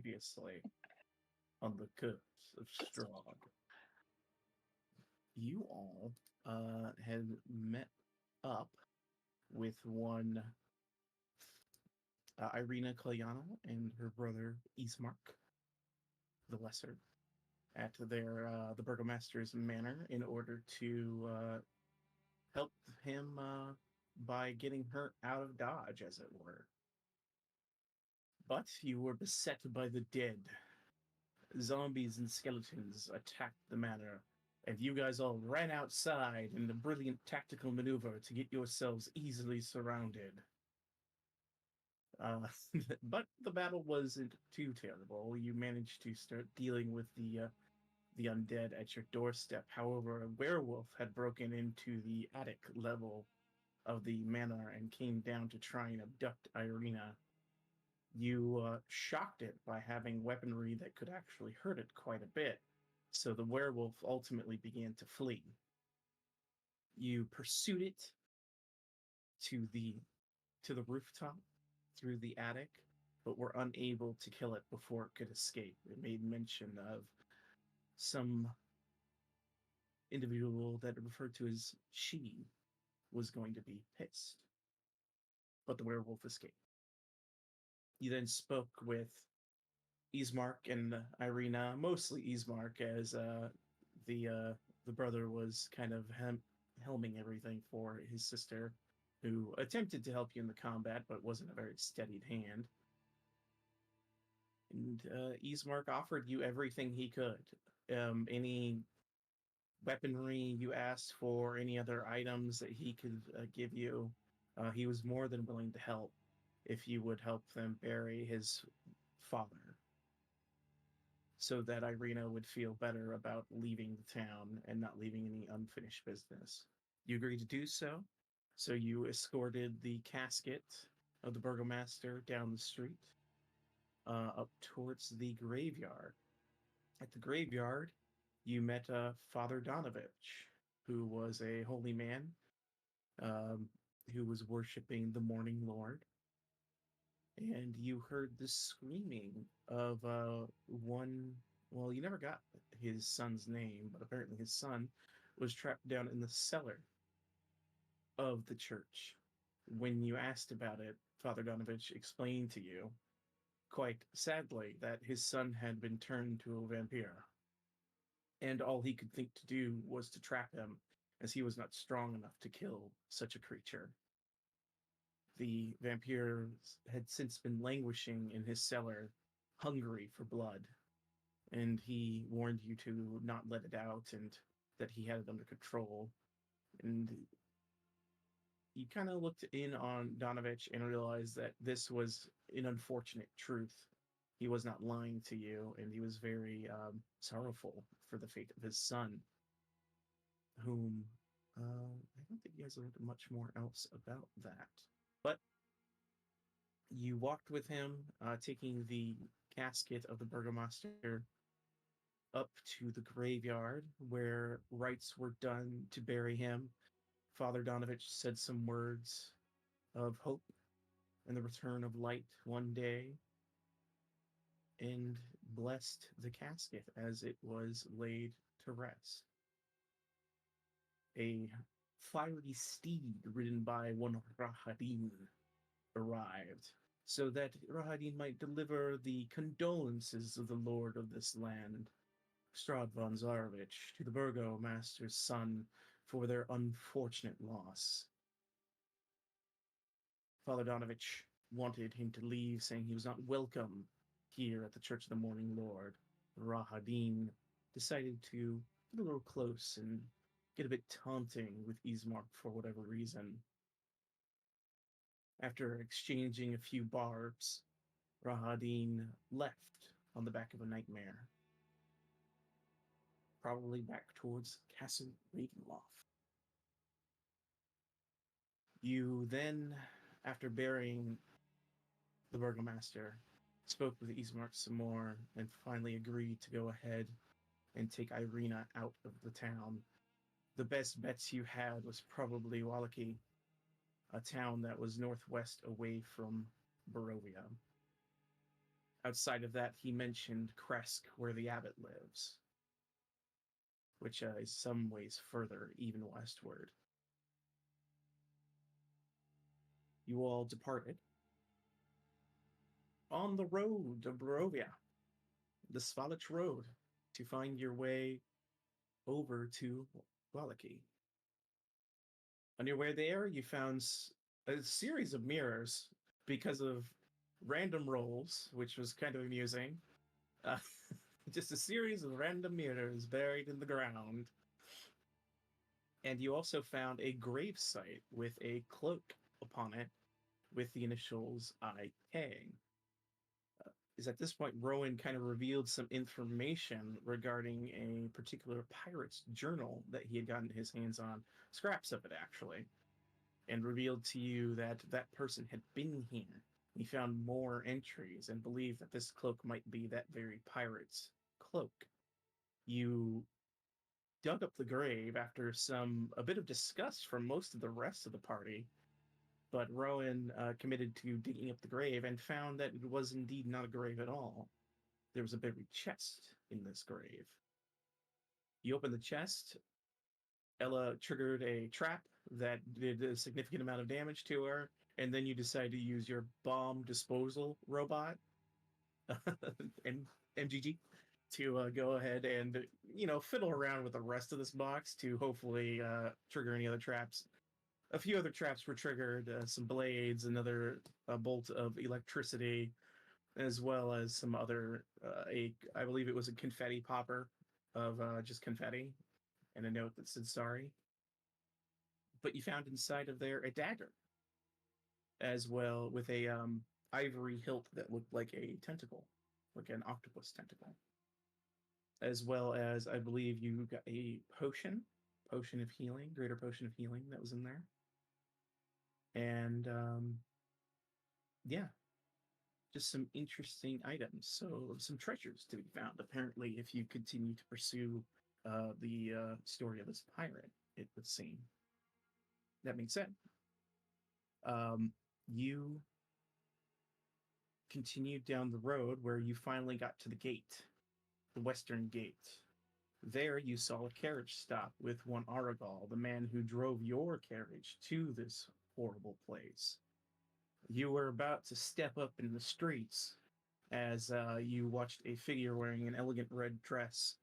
previously on the coast of Strahd, you all had met up with one Irina Kalyana and her brother Ismark the Lesser at the burgomaster's manor in order to help him by getting her out of Dodge, as it were. But you were beset by the dead. Zombies and skeletons attacked the manor, and you guys all ran outside in a brilliant tactical maneuver to get yourselves easily surrounded. But the battle wasn't too terrible. You managed to start dealing with the undead at your doorstep. However, a werewolf had broken into the attic level of the manor and came down to try and abduct Irina. You shocked it by having weaponry that could actually hurt it quite a bit, so the werewolf ultimately began to flee. You pursued it to the rooftop through the attic, but were unable to kill it before it could escape. It made mention of some individual that it referred to as she was going to be pissed, but the werewolf escaped. You then spoke with Ismark and Irina, mostly Ismark, as the brother was kind of helming everything for his sister, who attempted to help you in the combat, but wasn't a very steadied hand. And Ismark offered you everything he could. Any weaponry you asked for, any other items that he could give you, he was more than willing to help if you would help them bury his father, so that Irina would feel better about leaving the town and not leaving any unfinished business. You agreed to do so, so you escorted the casket of the burgomaster down the street, up towards the graveyard. At the graveyard, you met Father Donovich, who was a holy man, um, who was worshiping the Morning Lord. And you heard the screaming of one. Well, you never got his son's name, but apparently his son was trapped down in the cellar of the church. When you asked about it, Father Donovich explained to you, quite sadly, that his son had been turned to a vampire, and all he could think to do was to trap him, as he was not strong enough to kill such a creature. The vampire had since been languishing in his cellar, hungry for blood, and he warned you to not let it out and that he had it under control. And you kind of looked in on Donovich and realized that this was an unfortunate truth. He was not lying to you, and he was very sorrowful for the fate of his son, whom I don't think you guys learned much more else about that. But you walked with him, taking the casket of the burgomaster up to the graveyard where rites were done to bury him. Father Donovich said some words of hope and the return of light one day, and blessed the casket as it was laid to rest. A fiery steed ridden by one Rahadin arrived, so that Rahadin might deliver the condolences of the lord of this land, Strahd von Zarovich, to the burgomaster's son for their unfortunate loss. Father Donovich wanted him to leave, saying he was not welcome here at the Church of the Morning Lord. Rahadin decided to get a little close and get a bit taunting with Ismark for whatever reason. After exchanging a few barbs, Rahadin left on the back of a nightmare, probably back towards Castle Ravenloft. You then, after burying the burgomaster, spoke with Ismark some more and finally agreed to go ahead and take Irina out of the town. The best bets you had was probably Wallachie, a town that was northwest away from Barovia. Outside of that, he mentioned Kresk, where the abbot lives, which is some ways further, even westward. You all departed on the road to Barovia, the Svalich Road, to find your way over to Wallachie. On your way there, you found a series of mirrors because of random rolls, which was kind of amusing. Uh, just a series of random mirrors buried in the ground. And you also found a grave site with a cloak upon it with the initials IK. Is at this point, Rowan kind of revealed some information regarding a particular pirate's journal that he had gotten his hands on, scraps of it actually, and revealed to you that that person had been here. He found more entries and believed that this cloak might be that very pirate's cloak. You dug up the grave after a bit of disgust from most of the rest of the party, but Rowan committed to digging up the grave and found that it was indeed not a grave at all. There was a buried chest in this grave. You open the chest, Ella triggered a trap that did a significant amount of damage to her, and then you decide to use your bomb disposal robot, and MGG, to go ahead and fiddle around with the rest of this box to hopefully trigger any other traps. A few other traps were triggered, some blades, another bolt of electricity, as well as some other, I believe it was a confetti popper of just confetti and a note that said sorry. But you found inside of there a dagger, as well with a ivory hilt that looked like a tentacle, like an octopus tentacle, as well as I believe you got a potion of healing, greater potion of healing that was in there, and yeah, just some interesting items. So some treasures to be found. Apparently, if you continue to pursue the story of this pirate, it would seem. That being said, you continued down the road where you finally got to the gate, the western gate. There you saw a carriage stop with one Aragal, the man who drove your carriage to this horrible place. You were about to step up in the streets as you watched a figure wearing an elegant red dress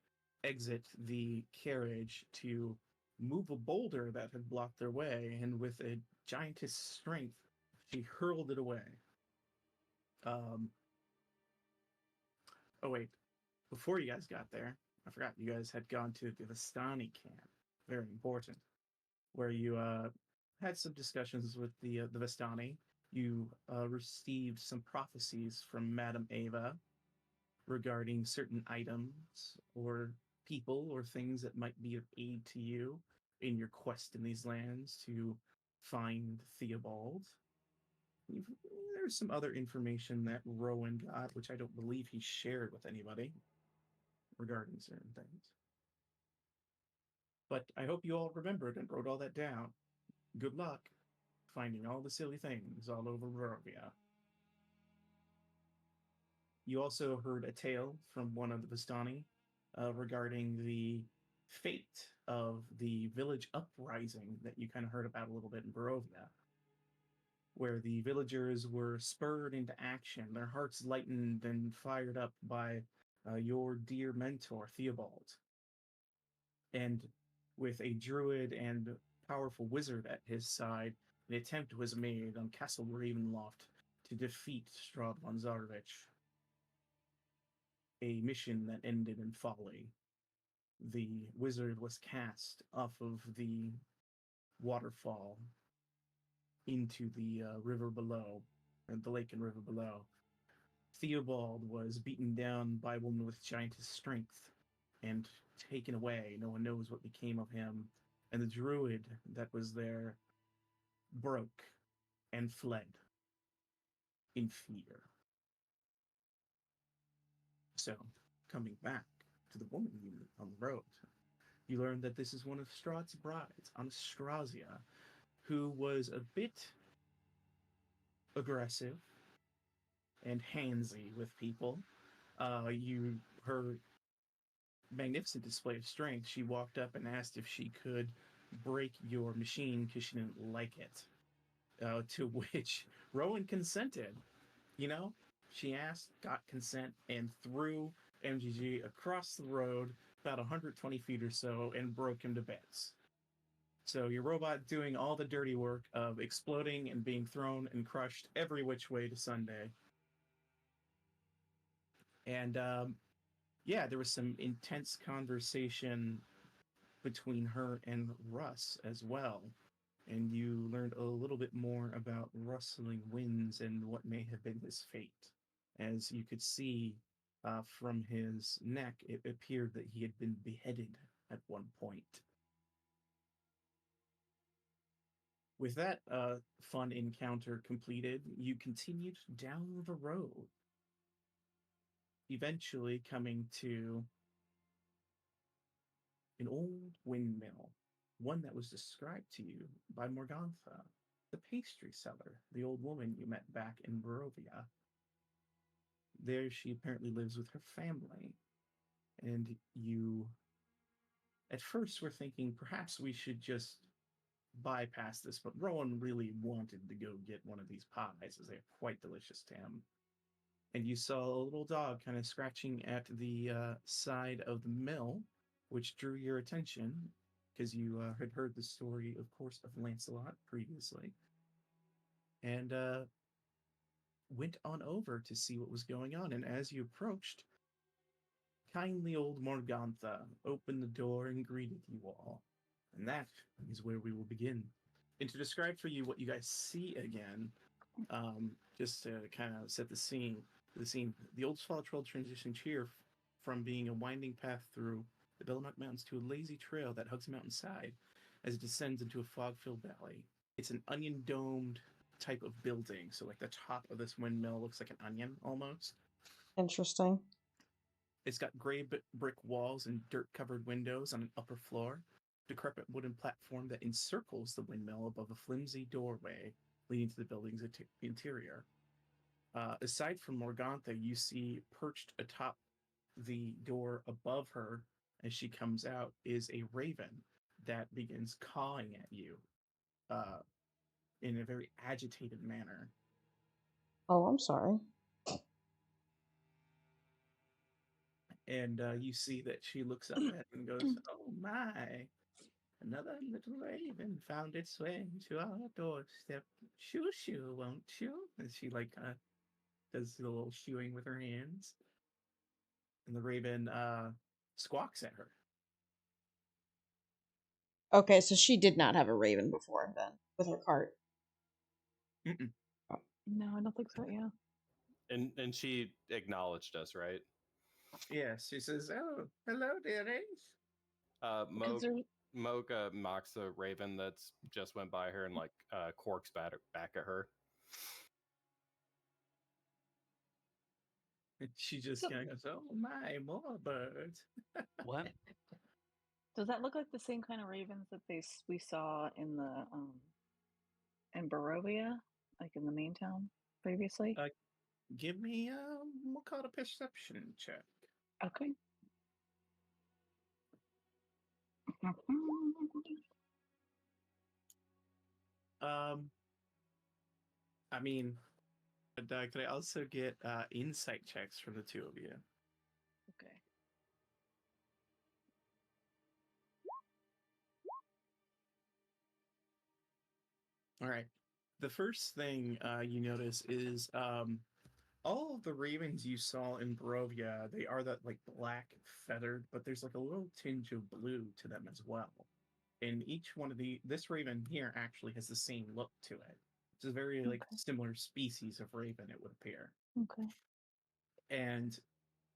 exit the carriage to move a boulder that had blocked their way, and with a giantess strength, she hurled it away. Um, oh wait, before you guys got there, I forgot you guys had gone to the Vistani camp. Very important, where you had some discussions with the Vistani. You received some prophecies from Madame Ava regarding certain items or people or things that might be of aid to you in your quest in these lands to find Theobald. There's some other information that Rowan got, which I don't believe he shared with anybody regarding certain things. But I hope you all remembered and wrote all that down. Good luck finding all the silly things all over Barovia. You also heard a tale from one of the Vistani regarding the fate of the village uprising that you kind of heard about a little bit in Barovia, where the villagers were spurred into action, their hearts lightened and fired up by your dear mentor, Theobald. And with a druid and powerful wizard at his side, an attempt was made on Castle Ravenloft to defeat Strahd von Zarovich. A mission that ended in folly. The wizard was cast off of the waterfall into the river below, and the lake and river below. Theobald was beaten down by a woman with giantess strength and taken away. No one knows what became of him. And the druid that was there broke and fled in fear. So, coming back to the woman you met on the road, you learn that this is one of Strahd's brides, Anastrasya, who was a bit aggressive, and handsy with people. You her magnificent display of strength. She walked up and asked if she could break your machine because she didn't like it. To which Rowan consented. You know, she asked, got consent, and threw MGG across the road about 120 feet or so and broke him to bits. So your robot doing all the dirty work of exploding and being thrown and crushed every which way to Sunday. And yeah, there was some intense conversation between her and Russ as well. And you learned a little bit more about rustling winds and what may have been his fate. As you could see from his neck, it appeared that he had been beheaded at one point. With that fun encounter completed, you continued down the road, eventually coming to an old windmill, one that was described to you by Morgantha, the pastry seller, the old woman you met back in Barovia. There, she apparently lives with her family, and you at first were thinking perhaps we should just bypass this, but Rowan really wanted to go get one of these pies as they're quite delicious to him. And you saw a little dog kind of scratching at the side of the mill, which drew your attention because you had heard the story, of course, of Lancelot previously, and went on over to see what was going on. And as you approached, kindly old Morgantha opened the door and greeted you all. And that is where we will begin. And to describe for you what you guys see again, just to kind of set the old Swallow transitions here from being a winding path through the Bellonock Mountains to a lazy trail that hugs a mountainside as it descends into a fog-filled valley. It's an onion-domed type of building, so like the top of this windmill looks like an onion almost. Interesting. It's got gray brick walls and dirt-covered windows on an upper floor, decrepit wooden platform that encircles the windmill above a flimsy doorway leading to the building's interior. Aside from Morgantha, you see perched atop the door above her as she comes out is a raven that begins cawing at you uh, in a very agitated manner. Oh, I'm sorry. And you see that she looks up at and goes, "Oh my, another little raven found its way to our doorstep. Shoo shoo, won't you?" And she like does a little shooing with her hands. And the raven squawks at her. Okay, so she did not have a raven before then with her cart. Mm-mm. No, I don't think so. Yeah. And she acknowledged us, right? Yes, she says, "Oh, hello, dearies." Because Moga mocks the raven that's just went by her and like corks back at her. And she just kind of goes, "Oh my, more birds." What? does that look like the same kind of ravens that we saw in the in Barovia, like in the main town previously? Give me we'll call it a perception check. Okay. Um, I mean, could I also get insight checks from the two of you? Okay. All right. The first thing you notice is all of the ravens you saw in Barovia, they are that like black feathered, but there's like a little tinge of blue to them as well. And each one of this raven here actually has the same look to it. It's a very like Okay. similar species of raven, it would appear. Okay. And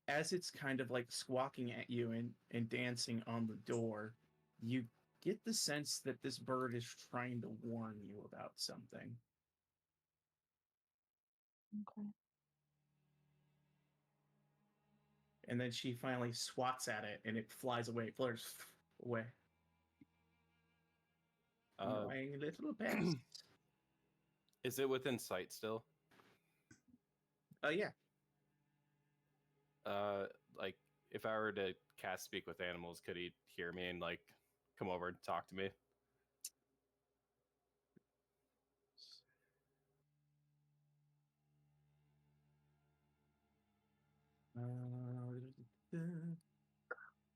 as it's kind of like squawking at you and dancing on the door, you get the sense that this bird is trying to warn you about something. Okay. And then she finally swats at it and it flies away, flutters away. Annoying little pest. Is it within sight still? Yeah. Like if I were to cast Speak with Animals, could he hear me and like come over and talk to me?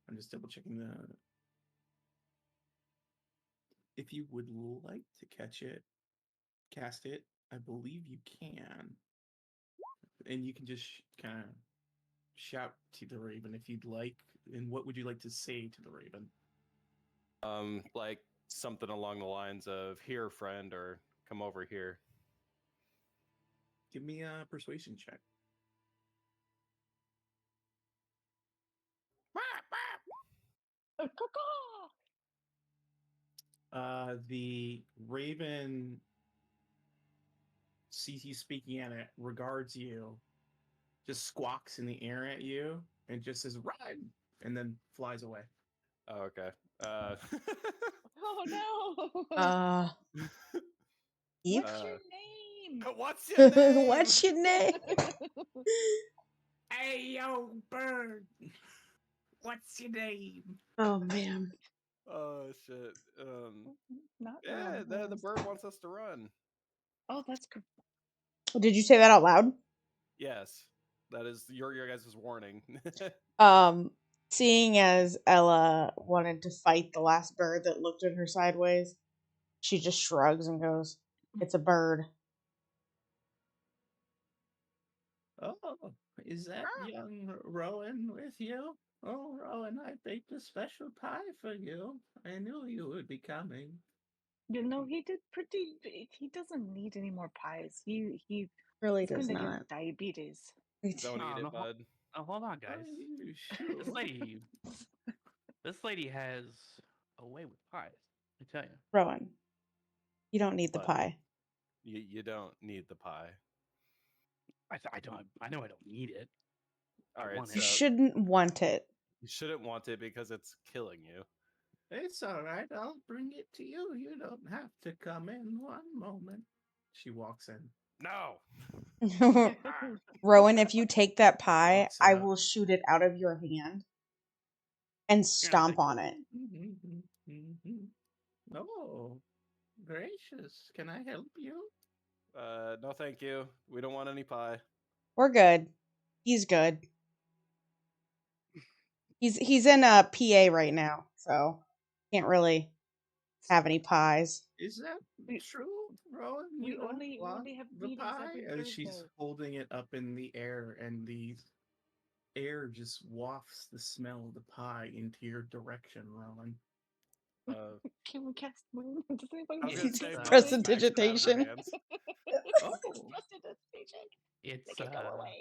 I'm just double checking the. If you would like to cast it, I believe you can, and you can just kind of shout to the raven if you'd like. And what would you like to say to the raven? Like something along the lines of "Here, friend," or "Come over here." Give me a persuasion check. The raven sees you speaking at it, regards you, just squawks in the air at you, and just says "run," and then flies away. Oh, okay. Oh no! Yep. What's your name? What's your name? What's your name? Hey, yo, bird. What's your name? Oh man. Oh shit. Not Yeah, the bird wants us to run. Oh, that's good. Did you say that out loud? Yes, that is your guys' warning. Seeing as Ella wanted to fight the last bird that looked at her sideways, she just shrugs and goes, "It's a bird." Oh, is that young Rowan with you? Oh, Rowan, I baked a special pie for you. I knew you would be coming. You know, he did pretty. He doesn't need any more pies. He's Really does going to get not. diabetes. Don't eat it, no, bud. oh, hold on, Are guys. you This sure? lady has a way with pies. I tell you. Rowan, you don't need the But pie. you don't need the pie. I don't. I know I don't need it. All I right, want You it. shouldn't want it. you shouldn't want it because it's killing you. It's all right. I'll bring it to you. You don't have to come in one moment. She walks in. No. Rowan, if you take that pie, Walks I up. will shoot it out of your hand and stomp on it. Oh, gracious. Can I help you? No, thank you. We don't want any pie. We're good. He's good. He's in a PA right now, so can't really have any pies. Is that true, Rowan? We You don't only want have the meetings pie? every As she's Thursday. holding it up in the air, and the air just wafts the smell of the pie into your direction, Rowan. Can we cast moon? Does anybody I was want gonna to say cast Mo moon? smacks it out of her Prestidigitation. hands. Oh, Prestidigitation. It's Make it go away.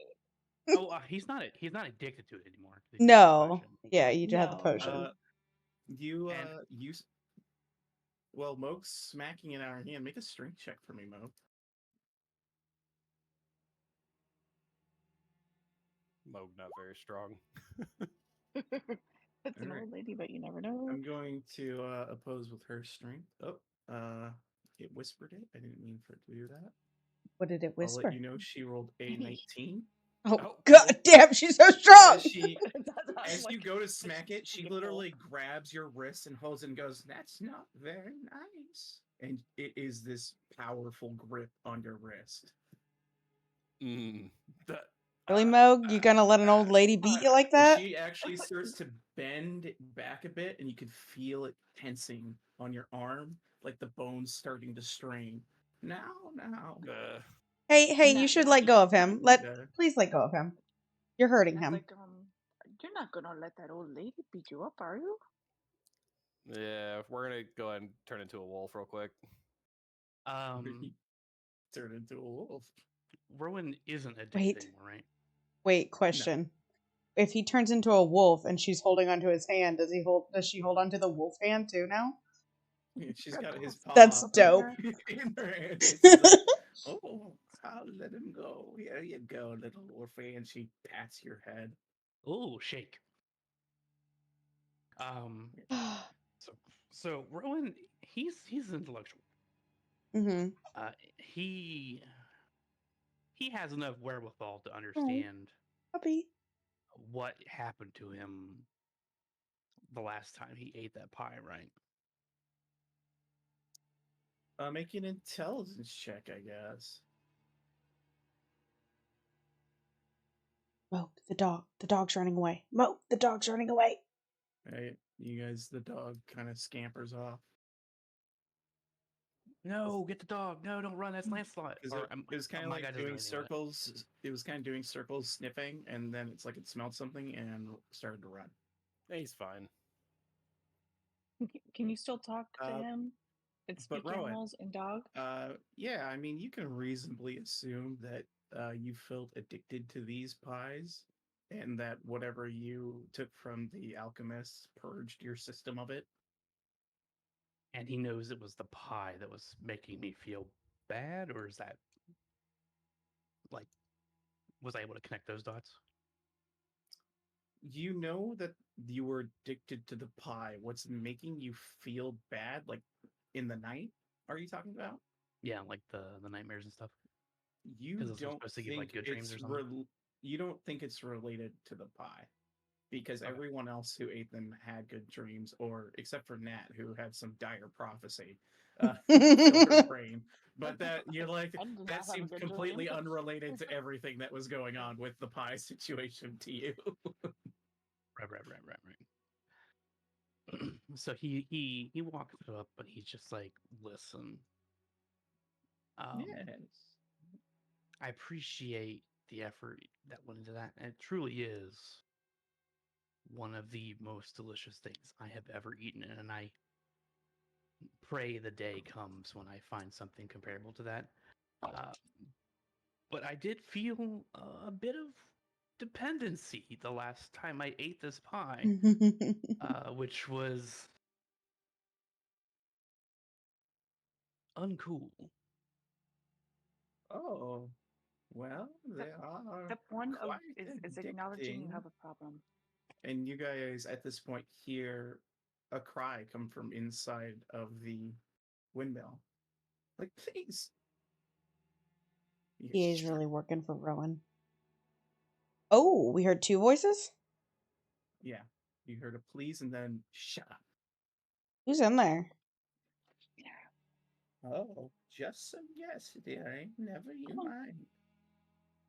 Oh, he's not addicted to it anymore. He took the No. potion. Yeah, you had the No, potion. no. you And- use. Well, Moke's smacking it out of her hand. Make a strength check for me, Moke. Mo not very strong. It's an Alright. old lady, but you never know. I'm going to oppose with her strength. Oh, it whispered it. I didn't mean for it to do that. What did it I'll let whisper? you know she rolled a 19. Oh, Oh, god damn, she's so strong! As you go to smack it, she literally grabs your wrist and holds it and goes, "That's not very nice." And it is this powerful grip on your wrist. Really, Moog? You gonna let an old lady beat you like that? She actually starts to bend back a bit, and you can feel it tensing on your arm, like the bones starting to strain. Now. Hey, Nah, you should let go of him. Please let go of him. You're hurting That's him. like, you're not gonna let that old lady beat you up, are you? Yeah, we're gonna go ahead and turn into a wolf real quick. Turn into a wolf. Rowan isn't addicted Wait. anymore, right? Wait, question. If he turns into a wolf and she's holding onto his hand, does she hold onto the wolf hand too now? Yeah, she's got his paw. That's dope. In her hand. She's like, "Oh, I'll let him go. Here you go, little wolfie." And she pats your head. Oh, shake. So Rowan, he's intellectual. Mm-hmm. He he has enough wherewithal to understand Puppy. what happened to him the last time he ate that pie, right? Make an intelligence check, I guess. Mo, the dog. The dog's running away. Mo, the dog's running away. Right, you guys. The dog kind of scampers off. No, get the dog. No, don't run. That's Lancelot. Because Or, it was kind of my guy like doesn't know doing anything about it. circles. It was kind of doing circles, sniffing, and then it's like it smelled something and started to run. He's fine. Can you still talk to Uh, him? And but speak Rowan, animals and dog? yeah, I mean, you can reasonably assume that you felt addicted to these pies, and that whatever you took from the alchemist purged your system of it. And he knows it was the pie that was making me feel bad, or is that like, was I able to connect those dots? You know that you were addicted to the pie. What's making you feel bad, like in the night? Are you talking about? Yeah, like the nightmares and stuff. You Because those are don't supposed to give like think good dreams it's or something. you don't think it's related to the pie, because Okay. everyone else who ate them had good dreams, or except for Nat, who had some dire prophecy fill her brain. But that you're like I did not that have a seems good completely dream. unrelated to everything that was going on with the pie situation to you. Right. So he walks up, but he's just like, listen. Yes. I appreciate the effort that went into that, and it truly is one of the most delicious things I have ever eaten, and I pray the day comes when I find something comparable to that. But I did feel a bit of dependency the last time I ate this pie, which was uncool. Oh, well, they are Step one of quite is acknowledging you addicting. have a problem. And you guys at this point hear a cry come from inside of the windmill. Like, please. You He is shut- really working for Rowan. Oh, we heard two voices? Yeah. You heard a please and then shut up. Who's in there? Oh, just some yes, dearie. Never you mind.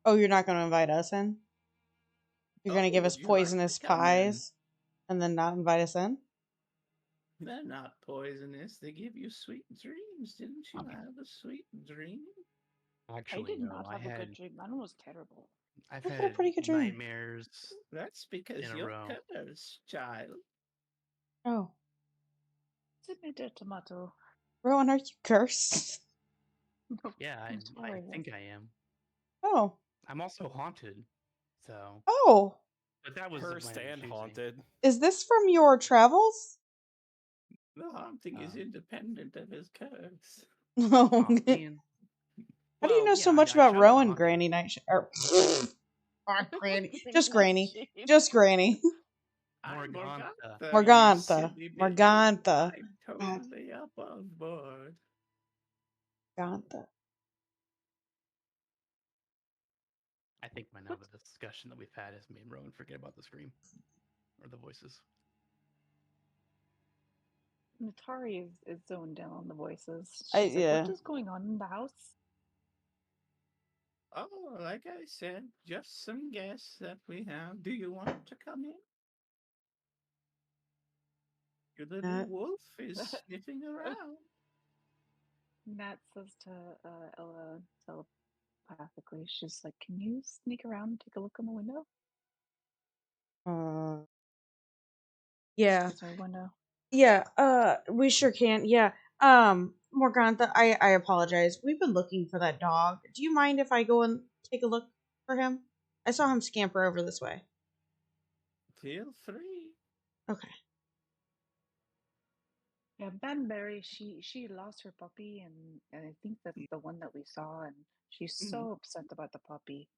Oh, you're not going to invite us in? You're going to give Oh, us would you like to poisonous come in? pies and then not invite us in? They're not poisonous. They give you sweet dreams. Didn't you have a sweet dream? I Actually, did no. not have a good dream. Mine was terrible. I've I've had a had pretty good dream. nightmares That's because in a you're row. cursed, child. Oh. Submit a tomato. Rowan, are you cursed? Yeah, I'm I sorry. think I am. Oh. I'm also haunted, so. Oh. But that was Cursed my own and choosing. haunted. Is this from your travels? The haunting is independent of his curse. No. Oh, man. How do you Well, know yeah, so much I about chose Rowan, haunted. Granny Night? Granny. Just Not Granny. cheap. Just Granny. I'm Morgantha. Morgantha. Morgantha. You silly bitch. Morgantha. I'm totally above board. Morgantha. I think by now the discussion that we've had has made Rowan forget about the scream or the voices. Natari is zoned in on the voices. She's like, Yeah. what is going on in the house? Oh, like I said, just some guests that we have. Do you want to come in? Your little wolf is sniffing around. Nat says to Ella telepathically, she's like, can you sneak around and take a look in the window? Yeah. Is there a window? Yeah, we sure can. Yeah. Morgantha, I apologize. We've been looking for that dog. Do you mind if I go and take a look for him? I saw him scamper over this way. Feel free. Okay. Yeah, Banbury, she lost her puppy, and I think that's the one that we saw, and she's so upset about the puppy.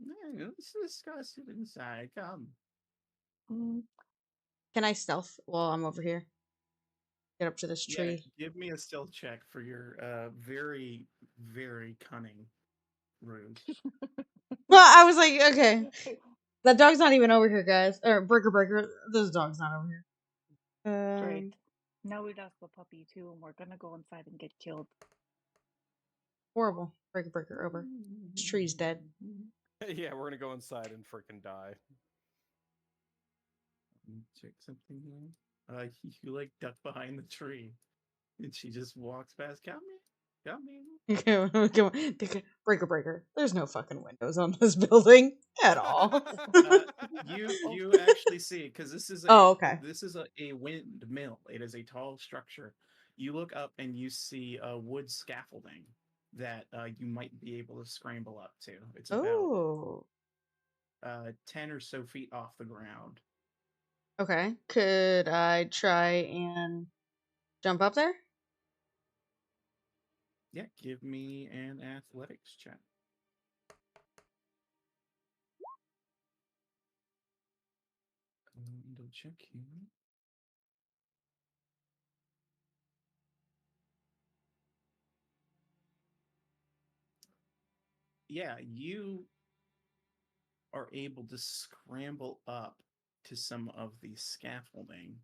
Yeah, let's discuss it inside. Come. Can I stealth while I'm over here? Get up to this tree. Yeah, give me a stealth check for your very, very cunning rude. Well, I was like, okay. That dog's not even over here, guys. Or Breaker. This dog's not over here. Great. Now we lost the puppy too, and we're gonna go inside and get killed. Horrible. Breaker, over. This tree's dead. Yeah, we're gonna go inside and freaking die. Check something here. You like duck behind the tree, and she just walks past. Come in. Come on. Breaker. There's no fucking windows on this building at all. You actually see it because this is okay. This is a windmill. It is a tall structure. You look up and you see a wood scaffolding that you might be able to scramble up to. It's about 10 or so feet off the ground. Okay. Could I try and jump up there? Yeah, give me an athletics check. Double check here. Yeah, you are able to scramble up to some of the scaffolding.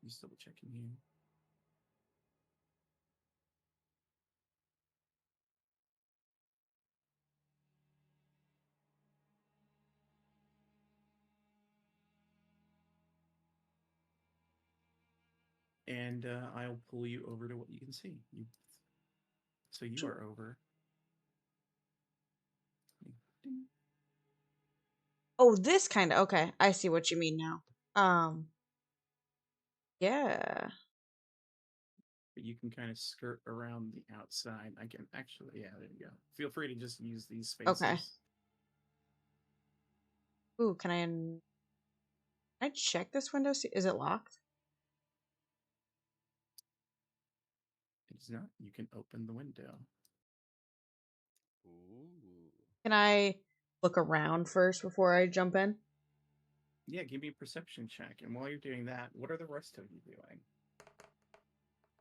Just double checking here. And I'll pull you over to what you can see. So you Sure. are over. Oh, this kind of okay. I see what you mean now. Yeah. But you can kind of skirt around the outside. I can actually, yeah, there you go. Feel free to just use these spaces. Okay. Ooh, can I check this window? See, is it locked? It's not. You can open the window. Ooh. Can I look around first before I jump in? Yeah, give me a perception check. And while you're doing that, what are the rest of you doing?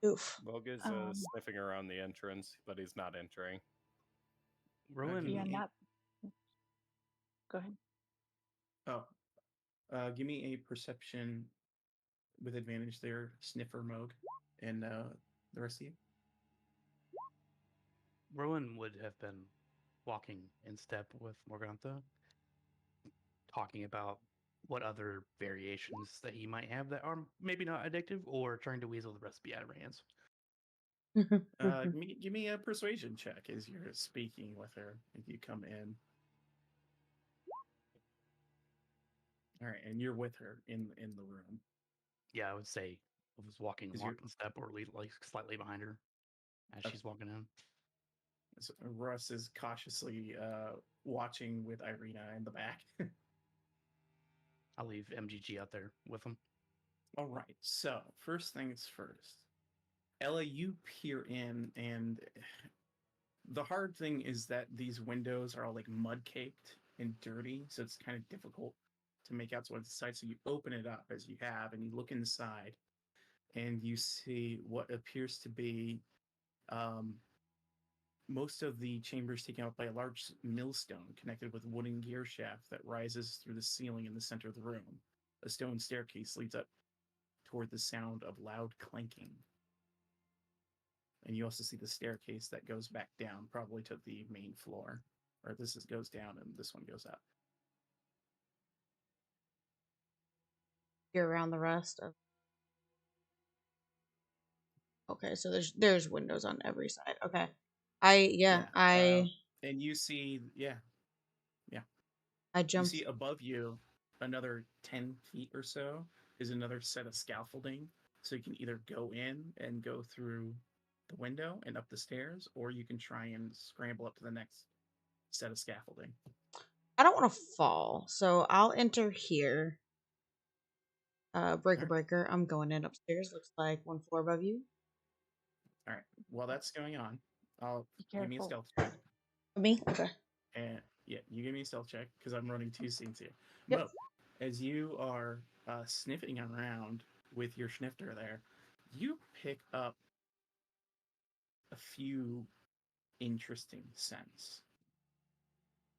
Oof. Moog is sniffing around the entrance, but he's not entering. Rowan. Yeah, not. Go ahead. Oh, give me a perception with advantage there, Sniffer Moog, and the rest of you. Rowan would have been walking in step with Morgantha, talking about what other variations that he might have that are maybe not addictive, or trying to weasel the recipe out of her hands. Give me a persuasion check as you're speaking with her if you come in. All right, and you're with her in the room. Yeah, I would say I was walking Is lock and step, or like slightly behind her as she's walking in. So Russ is cautiously watching with Irina in the back. I'll leave MGG out there with him. All right, so first things first. Ella, you peer in, and the hard thing is that these windows are all like mud caked and dirty, so it's kind of difficult to make out what's inside. So you open it up as you have, and you look inside, and you see what appears to be most of the chambers taken out by a large millstone connected with wooden gear shaft that rises through the ceiling in the center of the room. A stone staircase leads up toward the sound of loud clanking. And you also see the staircase that goes back down, probably to the main floor. Or goes down and this one goes up. You're around the rest of. Okay, so there's windows on every side. Okay. And you see, I jumped. You see above you, another 10 feet or so, is another set of scaffolding. So you can either go in and go through the window and up the stairs, or you can try and scramble up to the next set of scaffolding. I don't want to fall, so I'll enter here. Breaker. I'm going in upstairs. Looks like one floor above you. All right. While that's going on, give me a careful. stealth check. Me? Okay. And yeah, you give me a stealth check because I'm running two scenes here. Yep. Mo, as you are sniffing around, with your snifter there, you pick up a few interesting scents.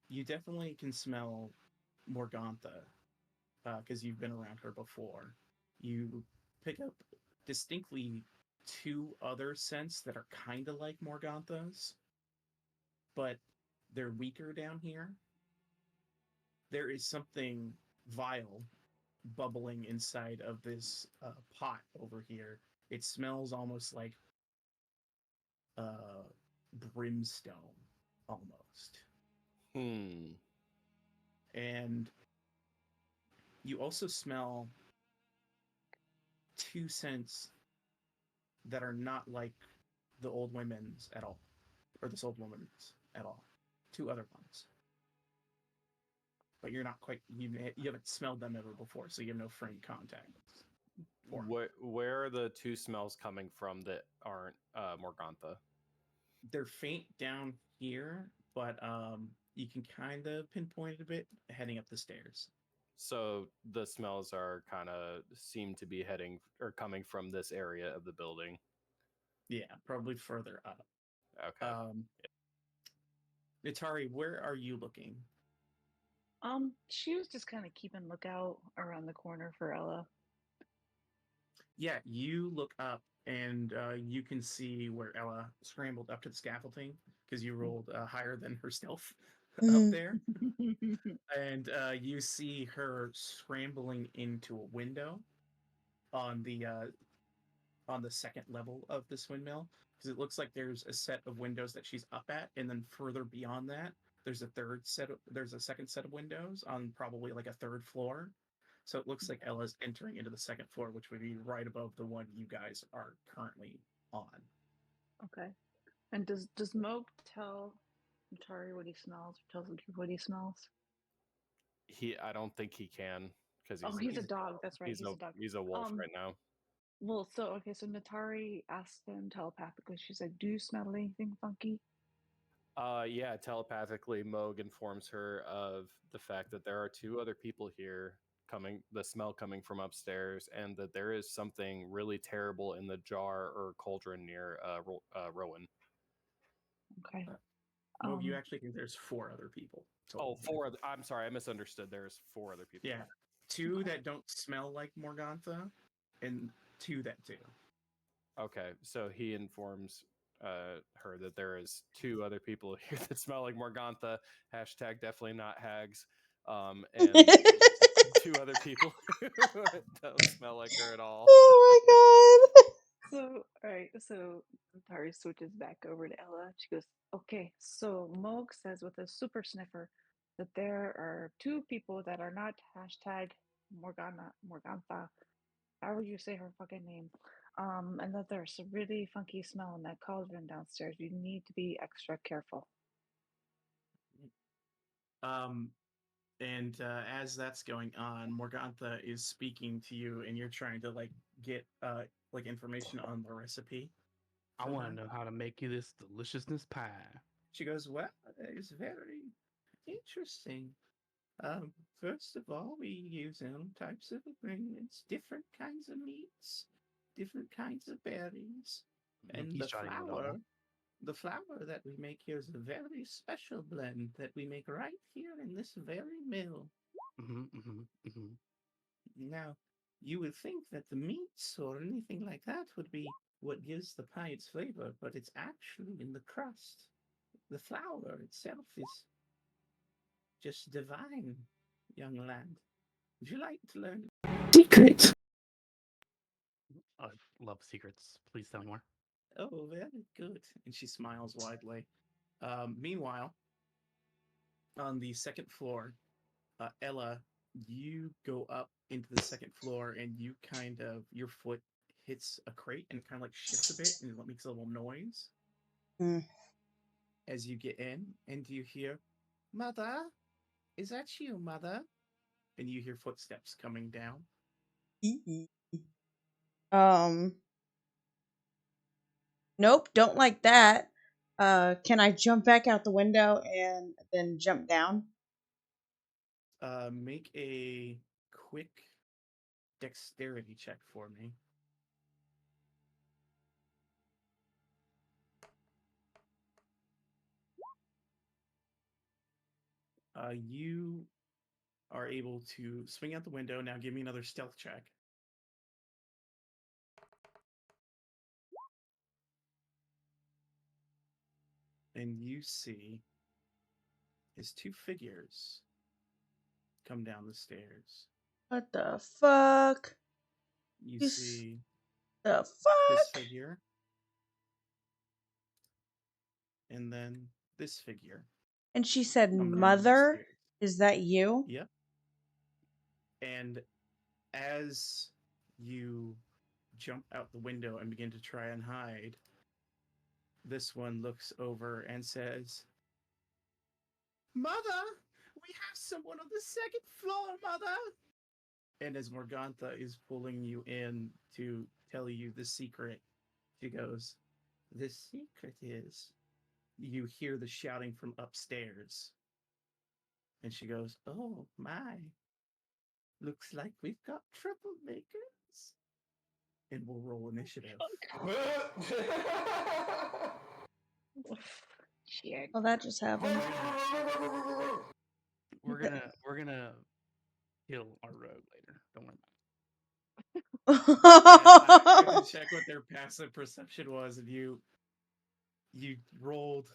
You definitely can smell Morgantha because you've been around her before. You pick up distinctly two other scents that are kind of like Morgantha's, but they're weaker down here. There is something vile bubbling inside of this pot over here. It smells almost like uh, brimstone, almost. And you also smell two scents that are not like the old women's at all, or this old woman's at all. Two other ones, but you're not quite you haven't smelled them ever before, so you have no frame contact. Where are the two smells coming from that aren't Morgantha? They're faint down here, but you can kind of pinpoint it a bit heading up the stairs. So the smells are kind of seem to be heading or coming from this area of the building. Yeah, probably further up. Okay. Natari, where are you looking? She was just kind of keeping lookout around the corner for Ella. Yeah, you look up and you can see where Ella scrambled up to the scaffolding because you rolled higher than her stealth up there. And you see her scrambling into a window on the second level of this windmill because it looks like there's a set of windows that she's up at, and then further beyond that, there's a second set of windows on probably like a third floor. So it looks like Ella's entering into the second floor, which would be right above the one you guys are currently on. Okay. And does Moog tell Natari what he smells, or tells the group what he smells? I don't think he can because he's a dog. That's right. He's a dog. He's a wolf right now. Well, so Natari asked them telepathically. She's like, "Do you smell anything funky?" Yeah, telepathically, Moog informs her of the fact that there are two other people here the smell coming from upstairs, and that there is something really terrible in the jar or cauldron near Rowan. Okay. Moog, you actually think there's four other people. I'm sorry, I misunderstood. There's four other people. Yeah, two that don't smell like Morgantha, and two that do. Okay, so he informs her that there is two other people here that smell like Morgantha. Hashtag definitely not hags. And two other people don't smell like her at all. Oh my god. So, all right. So Natari switches back over to Ella. She goes, "Okay, so Moog says with a super sniffer that there are two people that are not hashtag Morgantha, however you say her fucking name, and that there's a really funky smell in that cauldron downstairs. You need to be extra careful." And as that's going on, Morgantha is speaking to you, and you're trying to get information on the recipe. I want to know how to make you this deliciousness pie. She goes, "Well, it's very interesting. First of all, we use types of ingredients, different kinds of meats, different kinds of berries, and the flour that we make here is a very special blend that we make right here in this very mill. Now, you would think that the meats or anything like that would be what gives the pie its flavor, but it's actually in the crust. The flour itself is just divine, young lad. Would you like to learn secrets?" I love secrets. Please tell me more. Oh, very good. And she smiles widely. Meanwhile, on the second floor, Ella, you go up into the second floor and you your foot hits a crate and it kind of shifts a bit and it makes a little noise. As you get in, and you hear, "Mother? Is that you, Mother?" And you hear footsteps coming down. Nope, don't like that. Can I jump back out the window and then jump down? Make a quick dexterity check for me. You are able to swing out the window. Now give me another stealth check. And you see his two figures come down the stairs. What the fuck? You You see the this fuck? figure, and then this figure And she said, come down the "Mother, stairs. is that you?" Yep. And as you jump out the window and begin to try and hide, this one looks over and says, "Mother, we have someone on the second floor, Mother." And as Morgantha is pulling you in to tell you the secret, she goes, "The secret is," you hear the shouting from upstairs. And she goes, "Oh my, looks like we've got troublemakers." And we'll roll initiative. Shit. Well, that just happened. We're gonna kill our rogue later. Don't worry Yeah, I had to check what their passive perception was, and you rolled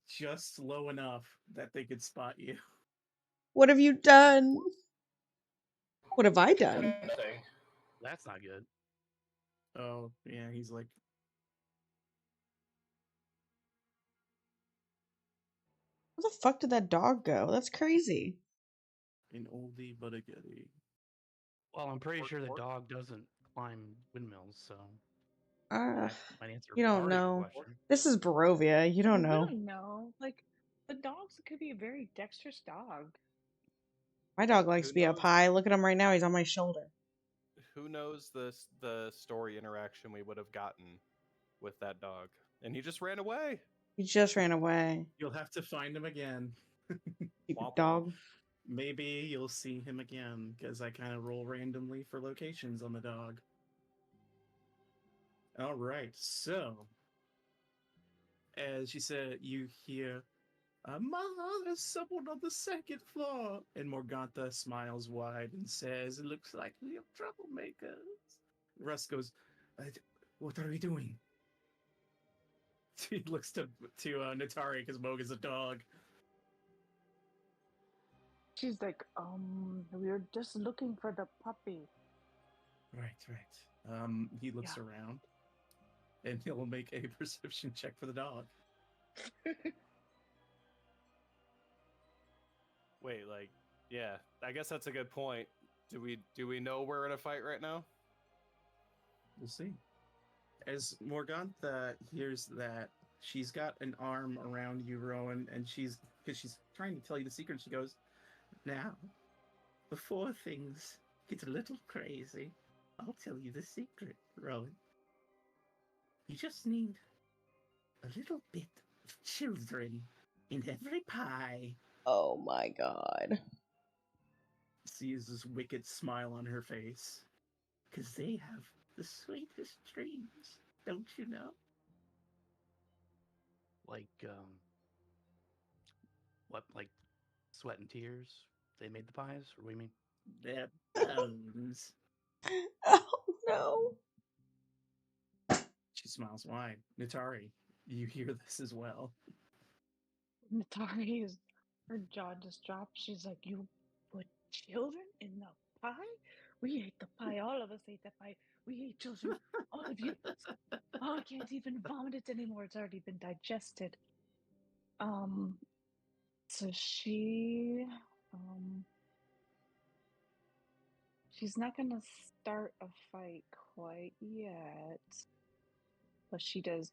just low enough that they could spot you. What have you done? What have I done? about it. That's not good. Oh, yeah, he's like, Where the fuck did that dog go? That's crazy. an oldie but a goodie. Well, I'm pretty sure the dog doesn't climb windmills, so Uh, that might answer you don't part of your know. question. This is Barovia. You don't We know. don't know. Like, the dogs could be a very dexterous dog. My dog likes Who to be up knows? high. Look at him right now. He's on my shoulder. Who knows the story interaction we would have gotten with that dog? And he just ran away. He just ran away. You'll have to find him again. Stupid Womp dog. Maybe you'll see him again, because I kind of roll randomly for locations on the dog. All right, so as she said, you hear, "Mother, there's someone on the second floor." And Morgantha smiles wide and says, "It looks like we have troublemakers." Russ goes, "What are we doing?" He looks to Natari because Moog is a dog. She's like, we're just looking for the puppy. Right. He looks Yeah. around, and he'll make a perception check for the dog. Wait, like, yeah, I guess that's a good point. Do we know we're in a fight right now? We'll see. As Morgantha hears that, she's got an arm around you, Rowan, and because she's trying to tell you the secret, she goes, "Now, before things get a little crazy, I'll tell you the secret, Rowan. You just need a little bit of children in every pie." Oh my god. Sees this wicked smile on her face. "'Cause they have the sweetest dreams, don't you know?" Like, what, like sweat and tears? They made the pies, or what do you mean? Their bones. Oh no. She smiles wide. Natari, you hear this as well. Natari her jaw just dropped. She's like, "You put children in the pie? We ate the pie. All of us ate the pie. We ate children. All of you. Oh, I can't even vomit it anymore. It's already been digested." Um, so um, she's not gonna start a fight quite yet, but she has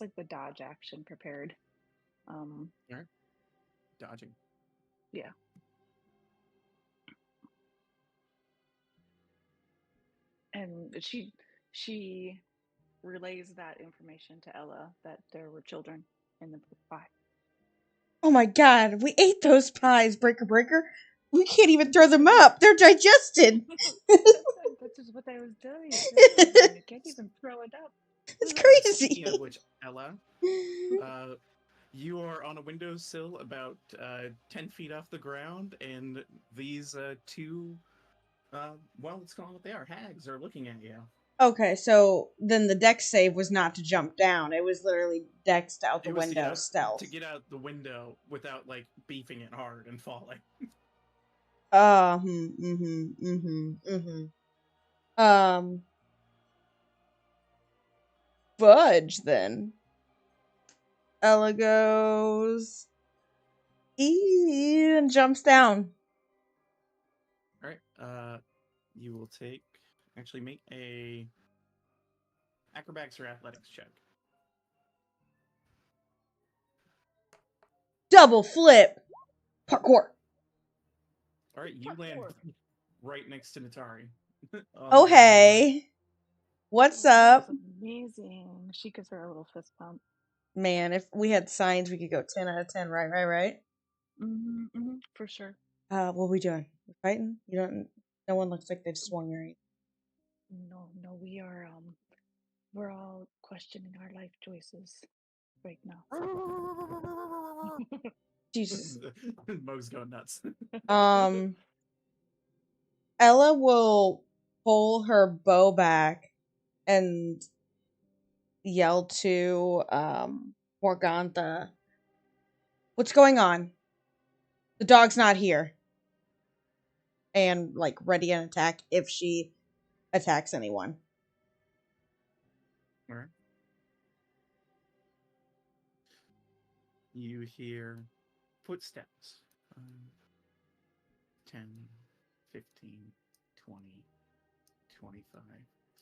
like the dodge action prepared. Um, All right. Dodging. yeah. And she relays that information to Ella that there were children in the pie. Oh my god. We ate those pies, Breaker. We can't even throw them up. They're digested. That's just what I was telling you. You can't even throw it up. It's Speaking of crazy. which, Ella, you are on a windowsill about 10 feet off the ground, and these two, well, let's call them what they are, hags, are looking at you. Okay, so then the dex save was not to jump down. It was literally dex out the It was window stealth. to get out the window without, like, beefing it hard and falling. Fudge then. Ella goes and jumps down. All right. You will take. Actually, make a acrobatics or athletics check. Double flip. Parkour. All right, you land right next to Natari. Oh, hey. What's up? That's amazing. She gives her a little fist bump. Man, if we had signs, we could go 10 out of 10, right? For sure. What are we doing? We're fighting? You don't. No one looks like they've swung or anything. No, we are we're all questioning our life choices right now. Jesus. Mo's going nuts. Ella will pull her bow back and yell to Morgantha, "What's going on? The dog's not here." And like ready an attack if she attacks anyone. All right. You hear footsteps. 10, 15, 20, 25,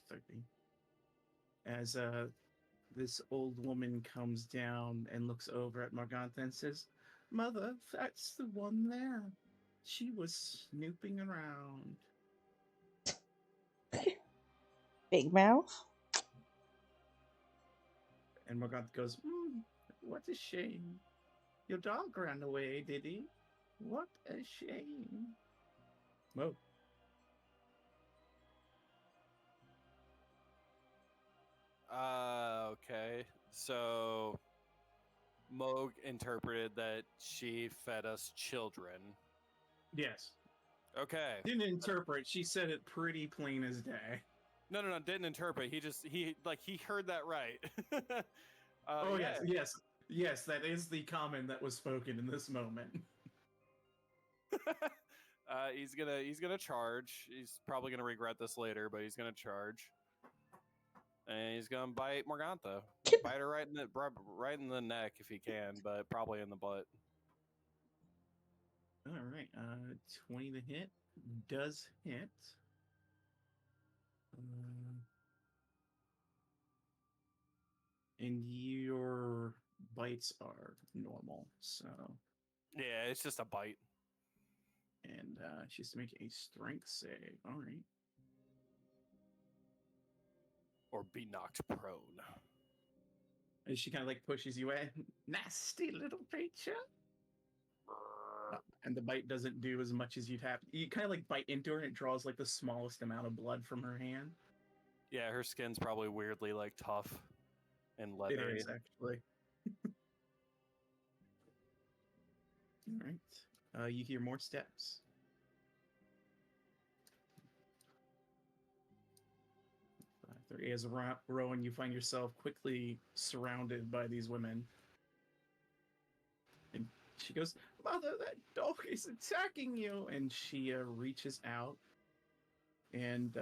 30. As this old woman comes down and looks over at Morgantha and says, "Mother, that's the one there. She was snooping around." Big mouth. And Morgantha goes, "What a shame. Your dog ran away, did he? What a shame." Mo. Okay. So Moog interpreted that she fed us children. Yes. Okay. Didn't interpret. She said it pretty plain as day. No, didn't interpret. He heard that right. Oh, yeah. Yes, that is the comment that was spoken in this moment. He's gonna charge. He's probably gonna regret this later, but he's gonna charge. And he's gonna bite Morgantha. Bite her right in the neck if he can, but probably in the butt. All right. 20 to hit does hit. And your bites are normal, so. Yeah, it's just a bite. And she has to make a strength save. All right. Or be knocked prone. And she kind of like pushes you away. Nasty little creature. And the bite doesn't do as much as you'd have. You kind of like bite into her and it draws like the smallest amount of blood from her hand. Yeah, her skin's probably weirdly like tough and leathery. It is actually. All right. You hear more steps. As Rowan, you find yourself quickly surrounded by these women. And she goes, "Mother, that dog is attacking you!" And she reaches out. And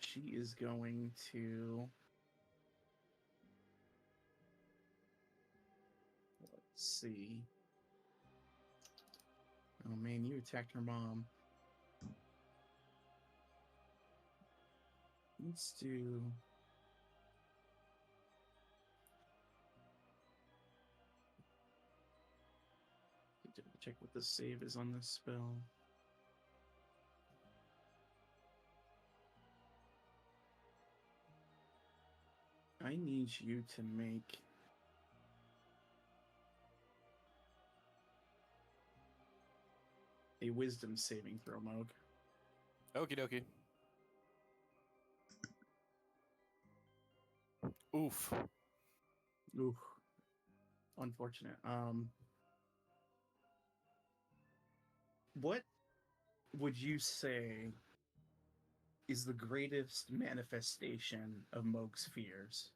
she is going to... Let's see. Oh man, you attacked her mom. Let's do... Check what the save is on this spell. I need you to make a a wisdom saving throw, Moog. Okie dokie. Oof. Ooh, unfortunate. What would you say is the greatest manifestation of Moog's fears?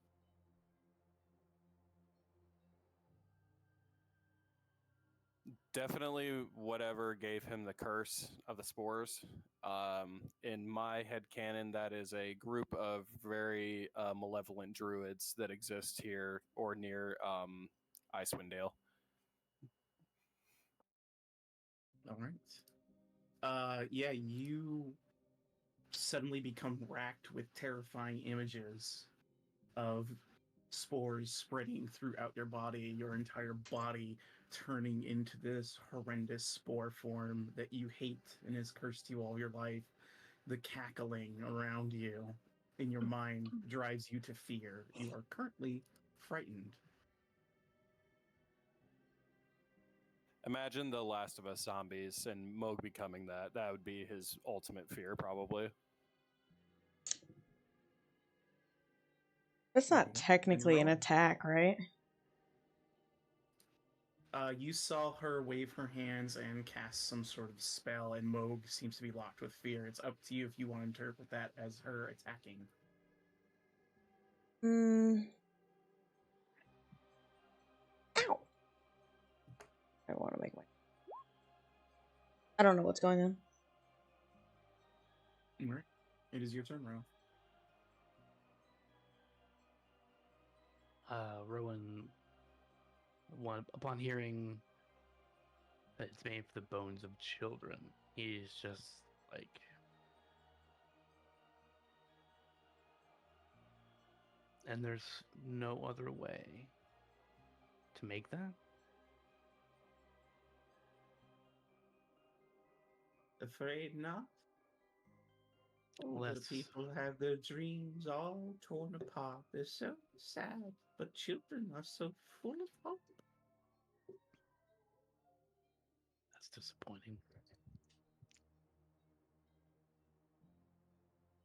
Definitely whatever gave him the curse of the spores. In my head canon, that is a group of very malevolent druids that exist here or near Icewind Dale. All right. Yeah, you suddenly become racked with terrifying images of spores spreading throughout your body, your entire body turning into this horrendous spore form that you hate and has cursed you all your life. The cackling around you in your mind drives you to fear. You are currently frightened. Imagine the Last of Us zombies and Moog becoming that. That would be his ultimate fear, probably. That's not And technically an roll. attack, right? You saw her wave her hands and cast some sort of spell, and Moog seems to be locked with fear. It's up to you if you want to interpret that as her attacking. Ow! I want to make my. I don't know what's going on. All right. It is your turn, Ro. Rowan, upon hearing that it's made for the bones of children, he's just like, and there's no other way to make that? Afraid not? Older Let's people have their dreams all torn apart. They're so sad, but children are so full of hope. That's disappointing.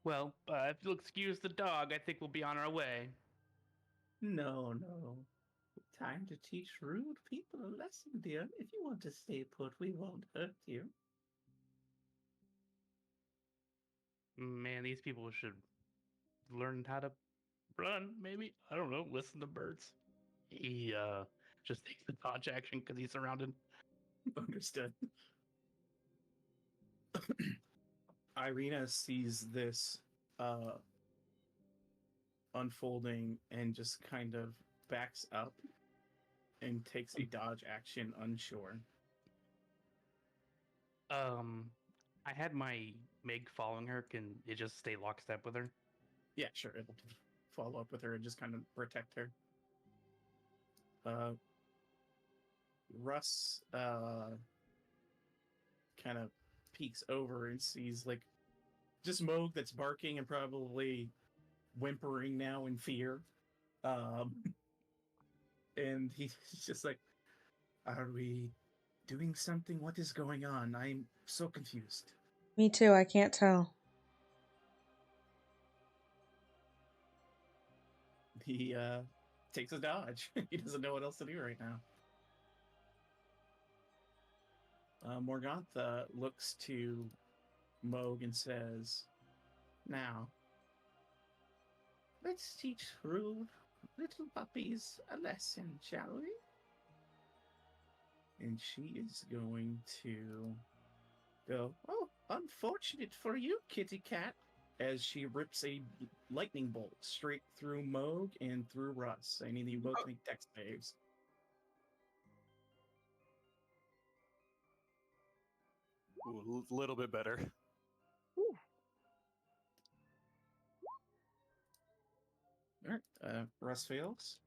Well, if you'll excuse the dog, I think we'll be on our way. No, no. Time to teach rude people a lesson, dear. If you want to stay put, we won't hurt you. Man, these people should learn how to run, maybe. I don't know, listen to birds. He just takes the dodge action because he's surrounded. Understood. Irina sees this unfolding and just kind of backs up and takes a dodge action unsure. I had my Meg following her. Can it just stay lockstep with her? Yeah, sure. It'll follow up with her and just kind of protect her. Russ kind of peeks over and sees like just Moog that's barking and probably whimpering now in fear. And he's just like, "Are we doing something? What is going on? I'm so confused." Me too, I can't tell. He takes a dodge. He doesn't know what else to do right now. Morgantha looks to Moog and says, "Now, let's teach rude little puppies a lesson, shall we?" And she is going to go, "Oh, unfortunate for you, kitty cat," as she rips a lightning bolt straight through Moog and through Russ. I need you both make dex saves. Ooh, a little bit better. All right, Russ fails.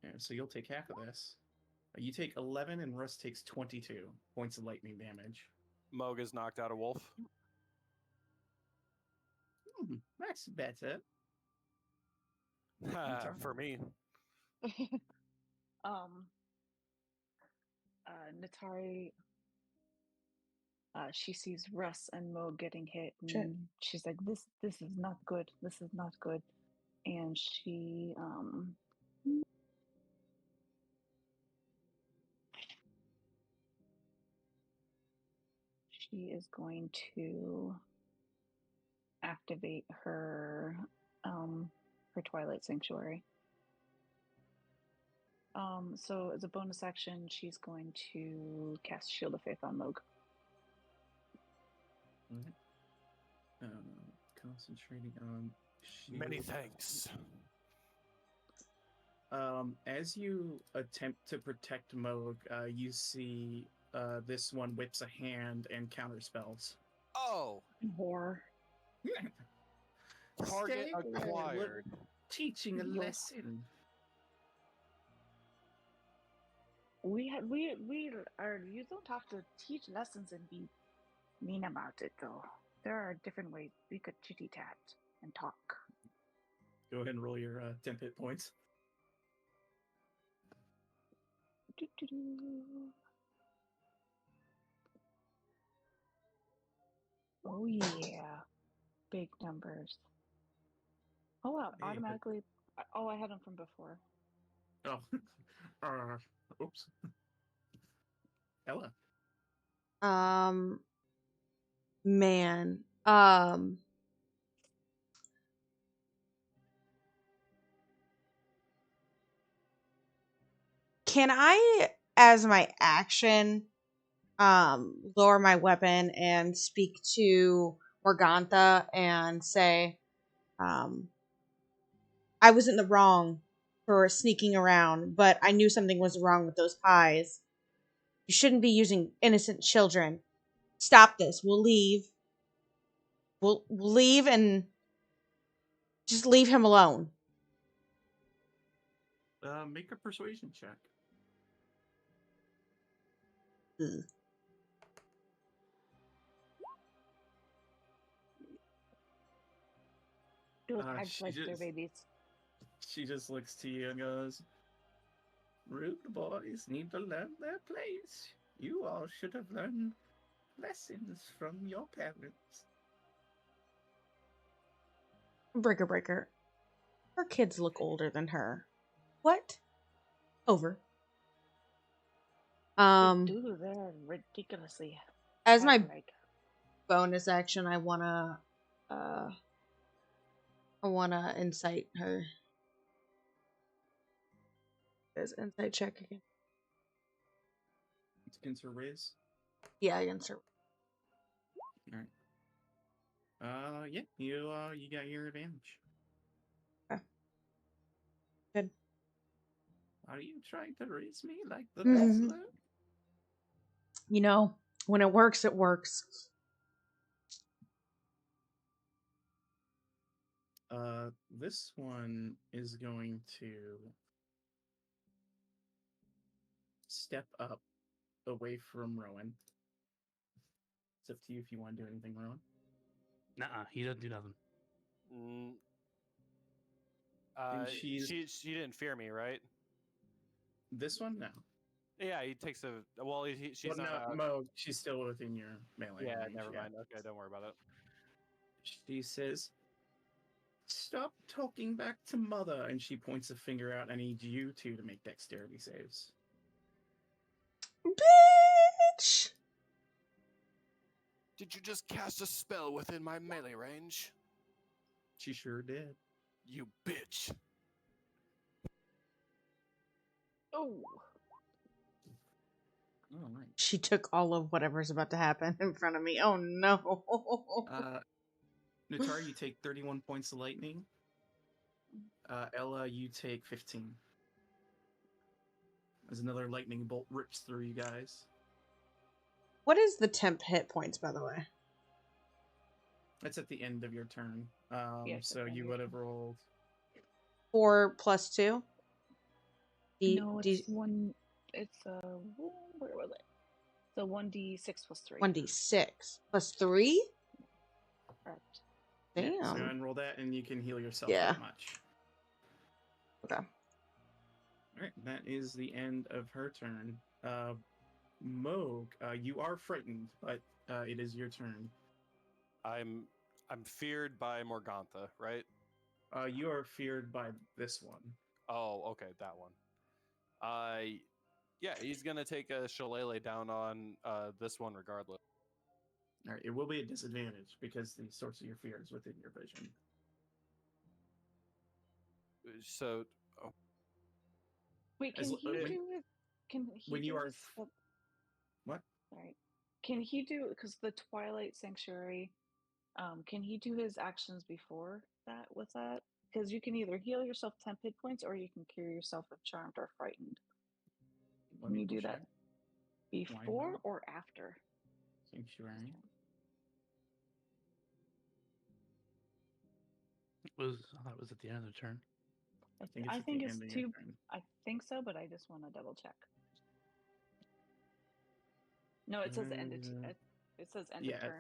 Yeah, so you'll take half of this. You take 11 and Russ takes 22 points of lightning damage. Moog is knocked out a wolf. That's better. For me. Natari she sees Russ and Mo getting hit, Shit. and she's like, "This is not good. This is not good." And she is going to activate her Twilight Sanctuary. So as a bonus action, she's going to cast Shield of Faith on Moog. Concentrating on Many shield. thanks. As you attempt to protect Moog, you see this one whips a hand and counterspells. Oh, Horror. target Stay there, acquired. teaching a Yo. lesson. We are. You don't have to teach lessons and be mean about it, though. There are different ways we could chitty chat and talk. Go ahead and roll your temp hit points. Oh yeah, big numbers. Oh wow, Hey, automatically. Oh, I had them from before. Oh, oops. Ella. Man. Can I, as my action, lower my weapon and speak to Morgantha and say, I was in the wrong for sneaking around, but I knew something was wrong with those pies. You shouldn't be using innocent children. Stop this. We'll leave. We'll leave and just leave him alone. Make a persuasion check. Ugh. Do it, She like their just- babies. She just looks to you and goes, "Rude boys need to learn their place. You all should have learned lessons from your parents." Breaker. Her kids look older than her. What? Over. They do. They're ridiculously. As my childlike. bonus action, I wanna incite her. There's insight check again. It's against her Riz. Yeah, against her. Alright. Yeah, you got your advantage. Okay. Good. Are you trying to raise me like the Mhm. wrestler? You know, when it works, it works. This one is going to step up away from Rowan. It's up to you if you want to do anything, Rowan. Nuh-uh, he doesn't do nothing. She didn't fear me, right? This one, no. Yeah, he takes a. Well, she's Well, not. no, Mo, she's still within your melee. Yeah, range, never yeah. mind. Okay, don't worry about it. She says, "Stop talking back to mother," and she points a finger out. "I need you two to make dexterity saves." Bitch! Did you just cast a spell within my melee range? She sure did. You bitch. Oh. All right. She took all of whatever's about to happen in front of me. Oh no. Natari, you take 31 points of lightning. Ella, you take 15. As another lightning bolt rips through you guys. What is the temp hit points, by the way? That's at the end of your turn. Yes, So you would have rolled. 4 plus 2? No, it's one. It's where was it? So 1d6 plus 3. 1d6 plus 3? Correct. Damn. Yeah, so go ahead and roll that, and you can heal yourself Yeah. that much. Okay. Alright, that is the end of her turn. Moog, you are frightened, but it is your turn. I'm feared by Morgantha, right? You are feared by this one. Oh, okay, that one. Yeah, he's gonna take a shillelagh down on this one regardless. All right, it will be a disadvantage because the source of your fear is within your vision. So, oh, Wait, As can l- he when, do it? Can he when you do are his? what? Sorry. Can he do? Because the Twilight Sanctuary. Can he do his actions before that with that? Because you can either heal yourself 10 hit points or you can cure yourself if charmed or frightened. Let Can me you double do that check. Why before not? or after? Sanctuary. I thought it was at the end of the turn. I think it's I at think the it's end of your two. turn. I think so, but I just want to double check. No, it says end of. It says end of Yeah, turn.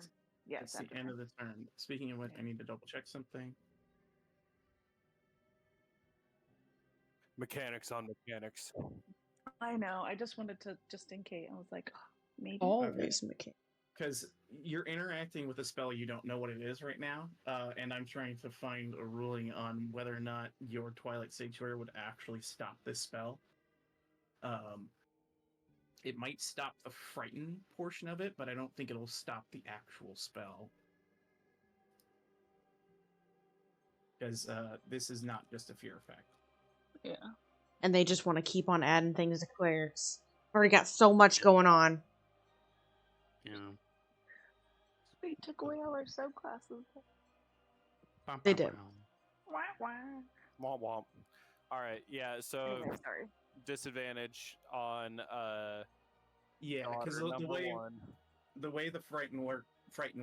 Yeah, it's it's the after end turn. of the turn. Speaking of which, Okay. I need to double check something. mechanics on mechanics. I know. I just wanted to, just in case. I was like, oh, maybe. Always mechanic. Because you're interacting with a spell you don't know what it is right now, and I'm trying to find a ruling on whether or not your Twilight Sanctuary would actually stop this spell. It might stop the frighten portion of it, but I don't think it'll stop the actual spell. Because this is not just a fear effect. Yeah. And they just want to keep on adding things to clerics. Already got so much going on. Yeah. We took away all our subclasses. They did. Wah, wah. Womp womp. All right, yeah. So Anyway, sorry. disadvantage on Yeah, because daughter number one. the way the frighten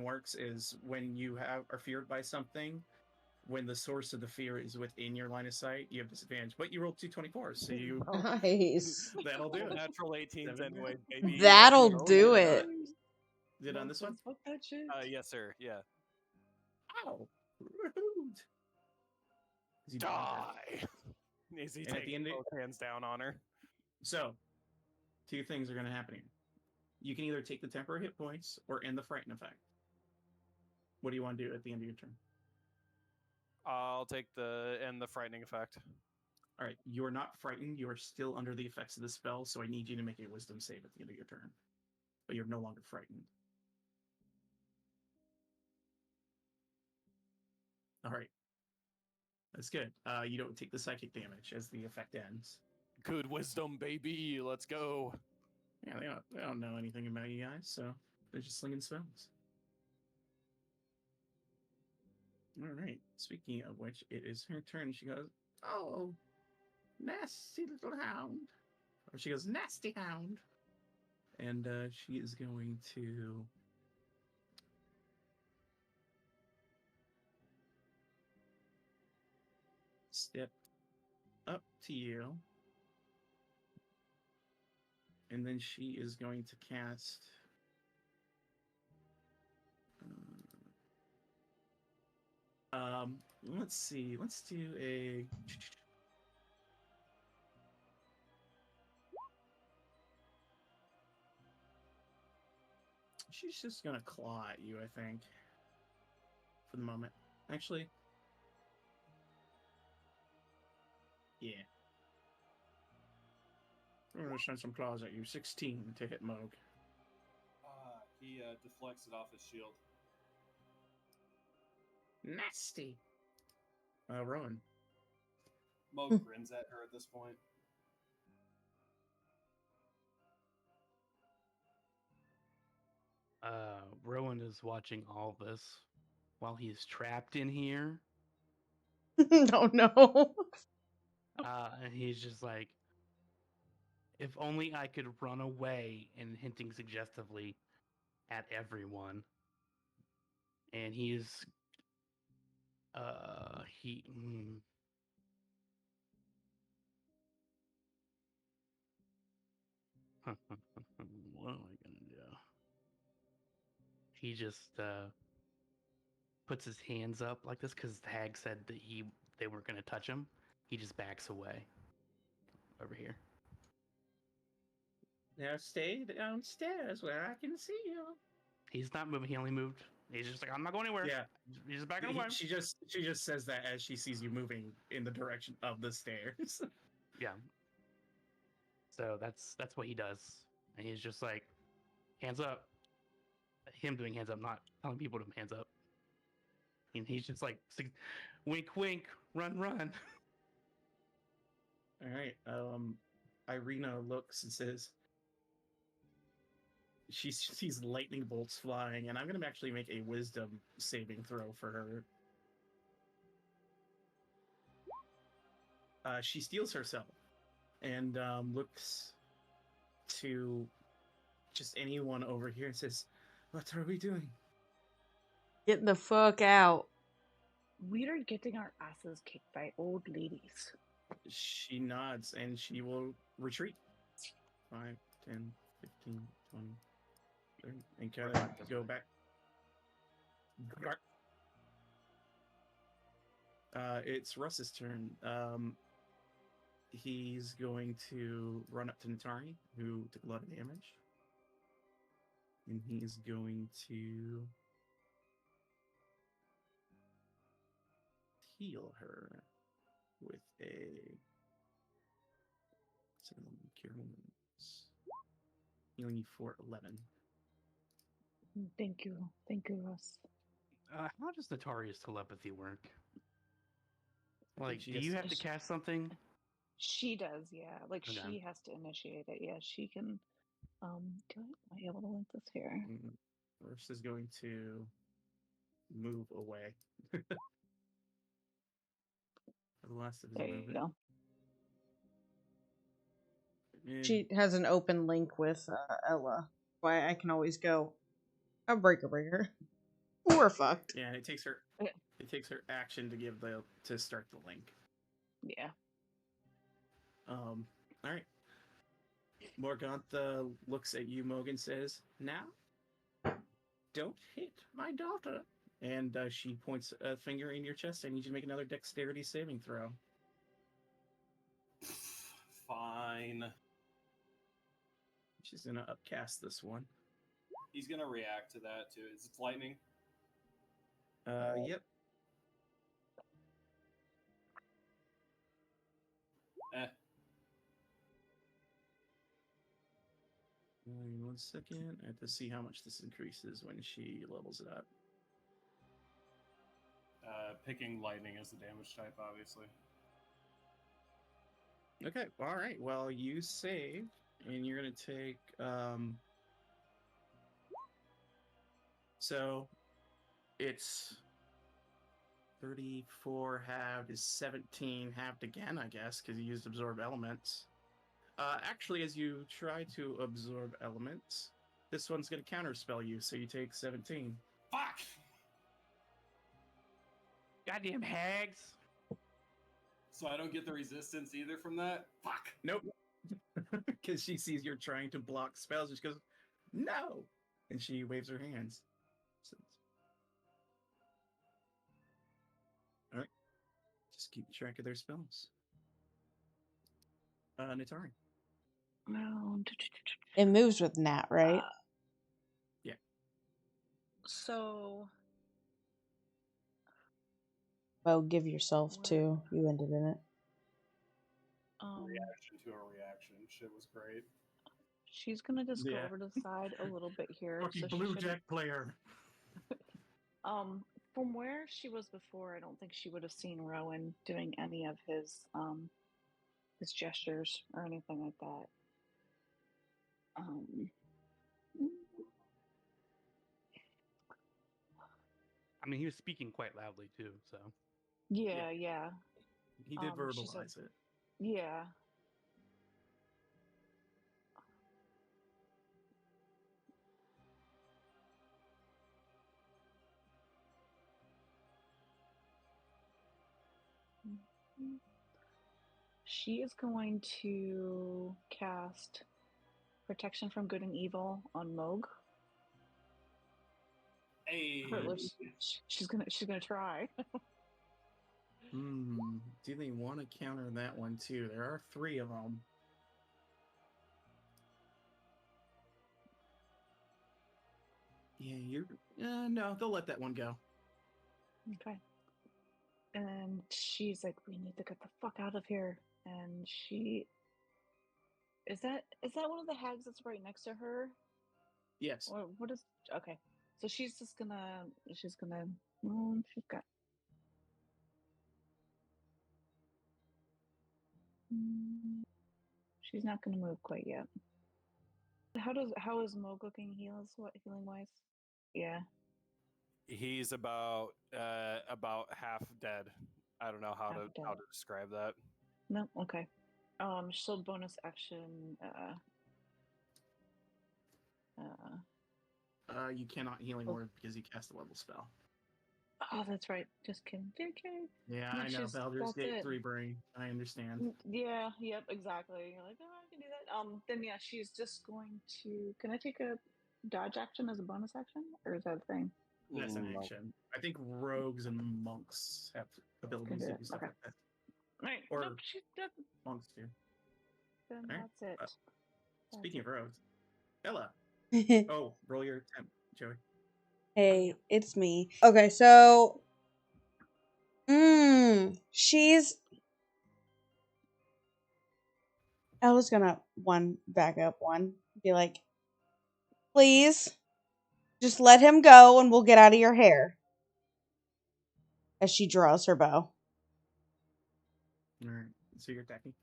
works is when you are feared by something, when the source of the fear is within your line of sight, you have disadvantage. But you rolled 224s, so you Nice. that'll do it. Natural 18s 7. anyway, baby. That'll Let's go. do it. Is it on this one? Fuck that shit. Yes, sir. Yeah. Ow! Rude. Is he Die. Is he And at the taking end both hands down on her? So, two things are going to happen here. You can either take the temporary hit points or end the frighten effect. What do you want to do at the end of your turn? I'll take the frightening effect. All right, you are not frightened. You are still under the effects of the spell, so I need you to make a wisdom save at the end of your turn. But you're no longer frightened. All right. That's good. You don't take the psychic damage as the effect ends. Good wisdom, baby. Let's go. Yeah, they don't know anything about you guys, so they're just slinging spells. All right. Speaking of which, it is her turn. She goes, "Oh, nasty little hound." Or she goes, "Nasty hound." And she is going to step up to you. And then she is going to cast. Let's see. Let's do a. She's just gonna claw at you, I think. For the moment. Actually. Yeah. I'm gonna send some claws at you. 16 to hit Moog. He deflects it off his shield. Nasty. Rowan. Moog grins at her at this point. Rowan is watching all this while he's trapped in here. No, no. And he's just like, if only I could run away, and hinting suggestively at everyone. And he's he what am I gonna do? He just puts his hands up like this because the hag said that they weren't gonna touch him. He just backs away over here. Now stay downstairs where I can see you. He's not moving. He only moved. He's just like, I'm not going anywhere. Yeah. He's just backing away. She just says that as she sees you moving in the direction of the stairs. Yeah. So that's what he does, and he's just like, hands up. Him doing hands up, not telling people to hands up. And he's just like, wink, wink, run, run. All right. Irina looks and says, she sees lightning bolts flying, and I'm gonna actually make a wisdom saving throw for her. She steals herself and looks to just anyone over here and says, "What are we doing?" Get the fuck out. We are getting our asses kicked by old ladies. She nods and she will retreat. 5, 10, 15, 20, 30, and kind of go back. It's Russ's turn. He's going to run up to Natari, who took a lot of damage. And he's going to heal her with a cure wounds. Healing you for 11. Thank you, Russ. How does Nataria's telepathy work? Like, she do has you to- have to cast something? She does, yeah. Like Okay. she has to initiate it. Yeah, she can. Do I be able to link this here? Russ is going to move away. For the last of his There you movement. go. And She has an open link with Ella. Why I can always go, a breaker. We're fucked. yeah, it takes her action to to start the link. Yeah. All right. Morgantha looks at you, Mogan, says, "Now, don't hit my daughter." And she points a finger in your chest. I need you to make another dexterity saving throw. Fine. She's gonna upcast this one. He's gonna react to that too. Is it lightning? Yep. One second. I have to see how much this increases when she levels it up. Picking lightning as the damage type, obviously. Okay. All right. Well, you save, and you're gonna take. So, it's 34 halved is 17 halved again, I guess, because you used absorb elements. Actually, as you try to absorb elements, this one's going to counterspell you, so you take 17. Fuck! Goddamn hags! So I don't get the resistance either from that? Fuck! Nope. Because she sees you're trying to block spells, and she goes, "No!" And she waves her hands. So, all right. Just keep track of their spells. Natari. It moves with Nat, right? Yeah. So Oh, give yourself two. You ended in it. Reaction to a reaction. Shit was great. she's gonna just go Yeah. over to the side a little bit here. Fucking So she blue shouldn't- jack player. From where she was before, I don't think she would have seen Rowan doing any of his gestures or anything like that. I mean, he was speaking quite loudly too, so. Yeah. He did She said- verbalize it. Yeah. She is going to cast Protection from Good and Evil on Moog. Hey! She's gonna try. Do they want to counter that one too? There are 3 of them. Yeah, you're. No, they'll let that one go. Okay. And she's like, "We need to get the fuck out of here." And she is that one of the hags that's right next to her? Yes. Or what is? Okay, so she's just gonna she's got. She's not gonna move quite yet. How is Moog looking healing wise? Yeah. He's about half dead. I don't know how Half to dead. describe that. No, okay. So bonus action. You cannot healing word because you cast a level spell. Oh, that's right. Just kidding. JK. Yeah, No, I know. Baldur's Gate 3 brain. I understand. Yeah. Yep. Exactly. You're like, oh, I can do that. Then yeah, she's just going to. Can I take a dodge action as a bonus action, or is that a thing? That's an No. action. I think rogues and monks have abilities to do stuff like that. All right. Or nope. She doesn't. monks do. Then All right. that's it. Speaking of rogues, Ella. Oh, roll your attempt, Joey. Hey, it's me. Okay, so she's Ella's gonna back up one. Be like, please, just let him go and we'll get out of your hair. As she draws her bow. All right. So you're attacking.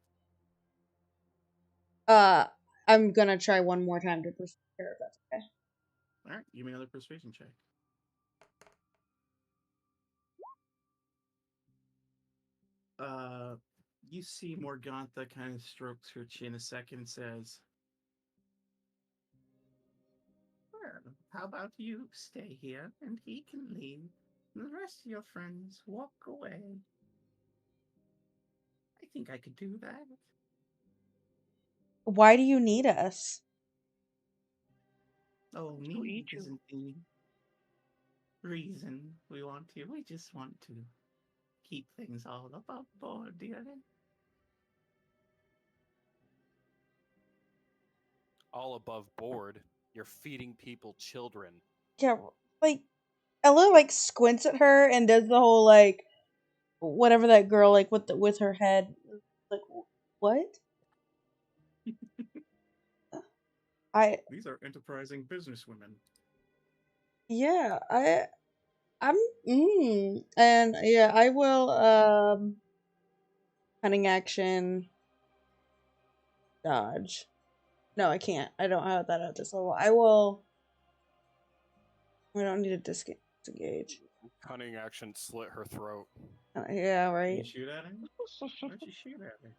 I'm gonna try one more time to persuade her if that's okay. All right. Give me another persuasion check. You see Morgantha kind of strokes her chin a second and says, well, how about you stay here and he can leave and the rest of your friends walk away? I think I could do that. Why do you need us? Oh, To need eat you. isn't the reason we want to. We just want to keep things all above board, dearly. All above board. You're feeding people children. Yeah, like Ella like squints at her and does the whole like whatever that girl like with her head like what? These are enterprising businesswomen. Yeah, I'm and yeah, I will cunning action dodge. No, I can't. I don't have that at this level. I don't need to disengage. Cunning action slit her throat. Yeah, right. You shoot at him? Why don't you shoot at her?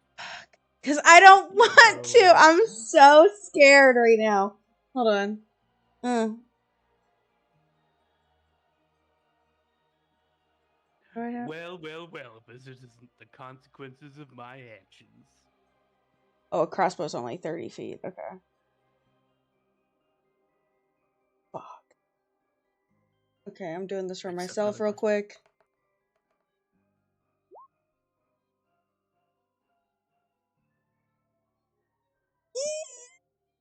Because I don't want to. I'm so scared right now. Hold on. Well, this isn't the consequences of my actions. Oh, a crossbow's only 30 feet. Okay. Fuck. Okay, I'm doing this for myself real quick.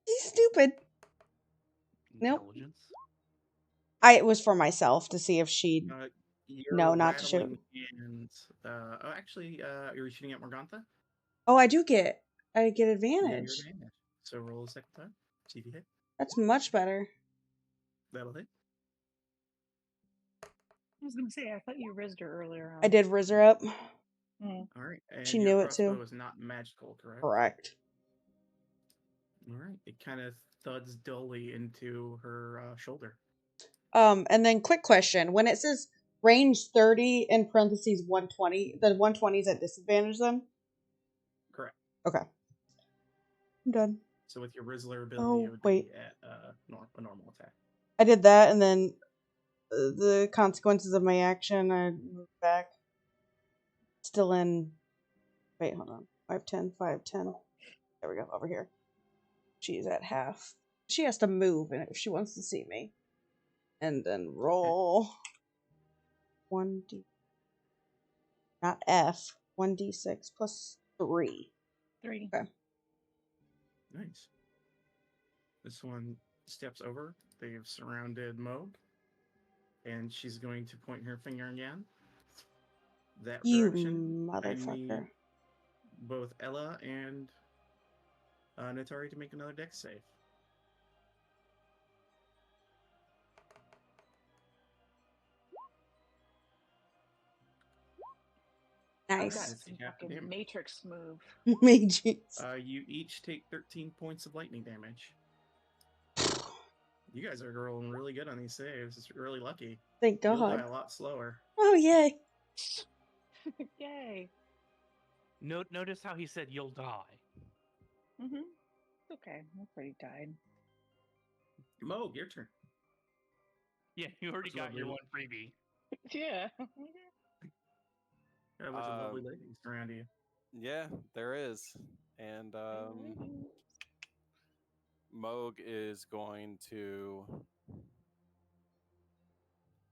He's stupid. Intelligence? Nope. It was for myself to see if she'd know not to shoot. And, actually, you're shooting at Morgantha? Oh, I get advantage. You have your advantage. So roll a second time. See if you hit. That's much better. That'll hit. I was gonna say, I thought you rizzed her earlier. I did rizz her up. Mm. All right. And she your knew it too. Was not magical, correct? Correct. All right. It kind of thuds dully into her shoulder. And then quick question: when it says range 30 in parentheses 120, the 120 is at disadvantage then? Correct. Okay. I'm done. So with your Rizzler ability, it would be at a normal attack. I did that, and then the consequences of my action, I moved back. Still in. Wait, hold on. 5'10", 5'10". There we go, over here. She's at half. She has to move if she wants to see me. And then roll 1d. Not F. 1d6 plus 3. 3. Okay. Nice. This one steps over. They've surrounded Moog, and she's going to point her finger again. That You direction. I need motherfucker. both Ella and Natari to make another dex save. I got Nice. Let's see, some half the fucking damage. Matrix move. Matrix. You each take 13 points of lightning damage. You guys are rolling really good on these saves. It's really lucky. Thank You'll die God. a lot slower. Oh, yay. Yay. Notice how he said you'll die. Mm-hmm. It's okay. I've already died. Moog, your turn. Yeah, you already That's got your lovely. one freebie. Yeah. Got a bunch of lovely ladies around you. Yeah, there is. And Moog is going to.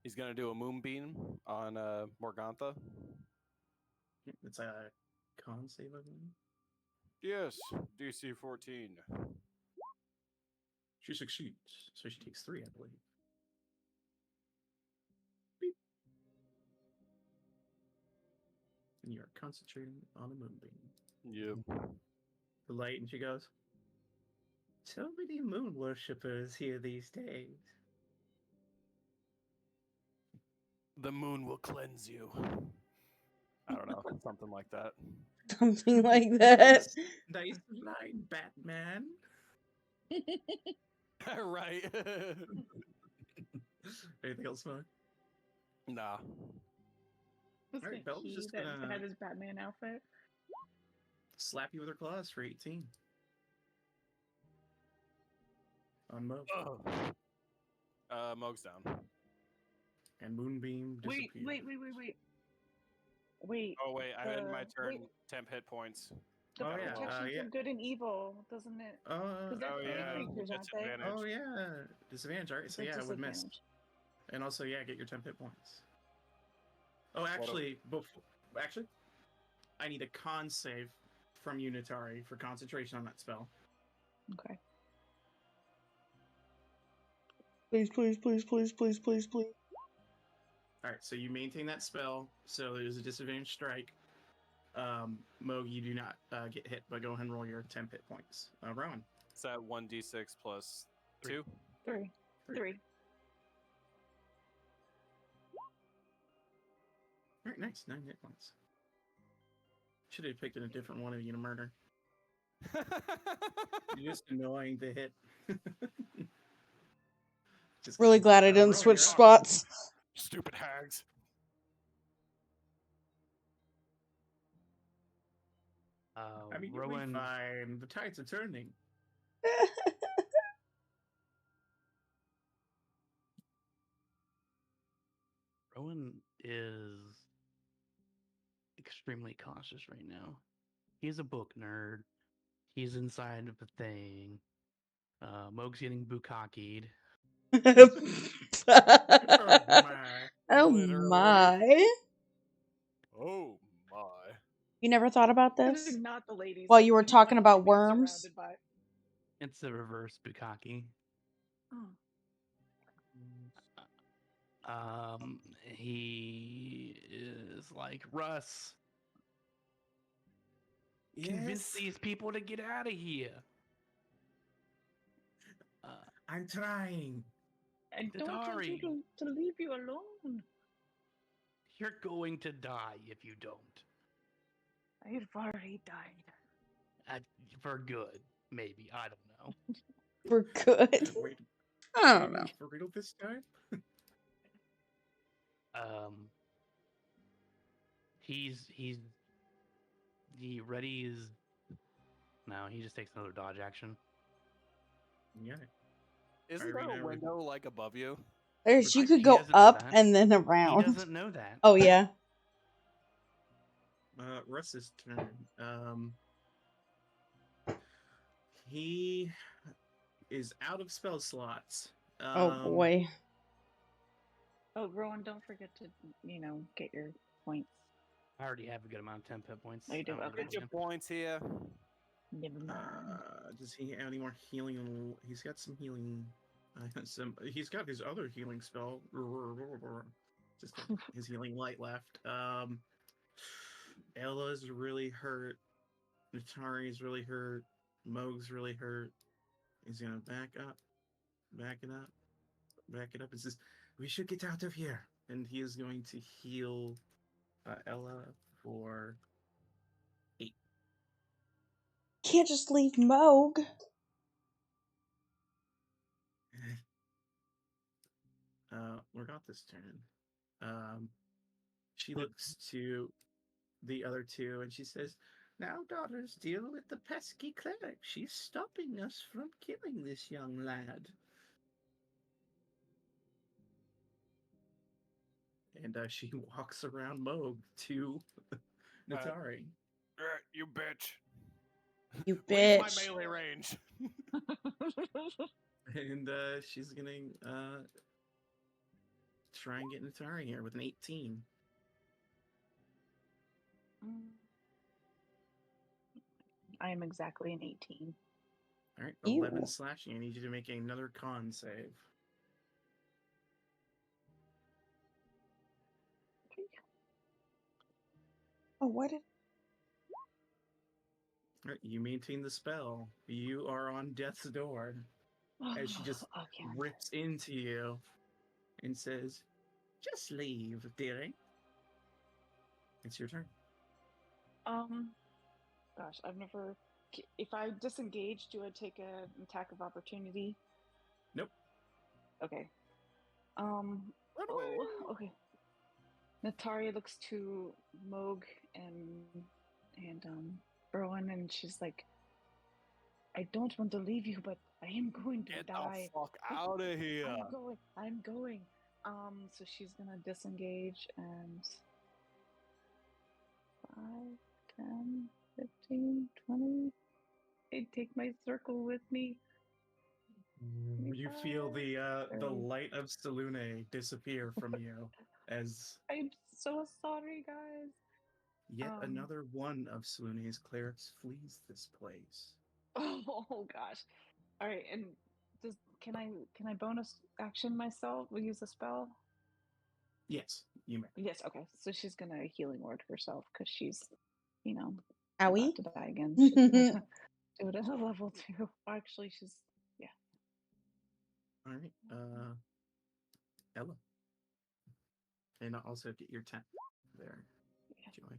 He's going to do a moonbeam on Morgantha. It's a con save, I believe. Yes, DC 14. She succeeds, so she takes 3, I believe. Beep. And you are concentrating on a moonbeam. Yep. The light, and she goes, "So many moon worshippers here these days." The moon will cleanse you. I don't know, something like that. Something like that. Nice line, Batman. Right. Anything else, Mo? Nah. Wasn't Alright, it Bella's he just that gonna- had his Batman outfit? Slap you with her claws for 18. On Mo. Moog's down. And Moonbeam Wait, disappears. wait. Oh, wait, I end my turn. wait. Temp hit points. The Oh, yeah, protection yeah. from good and evil, doesn't it? Oh, Because they're yeah, creatures, aren't they? disadvantage. oh yeah. Disadvantage, alright, so It's a yeah, I would miss. disadvantage. And also, yeah, get your 10 hit points. Oh, actually, I need a con save from Unitari for concentration on that spell. Okay. Please, please, please, please, please, please, please. Alright, so you maintain that spell, so there's a disadvantage strike. Moog, you do not get hit, but go ahead and roll your 10 hit points. Rowan. Is that 1d6 plus 2? 3. Alright, nice. 9 hit points. Should have picked a different one of you to murder. You're just annoying to hit. Just Really kidding. glad I didn't Rowan, switch you're up. spots. Stupid hags. I mean, you'll be Rowan, fine. The tides are turning. Rowan is extremely cautious right now. He's a book nerd. He's inside of a thing. Moog's getting bukkakied. Oh Literally. my. Oh my. You never thought about Those this? are not the ladies. While that you were you talking want about to be worms? surrounded by. It's a reverse bukkake. Oh. He is like, Russ, convince these people to get out of here. I'm trying. I don't want you Tatari. to leave you alone. You're going to die if you don't. I've already died. For good, maybe. I don't know. For good. Wait, I don't know. for real this time? He readies. No, he just takes another dodge action. Yeah. Isn't Alright, there a Rena, window like above you? There's, you could He go doesn't know up that. and then He around. doesn't know that. Oh yeah. Russ's turn. He is out of spell slots. Oh boy. Oh, Rowan, don't forget to, get your points. I already have a good amount of temp hit points. Oh, you do? I don't Okay. Get your points here. Never mind. Does he have any more healing? He's got some healing He's got his other healing spell. Just got his healing light left. Ella's really hurt. Natari's really hurt. Moog's really hurt. He's gonna back up, back it up, back it up. And says, "We should get out of here." And he is going to heal Ella for 8. Can't just leave Moog. Morgantha's turn. She looks to the other two and she says, "Now, daughters, deal with the pesky cleric. She's stopping us from killing this young lad." And she walks around Moog to Natari. You bitch. You Leave my bitch. melee range. And she's gonna try and get Natari here with an 18. I am exactly an 18. All right, Ew. 11 slashing. I need you to make another con save. Oh, what did... All right, you maintain the spell. You are on death's door as she just Again. rips into you and says, "Just leave, dearie." It's your turn. Gosh, I've never. If I disengage, do I take an attack of opportunity? Nope. Okay. Run away. Okay. Natari looks to Moog and Rowan, and she's like, "I don't want to leave you, but I am going to Get die. the fuck out of here. I'm going. So she's gonna disengage and 5, 10, 15, 20. I take my circle with me. You feel the light of Selune disappear from you as I'm so sorry, guys. yet another one of Selune's clerics flees this place. Oh gosh. All right, and can I bonus action myself? We use a spell. Yes, you may. Yes. Okay. So she's gonna healing word herself because she's, about Owie? to die again. She's gonna do it at a level 2. Actually, she's All right, Ella, and I'll also get your 10 there, Joy.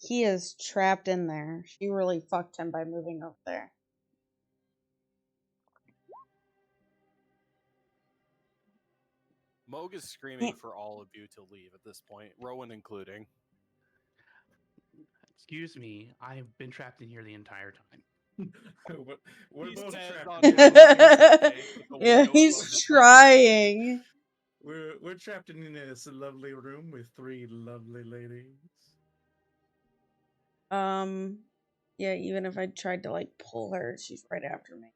He is trapped in there. She really fucked him by moving up there. Moog is screaming for all of you to leave at this point, Rowan including. Excuse me, I've been trapped in here the entire time. We're He's both dead trapped. on his face with the Yeah, window above he's his trying. We're trapped in this lovely room with 3 lovely ladies. Yeah, even if I tried to like pull her, she's right after me.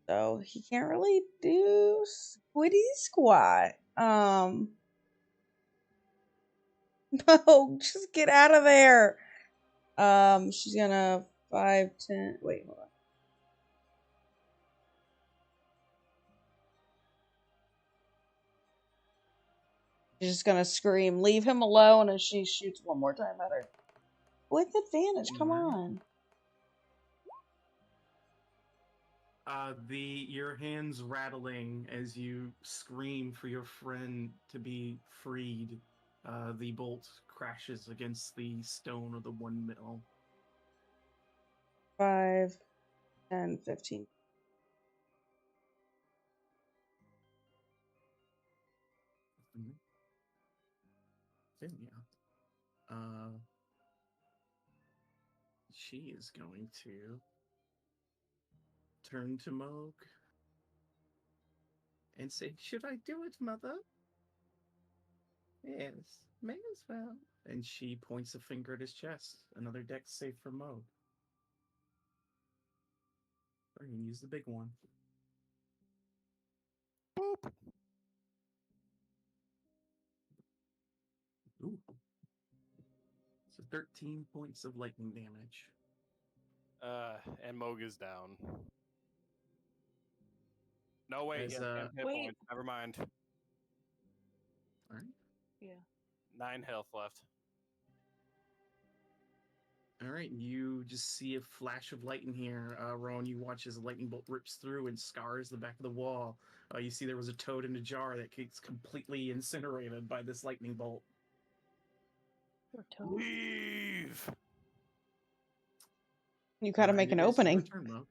So he can't really do squiddy squat. No, just get out of there. She's gonna 5, 10. Wait, hold on. She's just gonna scream, "Leave him alone!" and she shoots one more time at her. With advantage, come on. Your hands rattling as you scream for your friend to be freed. The bolt crashes against the stone of the windmill. 5, 10, 15. She is going to turn to Moog and say, "Should I do it, mother?" "Yes, may as well." And she points a finger at his chest. Another dex save for Moog. We're going to use the big one. Boop. Ooh. So 13 points of lightning damage. And Moog is down. No, wait, As, he has 10 hit Wait. points. Never mind. All right. Yeah. 9 health left. All right, you just see a flash of light in here. Rowan, you watch as a lightning bolt rips through and scars the back of the wall. You see there was a toad in a jar that gets completely incinerated by this lightning bolt. Poor toad. Leave! You gotta make It an is your opening. turn, Mo.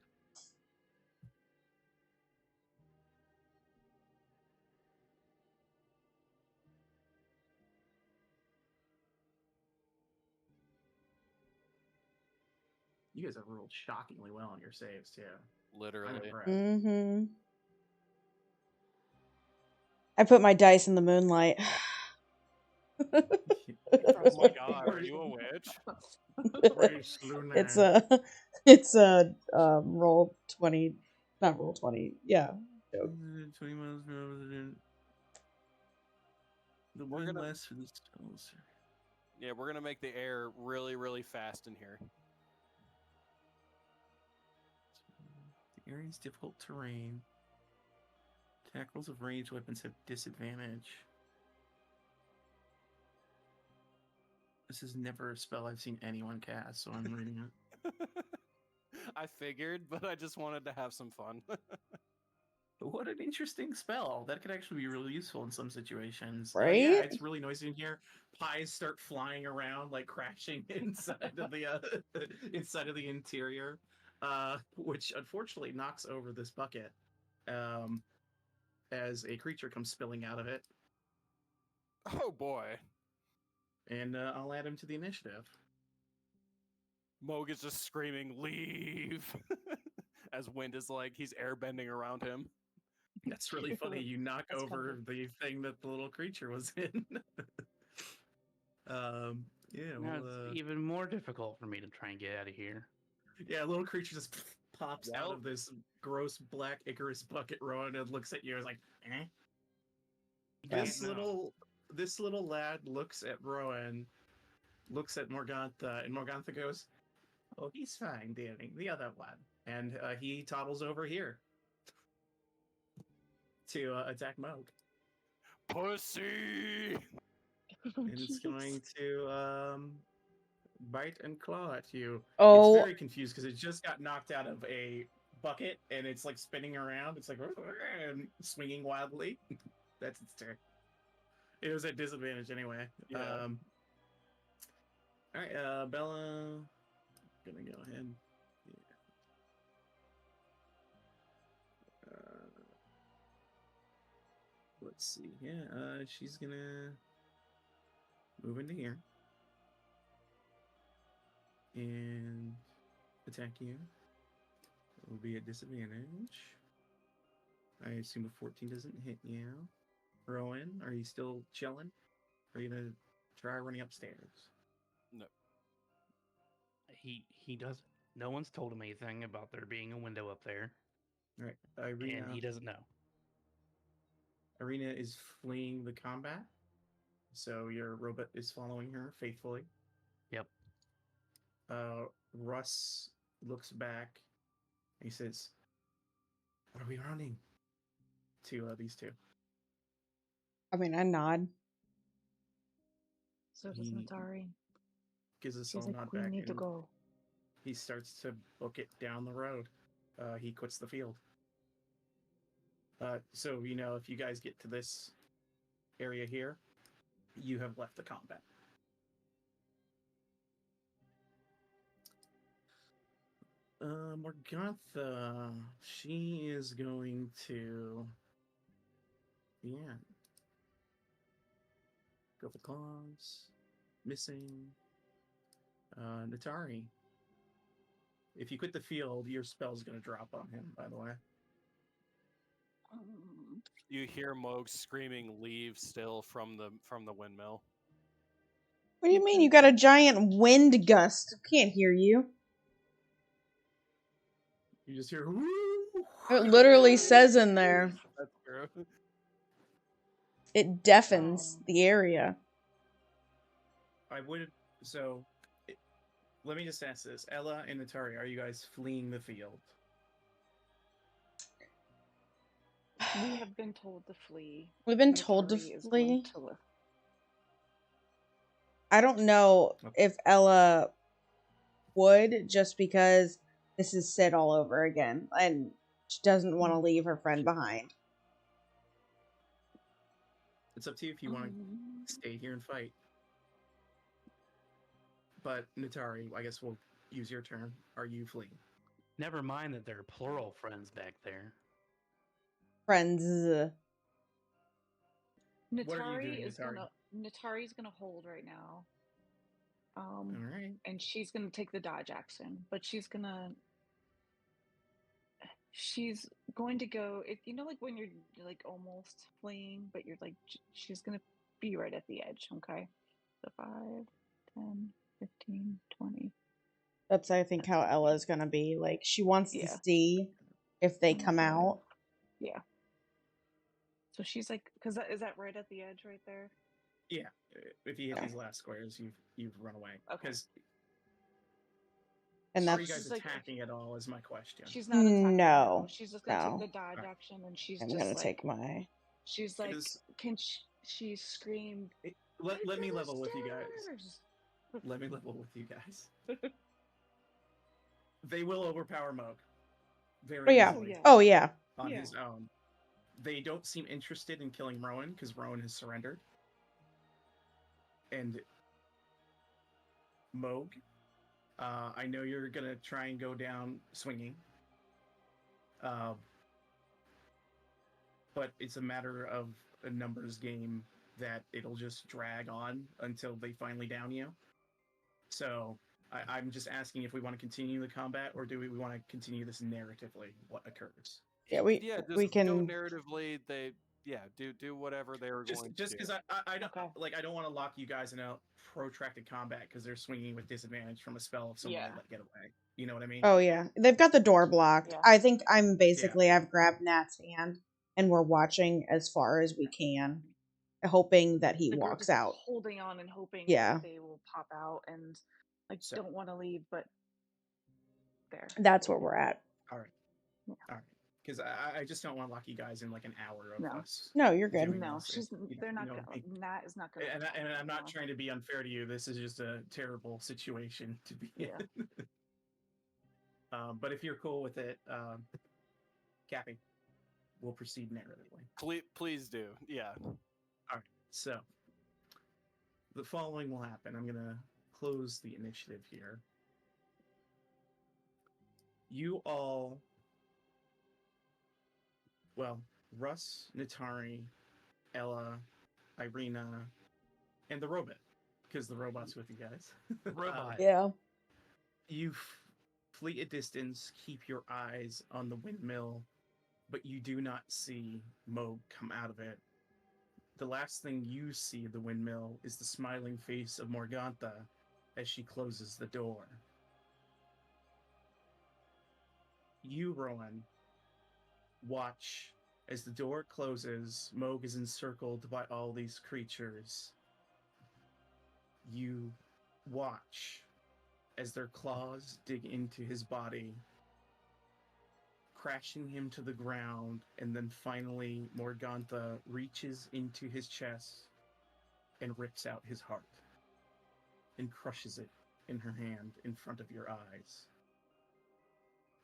You guys have rolled shockingly well on your saves, too. I'm Literally. impressed. Mm-hmm. I put my dice in the moonlight. Oh my god, are you a witch? It's a roll 20, not roll 20. Yeah. 20 miles per hour. The We're wind gonna- lasts for the spells. Yeah, we're gonna make the air really, really fast in here. The area is difficult terrain. Attack rolls of ranged weapons have disadvantage. This is never a spell I've seen anyone cast, so I'm reading it. I figured, but I just wanted to have some fun. What an interesting spell. That could actually be really useful in some situations. Right? Yeah, it's really noisy in here. Pies start flying around, like crashing inside of the inside of the interior, which unfortunately knocks over this bucket as a creature comes spilling out of it. Oh boy. And I'll add him to the initiative. Moog is just screaming, leave! As wind is like, he's airbending around him. That's really funny. You knock That's over the thing that the little creature was in. Yeah, Now well, it's even more difficult for me to try and get out of here. yeah, a little creature just pops out Well- of this gross black Icarus bucket, Rowan, and looks at you and is like, eh? This little lad looks at Rowan, looks at Morgantha, and Morgantha goes, "Oh, he's fine, Danny. The other one." And he toddles over here to attack Moog. Pussy! And it's going to bite and claw at you. Oh, It's very confused because it just got knocked out of a bucket and it's like spinning around. It's like and swinging wildly. That's its turn. It was at disadvantage anyway. Yeah. All right, Bella, gonna go ahead. Yeah. Let's see. Yeah, she's gonna move into here and attack you. It will be at disadvantage. I assume a 14 doesn't hit you. Rowan, are you still chilling? Are you gonna try running upstairs? No. He doesn't. No one's told him anything about there being a window up there, All right, Irina. and he doesn't know. Irina is fleeing the combat, so your robot is following her faithfully. Yep. Russ looks back. And he says, "What are we running?" To these two. I mean, I nod. So does He Natari. Gives us She's all a like, nod we back, need to and go. he starts to book it down the road. He quits the field. So if you guys get to this area here, you have left the combat. Morgantha, she is going to, go for claws, missing. Natari, if you quit the field, your spell's going to drop on him, by the way. You hear Moog screaming, leave, still from the windmill. What do you mean? You got a giant wind gust. Can't hear you. You just hear, woo! It literally says in there. That's true. It deafens the area. I would So, let me just ask this: Ella and Natari, are you guys fleeing the field? We have been told to flee. We've been told to Natari is going flee. to live. I don't know Okay. if Ella would, just because this is Sid all over again, and she doesn't want to leave her friend behind. It's up to you if you want to stay here and fight. But Natari, I guess we'll use your turn. Are you fleeing? Never mind that there are plural friends back there. Friends. What are you doing, Natari's gonna hold right now. All right. And she's gonna take the dodge action, but she's going to go, if you know, like when you're like almost fleeing, but you're like, she's gonna be right at the edge. Okay, so 5, 10, 15, 20. That's, I think, how Ella's gonna be. Like, she wants to see if they come 25. out. Yeah. So she's like, because is that right at the edge right there? Yeah. If you hit these last squares, you've run away. Okay. And Are that's you guys attacking at all? Is my question. She's not attacking. No. She's just gonna No. take the dodge action, and she's I'm just gonna like, take my. she's like, can she screamed? Let me level with you guys. Let me level with you guys. They will overpower Moog very easily. Oh yeah. On his own. They don't seem interested in killing Rowan because Rowan has surrendered. And Moog, I know you're gonna try and go down swinging. But it's a matter of a numbers game that it'll just drag on until they finally down you. So I'm just asking if we want to continue the combat, or do we want to continue this narratively? What occurs? Yeah, we we can go narratively. They do whatever they were going to do. Just because I don't I don't want to lock you guys in a protracted combat because they're swinging with disadvantage from a spell if someone let get away. You know what I mean? Oh yeah, they've got the door blocked. I think I'm basically I've grabbed Nat's hand and we're watching as far as we can, hoping that he like walks we're just out. holding on and hoping Yeah. they will pop out, and like don't want to leave, but there. That's where we're at. All right. All right. Because I just don't want to lock you guys in like an hour of us. No, you're good. No, they're not gonna. Nat is not gonna. And I'm not trying to be unfair to you. This is just a terrible situation to be in. But if you're cool with it, Cappy, we'll proceed narratively. Please do. Yeah. All right. So the following will happen. I'm gonna close the initiative here. You all, well, Russ, Natari, Ella, Irina, and the robot, because the robot's with you guys. Robot. Yeah. You flee a distance, keep your eyes on the windmill, but you do not see Moog come out of it. The last thing you see of the windmill is the smiling face of Morgantha as she closes the door. You, Rowan, watch as the door closes. Moog is encircled by all these creatures. You watch as their claws dig into his body, crashing him to the ground, and then finally Morgantha reaches into his chest and rips out his heart and crushes it in her hand in front of your eyes.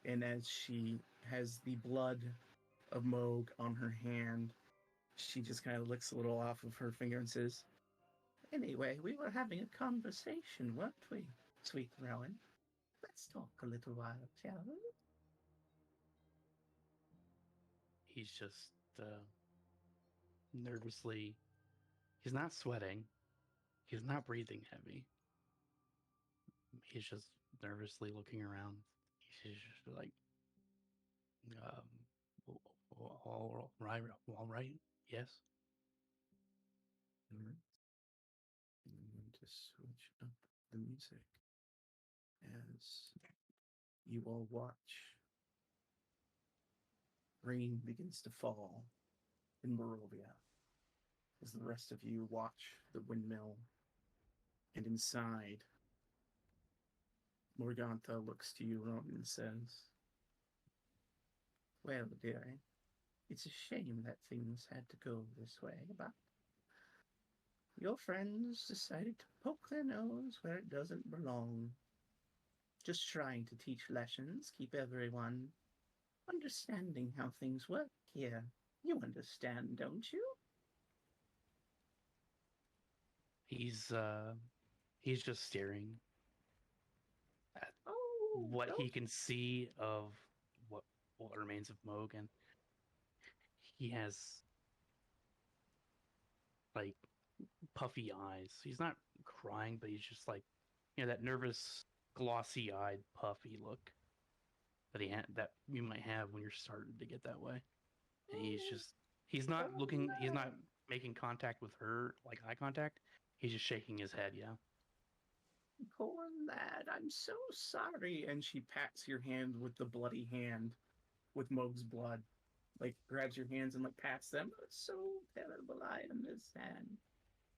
And as she has the blood of Moog on her hand, she just kind of licks a little off of her finger and says, "Anyway, we were having a conversation, weren't we, sweet Rowan? Let's talk a little while, shall we?" He's just nervously. He's not sweating. He's not breathing heavy. He's just nervously looking around. He's just like, all right, yes. I'm going to switch up the music as you all watch. Rain begins to fall in Barovia as the rest of you watch the windmill And inside, Morgantha looks to you, Ronan, and says, "Well, dearie, it's a shame that things had to go this way, but your friends decided to poke their nose where it doesn't belong. Just trying to teach lessons, keep everyone understanding how things work here. You understand, don't you?" He's just staring at Oh, what he don't. can see of what remains of Moog, and he has like puffy eyes. He's not crying, but he's just like, that nervous, glossy-eyed, puffy look that you might have when you're starting to get that way. And he's not Oh, looking, he's not lad. making contact with her, like eye contact. He's just shaking his head. Yeah. Poor lad, I'm so sorry. And she pats your hand with the bloody hand with Moog's blood. Like, grabs your hands and, like, pats them. It's so terrible, I understand.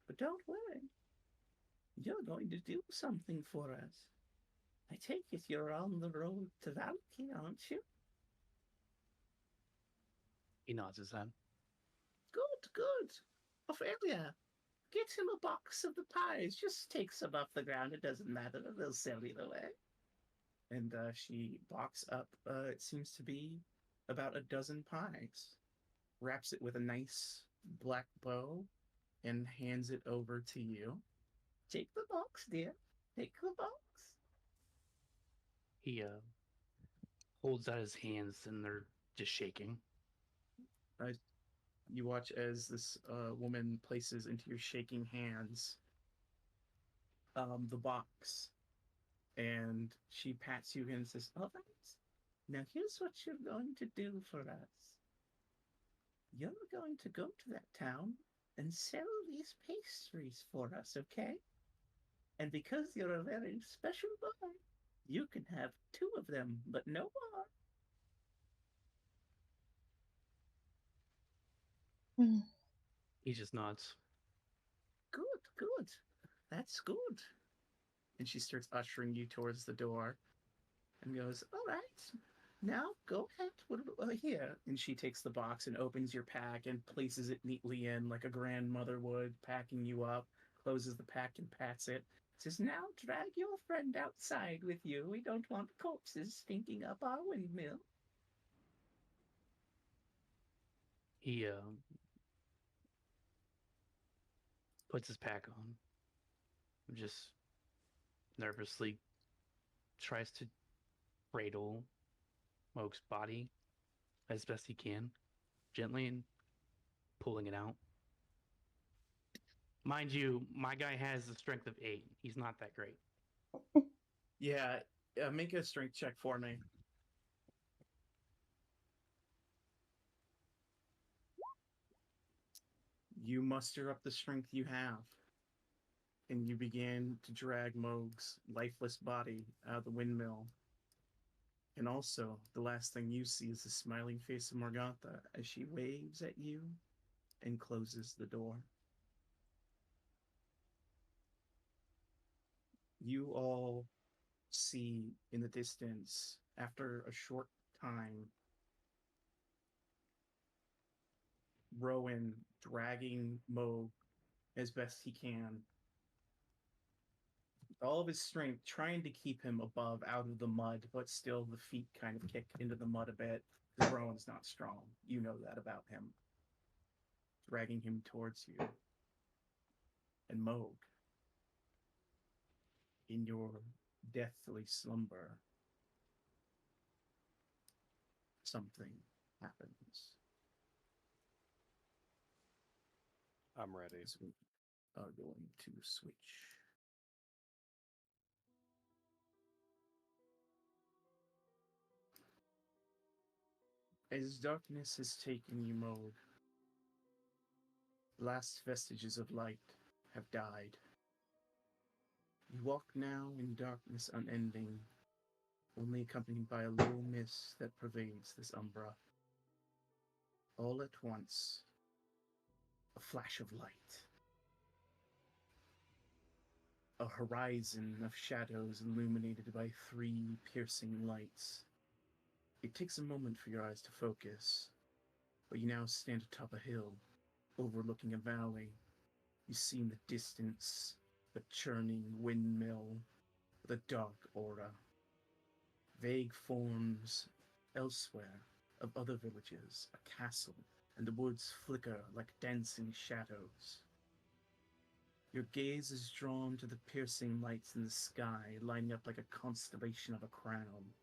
But don't worry. You're going to do something for us. I take it you're on the road to Valky, aren't you? He nods his head. Good, good. Ophelia, get him a box of the pies. Just take some off the ground. It doesn't matter. They'll sell either way. And she box up, it seems to be about a dozen pies, wraps it with a nice black bow, and hands it over to you. Take the box, dear. Take the box. He holds out his hands, and they're just shaking. Uh, you watch as this woman places into your shaking hands the box, and she pats you and says, "All right, now here's what you're going to do for us. You're going to go to that town and sell these pastries for us, okay? And because you're a very special boy, you can have two of them, but no more." He just nods. "Good, good. That's good." And she starts ushering you towards the door and goes, "All right, now go ahead. Here." And she takes the box and opens your pack and places it neatly in like a grandmother would, packing you up, closes the pack and pats it. Says, "Now drag your friend outside with you. We don't want corpses stinking up our windmill." He puts his pack on, just nervously tries to cradle Moog's body as best he can, gently and pulling it out. Mind you, my guy has the strength of 8. He's not that great. Yeah, make a strength check for me. You muster up the strength you have, and you begin to drag Moog's lifeless body out of the windmill. And also, the last thing you see is the smiling face of Morgantha as she waves at you and closes the door. You all see in the distance, after a short time, Rowan dragging Moog as best he can, all of his strength, trying to keep him above out of the mud, but still the feet kind of kick into the mud a bit because Rowan's not strong. You know that about him. Dragging him towards you. And Moog, in your deathly slumber, something happens. I'm ready. As we are going to switch. As darkness has taken you, Moog, last vestiges of light have died. You walk now in darkness unending, only accompanied by a low mist that pervades this umbra. All at once, a flash of light. a horizon of shadows illuminated by 3 piercing lights. It takes a moment for your eyes to focus, but you now stand atop a hill, overlooking a valley. You see in the distance a churning windmill with a dark aura. Vague forms elsewhere of other villages, a castle, and the woods flicker like dancing shadows. Your gaze is drawn to the piercing lights in the sky, lining up like a constellation of a crown.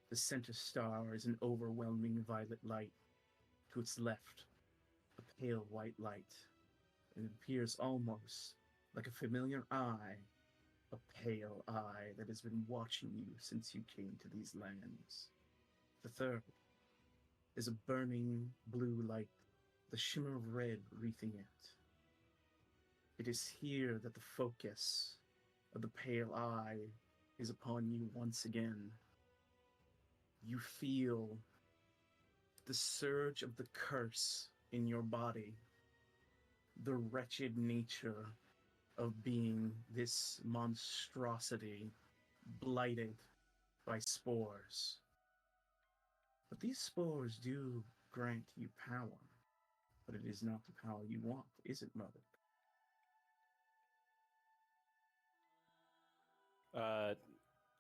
The center star is an overwhelming violet light. To its left, a pale white light. And it appears almost like a familiar eye, a pale eye that has been watching you since you came to these lands. The third is a burning blue light, the shimmer of red wreathing it. It is here that the focus of the pale eye is upon you once again. You feel the surge of the curse in your body, the wretched nature of being this monstrosity blighted by spores. But these spores do grant you power, but it is not the power you want, is it, Mother?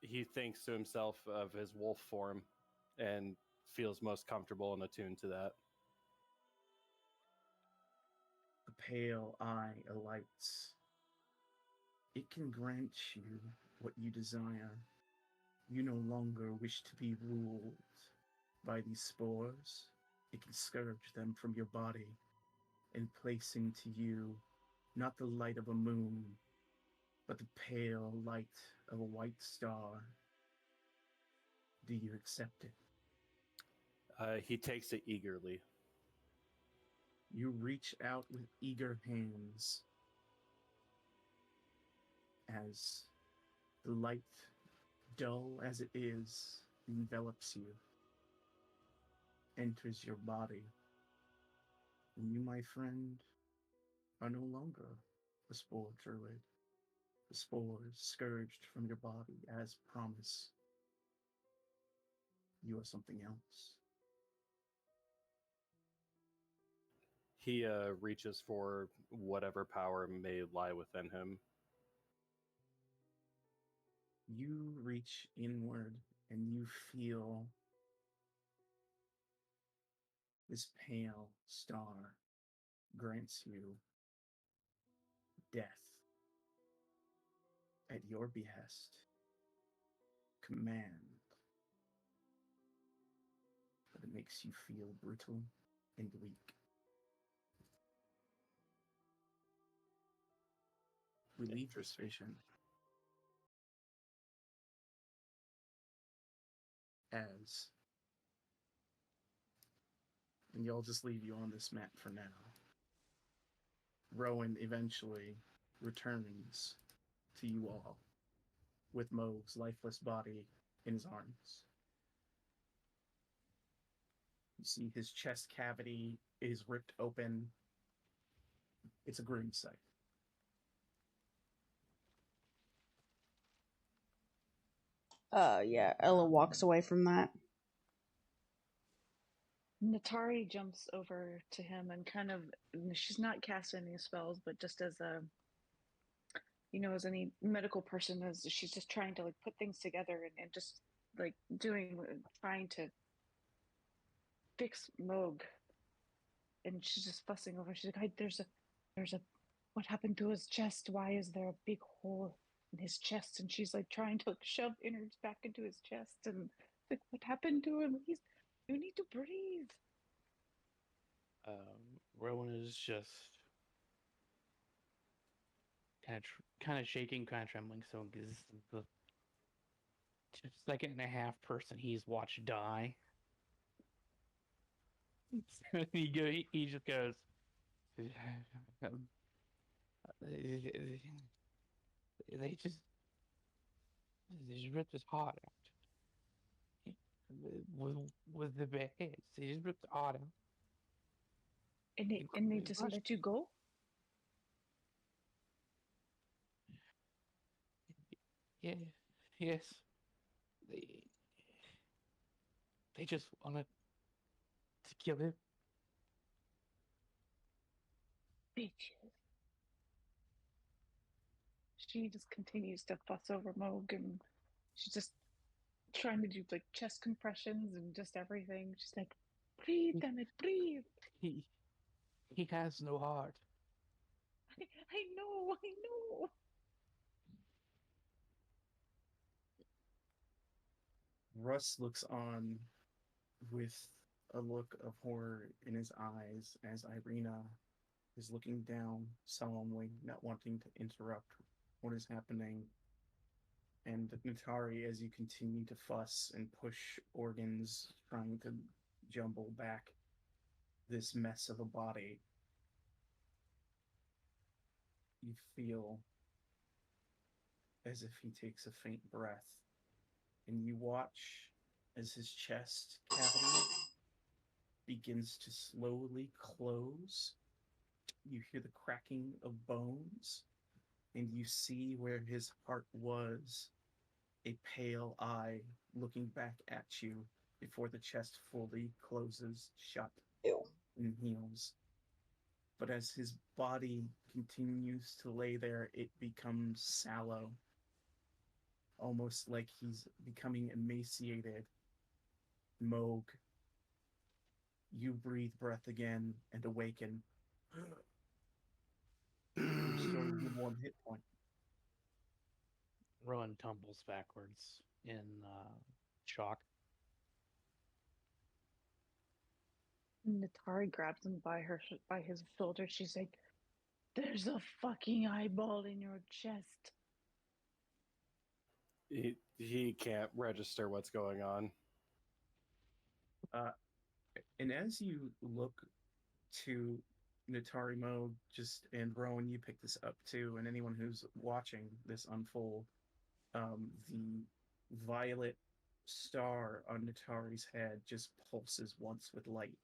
He thinks to himself of his wolf form and feels most comfortable and attuned to that. The pale eye alights. It can grant you what you desire. You no longer wish to be ruled by these spores. It can scourge them from your body and placing to you not the light of a moon, but the pale light of a white star. Do you accept it? He takes it eagerly. You reach out with eager hands as the light, dull as it is, envelops you, enters your body. And you, my friend, are no longer a spore druid. The spores scourged from your body as promised. You are something else. He reaches for whatever power may lie within him. You reach inward and you feel this pale star grants you death at your behest, command, but it makes you feel brittle and weak. We leave this vision as, and y'all just leave you on this map for now. Rowan eventually returns to you all with Moog's lifeless body in his arms. You see his chest cavity is ripped open. It's a grim sight. Yeah, Ella walks away from that. Natari jumps over to him and kind of, she's not casting any spells, but just as a, as any medical person is, she's just trying to like put things together and just like trying to fix Moog. And she's just fussing over. She's like, there's a, what happened to his chest? Why is there a big hole in his chest? And she's like trying to shove innards back into his chest. And like, what happened to him? You need to breathe. Rowan is just kind of shaking, kind of trembling. So this is the second and a half person he's watched die. So he just goes. They just ripped his heart out with the bad heads. They just ripped the heart out. And they just let you go? Yeah, yes. They just wanted to kill him. Bitches. She just continues to fuss over Moog, and she's just trying to do like chest compressions and just everything. She's like, breathe, damn it, breathe. He he has no heart. I know, I know. Russ looks on with a look of horror in his eyes as Irina is looking down solemnly, not wanting to interrupt what is happening. And Natari, as you continue to fuss and push organs, trying to jumble back this mess of a body, you feel as if he takes a faint breath, and you watch as his chest cavity begins to slowly close. You hear the cracking of bones, and you see where his heart was, a pale eye looking back at you before the chest fully closes shut Ew. and heals. But as his body continues to lay there, it becomes sallow, almost like he's becoming emaciated. Moog, you breathe breath again and awaken. Restore you 1 hit point. Rowan tumbles backwards in shock. Natari grabs him by his shoulder. She's like, "There's a fucking eyeball in your chest." He can't register what's going on. Uh, and as you look to Natari Moog, just and Rowan, you pick this up too, and anyone who's watching this unfold, the violet star on Natari's head just pulses once with light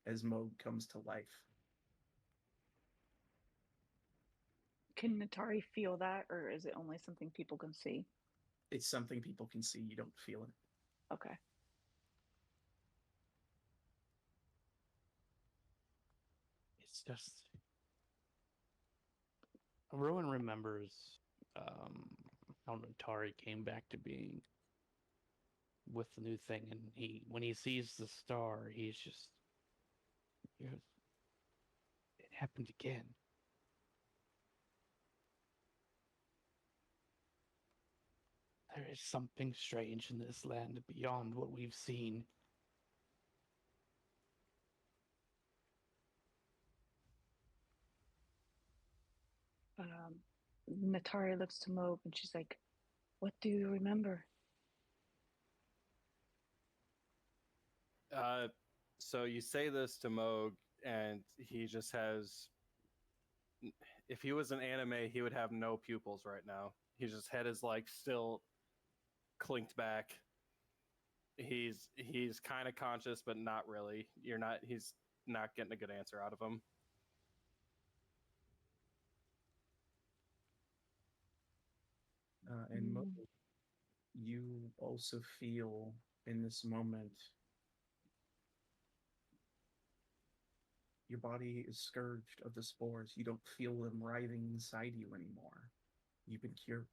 as Moog comes to life. Can Natari feel that, or is it only something people can see? It's something people can see, you don't feel it. Okay. It's just Rowan remembers how Natari came back to being with the new thing, and when he sees the star, he's just, it happened again. There is something strange in this land beyond what we've seen. Natari looks to Moog and she's like, "What do you remember?" So you say this to Moog, and he just has. If he was an anime, he would have no pupils right now. His just head is like still clinked back. He's kind of conscious, but not really. You're not. He's not getting a good answer out of him. And you also feel in this moment your body is scourged of the spores. You don't feel them writhing inside you anymore. You've been cured.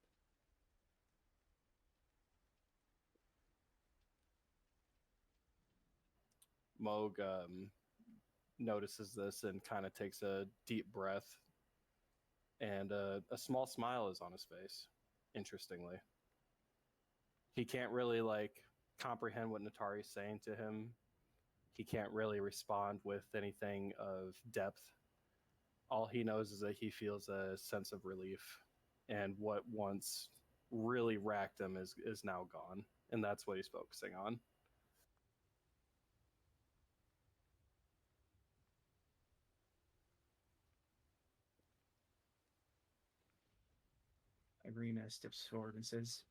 Moog notices this and kind of takes a deep breath, and a small smile is on his face. Interestingly, he can't really like comprehend what Natari's saying to him. He can't really respond with anything of depth. All he knows is that he feels a sense of relief, and what once really racked him is now gone, and that's what he's focusing on. Irina steps forward and says,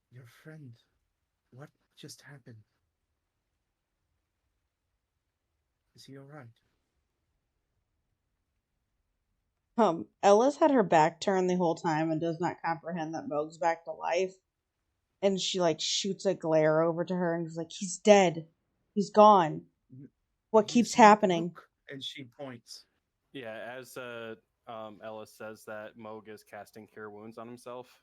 "Your friend, what just happened? Is he all right?" Ella's had her back turned the whole time and does not comprehend that Moog's back to life. And she shoots a glare over to her and is like, "He's dead. He's gone. What keeps happening?" Look, and she points. Yeah, as Ellis says that, Moog is casting Cure Wounds on himself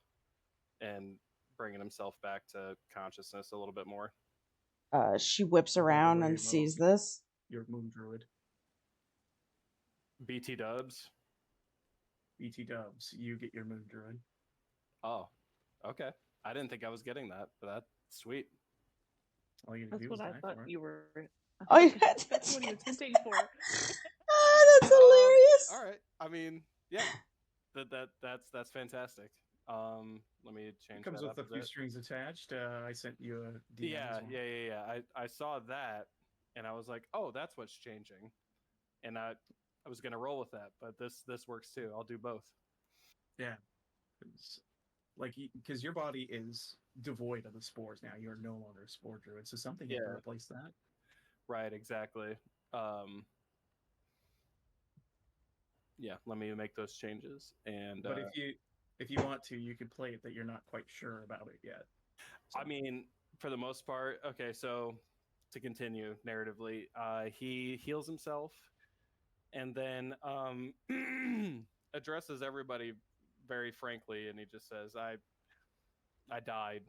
and bringing himself back to consciousness a little bit more. She whips By the around way, and Moog, sees this. Your moon druid. BT dubs. BT dubs. You get your moon druid. Oh, okay. I didn't think I was getting that, but that's sweet. All you That's do what is I die thought for it. you were. Oh, yeah, That's what he was hinting for. That's hilarious. All right. I mean, yeah, that's fantastic. Let me change. It comes that with up a few strings attached. I sent you a DM as well. Yeah. I saw that, and I was like, oh, that's what's changing, and I was gonna roll with that, but this works too. I'll do both. Yeah, because your body is devoid of the spores now. You're no longer a spore druid, so something had to replace that. Right, exactly. Yeah, let me make those changes. And but if you want to, you could play it that you're not quite sure about it yet. So. I mean, for the most part, okay. So to continue narratively, he heals himself, and then addresses everybody very frankly, and he just says, I died.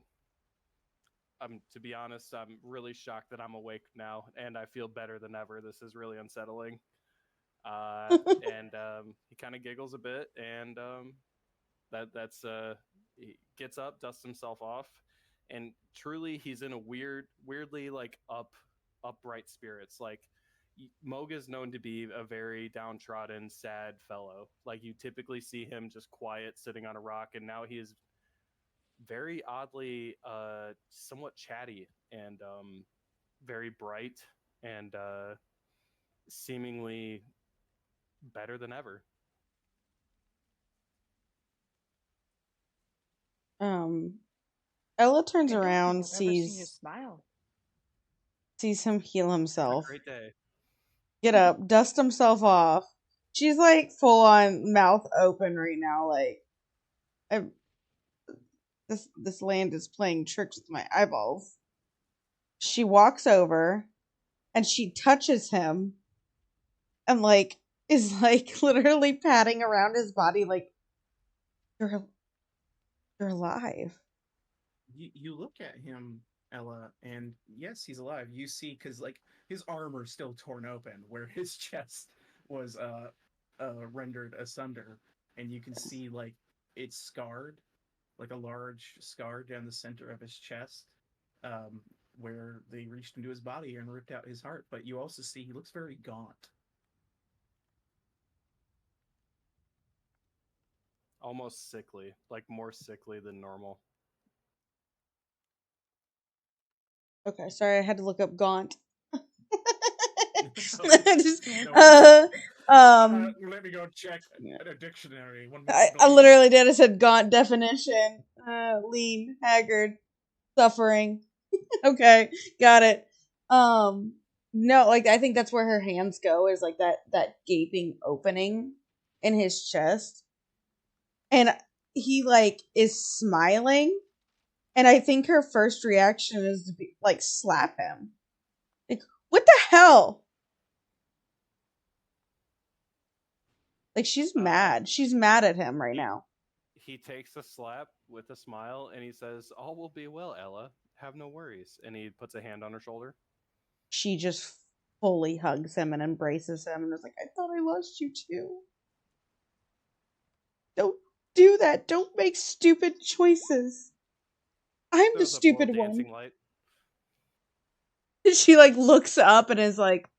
To be honest, I'm really shocked that I'm awake now, and I feel better than ever. This is really unsettling." And he kind of giggles a bit, and that's he gets up, dusts himself off, and truly, he's in a weirdly upright spirits. Like Moog is known to be a very downtrodden, sad fellow. Like you typically see him just quiet, sitting on a rock, and now he is very oddly somewhat chatty and very bright and seemingly better than ever. Ella turns I don't think around, I've ever seen you smile. sees him heal himself. Great day. Get up, dust himself off. She's full on mouth open right now. This land is playing tricks with my eyeballs. She walks over and she touches him and is literally patting around his body you're alive. You look at him, Ella, and yes, he's alive. You see, because his armor's still torn open, where his chest was rendered asunder, and you can see it's scarred, like a large scar down the center of his chest, where they reached into his body and ripped out his heart. But you also see he looks very gaunt. Almost sickly, like more sickly than normal. Okay, sorry, I had to look up gaunt. Let me go check a dictionary. I literally did. I said gaunt definition. Lean, haggard, suffering. Okay, got it. No, I think that's where her hands go, is that gaping opening in his chest. And he is smiling, and I think her first reaction is to be slap him. What the hell? She's mad. She's mad at him right now. He takes a slap with a smile and he says, "All will be well, Ella. Have no worries." And he puts a hand on her shoulder. She just fully hugs him and embraces him and is like, "I thought I lost you too. Don't do that. Don't make stupid choices. I'm the stupid one." Light. She looks up and is like,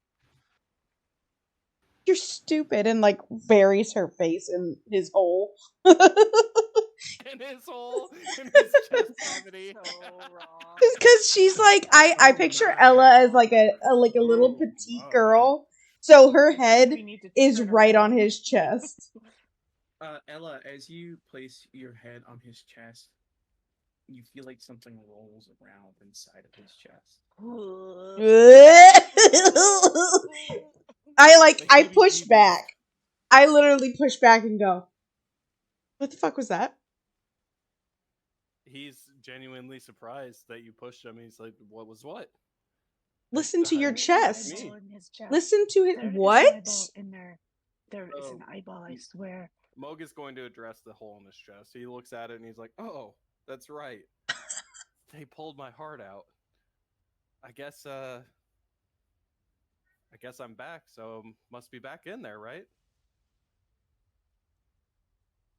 "You're stupid," and buries her face in his hole. In his hole, in his chest cavity. So wrong. Just because she's I picture Ella as a little petite girl, so her head is right on his chest. Ella, as you place your head on his chest, you feel like something rolls around inside of his chest. I push back. I literally push back and go, what the fuck was that? He's genuinely surprised that you pushed him. He's like, "What was what?" Listen to your There is an chest. eyeball in his chest. Listen to it. There is an What? eyeball in there. There is So, an eyeball, I swear. Moog is going to address the hole in his chest. He looks at it and he's like, "Oh, that's right. They pulled my heart out. I guess I'm back, so must be back in there, right?"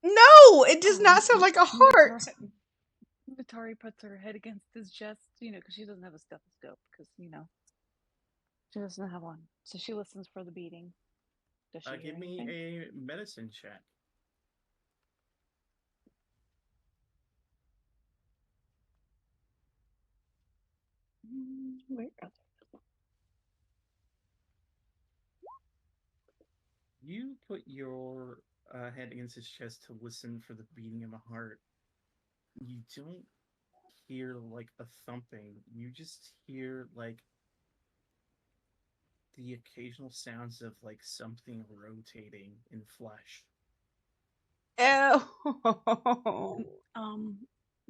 No, it does not sound like a heart. Natari puts her head against his chest, because she doesn't have a stethoscope, because, she doesn't have one. So she listens for the beating. Does she hear Give me anything? a medicine check. Where are they? You put your head against his chest to listen for the beating of a heart. You don't hear like a thumping. You just hear like the occasional sounds of like something rotating in flesh. Ew.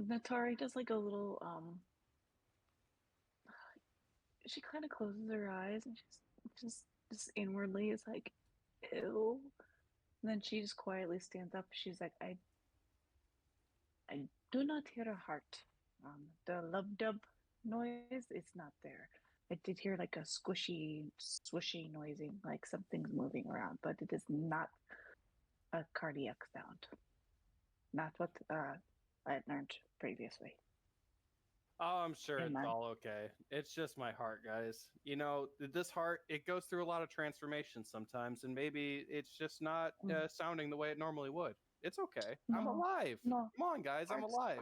Natari does like a little she kind of closes her eyes and just inwardly is like, ew. And then she just quietly stands up. She's like, I do not hear a heart. The lub dub noise is not there. I did hear like a squishy, swishy noising, like something's moving around, but it is not a cardiac sound. Not what I had learned previously. Oh, I'm sure In it's my all okay. It's just my heart, guys. This heart, it goes through a lot of transformations sometimes, and maybe it's just not sounding the way it normally would. It's okay. I'm no, alive. no. Come on, guys. I'm alive.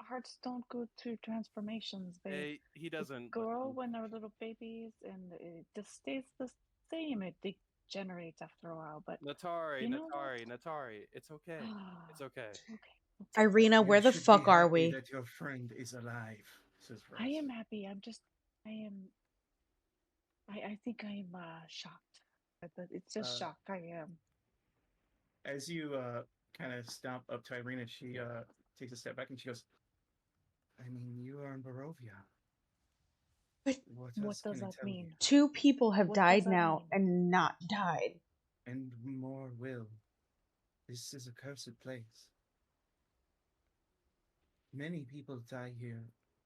Hearts don't go through transformations. He They doesn't. grow when they're little babies, and it just stays the same. It degenerates after a while, but Natari, you know what? Natari, Natari. It's okay. It's okay. Okay. Irina, You where the should be fuck are happy we? that your friend is alive, says I Rose. am happy. I am. I think I am shocked. But it's just shock. I am. As you kind of stomp up to Irina, she takes a step back and she goes, I mean, you are in Barovia. But What What else does can I that tell you? mean? 2 people have What died does that now mean? and not died. And more will. This is a cursed place. Many people die here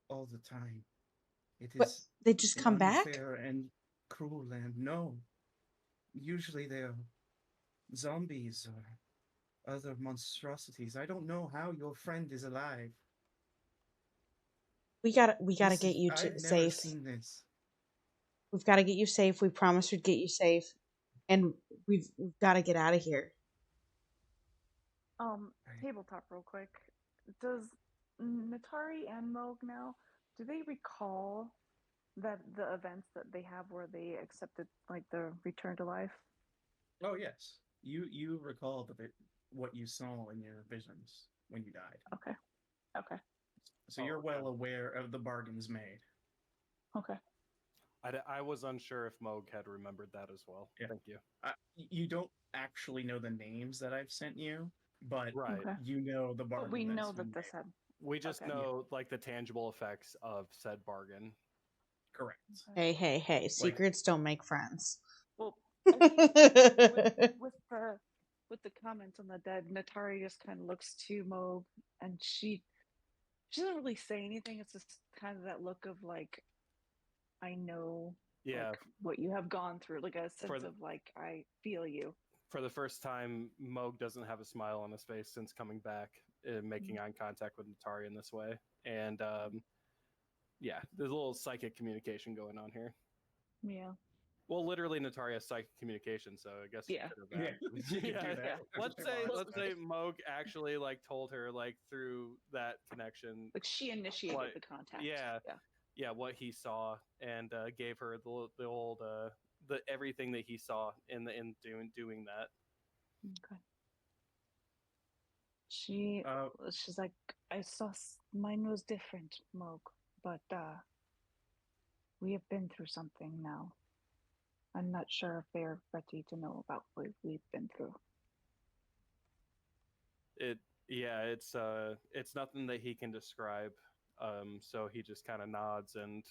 all the time. It But is they just come back? unfair and cruel land. No, usually they are zombies or other monstrosities. I don't know how your friend is alive. We gotta This get is you I've never safe. seen this. We've got to get you safe. We promised we'd get you safe, and we've got to get out of here. Tabletop real quick. Does Natari and Moog now, do they recall that the events that they have where they accepted like the return to life? Oh yes, you recall what you saw in your visions when you died. Okay. Okay. So you're well aware of the bargains made. Okay. I was unsure if Moog had remembered that as well. Yeah. Thank you. You don't actually know the names that I've sent you, but Right. Okay. you know the bargain. But we know that's been that this made. had. We just Okay. know like the tangible effects of said bargain. Correct. Hey! Secrets don't make friends. Well, I think with the comments on the dead, Natari just kind of looks to Moog, and she doesn't really say anything. It's just kind of that look of like, I know, Yeah. like what you have gone through, like a sense the- of like, I feel you. For the first time, Moog doesn't have a smile on his face since coming back, making eye contact with Natari in this way, and yeah, there's a little psychic communication going on here. Yeah. Well, literally, Natari has psychic communication, so I guess Yeah. good or bad. She can do that. Yeah. Let's say Moog actually like told her like through that connection, Like she initiated what- the contact. yeah, what he saw, and gave her the old the everything that he saw in doing that. Okay. She's like, I saw mine was different, Moog, but we have been through something now. I'm not sure if they're ready to know about what we've been through. It's nothing that he can describe. So he just kind of nods and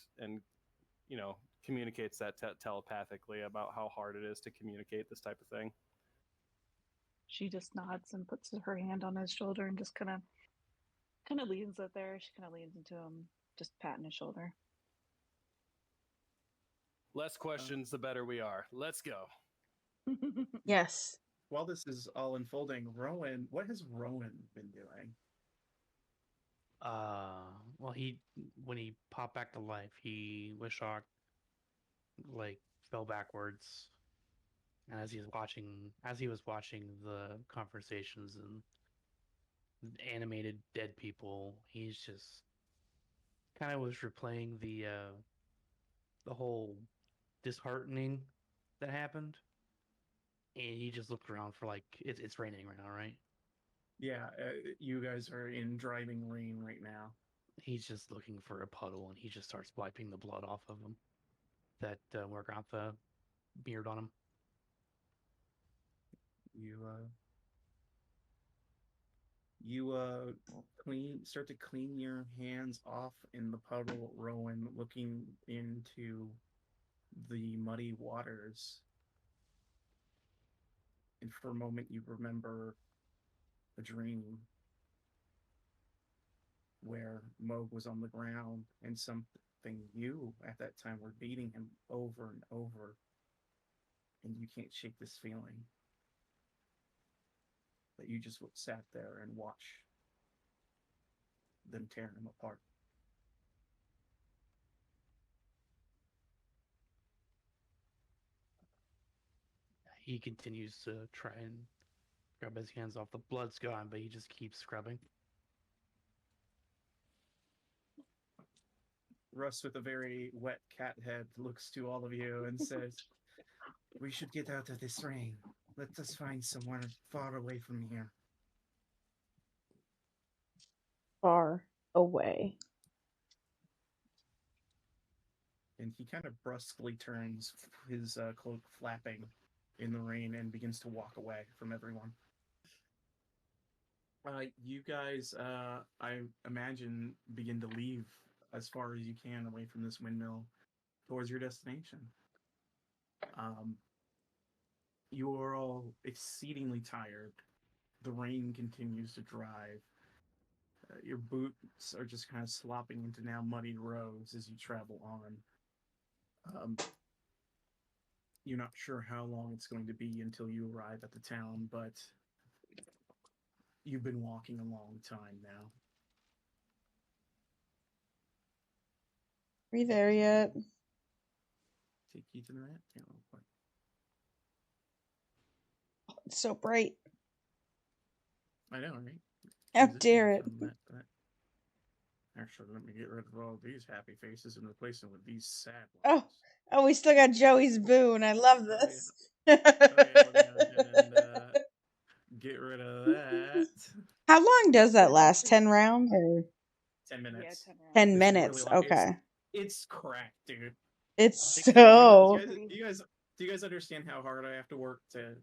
communicates that telepathically about how hard it is to communicate this type of thing. She just nods and puts her hand on his shoulder and just kind of leans it there. She kind of leans into him, just patting his shoulder. Less questions, the better we are. Let's go. Yes. While this is all unfolding, Rowan, what has Rowan been doing? Well, when he popped back to life, he was shocked, like fell backwards, and as he was watching the conversations and animated dead people, he's just kind of was replaying the whole disheartening that happened, and he just looked around for like it's raining right now, right? Yeah, you guys are in driving rain right now. He's just looking for a puddle, and he just starts wiping the blood off of him that Morgantha beard on him. You start to clean your hands off in the puddle, Rowan, looking into the muddy waters. And for a moment you remember a dream where Moog was on the ground and something you at that time were beating him over and over, and you can't shake this feeling that you just sat there and watched them tear him apart. He continues to try and grab his hands off. The blood's gone, but he just keeps scrubbing. Russ, with a very wet cat head, looks to all of you and says, "We should get out of this rain. Let us find somewhere far away from here." Far away. And he kind of brusquely turns, his cloak flapping in the rain, and begins to walk away from everyone. You guys, I imagine, begin to leave as far as you can away from this windmill towards your destination. You are all exceedingly tired. The rain continues to drive. Your boots are just kind of slopping into now muddy roads as you travel on. You're not sure how long it's going to be until you arrive at the town, but you've been walking a long time now. Are you there yet? Take you to the map. Yeah, real quick. It's so bright. I know, right? How Transition dare it? from that to that. Actually, let me get rid of all these happy faces and replace them with these sad ones. Oh, we still got Joey's boon. I love this. Oh, yeah, we'll go ahead and get rid of that. How long does that last? 10 rounds or 10 minutes. Yeah, 10 rounds. 10 It's minutes? really long. Okay. It's cracked, dude. It's Do so. you guys understand how hard I have to work to?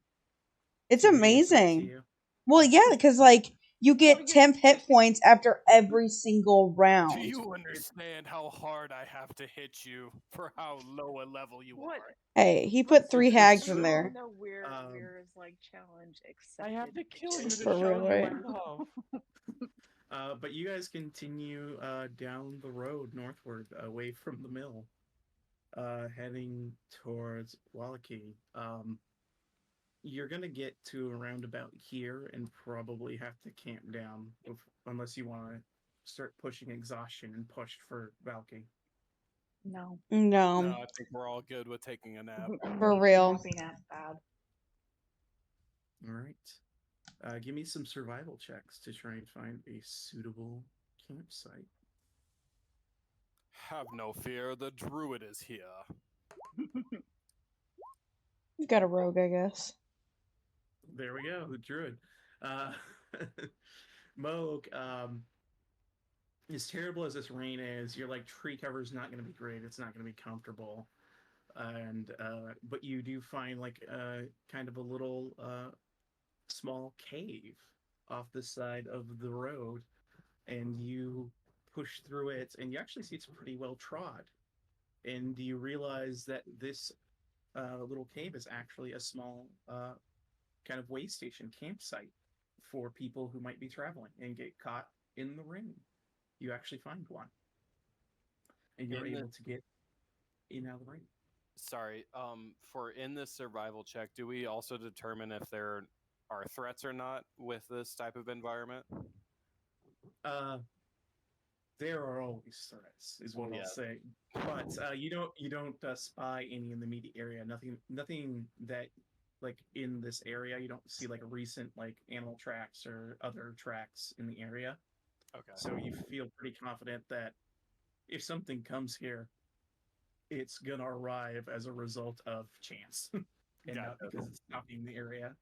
It's to read this out to amazing. you? Well, yeah, because like you get temp hit points after every single round. Do you understand how hard I have to hit you for how low a level you What? are? Hey, he put 3 hags in We all there. know where's like challenge accepted. I have to kill you to For show real, you right? my love. But you guys continue down the road northward, away from the mill, heading towards Wallachie. You're gonna get to around about here and probably have to camp down unless you want to start pushing exhaustion and push for Valky. No. No, No, I think we're all good with taking a nap. for real. Napping at bad. All right. Give me some survival checks to try and find a suitable campsite. Have no fear, the druid is here. We've got a rogue, I guess. There we go, the druid. Moog, as terrible as this rain is, your like tree cover is not going to be great. It's not going to be comfortable. and but you do find like kind of a little small cave off the side of the road, and you push through it, and you actually see it's pretty well trod, and you realize that this little cave is actually a small kind of way station campsite for people who might be traveling and get caught in the ring. You actually find one, and you're In the able to get in out of the ring. sorry, for in this survival check, do we also determine if there are threats or not with this type of environment? Uh, there are always threats, is what Well, I'll yeah. say. But you don't spy any in the immediate area. Nothing that like in this area. You don't see like recent like animal tracks or other tracks in the area. Okay. So you feel pretty confident that if something comes here, it's gonna arrive as a result of chance and not Gotcha. because it's stopping the area.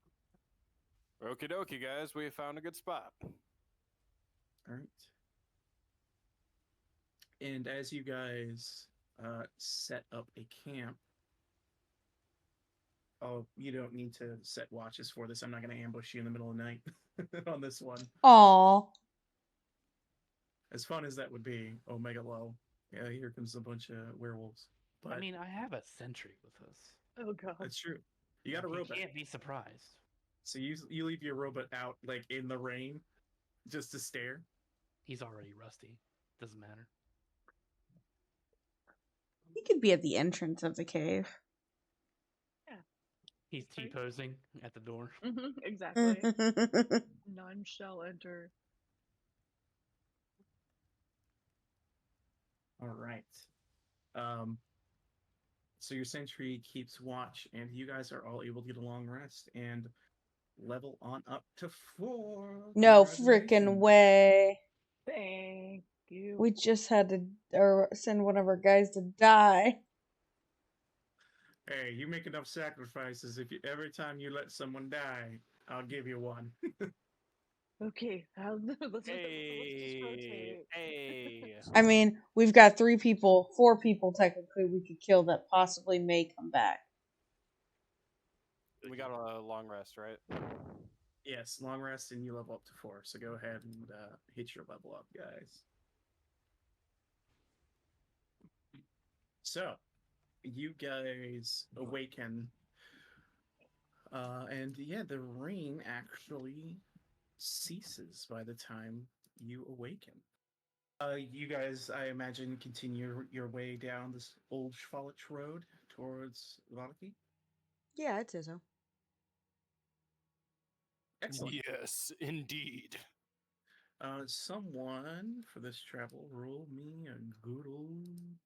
Okie dokie, guys. We found a good spot. All right. And as you guys set up a camp, oh, you don't need to set watches for this. I'm not going to ambush you in the middle of the night on this one. Aw. As fun as that would be, Omega Low. Yeah, here comes a bunch of werewolves. But I mean, I have a sentry with us. Oh god. that's true. You got a He robot, can't be surprised. so you leave your robot out like in the rain, just to stare. He's already rusty. Doesn't matter. He could be at the entrance of the cave. He's T-posing at the door. Exactly. None shall enter. All right. Um, so your sentry keeps watch, and you guys are all able to get a long rest and level on up to 4. No freaking Congratulations. way. Thank you. We just had to send one of our guys to die. Hey, you make enough sacrifices. If you, every time you let someone die, I'll give you one. Okay, let's just Hey, rotate. hey. I mean, we've got 4 people technically we could kill that possibly may come back. We got a long rest, right? Yes, long rest, and you level up to 4. So go ahead and hit your level up, guys. So you guys awaken, and yeah, the rain actually ceases by the time you awaken. You guys, I imagine, continue your way down this old Schwalich road towards Valaki. Yeah, I'd say so. Excellent. Yes, indeed. Someone for this travel roll me a good old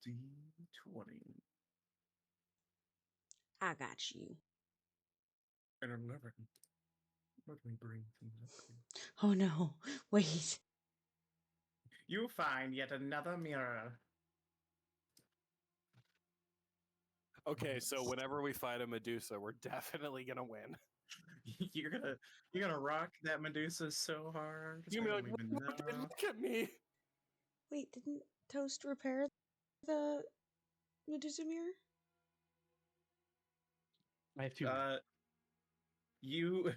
D20. I got you. An 11. Let me bring things up here. Oh no. Wait. You find yet another mirror. Okay, so whenever we fight a Medusa, we're definitely gonna win. you're gonna rock that Medusa so hard. You I mean don't like, even look, know. look at me. Wait, didn't Toast repair the Medusa mirror? I have 2. You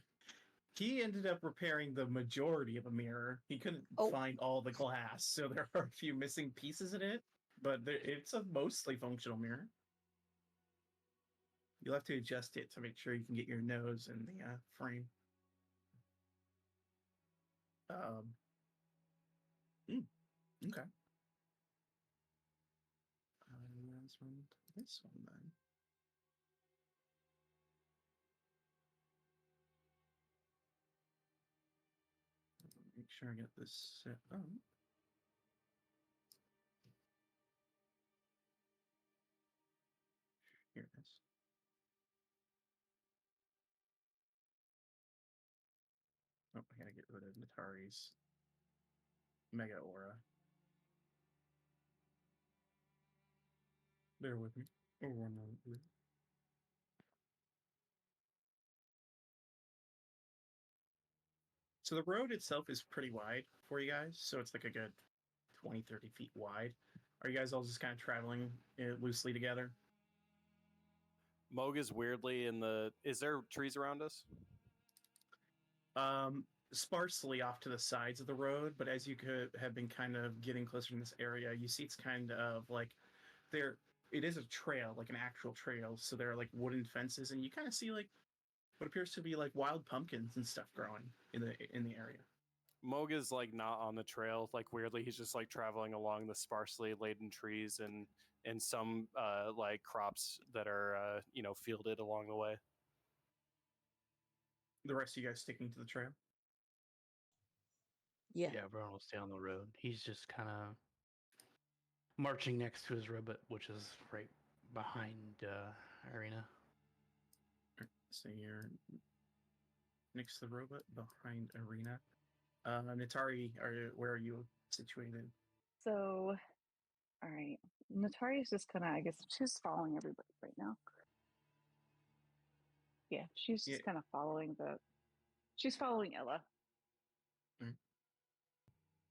he ended up repairing the majority of a mirror. He couldn't Oh. find all the glass, so there are a few missing pieces in it, but it's a mostly functional mirror. You'll have to adjust it to make sure you can get your nose in the frame. Okay. This one then. Make sure I get this set up. Here it is. Oh, I gotta get rid of Natari's Mega Aura. Bear with me. Oh, 1 moment, please. So the road itself is pretty wide for you guys, so it's like a good 20, 30 feet wide. Are you guys all just kind of traveling loosely together? Moog is weirdly in the. Is there trees around us? Sparsely off to the sides of the road, but as you could have been kind of getting closer in this area, you see it's kind of like there. It is a trail, like an actual trail. So there are like wooden fences, and you kind of see like what appears to be like wild pumpkins and stuff growing in the area. Moog is like not on the trail. Like weirdly, he's just like traveling along the sparsely laden trees and some like crops that are fielded along the way. The rest of you guys sticking to the trail. Yeah. Yeah, everyone will stay on the road. He's just kind of marching next to his robot, which is right behind Arena. So you're next to the robot behind Arena. Natari, where are you situated? So, all right. Natari's just kind of, I guess, she's following everybody right now. Yeah, she's just kind of she's following Ella.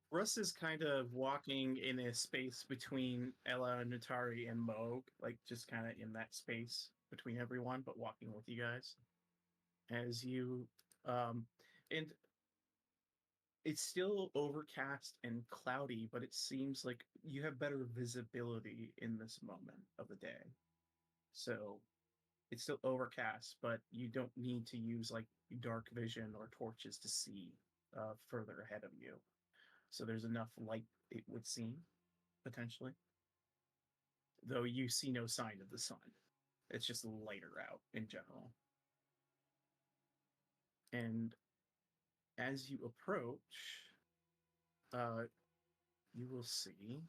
Russ is kind of walking in a space between Ella, Natari, and Moog, like just kind of in that space between everyone, but walking with you guys. As you, and it's still overcast and cloudy, but it seems like you have better visibility in this moment of the day. So it's still overcast, but you don't need to use like dark vision or torches to see further ahead of you. So there's enough light it would seem, potentially. Though you see no sign of the sun. It's just lighter out in general. And as you approach, you will see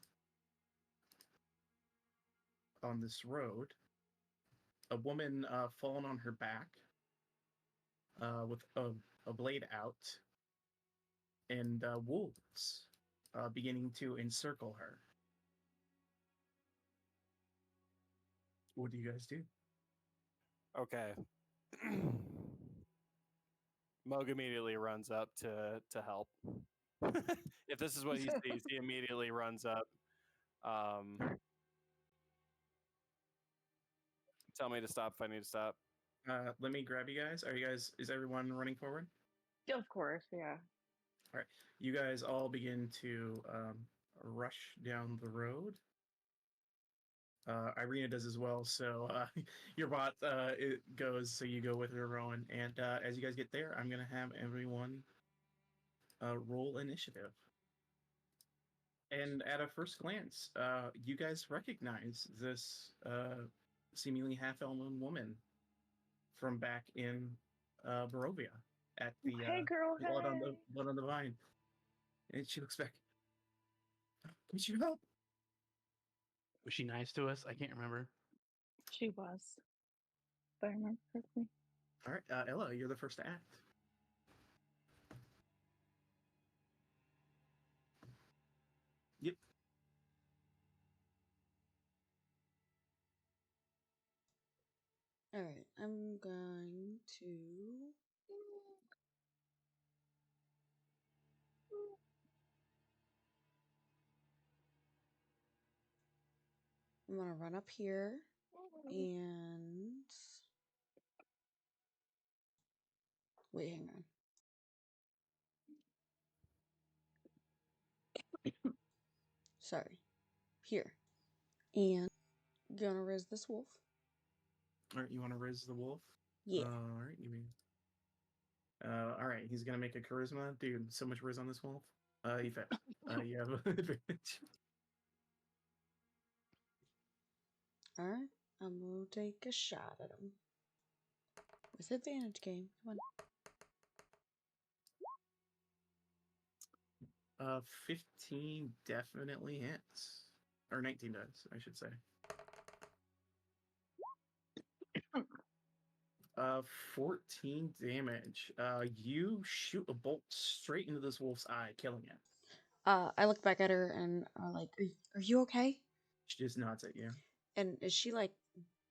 on this road a woman fallen on her back with a blade out and wolves beginning to encircle her. What do you guys do? Okay. Moog immediately runs up to help. If this is what he sees, he immediately runs up. Tell me to stop if I need to stop. Let me grab you guys. Is everyone running forward? Of course, yeah. All right. You guys all begin to rush down the road. Irina does as well. So your bot it goes. So you go with her, Rowan. And as you guys get there, I'm gonna have everyone roll initiative. And at a first glance, you guys recognize this seemingly half-elven woman from back in Barovia at the Hey, girl, blood on hey. the vine. And she looks back. Can you help? Was she nice to us? I can't remember. She was. If I remember correctly. All right, Ella, you're the first to act. Yep. All right. I'm going to. I'm gonna run up here and wait. Hang on. Sorry. Here. And gonna raise this wolf. All right, you want to raise the wolf? Yeah. All right, you mean. All right, he's gonna make a charisma. Dude, so much riz on this wolf. You failed. You have advantage. All right. I'm gonna take a shot at him with advantage. Game. Come on. 15 definitely hits. Or 19 does, I should say. 14 damage. You shoot a bolt straight into this wolf's eye, killing it. I look back at her and I'm like, "Are you okay?" She just nods at you. And is she like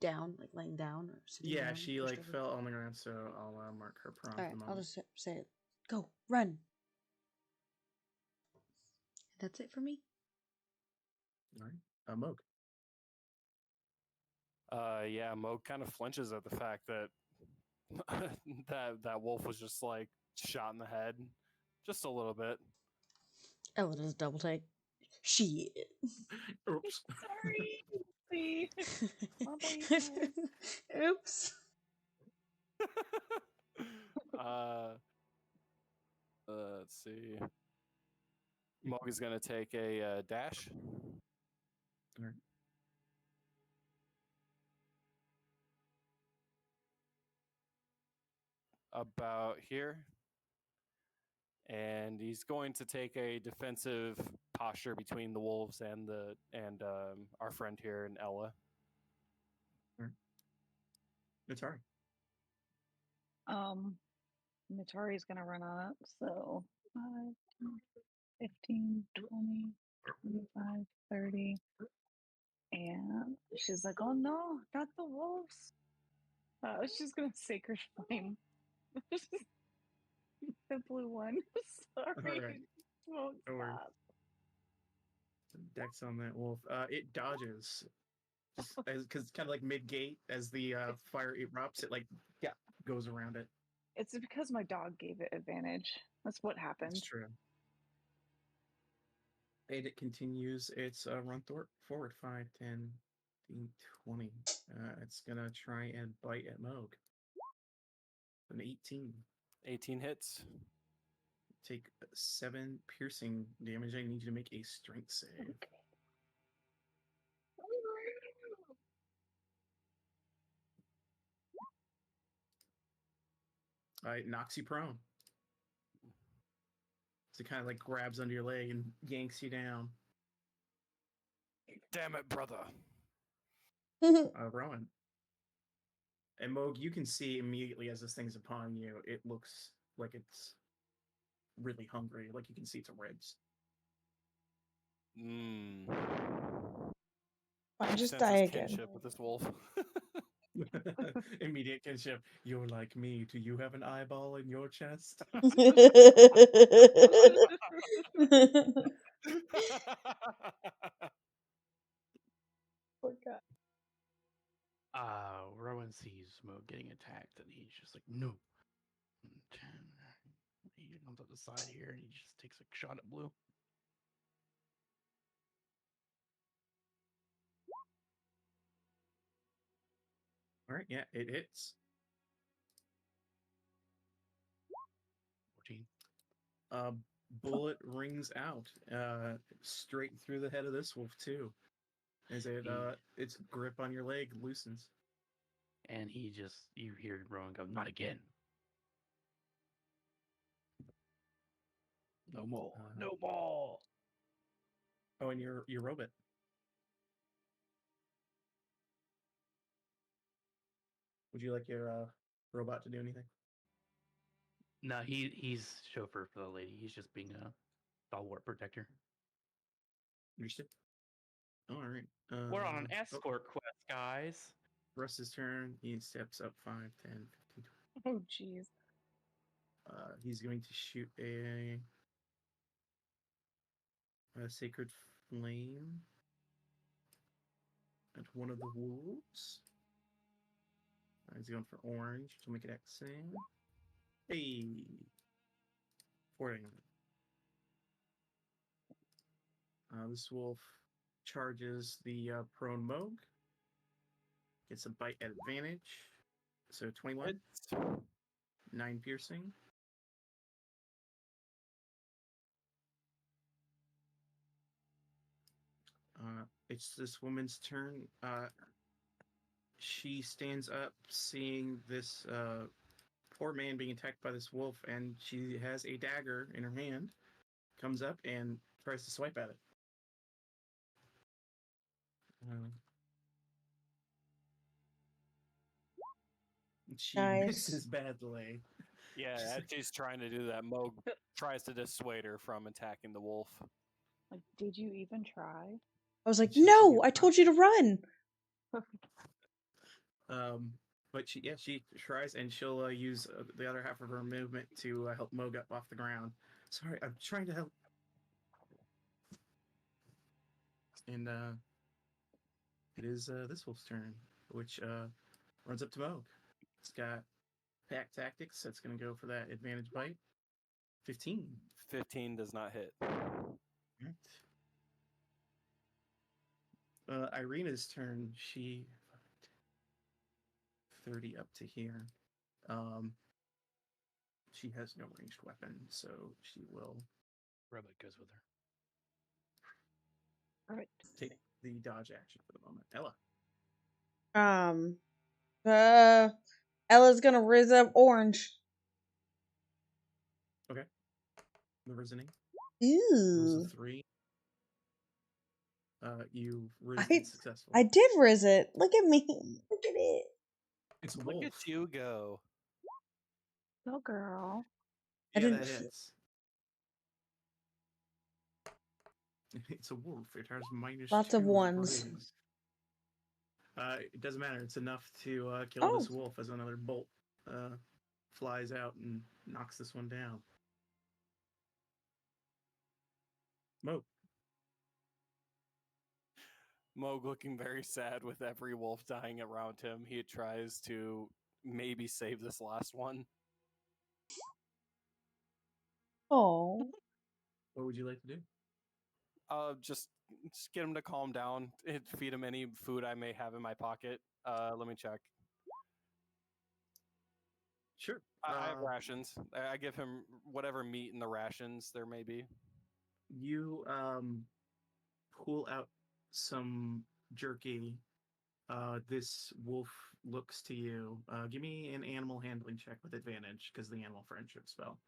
down, like laying down or sitting down? Yeah, she like over? fell on the ground, so I'll mark her prone All for right, the moment. I'll just say it. Go, run. That's it for me. All right, Moog. Yeah, Moog kind of flinches at the fact that that wolf was just like shot in the head, just a little bit. Ella does double take. Shit. Oops. Sorry. See. My bad. Oops. uh, let's see. Moog is gonna take a dash. Alright. About here, and he's going to take a defensive posture between the wolves and our friend here and Ella. Atari. Natari's gonna run up, so 5, 10, 15, 20, 25, 30. And she's like, oh no, not the wolves. She's gonna sacred flame. The blue one. Sorry. Alright. Won't No worries. stop. Dex on that wolf. It dodges. Just because kind of like mid gate as the fire erupts, it like goes around it. It's because my dog gave it advantage. That's what It's happened. true. And it continues its run forward 5, 10, 15, 20. It's gonna try and bite at Moog. An 18. 18 hits. Take 7 piercing damage. I need you to make a strength save. It knocks you prone. So it kind of like grabs under your leg and yanks you down. Damn it, brother. Rowan. And Moog, you can see immediately as this thing's upon you, it looks like it's really hungry. Like you can see its ribs. Fine, He just senses die again. kinship with this wolf. Immediate kinship. You're like me. Do you have an eyeball in your chest? Rowan sees Mo getting attacked, and he's just like, no. 10. He comes up the side here, and he just takes a shot at Blue. All right, yeah, it hits. 14. Bullet rings out straight through the head of this wolf too, as its grip on your leg loosens. And you hear Rowan go, not again. No more. No more. Oh, and your robot. Would you like your robot to do anything? No, he's chauffeur for the lady. He's just being a stalwart protector. Understood. All right. We're on an escort quest, guys. Russ's turn. He steps up 5, 10, 15, 20. Oh, jeez. He's going to shoot a sacred flame at one of the wolves. He's going for orange to make it X-sing. Hey! 40. This wolf charges the prone Moog. Gets a bite at advantage. So 21. Hits. 9 piercing. It's this woman's turn. She stands up, seeing this poor man being attacked by this wolf, and she has a dagger in her hand. Comes up and tries to swipe at it. She misses badly. Yeah, as she's trying to do that, Moog tries to dissuade her from attacking the wolf. Like, did you even try? I was like, no, I told you to run. But she tries, and she'll use the other half of her movement to help Moog up off the ground. Sorry, I'm trying to help. And it is this wolf's turn. which runs up to Moog. It's got pack tactics. That's going to go for that advantage bite. 15. 15 does not hit. Right. Irina's turn. She 30 up to here. She has no ranged weapon, so she will Robot goes with her. All right. take the dodge action for the moment. Ella. Ella's gonna riz up orange. Okay. The reasoning. Rolls Ooh. a 3. You rizzed it successfully. I did riz it. Look at me. Look at it. It's a Look wolf. at you go. Go, girl. I Yeah, didn't. that hits. It's a wolf. It has minus Lots 2 of ones. raise. It doesn't matter. It's enough to kill this wolf as another bolt flies out and knocks this one down. Mo. Moog looking very sad with every wolf dying around him. He tries to maybe save this last one. Oh. What would you like to do? Just get him to calm down. Feed him any food I may have in my pocket. Let me check. Sure. I have rations. I give him whatever meat in the rations there may be. You pull out some jerky. This wolf looks to you. Give me an animal handling check with advantage because the animal friendship spell.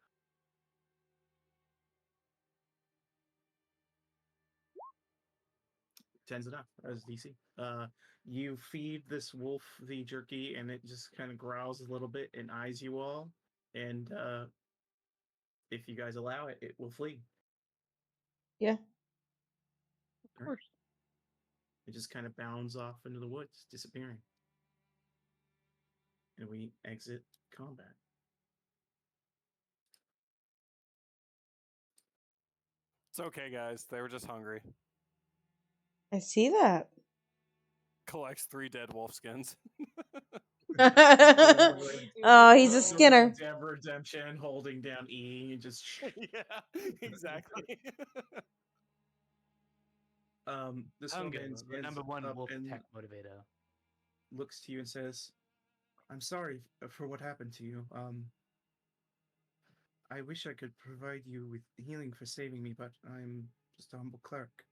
10's enough as DC. You feed this wolf the jerky, and it just kind of growls a little bit and eyes you all. And if you guys allow it, it will flee. Yeah. Of course. It just kind of bounds off into the woods, disappearing. And we exit combat. It's okay, guys. They were just hungry. I see that. Collects 3 dead wolf skins. Oh, he's a Skinner. Dev Redemption holding down E, just Yeah, exactly. this Hunger, woman the number one up wolf and attack motivator. looks to you and says, "I'm sorry for what happened to you. I wish I could provide you with healing for saving me, but I'm just a humble clerk."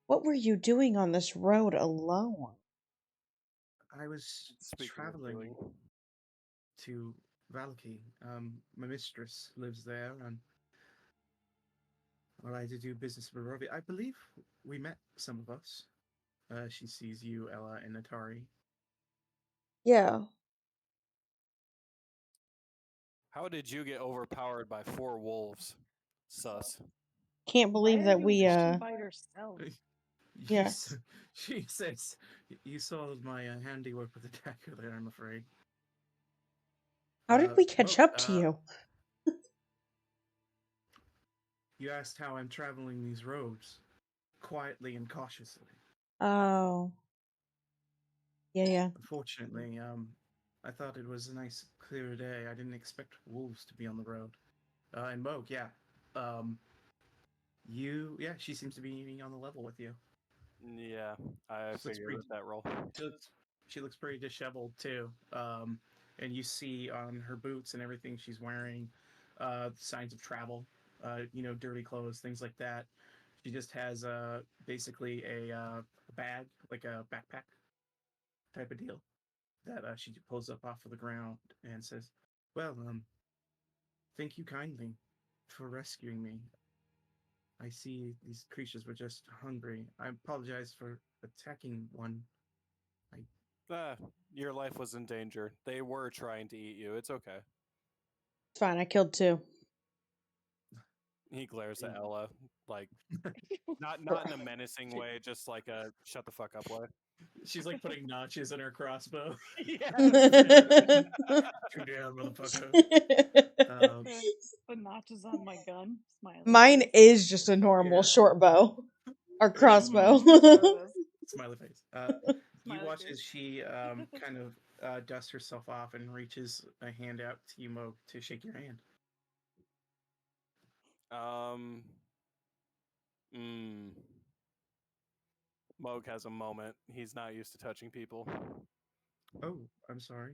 What were you doing on this road alone? I was Speaking traveling of healing. to Valaki. My mistress lives there, and I like to do business with Barovia. I believe we met some of us. She sees you, Ella, and Atari. Yeah. How did you get overpowered by 4 wolves? Sus. Can't believe that we by yourself. Yeah. She says, "You saw my handiwork with the dagger there, I'm afraid." How did we catch up to you? You asked how I'm traveling these roads, quietly and cautiously. Oh. Yeah. Unfortunately, I thought it was a nice, clear day. I didn't expect wolves to be on the road. And Moog, yeah. She seems to be on the level with you. Yeah, I figured with that roll. She looks pretty disheveled too. And you see on her boots and everything she's wearing, signs of travel. Dirty clothes, things like that. She just has basically a bag, like a backpack type of deal, that she pulls up off of the ground and says, "Well, thank you kindly for rescuing me. I see these creatures were just hungry. I apologize for attacking one. Your life was in danger. They were trying to eat you. It's okay." It's fine. I killed 2. He glares at Ella, like not in a menacing way, just like a shut the fuck up way. She's like putting notches in her crossbow. Yeah. Too down, motherfucker. Put notches on my gun. Smiley. Mine face. is just a normal short bow or crossbow. Smiley face. you Smiley watch as face. she kind of dusts herself off and reaches a hand out to you, Mo, to shake your hand. Mm. Moog has a moment. He's not used to touching people. Oh, I'm sorry.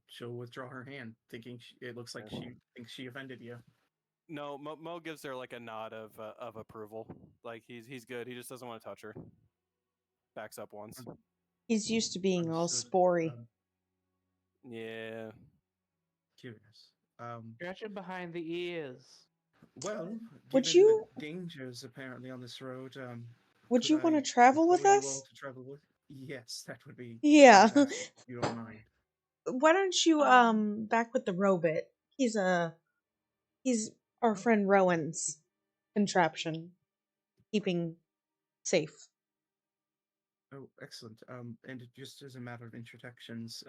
She'll withdraw her hand, thinking it looks like she thinks she offended you. No, Mo gives her like a nod of approval. Like he's good. He just doesn't want to touch her. Backs up once. He's used to being all Understood. spory. Yeah. Curious. Scratch him behind the ears. Well, Would given you- the dangers apparently on this road, Would could you want I to travel with implore you all us? to travel with? Yes, that would be Yeah. fantastic. If you don't mind. Why don't you back with the robot? He's our friend Rowan's contraption, keeping safe. Oh, excellent. And just as a matter of introductions,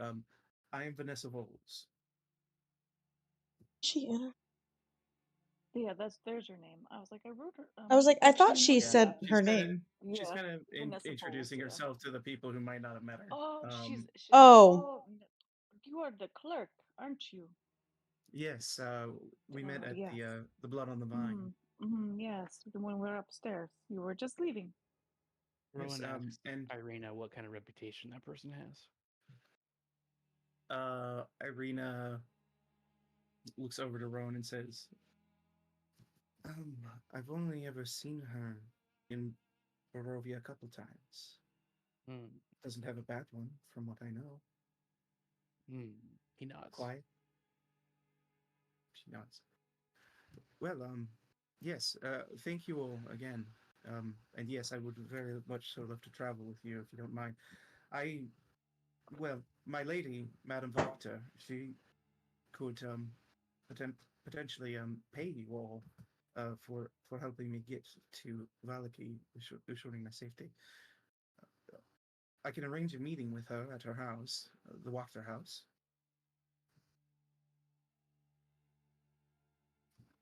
I am Vanessa Voles. She in her? Yeah, there's her name. I was like, I wrote her. I was like, I thought She she must Yeah, have said that. she's her kind of name. she's Yeah, kind of Vanessa Bowles. introducing Yeah. herself to the people who might not have met her. Oh, she. Oh, Oh, you are the clerk, aren't you? Yes, we met at Yes. the Blood on the Vine. Yes, when we were upstairs, you were just leaving. Yes, Rowan asks and Irina what kind of reputation that person has. Irina looks over to Rowan and says, I've only ever seen her in Barovia a couple times. Hmm. Doesn't have a bad one, from what I know. He nods. Quiet. She nods. Well, yes, thank you all again. And yes, I would very much so love to travel with you if you don't mind. Well, my lady, Madame Volenta, she could potentially pay you all for helping me get to Valaki, assuring my safety. I can arrange a meeting with her at her house, the Wachter house.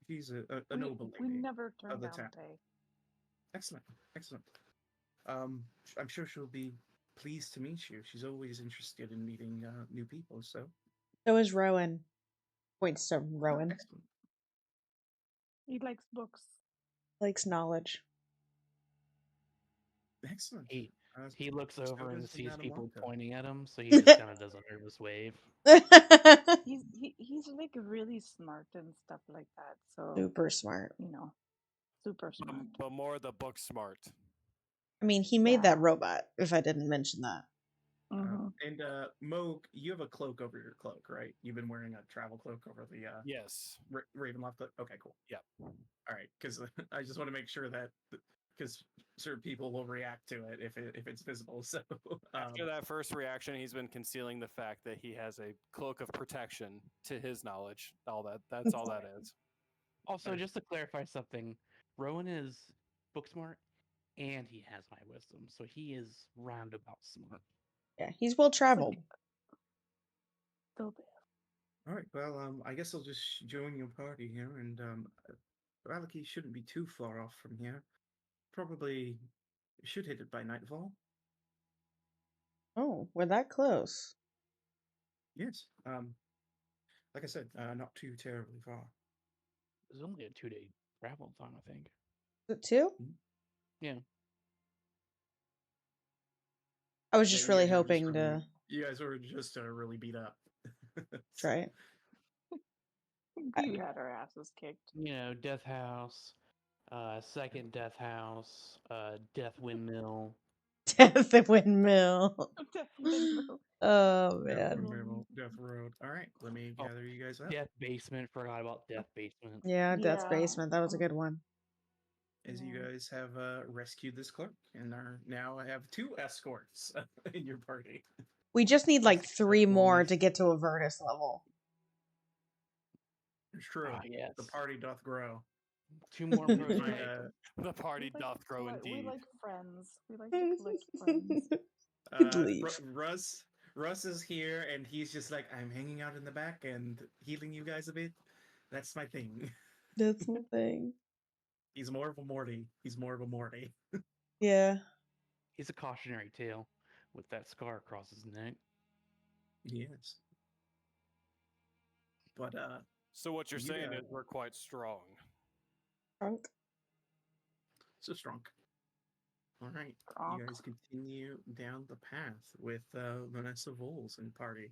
She's a noble We lady never of turned the down town. pay. Excellent, excellent. I'm sure she'll be pleased to meet you. She's always interested in meeting new people. So so is Rowan. Points to Rowan. excellent, He likes books. Likes knowledge. excellent. He looks So over and does sees Madame people Wonka. pointing at him, so he just kind of does a nervous wave. He's like really smart and stuff like that. So Super smart. super smart. But more the book smart. I mean, he made that Yeah. robot, if I didn't mention that. And Moog, you have a cloak over your cloak, right? You've been wearing a travel cloak over the Yes. Ravenloft cloak. Okay, cool. Yep. All right, because I just want to make sure that because certain people will react to it if it's visible. So After that first reaction, he's been concealing the fact that he has a cloak of protection to his knowledge. That's all that is. Also, just to clarify something, Rowan is book smart and he has high wisdom, so he is roundabout smart. Yeah, he's well traveled. Still there. all right, well, I guess I'll just join your party here, and Valaki shouldn't be too far off from here. Probably should hit it by nightfall. Oh, we're that close. Yes. Like I said, not too terribly far. It was only a 2-day travel time, I think. Is it two? Yeah. I was Yeah, just you really guys were just hoping really, to you guys were just really beat up. try it. We had our asses kicked. Death House, second Death House, Death Windmill. Death the windmill. Death windmill. Oh Death man. Windmill, Death Road. All right, let me Oh, gather you guys up. Death Basement. Forgot about Death Basement. Yeah, Death's Yeah. basement. That was a good one. As you guys have rescued this clerk and are now have two escorts in your party. We just need like That's 3 more almost- to get to a Virtus level. It's true. Ah, yes. The party doth grow. 2 more You pros. find, The party doth grow We indeed. like friends. We like to collect friends. Leave. Russ is here, and he's just like, I'm hanging out in the back and healing you guys a bit. That's my thing. That's the thing. He's more of a Morty. He's more of a Morty. Yeah. He's a cautionary tale with that scar across his neck. Yes. But So what you're you saying is we're quite strong. Drunk. so strong. All right, you Gronk. guys continue down the path with Vanessa Voles and party.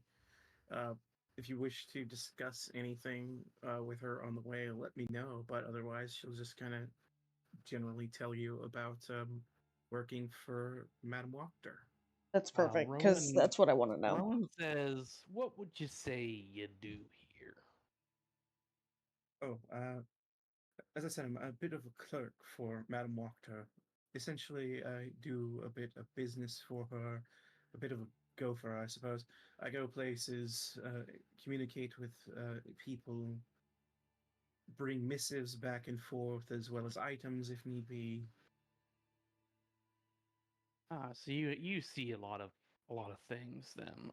Uh, if you wish to discuss anything with her on the way, let me know. But otherwise, she'll just kind of generally tell you about working for Madame Wachter. That's perfect because Rowan that's what I want to know. Rowan says, "What would you say you do here?" Oh, as I said, I'm a bit of a clerk for Madame Wachter. Essentially, I do a bit of business for her, a bit of a gopher, I suppose. I go places, communicate with people, bring missives back and forth, as well as items if need be. So you see a lot of things then.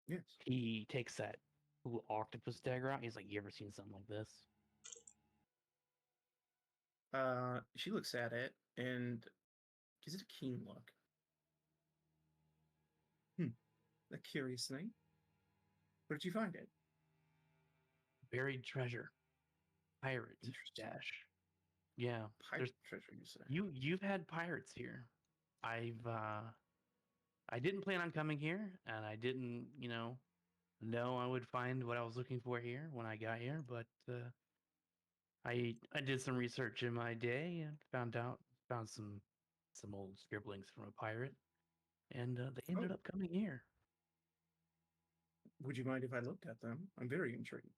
Yes. He takes that little octopus dagger out. He's like, "You ever seen something like this?" She looks at it and gives it a keen look. Hmm, a curious thing. Where did you find it? Buried treasure, pirate Interesting. dash. Yeah, there's Pirate treasure, you say? you've had pirates here. I didn't plan on coming here, and I didn't, know I would find what I was looking for here when I got here. But I did some research in my day and found some old scribblings from a pirate, and they Oh, ended up coming here. would you mind if I looked at them? I'm very intrigued.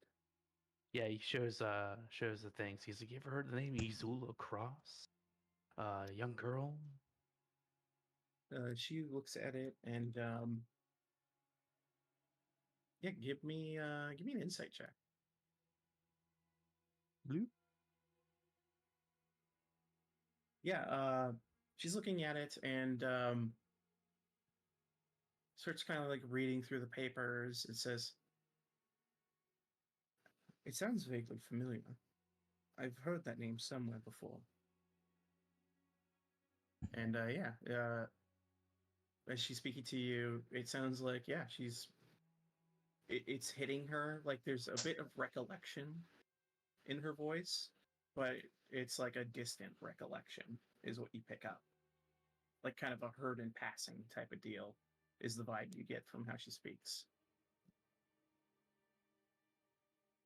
Yeah, he shows the things. He's like, "You ever heard the name Izula Cross? Young girl." She looks at it and yeah, give me an insight check. Bloop. Yeah, she's looking at it and starts kind of like reading through the papers. It says, "It sounds vaguely familiar. I've heard that name somewhere before." And yeah, as she's speaking to you, it sounds like yeah, it's hitting her like there's a bit of recollection in her voice, but it's like a distant recollection is what you pick up. Like kind of a heard in passing type of deal is the vibe you get from how she speaks.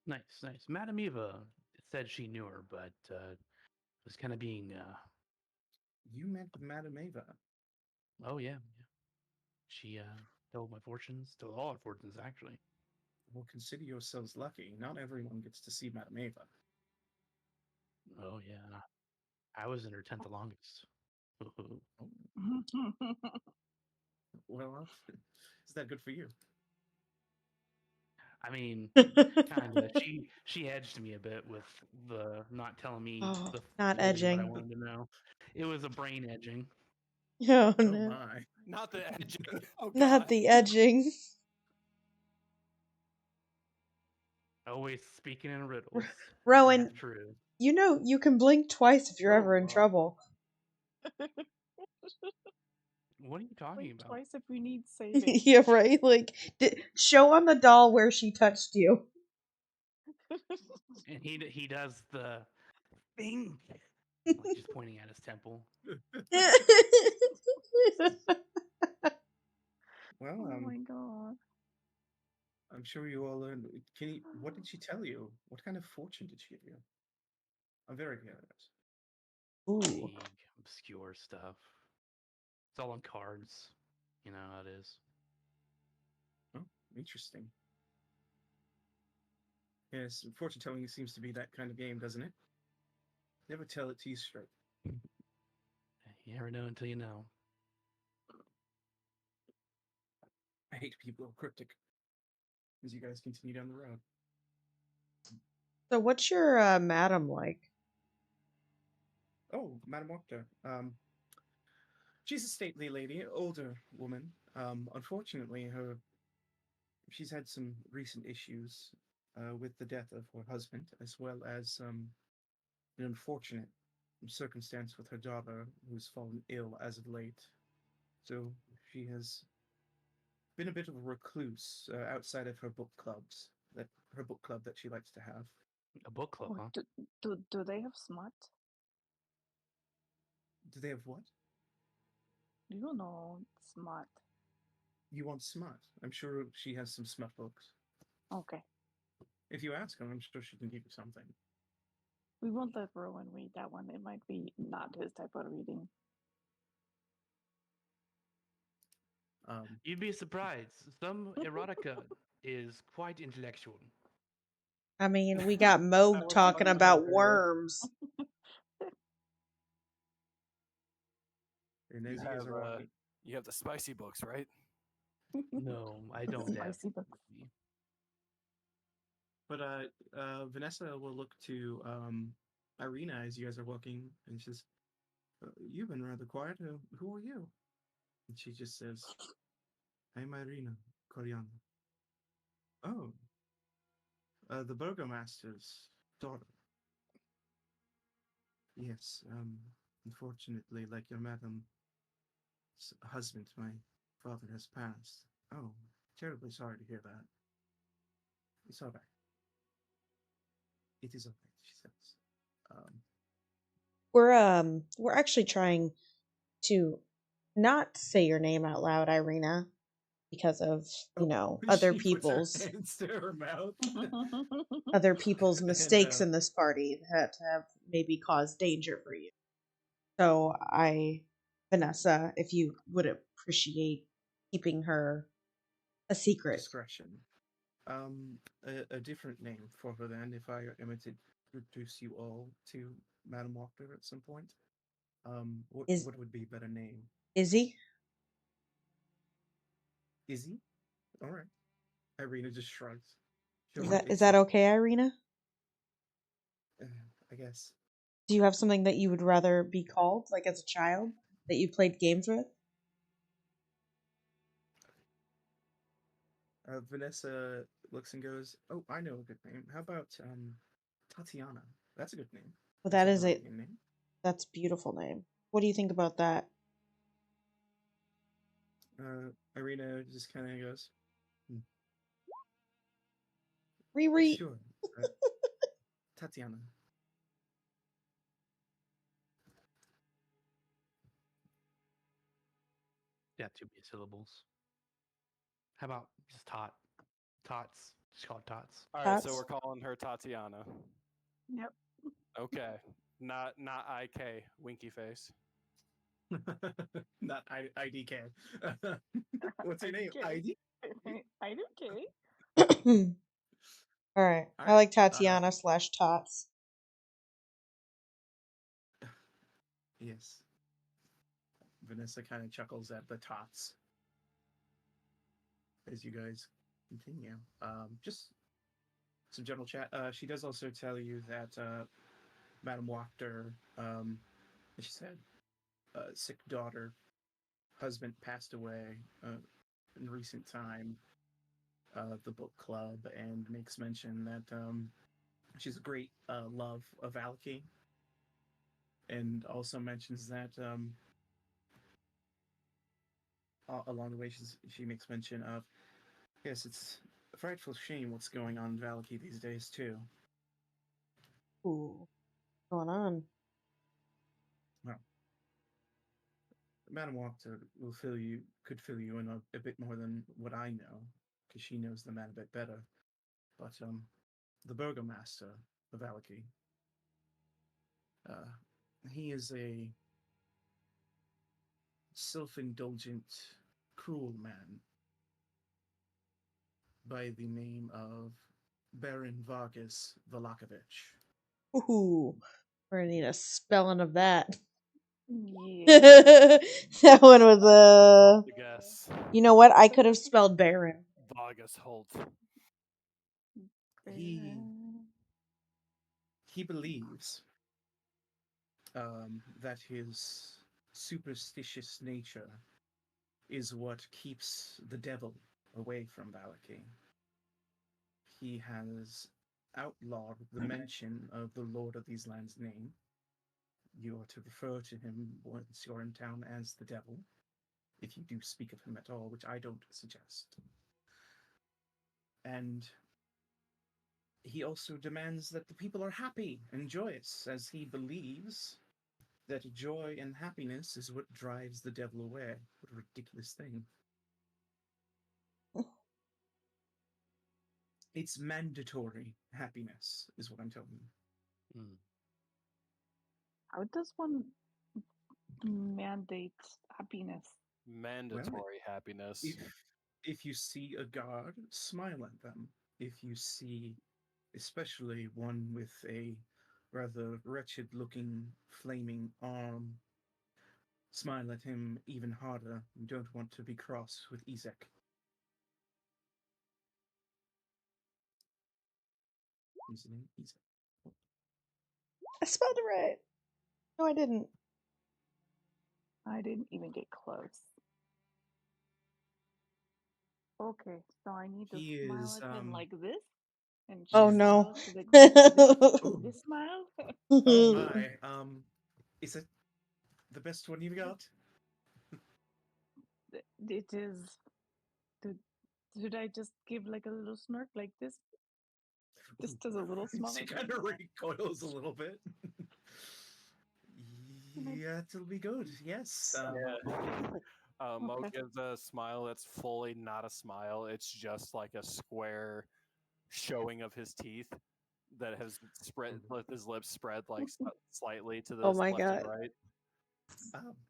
Nice, nice. Madame Eva said she knew her, but was kind of being, You met Madame Ava. oh yeah, yeah. She told my fortunes, told all our fortunes actually. Well, consider yourselves lucky. Not everyone gets to see Madame Ava. Oh yeah, and I was in her 10th longest. Oh, well, is that good for you? I mean, kind of. She edged me a bit with the not telling me Oh, the not fully what I edging. wanted to know. It was a brain edging. Oh Oh no, my. Not the edging. Oh not god. the edging. Always speaking in riddles. Rowan, Half true. you know you can blink twice if you're Oh ever in my. trouble. What are you talking Blink about? twice if we need saving. Yeah, right. Like, show on the doll where she touched you. And he does the thing, like just pointing at his temple. Well, Oh my god. I'm sure you all learned. Can you? What did she tell you? What kind of fortune did she give you? I'm very curious. Ooh. Vague, obscure stuff. It's all on cards. You know how it is. Oh, interesting. Yes, fortune telling seems to be that kind of game, doesn't it? Never tell it to you straight. You never know until you know. I hate people who are cryptic. As you guys continue down the road. So, what's your madam like? Oh, Madame Octa. She's a stately lady, older woman. Unfortunately, she's had some recent issues with the death of her husband, as well as an unfortunate circumstance with her daughter, who's fallen ill as of late. So she has been a bit of a recluse outside of her book clubs, that her book club that she likes to have. A book club, Oh, huh? do they have smut? Do they have what? You know smut. You want smut? I'm sure she has some smut books. Okay. If you ask her, I'm sure she can give you something. We won't let Rowan read that one. It might be not his type of reading. You'd be surprised. Some erotica is quite intellectual. I mean, we got Moog More talking fun than about her. worms. And You as you guys have are walking, you have the spicy books, right? No, I don't have. Spicy books. but Vanessa will look to Irina as you guys are walking, and she says, "You've been rather quiet. Who are you?" And she just says, "I'm Irina Koryana." Oh, the burgomaster's daughter. Yes. Unfortunately, like your madam's husband, my father has passed. Oh, terribly sorry to hear that. It's all right. It is all right, she says. Um, We're actually trying to not say your name out loud, Irina, because of, oh, other she puts her people's hands to her mouth. and mistakes in this party that have maybe caused danger for you. So Vanessa, if you would appreciate keeping her a secret. discretion. A different name for her then, if I am to introduce you all to Madame Walker at some point. Is What would be a better name? Izzy? Izzy? All right. Irina just shrugs. Is Sure, that is it's that okay, Irina? I guess. Do you have something that you would rather be called, like as a child, that you played games with? Vanessa looks and goes, "Oh, I know a good name. How about Tatiana? That's a good name. Well, That's that a is it. Valyrian name." That's a beautiful name. What do you think about that? Irina just kind of goes, "Hmm, Riri. sure, Tatiana." Yeah, two syllables. How about just tot? Tots. Just call it tots. All right, so Tots. we're calling her Tatiana. Yep. Okay, not IK, winky face. Not IDK. What's your name? IDK. ID? IDK. All right. All I right. like Tatiana slash Tots. Yes. Vanessa kind of chuckles at the tots as you guys continue. Just some general chat. She does also tell you that Madame Wachter, as she said, sick daughter, husband passed away in recent time. The book club and makes mention that she's a great love of Valky, and also mentions that along the way she makes mention of, yes, it's a frightful shame what's going on in Valky these days too. Ooh, what's going on? Well, Madame Wachter could fill you in a bit more than what I know, because she knows the man a bit better. But the burgomaster of Valky, uh, he is a self-indulgent, cruel man by the name of Baron Vargas Valakovich. Ooh, we're gonna need a spelling of that. Yeah. That one was Tough to guess. You know what? I could have spelled Baron. Vargas Holt. He he believes that his superstitious nature is what keeps the devil away from Valaki. He has outlawed the mention of the Lord of these lands' name, you are to refer to him once you're in town as the devil, if you do speak of him at all, which I don't suggest. And he also demands that the people are happy and joyous, as he believes that joy and happiness is what drives the devil away. What a ridiculous thing. It's mandatory happiness, is what I'm telling you. Mm. How does one mandate happiness? Well, Mandatory happiness. if if you see a guard, smile at them. If you see, especially one with a rather wretched-looking flaming arm, smile at him even harder. You don't want to be cross with Ezek. His name Ezek. I spelled it right. No, I didn't. I didn't even get close. Okay, so I need to He smile is at him like this, and she Oh yes. no. smiles to the Oh, this smile. oh my. Is it the best one you've got? It is. Did, should I just give like a little smirk like this? Ooh. Just as a little She smile. kind of recoils a little bit. Yeah, it'll be good. Yes. Yeah. Mo Okay. gives a smile that's fully not a smile. It's just like a square showing of his teeth that has spread, with his lips spread like slightly to Oh the my left and god. right.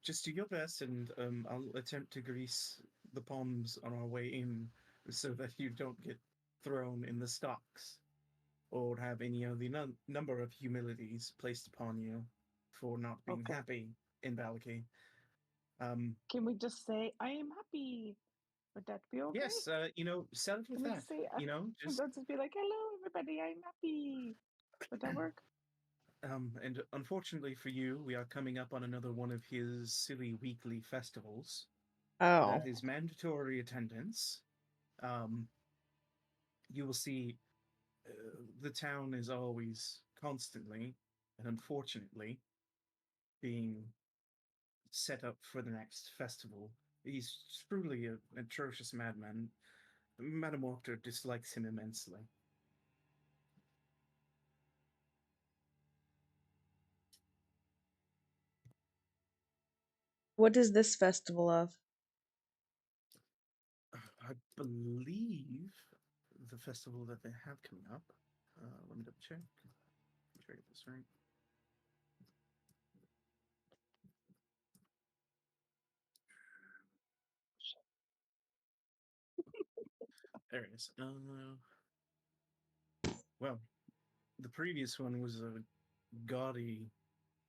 Just do your best, and I'll attempt to grease the palms on our way in, so that you don't get thrown in the stocks, or have any of the number of humilities placed upon you for not being Okay. happy in Valaki. Um, Can we just say I am happy? Would that be okay? yes, settle with Can we that. just say Just don't just be like hello everybody, I'm happy. Would that work? and unfortunately for you, we are coming up on another one of his silly weekly festivals. Oh. That is mandatory attendance. Um, you will see the town is always constantly and unfortunately being set up for the next festival. He's truly an atrocious madman. Madame Walker dislikes him immensely. What is this festival of? I believe the festival that they have coming up. Let me double check. Make sure I get this right. There it is. Well, the previous one was a gaudy,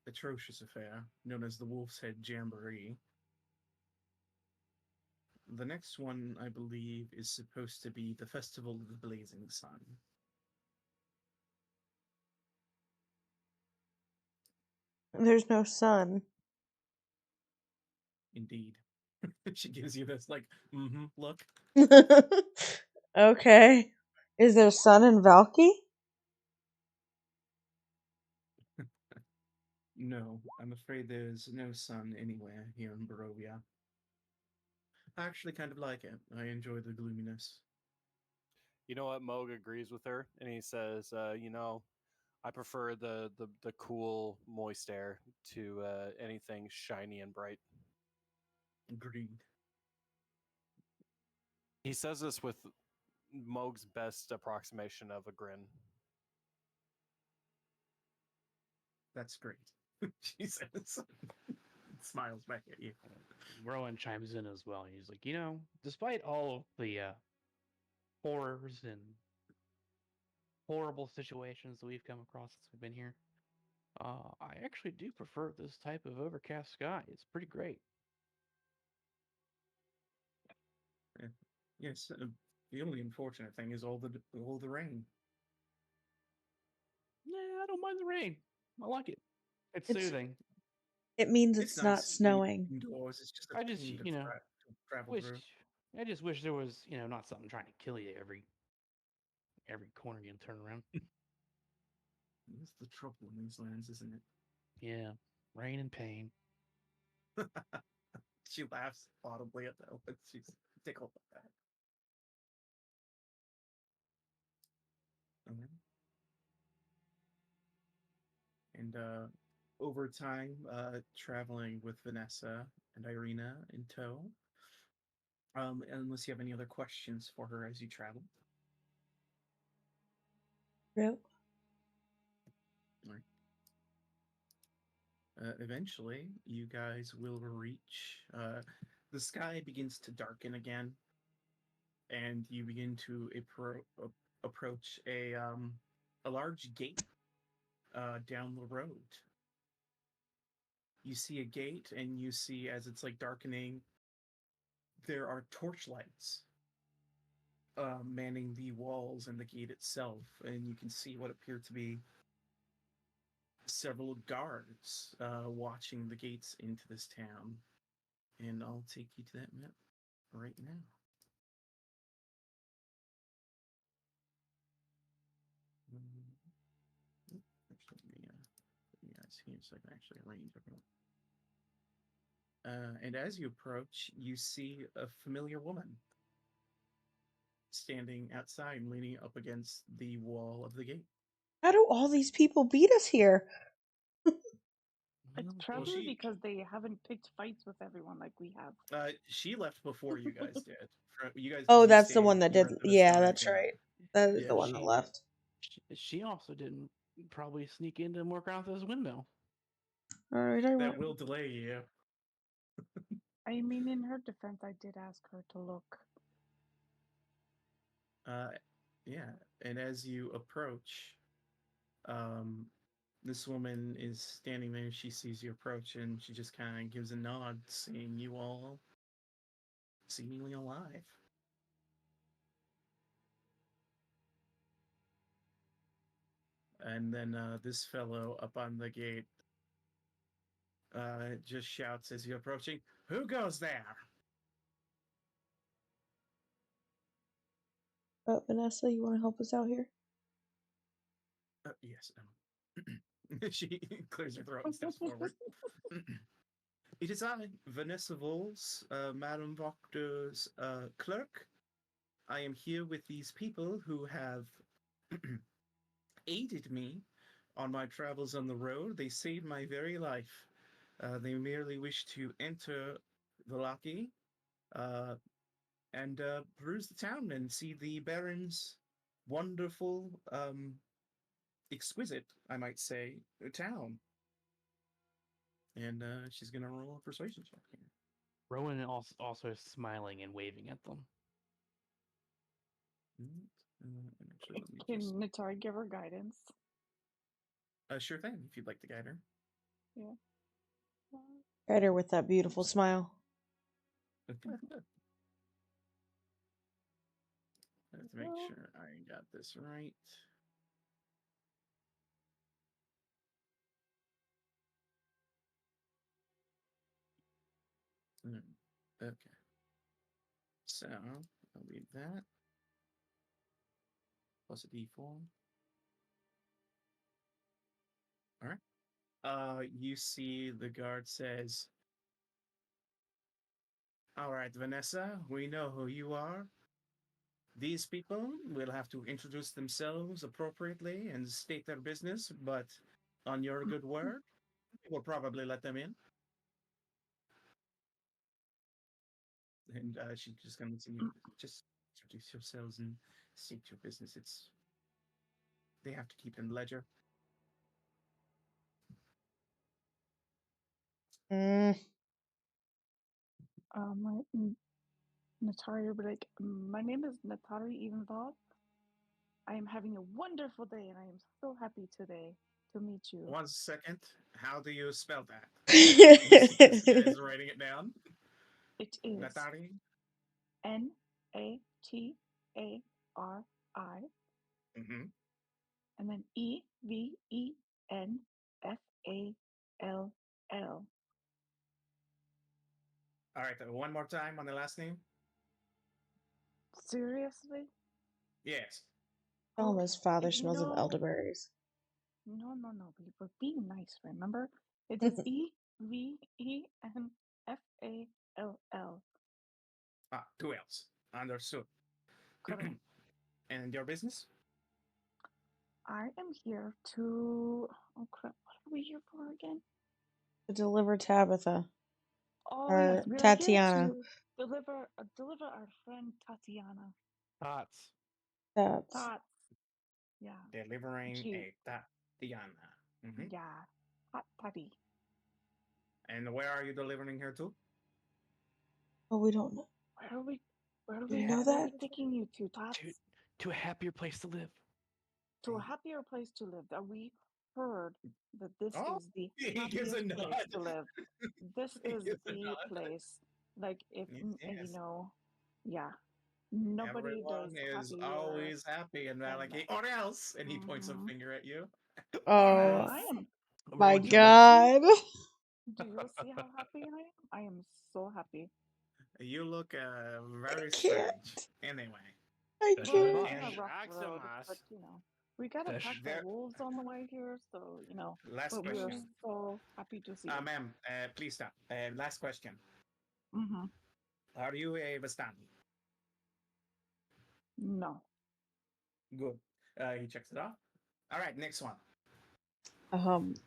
atrocious affair known as the Wolf's Head Jamboree. The next one, I believe, is supposed to be the Festival of the Blazing Sun. There's no sun. Indeed. She gives you this, like, look. Okay. Is there sun in Valky? No, I'm afraid there's no sun anywhere here in Barovia. I actually kind of like it. I enjoy the gloominess. You know what? Moog agrees with her, and he says, I prefer the cool, moist air to anything shiny and bright. Agreed. He says this with Moog's best approximation of a grin. That's great. She says, smiles back at you. Rowan chimes in as well. He's like, despite all of the horrors and horrible situations that we've come across since we've been here, I actually do prefer this type of overcast sky. It's pretty great. Yeah. Yes, the only unfortunate thing is all the rain. Yeah, I don't mind the rain. I like it. It's It's soothing. it means It's it's not nice to be snowing. indoors. It's just a I just, pain to, to travel wish. through. I just wish there was, not something trying to kill you every corner you turn around. That's the trouble in these lands, isn't it? Yeah. Rain and pain. She laughs audibly at that when she's tickled by that. Mhm. And over time, traveling with Vanessa and Irina in tow. Unless you have any other questions for her as you travel. Nope. All right. Eventually, you guys will reach. The sky begins to darken again, and you begin to approach a large gate down the road. You see a gate, and you see as it's like darkening, there are torchlights manning the walls and the gate itself, and you can see what appear to be several guards watching the gates into this town. And I'll take you to that map right now. Actually, let me put you guys here so I can actually arrange everyone. And as you approach, you see a familiar woman standing outside, leaning up against the wall of the gate. How do all these people beat us here? It's Well, probably she- because they haven't picked fights with everyone like we have. She left before you guys did. You guys. Oh, you that's the stayed one that here did. for the Yeah, storm, that's yeah. right. That is Yeah, the one that she- left. She also didn't probably sneak into Morgantha's windmill. All right, I That went. will delay you. I mean, in her defense, I did ask her to look. Yeah, and as you approach, um, this woman is standing there. She sees you approach, and she just kind of gives a nod, seeing you all seemingly alive. And then this fellow up on the gate just shouts as you're approaching, "Who goes there?" Vanessa, you want to help us out here? Yes. She clears her throat and steps forward. It is I, Vanessa Voles, Madame Voctor's clerk. I am here with these people who have aided me on my travels on the road. They saved my very life. They merely wish to enter Vallaki uh, and peruse the town and see the Baron's wonderful, exquisite, I might say, town. And she's going to roll a persuasion check here. Rowan also smiling and waving at them. Actually, let me Can just... Natari give her guidance? Sure thing, if you'd like to guide her. Yeah. Guide her with that beautiful smile. I have to make sure I got this right. Okay. So, I'll leave that. Plus a d4. Alright. You see the guard says, "Alright, Vanessa, we know who you are. These people will have to introduce themselves appropriately and state their business, but on your good word, we'll probably let them in." And she's just going to just introduce yourselves and state your business. They have to keep in ledger. Natari would be like, "My name is Natari Eventhal. I am having a wonderful day, and I am so happy today to meet you." 1 second. How do you spell that? You see this guy's writing it down. It is Natari. Natari, Mm-hmm. and then Evenfall. All right. One more time on the last name. Seriously? Yes. Tell him his father You smells of know- elderberries. No. We're being nice, remember? It is EVENFALL. Ah, 2 L's. Understood. Correct. And your business? I am here to. Oh crap! What are we here for again? To deliver Tabitha Oh yes, or we are here Tatiana. to deliver our friend Tatiana. Tots. That's Tots. Yeah. Delivering Gee. a Tatiana. Yeah. Hot Tati. And where are you delivering her to? oh, we don't know. Where are we? Do we know Where are that? we taking you to, Tots? To a happier place to live. To a happier place to live. That we heard that this Oh, is the he gives a happiest place nod. to live. This He is gives a the nod. place. Like if you Yes. know, yeah. Nobody Everyone does is happier always happy and they're than like, that. or else. And he points a Mm-hmm. finger at you. Or Oh I else. am. my Everyone Do should you live. see? god. Do you see how happy I am? I am so happy. You look I very can't. strange. Anyway. I Especially Well, the it's can't. been a bush. rough road, but Maximus. you know, we gotta pack Fish. the There. wolves on the way here, so you know. Last But we are question. so happy to see you. Ma'am, please stop. Last question. Mm-hmm. Are you a Vistani? No. Good. He checks it off. All right, next one.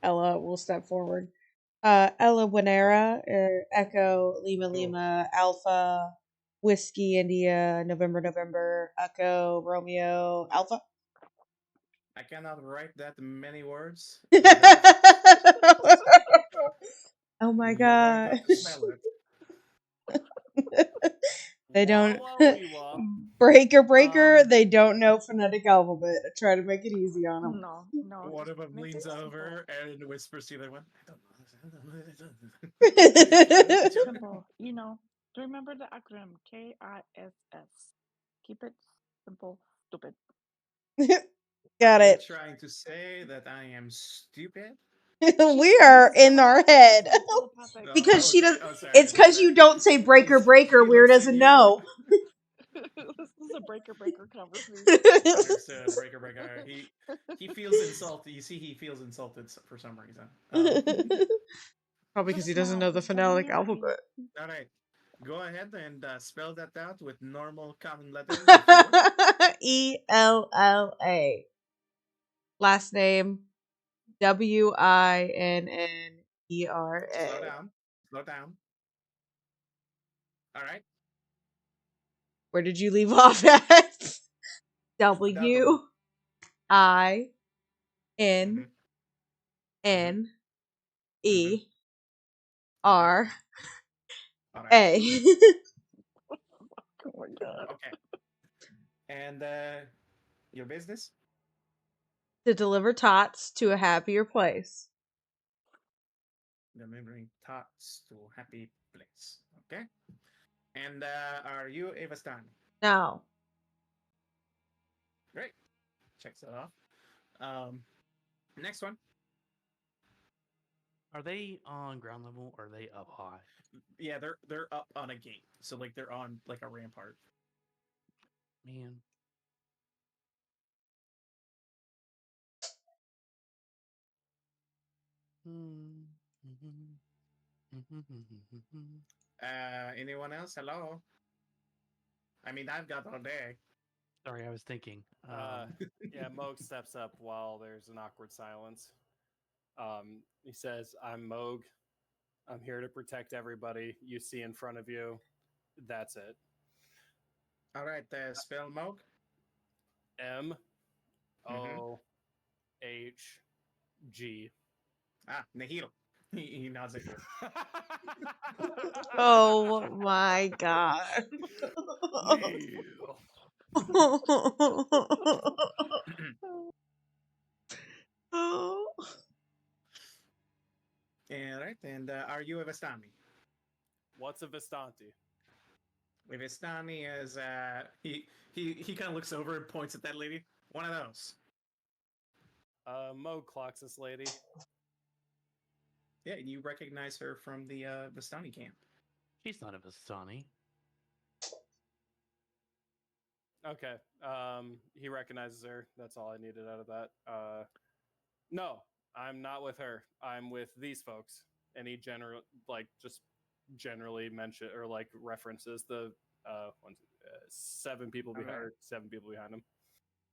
Ella will step forward. Ella Winera, Echo Lima Cool. Lima Alpha Whiskey India November November Echo Romeo Alpha. I cannot write that many words oh very fast. my You're going to god. have to spell it. They don't Wawa. breaker, they don't know phonetic alphabet. I try to make it easy on them. No. No. One Just of them make leans it simple. over and whispers to the other one, I don't know. Keep it simple. You know, remember the acronym KISS. Keep it simple, stupid. Got Are you it. trying to say that I am stupid? We are She's in our head. telepathic. because Oh, she okay. does Oh, sorry. it's because you don't say breaker breaker He where it looks at doesn't you. know. This is a breaker conversation. Understood. Breaker, breaker. He feels insulted. You see, he feels insulted for some reason. Probably because Just he doesn't smile, know the because when phonetic you're happy, alphabet. All right. Go ahead and spell that out with normal common letters, if you would. ELLA. Last name Slow WINNERA. down. Slow down. All right. Where did you leave off at? W. WINNERA. Mm-hmm. Mm-hmm. Mm-hmm. Mm-hmm. All right. oh my god. Okay. And your business? To deliver tots to a happier place. Delivering thoughts to happy place. Okay. And are you a Vastani? No. Great. Checks that off. Um, next one. Are they on ground level or are they up high? Yeah, they're up on a gate, so like they're on like a rampart. Man. Anyone else? Hello. I mean, I've got all day. Sorry, I was thinking. Yeah, Moog steps up while there's an awkward silence. He says, I'm Moog. I'm here to protect everybody you see in front of you. That's it. All right, spell Moog. M Mm-hmm. O H G. Ah, Nihil. He nods at you. Oh my god. Neil. oh. All right, and are you a Vastani? What's a Vistanti? A Vastani is he kind of looks over and points at that lady. One of those. Moog clocks this lady. Yeah, you recognize her from the Vastani camp. She's not a Vistani. Okay. He recognizes her. That's all I needed out of that. No. I'm not with her. I'm with these folks. And he just generally mention or like references the 7 people behind, All right. or 7 people behind him.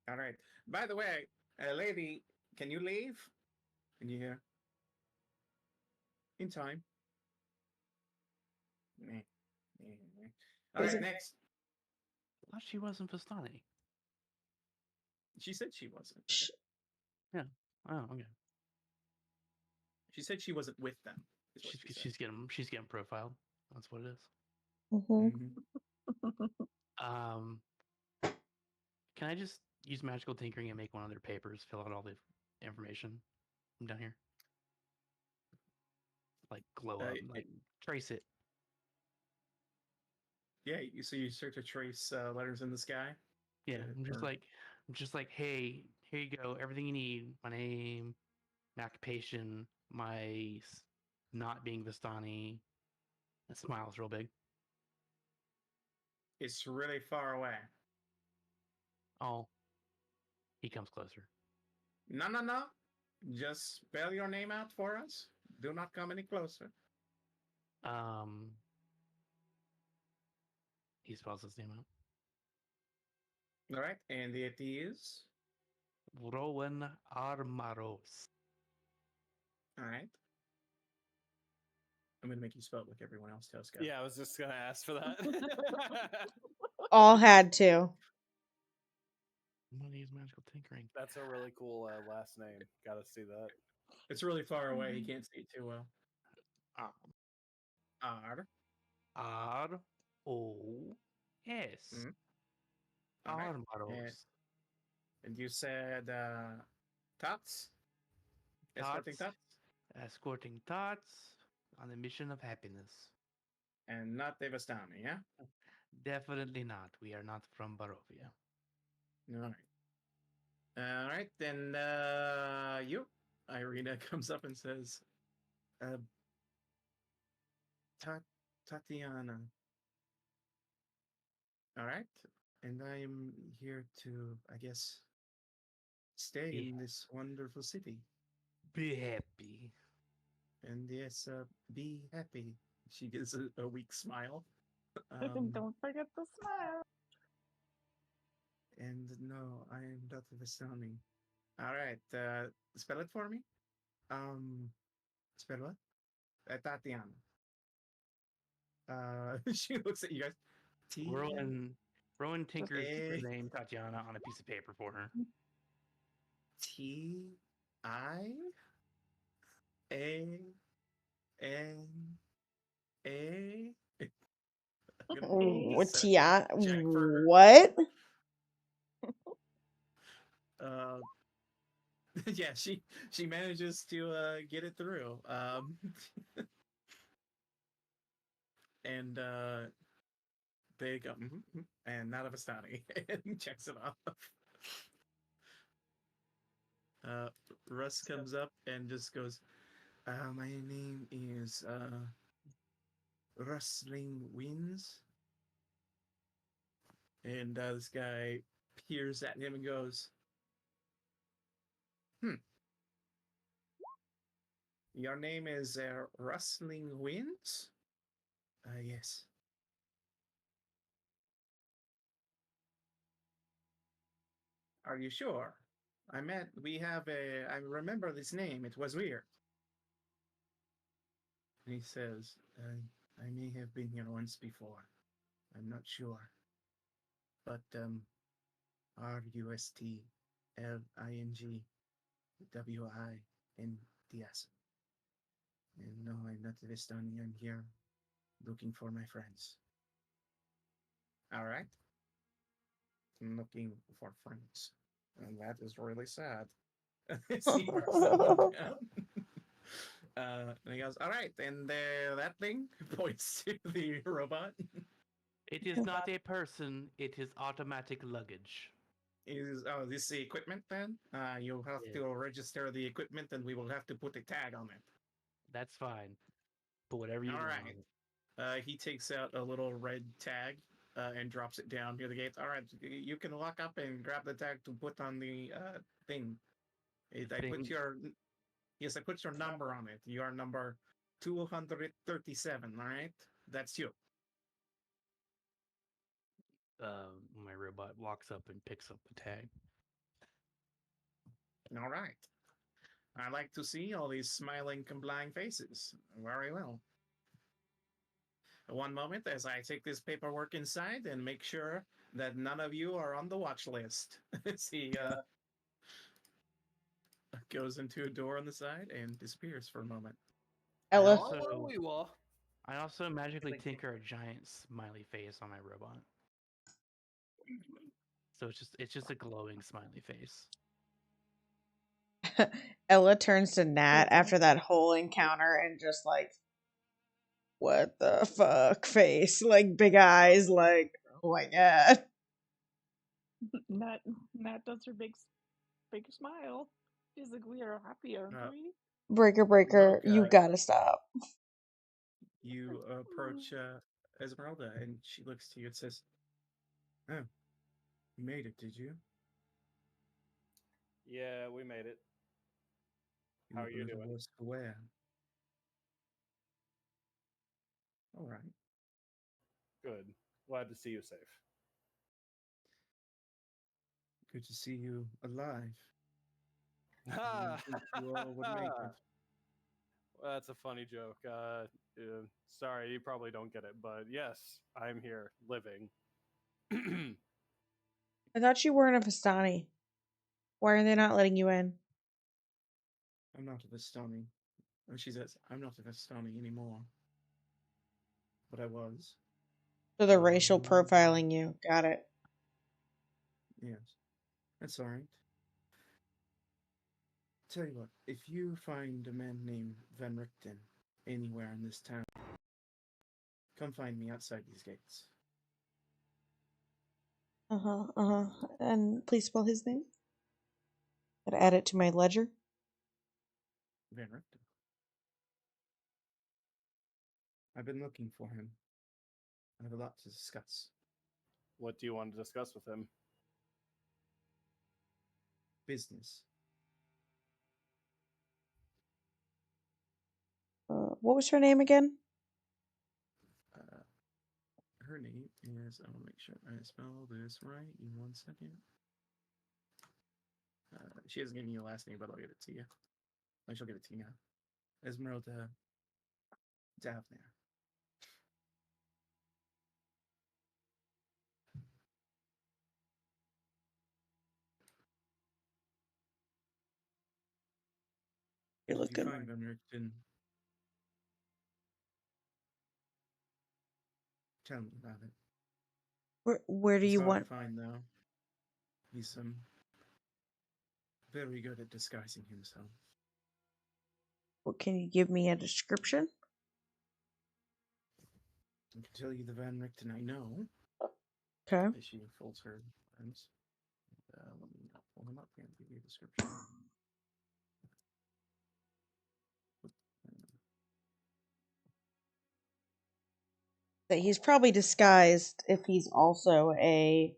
All right. By the way, lady, can you leave? And you hear in time. Meh, meh, meh. All Is right, it- next. I thought she wasn't Vistani. She said she wasn't. Yeah. Oh, okay. She said she wasn't with them. Is what she said. She's getting profiled. That's what it is. Mhm. Mhm. Can I just use magical tinkering and make one of their papers, fill out all the information from down here? Like glow up, like trace it. Yeah, so you start to trace letters in the sky. Yeah, I'm or- just like, hey, here you go, everything you need. My name, my occupation, not being Vistani. That smile's real big. It's really far away. Oh, he comes closer. No, no, no. Just spell your name out for us. Do not come any closer. He spells his name out. All right, and it is. Rowan Armaros. All right. I'm gonna make you spell it like everyone else does. Go. Yeah, I was just gonna ask for that. All had to. I'm gonna use magical tinkering. That's a really cool last name. Gotta see that. It's really far away. You can't see it too well. Um, R. R-O-S. Mm. All right. Armaros. And you said Tots? Escorting Tots. Tots? Escorting tots on the mission of happiness. And not Devastani, yeah? Definitely not. We are not from Barovia. All right. All right, then you. Irina comes up and says, uh, Tatiana. All right. And I'm here to, I guess, stay Be, in this wonderful city. be happy. And yes, be happy. She gives a weak smile. Don't forget to smile. And no, I am not Vistani. All right, spell it for me. Um, spell what? Tatiana. She looks at you guys. T Rowan tinkers her A name Tatiana on a piece of paper for her. T I A N A. What? Yeah. Check for her. What? Yeah, she manages to get it through. And they go, and not a Vistani, and checks it off. Uh, Russ comes up and just goes, my name is Rustling Winds. And this guy peers at him and goes, your name is Rustling Winds? Yes. Are you sure? I remember this name. It was weird. And he says, I may have been here once before. I'm not sure. But RUSTLINGWINDS. And no, I'm not Vistani. I'm here looking for my friends. All right. I'm looking for friends. And that is really sad. He marks that one down. And he goes, all right. And that thing points to the robot. It is not a person, it is automatic luggage. This is the equipment then? You'll have Yeah. to register the equipment and we will have to put a tag on it. That's fine. Put whatever you All want right. on it. He takes out a little red tag and drops it down near the gates. All right, you can walk up and grab the tag to put on the thing. I put Thing- your Yes, I put your number on it. You are number 237, all right? That's you. My robot walks up and picks up the tag. All right. I like to see all these smiling, complying faces. Very well. One moment as I take this paperwork inside and make sure that none of you are on the watch list. He goes into a door on the side and disappears for a moment. Ella. I also magically tinker a giant smiley face on my robot. So it's just a glowing smiley face. Ella turns to Nat after that whole encounter and just like, what the fuck face? Like big eyes, like, oh my god. Nat does her big smile. She's like, we are happy, aren't we? Breaker, Look, you gotta stop. You approach Esmeralda, and she looks to you and says, "Oh, you made it, did you? Yeah, we made it. You How look are a you little doing? worse for wear." All right. Good. Glad to see you safe. Good to see you alive. I Ha! didn't think you all would make it. Well, that's a funny joke. Sorry, you probably don't get it, but yes, I'm here, living. I thought you weren't a Vistani. Why are they not letting you in? I'm not a Vistani. And she says, I'm not a Vistani anymore. But I was. So they're racial profiling you. Got it. Yes. That's all right. Tell you what, if you find a man named Van Richten anywhere in this town, come find me outside these gates. And please spell his name. Gotta add it to my ledger. Van Richten. I've been looking for him. I have a lot to discuss. What do you want to discuss with him? Business. What was her name again? Her name is, I want to make sure I spell this right in 1 second. She hasn't given you a last name, but I'll give it to you. I shall give it to you now. Esmeralda Davner. You're If you looking. find Van Richten, tell me about it. Where do He's you hard want? to find, though. He's very good at disguising himself. Well, can you give me a description? I can tell you the Van Richten I know. Okay. As she folds her arms. Let me pull him up here and give you a description. That he's probably disguised if he's also a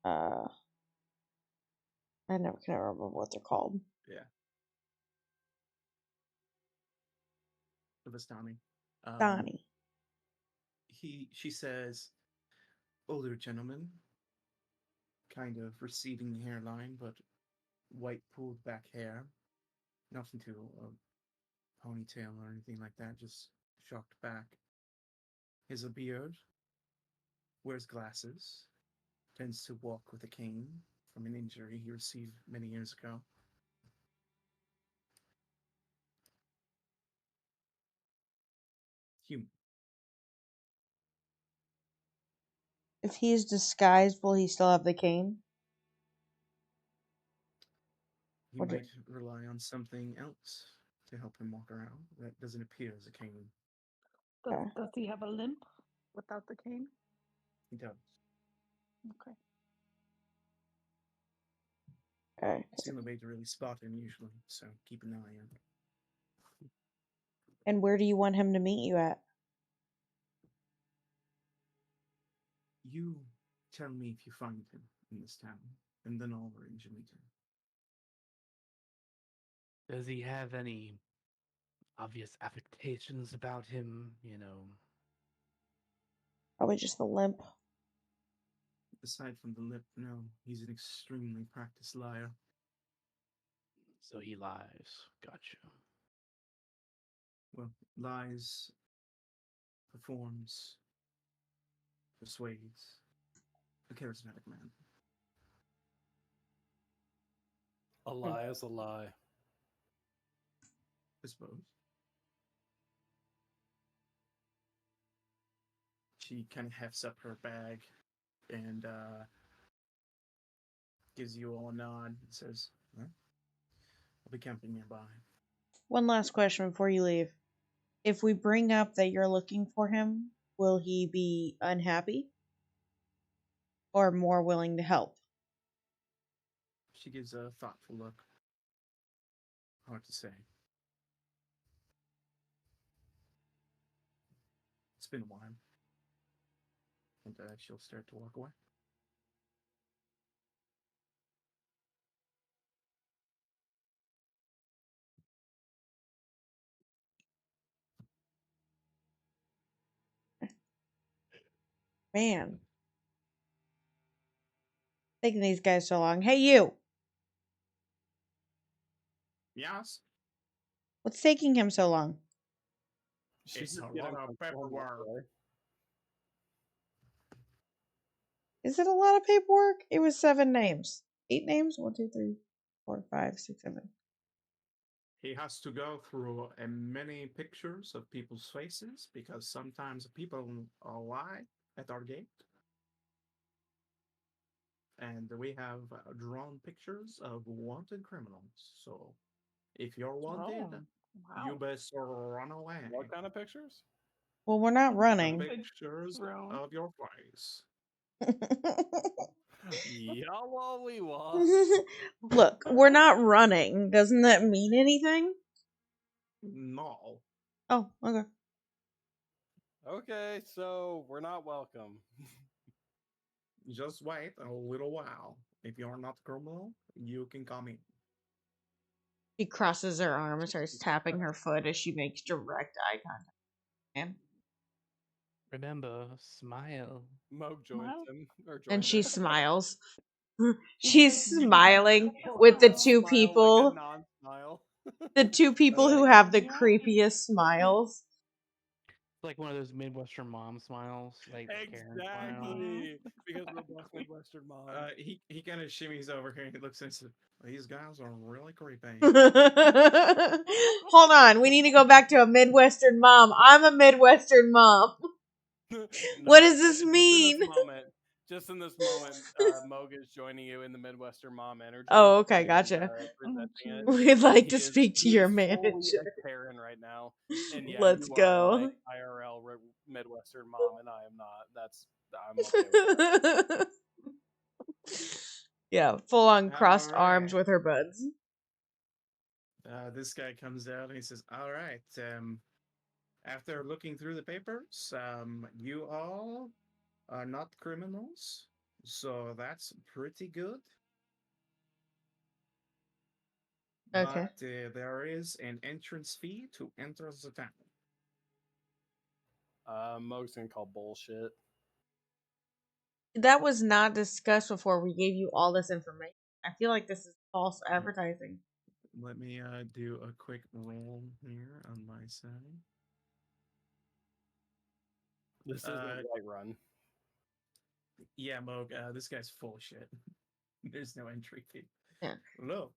I never can remember what they're called. Yeah. The Vistani. Donnie. She says, older gentleman, kind of receding hairline, but white pulled back hair. Nothing to a ponytail or anything like that, just shocked back. Has a beard, wears glasses, tends to walk with a cane from an injury he received many years ago. Human. If he's disguised, will he still have the cane? He might rely on something else to help him walk around that doesn't appear as a cane. Does he have a limp without the cane? He does. Okay. Okay. It's the only way to really spot him usually, so keep an eye on. And where do you want him to meet you at? You tell me if you find him in this town, and then I'll arrange a meeting. Does he have any obvious affectations about him? Probably just the limp. Aside from the lip, no, he's an extremely practiced liar. So he lies. Gotcha. Well, lies, performs, persuades. A charismatic man. A lie is a lie. I suppose. She kind of hefts up her bag and gives you all a nod and says, "Well, I'll be camping nearby." One last question before you leave. If we bring up that you're looking for him, will he be unhappy or more willing to help? She gives a thoughtful look. Hard to say. It's been a while. And she'll start to walk away. Man, taking these guys so long. Hey, you! Yes? What's taking him so long? It's a just lot getting of confirmed paperwork. that way. Is it a lot of paperwork? It was 7 names. 8 names? 1, 2, 3, 4, 5, 6, 7. He has to go through many pictures of people's faces because sometimes people lie at our gate. And we have drawn pictures of wanted criminals. So if you're wanted, Oh, you wow. best run away. What kind of pictures? Well, we're not The running. pictures Drone. of your face. Yeah, well, we was. Look, we're not running. Doesn't that mean anything? No. Oh, okay. Okay, so we're not welcome. Just wait a little while. If you're not a criminal, you can come in. She crosses her arm and starts tapping her foot as she makes direct eye contact. Man. Remember, smile. Moog joins Wow. him or And joins she her. smiles. She's smiling with the two Smile like a people, non-smile. the two people who have the creepiest smiles. It's like one of those Midwestern mom smiles, like the Karen smile. Exactly, because we're both Midwestern moms. He kind of shimmies over here and he looks and says, "These guys are really creepy." Hold on, we need to go back to a Midwestern mom. I'm a Midwestern mom. What does this mean? Just in this moment, Moog is joining you in the Midwestern mom energy. Oh, okay, and, gotcha. presenting it. We'd like He to is- speak to he your is fully manager. a Karen right now, and yeah, Let's you go. are like IRL Midwestern mom, and I am not. I'm okay with that. Yeah, full on crossed arms Alright. with her buds. This guy comes out and he says, "All right. After looking through the papers, you all are not criminals, so that's pretty good. Okay. But there is an entrance fee to enter the town." Moog's gonna call bullshit. That was not discussed before we gave you all this information. I feel like this is false advertising. Let me do a quick roll here on my side. This is a right run. Yeah, Moog, this guy's full of shit. There's no entry fee. Yeah. Look,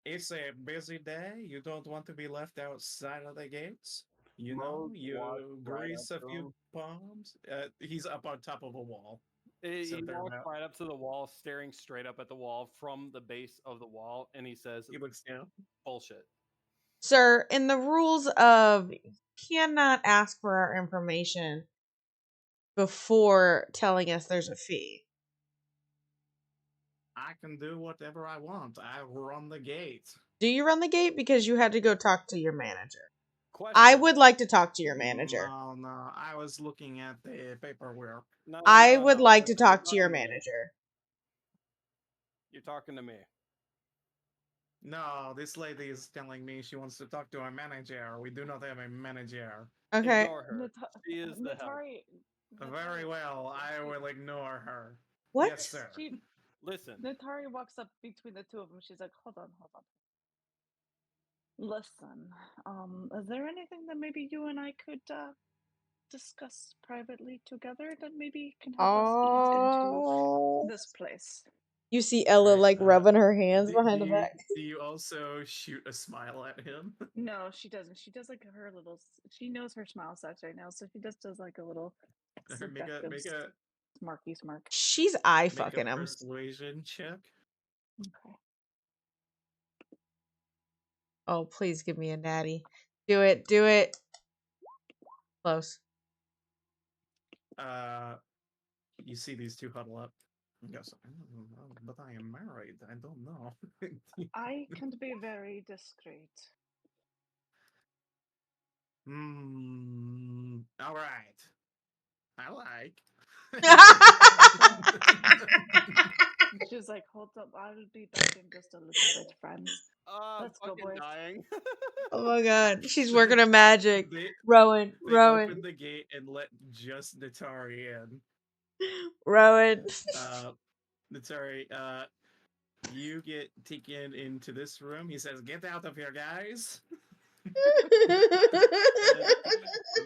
it's a busy day. You don't want to be left outside of the gates. You know, Moog you walks right grease up a to few him. palms. He's up on top of a wall. He So they're walks about, right up to the wall, staring straight up at the wall from the base of the wall, and he says, he looks down. "Bullshit." Sir, in the rules of cannot ask for our information before telling us there's a fee. I can do whatever I want. I run the gate. Do you run the gate? Because you had to go talk to your manager. Question. I would like to talk to your manager. No. I was looking at the paperwork. No, I would like to listen, you're talk to your talking me. manager. You're talking to me. No, this lady is telling me she wants to talk to a manager. We do not have a manager. Okay. Ignore her. She is the help. Very well, I will ignore her. What? Yes, sir. Listen, Natari walks up between the two of them. She's like, hold on. Listen, is there anything that maybe you and I could discuss privately together that maybe can help us ease into Oh. this place? You see Ella Right, like rubbing her hands behind the back. do you also shoot a smile at him? No, she doesn't. She does like her little. She knows her smile size right now, so she just does like a little make a smarky smirk. She's eye make fucking a him. persuasion check. Okay. Oh, please give me a natty. Do it. Do it. Close. You see these two huddle up. He goes, I don't know, but I am married. I don't know. I can be very discreet. All right. I like. She's like, hold up, I'll be back in just a little bit, friends. Let's go, fucking boys. dying. Oh my god. She's working her magic. They Rowan. open the gate and let just Natari in. Rowan. Natari, you get taken into this room. He says, "Get out of here, guys."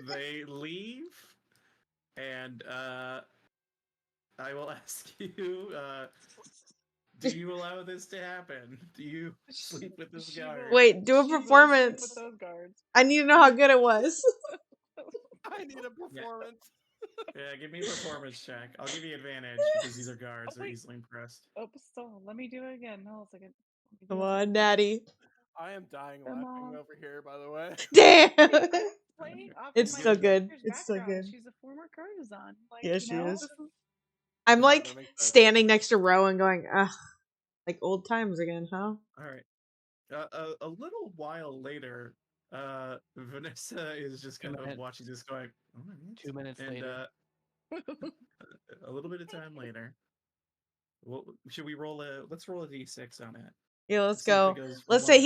They leave, and I will ask you: do you allow this to happen? Do you sleep with this guard? Wait, do a She will performance. sleep with those guards. I need to know how good it was. I need a performance. Yeah, give me a performance check. I'll give you advantage because these are guards. They're wait. easily impressed. Oh, so let me do it again. Hold on a second. Come on, Natty. I am dying Come laughing on. over here, by the way. Damn. Playing off It's of my still good. character's It's still background. good. She's a former courtesan. Like, Yeah, you she know, is. this is I'm No, like that makes sense. standing next to Rowan going, ugh, like old times again, huh? All right. A little while later, Vanessa is just kind of minutes. watching this going, oh my 2 minutes and later. a little bit of time later. Well, should we roll let's roll a d6 on it. Yeah, let's See if go. it goes Let's one. say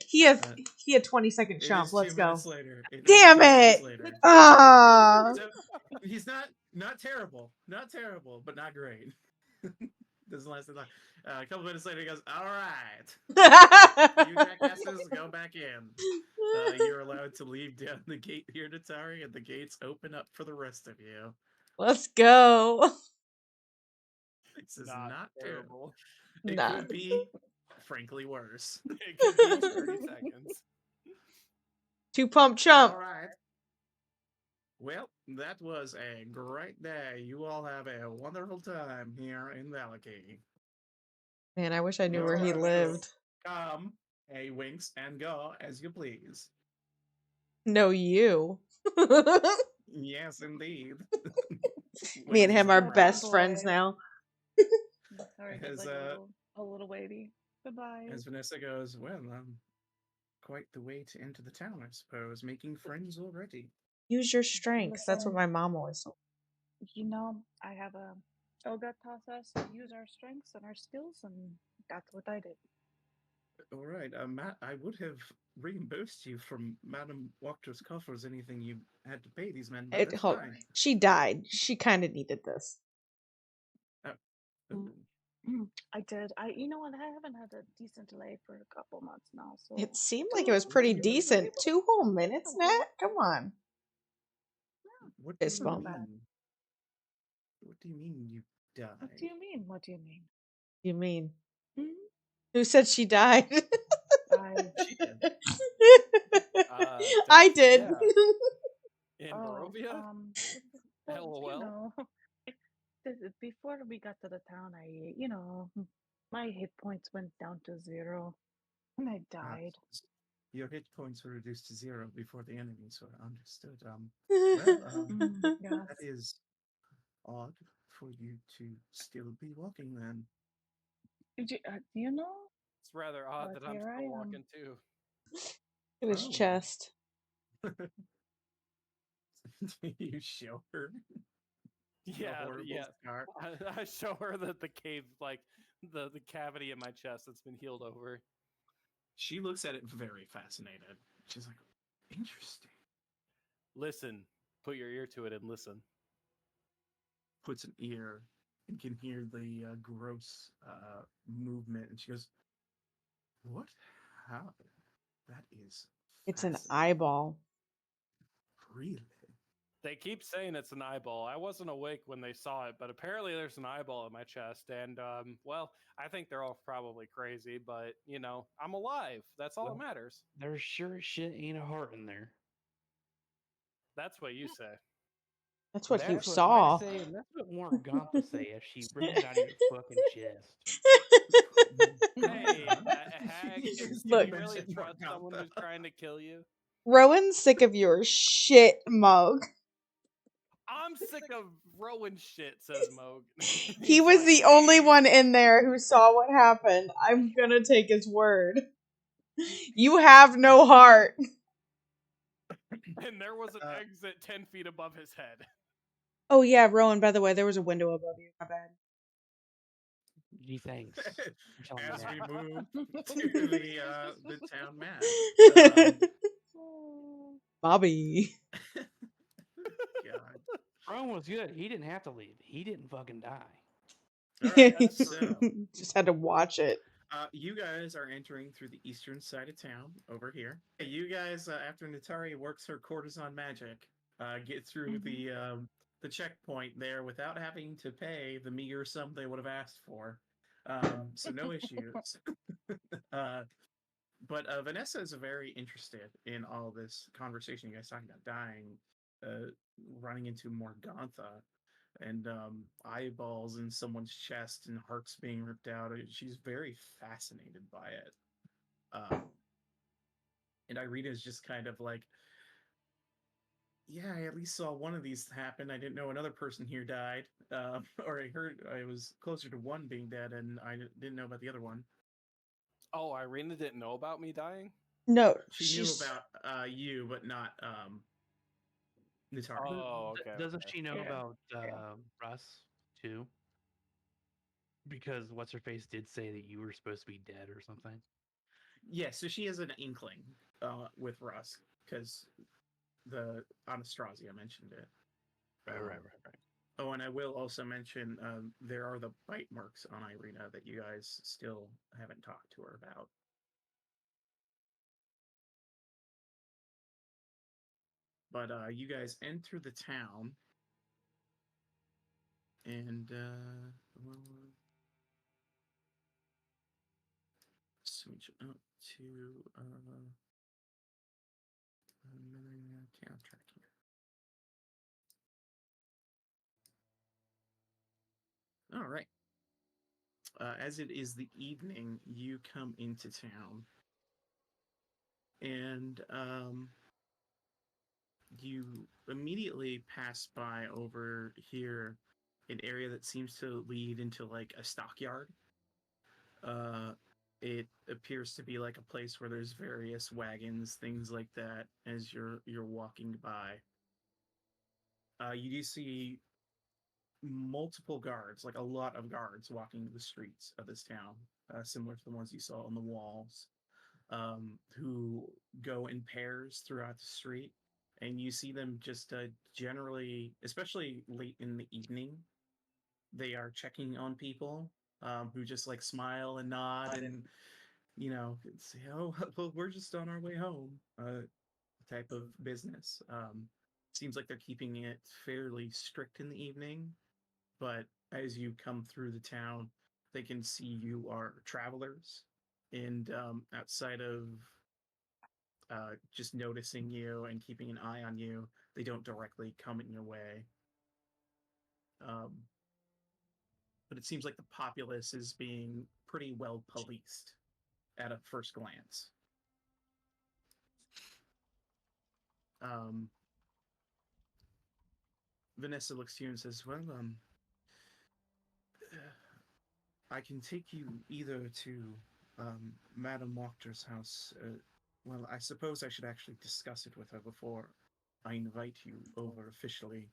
he had 20-second It chump. is Let's 2 go. minutes later. It is Damn 2 minutes it! later. Ah. So, he's not terrible, but not great. Doesn't last that long. A couple minutes later, he goes, "All right, you jackasses, go back in. You're allowed to leave down the gate here, Natari, and the gates open up for the rest of you." Let's go. This is not terrible. It Nah. could be, frankly, worse. It could be 30 seconds. 2 pump chump. All right. Well, that was a great day. You all have a wonderful time here in Valaki. Man, I wish I knew You're where he allowed to lived. Come, a winks, and go as you please. No, you. Yes, indeed. Me and him are Oh, best boy. friends now. Sorry, As, just like a little wavy. Goodbye. As Vanessa goes, well, quite the way to enter the town, I suppose. Making friends already. Use your strengths. That's what Listen. my mom always told me. You know, I have a Olga taught us to use our strengths and our skills, and that's what I did. All right, Matt, I would have reimbursed you from Madame Wachters' coffers anything you had to pay these men, but that's fine. She died. She kind of needed this. I did. You know what? I haven't had a decent lay for a couple months now. So It seemed like it was pretty decent. 2 whole minutes, Nat? Come on. What do Fist you bump. mean? What do you mean you died? What do you mean? What do you mean? You mean? Hmm? Who said she died? She did. I did. Yeah. In Barovia? Well, you know, before we got to the town, my hit points went down to 0, and I died. Your hit points were reduced to 0 before the enemies were understood. Yes. That is odd for you to still be walking then. Do you know? It's rather odd that I'm here I still am. walking too. It was chest. You show her. Yeah, Scar. I show her that the cave, like the cavity in my chest that's been healed over. She looks at it very fascinated. She's like, interesting. Listen, put your ear to it and listen. Puts an ear and can hear the gross movement. And she goes, what? How? That is It's an fascinating. eyeball. Really? They keep saying it's an eyeball. I wasn't awake when they saw it, but apparently there's an eyeball in my chest. And, well, I think they're all probably crazy, but, I'm alive. That's all that Well, matters. there sure as shit ain't a heart in there. That's what you say. That's what you That's what I saw. say, and that's what Morgantha say as she ripped it out of your fucking chest. Hey, Hag, can Look, you really mentioned trust someone Morgantha. who's trying to kill you? Rowan's sick of your shit, Mug. I'm sick of Rowan shit, says Moog. He He's was like, the only "Please." one in there who saw what happened. I'm gonna take his word. You have no heart. And there was an exit 10 feet above his head. Oh yeah, Rowan, by the way, there was a window above you. My bad. Gee, thanks. for telling me As we that. move to the town map. Bobby. God. Ron was good. He didn't have to leave. He didn't fucking die. All right, That's so true. Just had to watch it. you guys are entering through the eastern side of town over here. You guys, after Natari works her courtesan magic, get through the checkpoint there without having to pay the meager sum they would have asked for. So no issues. uh, but Vanessa is very interested in all this conversation. You guys talking about dying, uh, running into Morgantha, and eyeballs in someone's chest and hearts being ripped out. She's very fascinated by it. And Irina is just kind of like, yeah, I at least saw one of these happen. I didn't know another person here died. Or I heard I was closer to one being dead and I didn't know about the other one. Oh, Irina didn't know about me dying? No, She knew about you, but not Natari. Oh, okay. Doesn't she know Yeah. about Yeah. Russ too? Because what's her face did say that you were supposed to be dead or something. Yeah, so she has an inkling with Russ because the Anastrasya mentioned it. Right. Oh, and I will also mention there are the bite marks on Irina that you guys still haven't talked to her about. But you guys enter the town, and we'll switch up to town track here. All right. As it is the evening, you come into town, and you immediately pass by over here an area that seems to lead into like a stockyard. Uh, it appears to be like a place where there's various wagons, things like that. As you're walking by, you do see multiple guards, like a lot of guards, walking the streets of this town, similar to the ones you saw on the walls, who go in pairs throughout the street. And you see them just generally, especially late in the evening, they are checking on people who just like smile and nod and say, "Oh, well, we're just on our way home." Type of business. Seems like they're keeping it fairly strict in the evening, but as you come through the town, they can see you are travelers, and outside of just noticing you and keeping an eye on you, they don't directly come in your way. Um, but it seems like the populace is being pretty well policed at a first glance. Um, Vanessa looks to you and says, "Well, I can take you either to Madame Walker's house. Well, I suppose I should actually discuss it with her before I invite you over officially.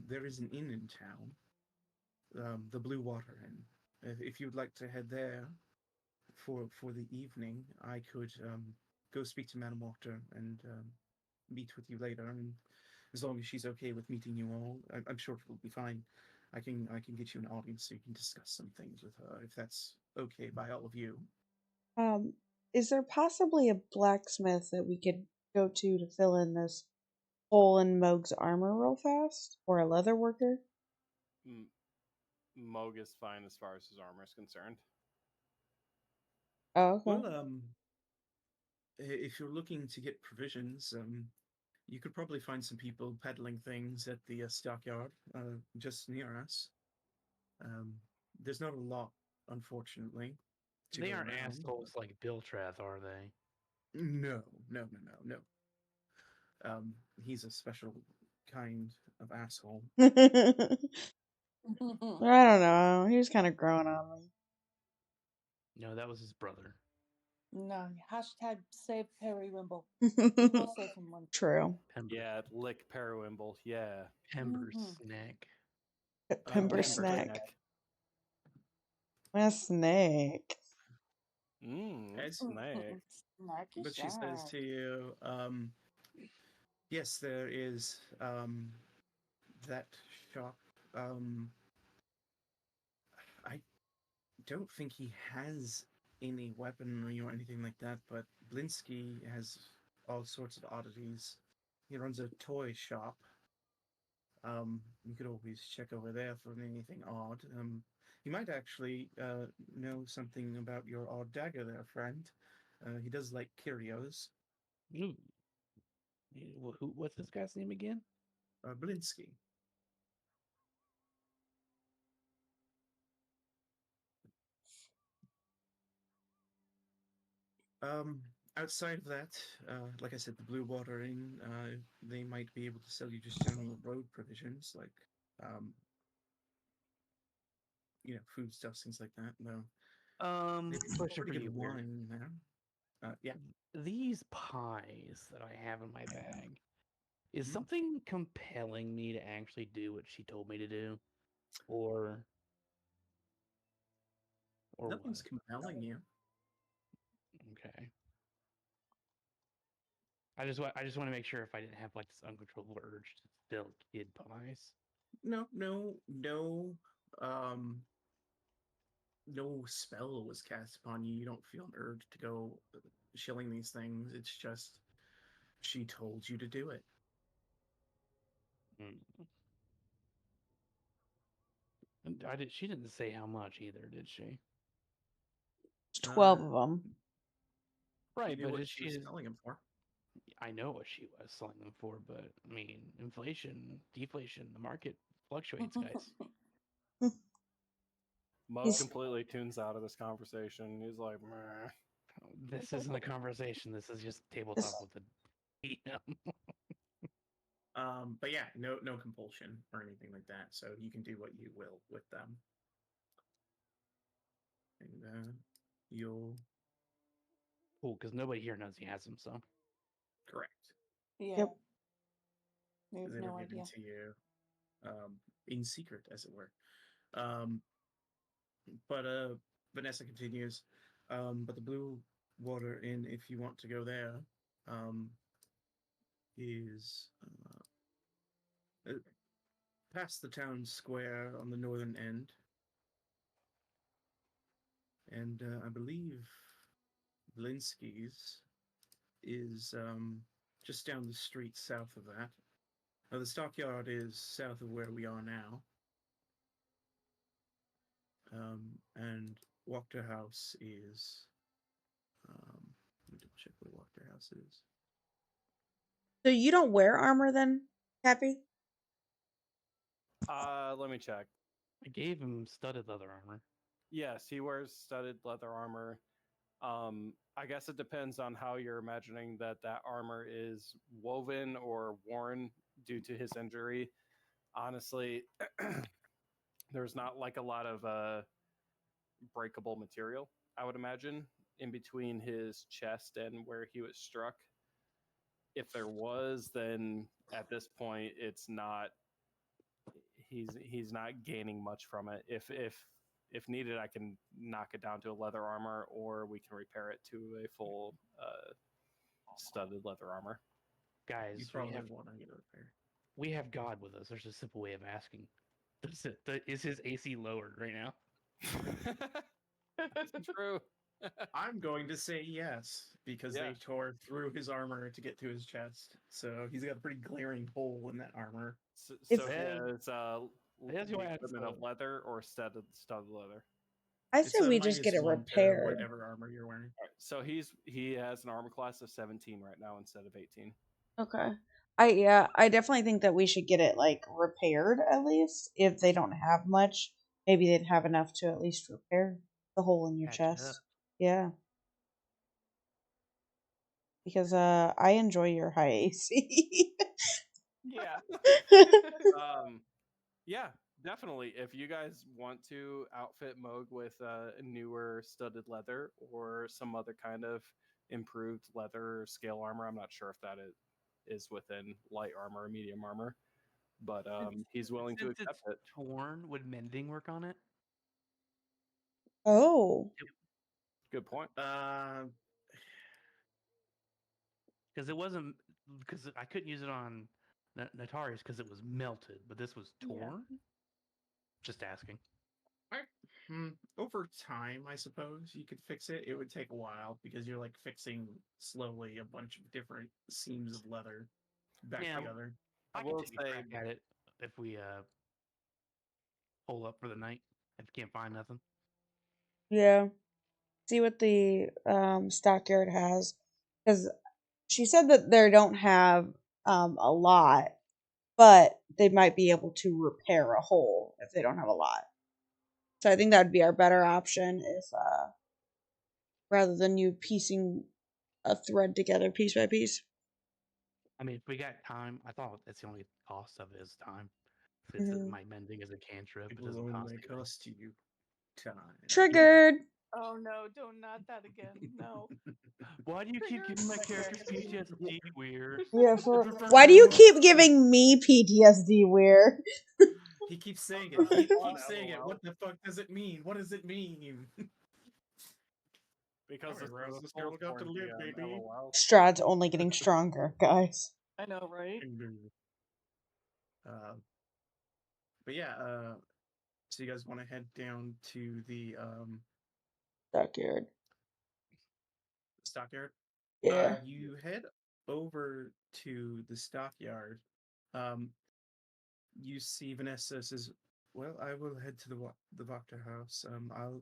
There is an inn in town, the Blue Water Inn. If you'd like to head there, for the evening, I could go speak to Madame Walker and meet with you later. And as long as she's okay with meeting you all, I'm sure it will be fine. I can get you an audience so you can discuss some things with her if that's okay by all of you. Um, is there possibly a blacksmith that we could go to fill in this hole in Moog's armor real fast? Or a leather worker? M- Moog is fine as far as his armor is concerned. Oh, okay. Well, if you're looking to get provisions, you could probably find some people peddling things at the stockyard just near us. Um, there's not a lot, unfortunately, to They go aren't around. assholes like Biltrath, are they? No, no, no, no, no. He's a special kind of asshole. I don't know. He was kind of growing on me. No, that was his brother. No, hashtag save Perry Wimble. We will save him one. True. Pember, Yeah, lick Periwimble. Yeah. Pember Mhm. snack. Pember Yeah, snack. snack. A snake. as Snack. Snacky but she says shack. to you, yes, there is that shop. I don't think he has any weaponry or anything like that, but Blinsky has all sorts of oddities. He runs a toy shop. You could always check over there for anything odd. He might actually know something about your odd dagger there, friend. He does like curios. Ooh. What's this guy's name again? Blinsky. Um, Outside of that, like I said, the Blue Water Inn, they might be able to sell you just general road provisions like, um, foodstuffs, things like that. Though they have Question pretty for you good here. wine there. Yeah. These pies that I have in my bag, is Mhm. something compelling me to actually do what she told me to do, or Nothing's what? compelling you. Okay. I just want to make sure if I didn't have like this uncontrollable urge to fill kid pies. No, no, no. Um, no spell was cast upon you. You don't feel an urge to go shilling these things. It's just she told you to do it. Mm. And I did. She didn't say how much either, did she? 12 Uh, of them. you Right, knew but what is she she? was selling them for. I know what she was selling them for, but I mean, inflation, deflation, the market fluctuates, guys. Mo He's completely tunes out of this conversation. He's like, meh. This isn't a conversation. This is just tabletop this, with a But yeah, no compulsion or anything like that. So you can do what you will with them, and you'll cool because nobody here knows he has them. So correct. Yeah, yep. we have They were no given idea. to you in secret, as it were. Um, but Vanessa continues. But the Blue Water Inn, if you want to go there, um, is past the town square on the northern end, and I believe Blinsky's is just down the street south of that. The stockyard is south of where we are now, and Wachter House is. Let me double check where Wachter House is. So you don't wear armor then, Cappy? Let me check. I gave him studded leather armor. Yes, he wears studded leather armor. I guess it depends on how you're imagining that armor is woven or worn due to his injury. Honestly, there's not like a lot of breakable material, I would imagine, in between his chest and where he was struck. If there was, then at this point, it's not. He's not gaining much from it. If if needed, I can knock it down to a leather armor, or we can repair it to a full studded leather armor. You Guys, probably want to get a repair. we have God with us. There's a simple way of asking. Is his AC lowered right now? That's true. I'm going to say yes, because Yeah. they tore through his armor to get to his chest. So he's got a pretty glaring hole in that armor. So, If- so it's That's the why I equipment of thought- leather or studded leather. I It's say a we just get it -1 to repaired. whatever armor you're wearing. All right, so he has an armor class of 17 right now instead of 18. Okay. I definitely think that we should get it like repaired at least. If they don't have much, maybe they'd have enough to at least repair the hole in your Patch it up. chest. Yeah. Because I enjoy your high AC. Yeah. Yeah, definitely. If you guys want to outfit Moog with newer studded leather or some other kind of improved leather or scale armor, I'm not sure if that is within light armor or medium armor, but he's willing to Since accept it's it. torn, would mending work on it? Oh. Good point. Because it wasn't. Because I couldn't use it on Natarius because it was melted, but this was Yeah. torn. Just asking. Over time, I suppose you could fix it. It would take a while because you're like fixing slowly a bunch of different seams of leather back Yeah. together. I I can will take a say- crack at it if we hole up for the night. If you can't find nothing. Yeah. See what the stockyard has, because she said that they don't have a lot, but they might be able to repair a hole if they don't have a lot. So I think that would be our better option if rather than you piecing a thread together piece by piece. I mean, if we got time, I thought that's the only cost of it is time. If it's Mhm. my mending is a cantrip, It it will doesn't cost only anything. cost you time. Triggered. Oh no! Don't not that again. No. Why do you keep Triggered giving my my characters characters. PTSD, Weir? Yeah. Why do you keep giving me PTSD, Weir? He keeps saying it. He keeps saying it. What the fuck does it mean? What does it mean? Because Alright, this Rose, is this a girl got to Soulsborne live, DM, baby. LOL. Strahd's only getting stronger, guys. I know, right? But yeah, so you guys want to head down to the Stockyard. stockyard? Yeah. You head over to the stockyard. Um, you see Vanessa says, "Well, I will head to the Wachter house. I'll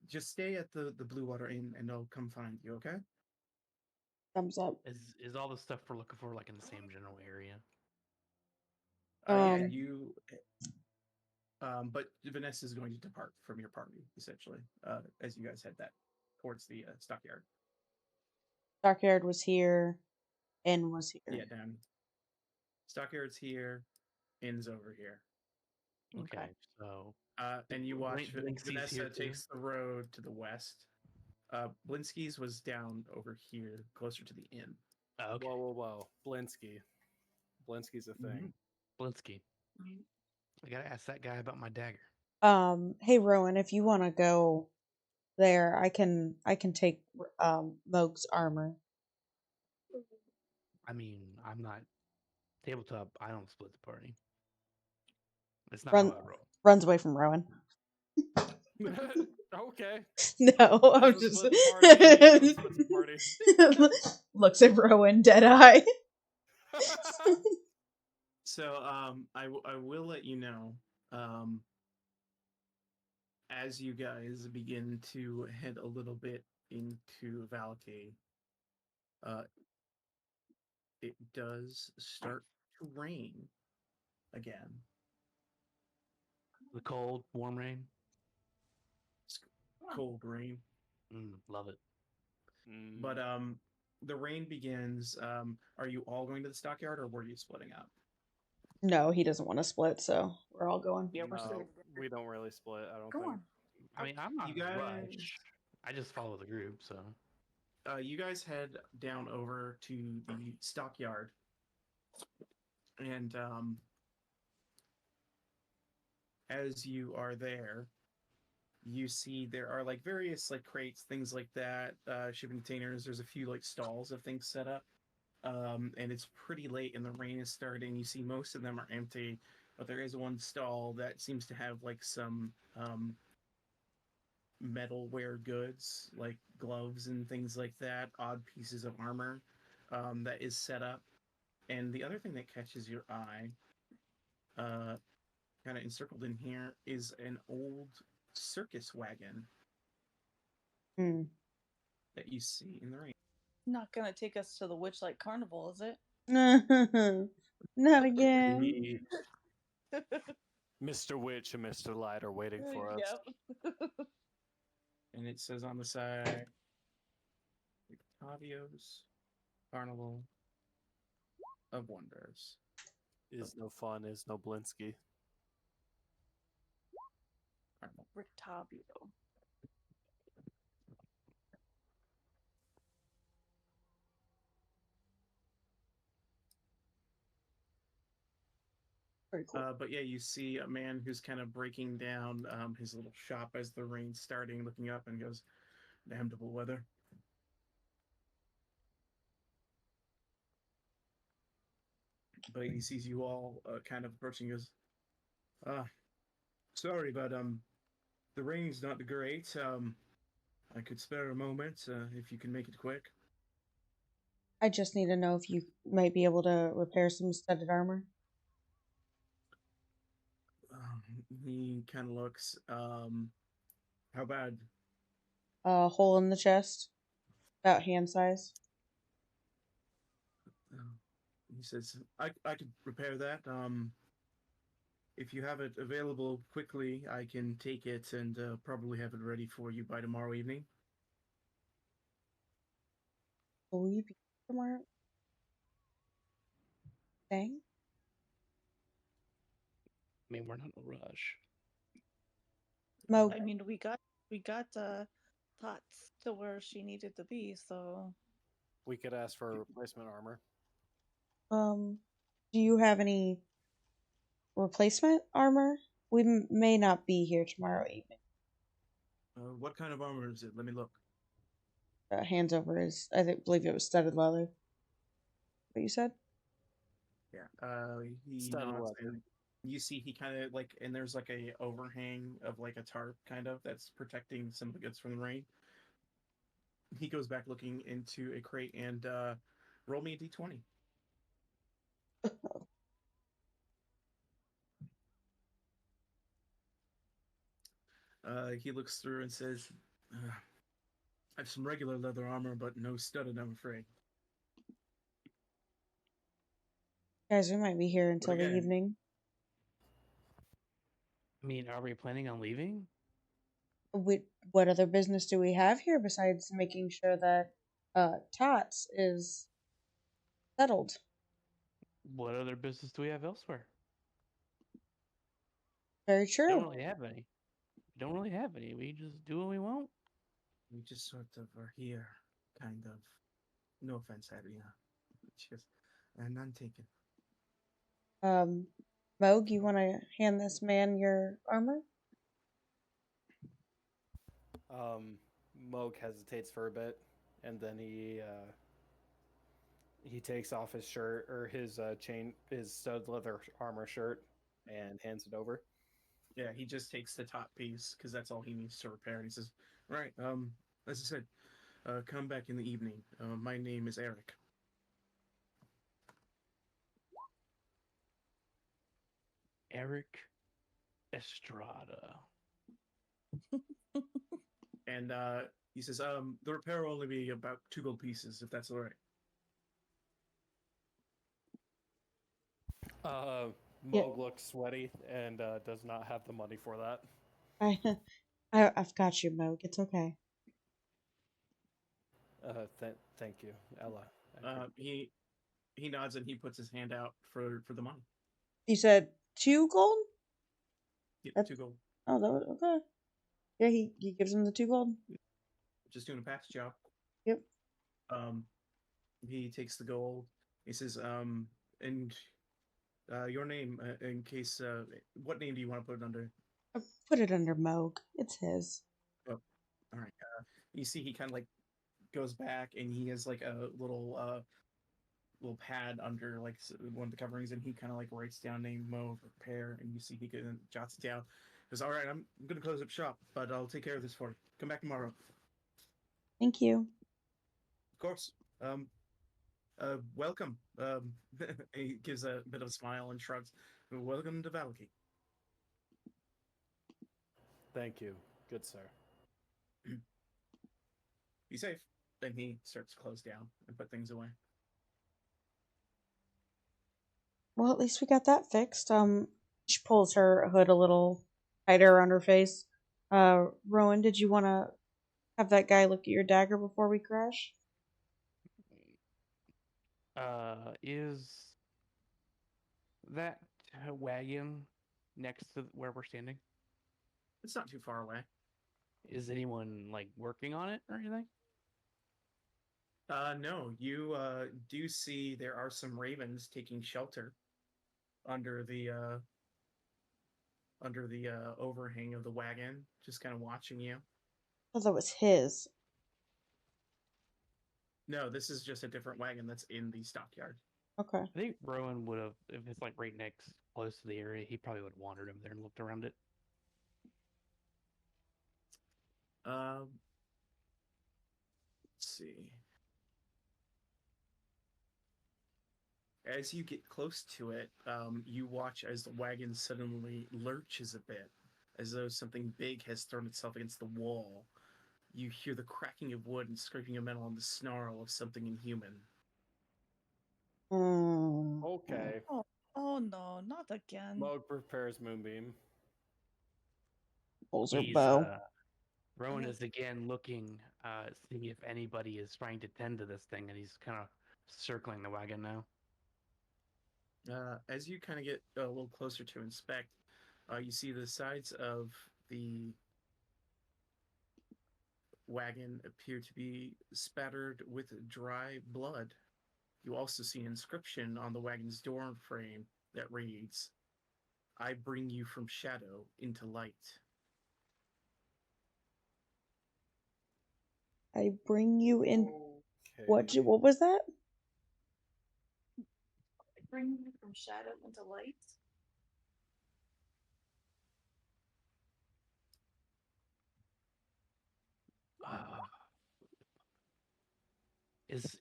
just stay at the Blue Water Inn, and I'll come find you. Okay?" Thumbs up. Is all the stuff we're looking for like in the same general area? Yeah, Um, you. But Vanessa is going to depart from your party essentially, as you guys head that towards the stockyard. Stockyard was here. Inn was here. Yeah, down. Stockyard's here. Inn's over here. Okay, so And you watch Blinksy's Vanessa here too? takes the road to the west. Blinsky's was down over here, closer to the inn. Oh, okay. Whoa. Blinsky's a thing. Blinsky. I gotta ask that guy about my dagger. Hey Rowan, if you want to go there, I can take Moog's armor. I mean, I'm not tabletop. I don't split the party. It's not Run how I roll. runs away from Rowan. Okay. No, I'm Doesn't just split the party, doesn't split the party. looks at Rowan dead eye. So I will let you know as you guys begin to head a little bit into Valky, it does start to rain again. The cold, warm rain. It's cold rain. Love it. But the rain begins. Are you all going to the stockyard, or were you splitting up? No, he doesn't want to split, so we're all going. Yeah, we're No, still. we don't really split. I don't Go think. on. I mean, I'm not You in a guys, rush. I just follow the group, so. you guys head down over to the stockyard, and as you are there, you see there are like various like crates, things like that, shipping containers. There's a few like stalls of things set up. And it's pretty late and the rain is starting. You see most of them are empty, but there is one stall that seems to have like some metalware goods, like gloves and things like that, odd pieces of armor that is set up. And the other thing that catches your eye, uh, kind of encircled in here, is an old circus wagon Hmm. that you see in the rain. Not gonna take us to the Witchlight Carnival, is it? Not again. We, Mr. Witch and Mr. Light are waiting for us. Yep. And it says on the side, Octavio's Carnival of Wonders. Is no fun, is no Blinsky. Carnival. Rictavio. Very cool. But yeah, you see a man who's kind of breaking down his little shop as the rain's starting, looking up and goes, "Damnable weather." But he sees you all kind of approaching. Goes, "Ah, sorry, but the rain's not great. I could spare a moment if you can make it quick." I just need to know if you might be able to repair some studded armor. He kind of looks. How bad? A hole in the chest, about hand size. He says, I could repair that. If you have it available quickly, I can take it and probably have it ready for you by tomorrow evening." Will you be tomorrow? Dang. I mean, we're not in a rush. Mo, I mean, we got Tots to where she needed to be, so We could ask for replacement armor. do you have any replacement armor? We may not be here tomorrow evening. What kind of armor is it? Let me look. Hands over his, believe it was studded leather. What you said? Yeah. He Studded nods leather. and you see he kind of like, and there's like a overhang of like a tarp kind of that's protecting some of the goods from the rain. He goes back looking into a crate and roll me a d20. He looks through and says, "I have some regular leather armor, but no studded, I'm afraid." Guys, we might be here until the again- evening. I mean, are we planning on leaving? What other business do we have here besides making sure that Tots is settled? What other business do we have elsewhere? Very We true. don't really have any. We don't really have any. We just do what we want. We just sort of are here, kind of. No offense, Abby. She goes, none taken. Moog, you want to hand this man your armor? Moog hesitates for a bit, and then he takes off his shirt or his his stud leather armor shirt, and hands it over. Yeah, he just takes the top piece because that's all he needs to repair. And he says, "Right, as I said, come back in the evening. My name is Eric." Eric Estrada. And he says, "The repair will only be about 2 gold pieces, if that's all right." Moog Yeah. looks sweaty and does not have the money for that. I've got you, Moog. It's okay. Thank you, Ella. He nods and he puts his hand out for the money. You said 2 gold? Yep, 2 gold. Oh, that was okay. Yeah, he gives him the 2 gold. Just doing a past job. Yep. He takes the gold. He says, and your name, in case, what name do you want to put it under? Put it under Moog. It's his. Oh, all right. You see, he kind of like goes back, and he has like a little pad under like one of the coverings, and he kind of like writes down name Mo repair, and you see he jots it down. He goes, all right, I'm gonna close up shop, but I'll take care of this for you. Come back tomorrow. Thank you. Of course. Welcome. He gives a bit of a smile and shrugs. Welcome to Valky. Thank you, good sir. Be safe. Then he starts to close down and put things away. Well, at least we got that fixed. She pulls her hood a little tighter around her face. Rowan, did you want to have that guy look at your dagger before we crash? Is that wagon next to where we're standing? It's not too far away. Is anyone like working on it or anything? No, you do see there are some ravens taking shelter under the overhang of the wagon, just kind of watching you. I thought that was his. No, this is just a different wagon that's in the stockyard. Okay. I think Rowan would have, if it's like right next, close to the area, he probably would have wandered over there and looked around it. Let's see. As you get close to it, you watch as the wagon suddenly lurches a bit, as though something big has thrown itself against the wall. You hear the cracking of wood and scraping of metal and the snarl of something inhuman. Okay. Oh no, not again. Moog prepares Moonbeam. Pulls her He's bow. Rowan is again looking, seeing if anybody is trying to tend to this thing, and he's kind of circling the wagon now. As you kind of get a little closer to inspect, you see the sides of the wagon appear to be spattered with dry blood. You also see an inscription on the wagon's door frame that reads, I bring you from shadow into light. I bring you in. Okay. What was that? Bring you from shadow into light.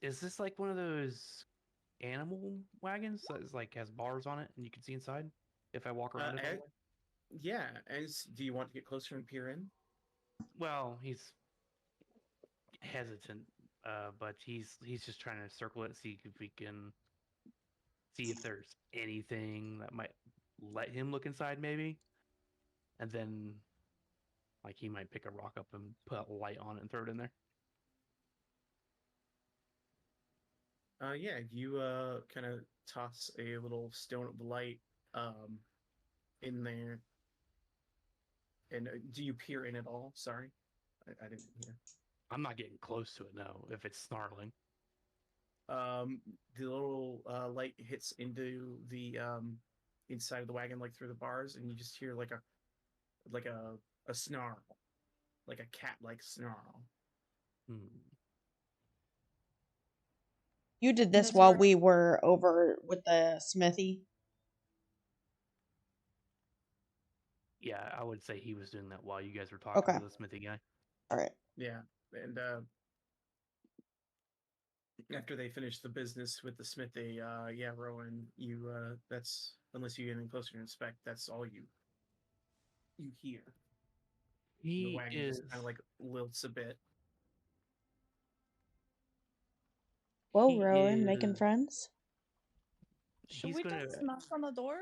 Is this like one of those animal wagons that is like has bars on it and you can see inside if I walk around it all the way? Yeah, as do you want to get closer and peer in? Well, he's hesitant, but he's just trying to circle it, see if we can see if there's anything that might let him look inside, maybe, and then like he might pick a rock up and put a light on it and throw it in there. Yeah, you kind of toss a little stone of light in there. And do you peer in at all? Sorry, I didn't hear. I'm not getting close to it now if it's snarling. The little light hits into the inside of the wagon, like through the bars, and you just hear like a snarl, like a cat-like snarl. You did this while we were over with the smithy. Yeah, I would say he was doing that while you guys were talking to the smithy guy. All right. Yeah, and after they finish the business with the smithy, yeah, Rowan, you that's unless you get any closer to inspect, that's all you hear. The wagon just kind of like lilts a bit. Well, Rowan, making friends. Should we just knock on the door?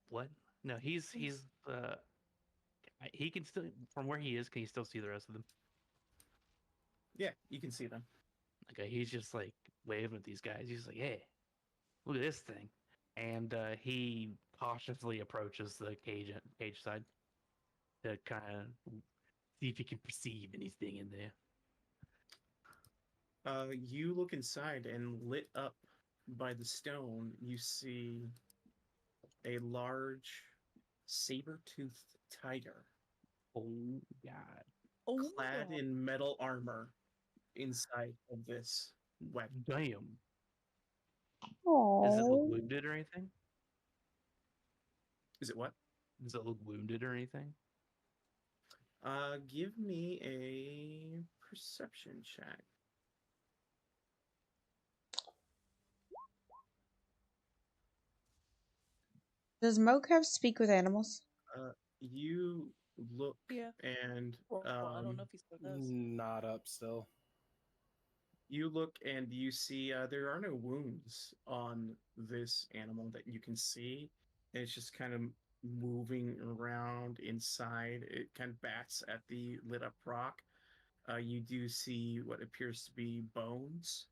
What? No, he's he can still, from where he is, can you still see the rest of them? Yeah, you can see them. Okay, he's just like waving at these guys. He's like, "Hey, look at this thing," and he cautiously approaches the cage side to kind of see if he can perceive anything in there. You look inside, and lit up by the stone, you see a large saber-toothed tiger, Oh God. Oh clad no. in metal armor inside of this weapon. Damn. Does it look Oh. wounded or anything? Is it what? Does it look wounded or anything? Give me a perception check. Does Moke have speak with animals? You look Yeah. and Well, I don't know if he still does. Not up still. you look and you see there are no wounds on this animal that you can see. It's just kind of moving around inside. It kind of bats at the lit up rock. You do see what appears to be bones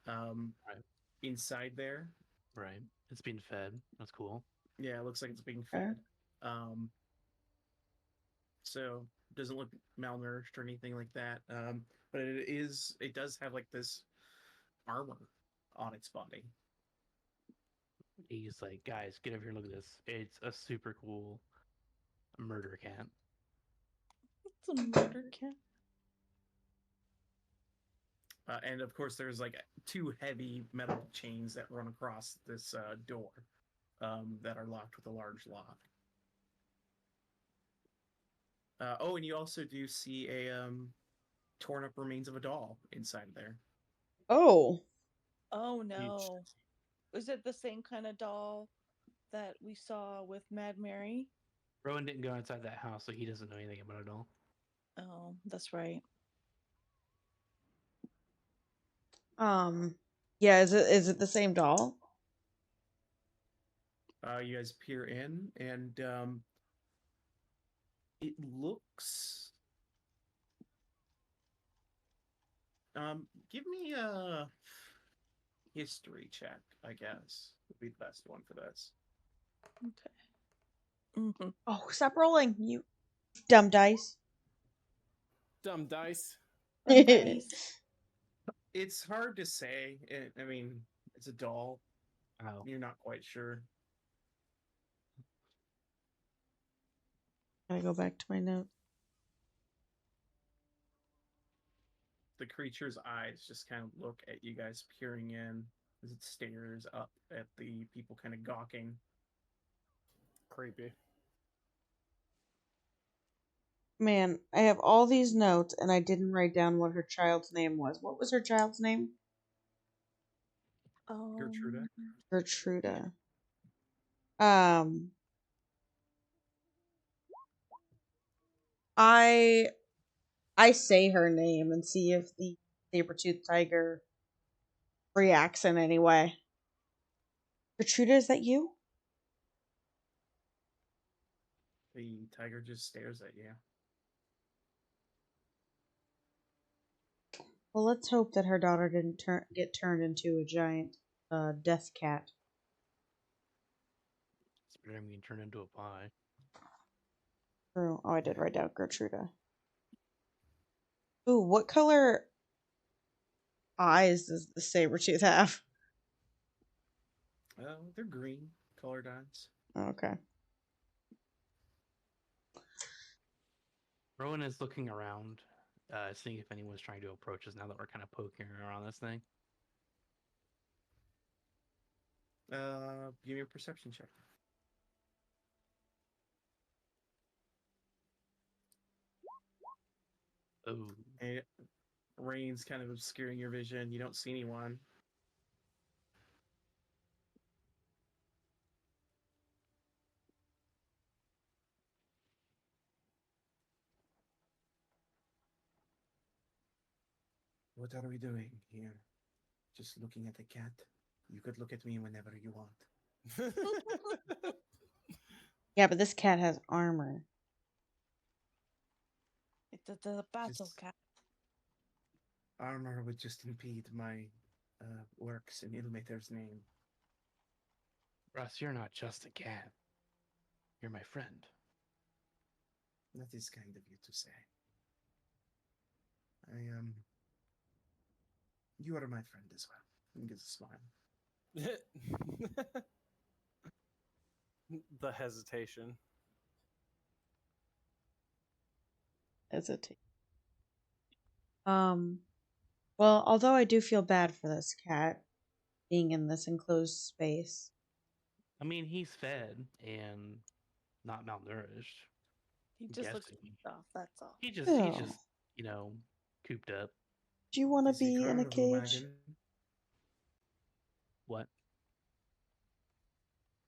Right. inside there. Right. It's being fed. That's cool. Yeah, it looks like it's being Okay. fed. Um, so doesn't look malnourished or anything like that. But it does have like this armor on its body. He's like, guys, get over here and look at this. It's a super cool murder cat. It's a murder cat. And of course, there's like two heavy metal chains that run across this door that are locked with a large lock. Oh, and you also do see a torn up remains of a doll inside of there. Oh. Oh no. Is it the same kind of doll that we saw with Mad Mary? Rowan didn't go inside that house, so he doesn't know anything about it all. Oh, that's right. Yeah, is it the same doll? You guys peer in, and it looks. Give me a history check, I guess, would be the best one for this. Okay. Oh, stop rolling, you dumb dice. Dumb dice. Nice. It's hard to say. I mean, it's a doll. Oh. You're not quite sure. Gotta go back to my note. The creature's eyes just kind of look at you guys peering in as it stares up at the people kind of gawking. Creepy. Man, I have all these notes and I didn't write down what her child's name was. What was her child's name? Gertruda. Gertruda. I say her name and see if the saber-toothed tiger reacts in any way. Gertruda, is that you? The tiger just stares at you. Well, let's hope that her daughter didn't get turned into a giant death cat. It's better than being turned into a pie. True. Oh, I did write down Gertruda. Ooh, what color eyes does the saber-tooth have? They're green colored eyes. Oh, okay. Rowan is looking around, seeing if anyone's trying to approach us now that we're kind of poking around this thing. Give me a perception check. Oh. And rain's kind of obscuring your vision. You don't see anyone. What are we doing here? Just looking at a cat? You could look at me whenever you want. Yeah, but this cat has armor. It's a battle Just- cat. Armor would just impede my works in Ilmater's name. Russ, you're not just a cat. You're my friend. That is kind of you to say. I am. You are my friend as well. And gives a smile. the hesitation. Hesitate. Well, although I do feel bad for this cat being in this enclosed space. I mean, he's fed and not malnourished. He I'm just looks guessing. pissed off. That's all. He's Ew. just cooped up. Do you want to Is a be in a carnival cage? wagon. What?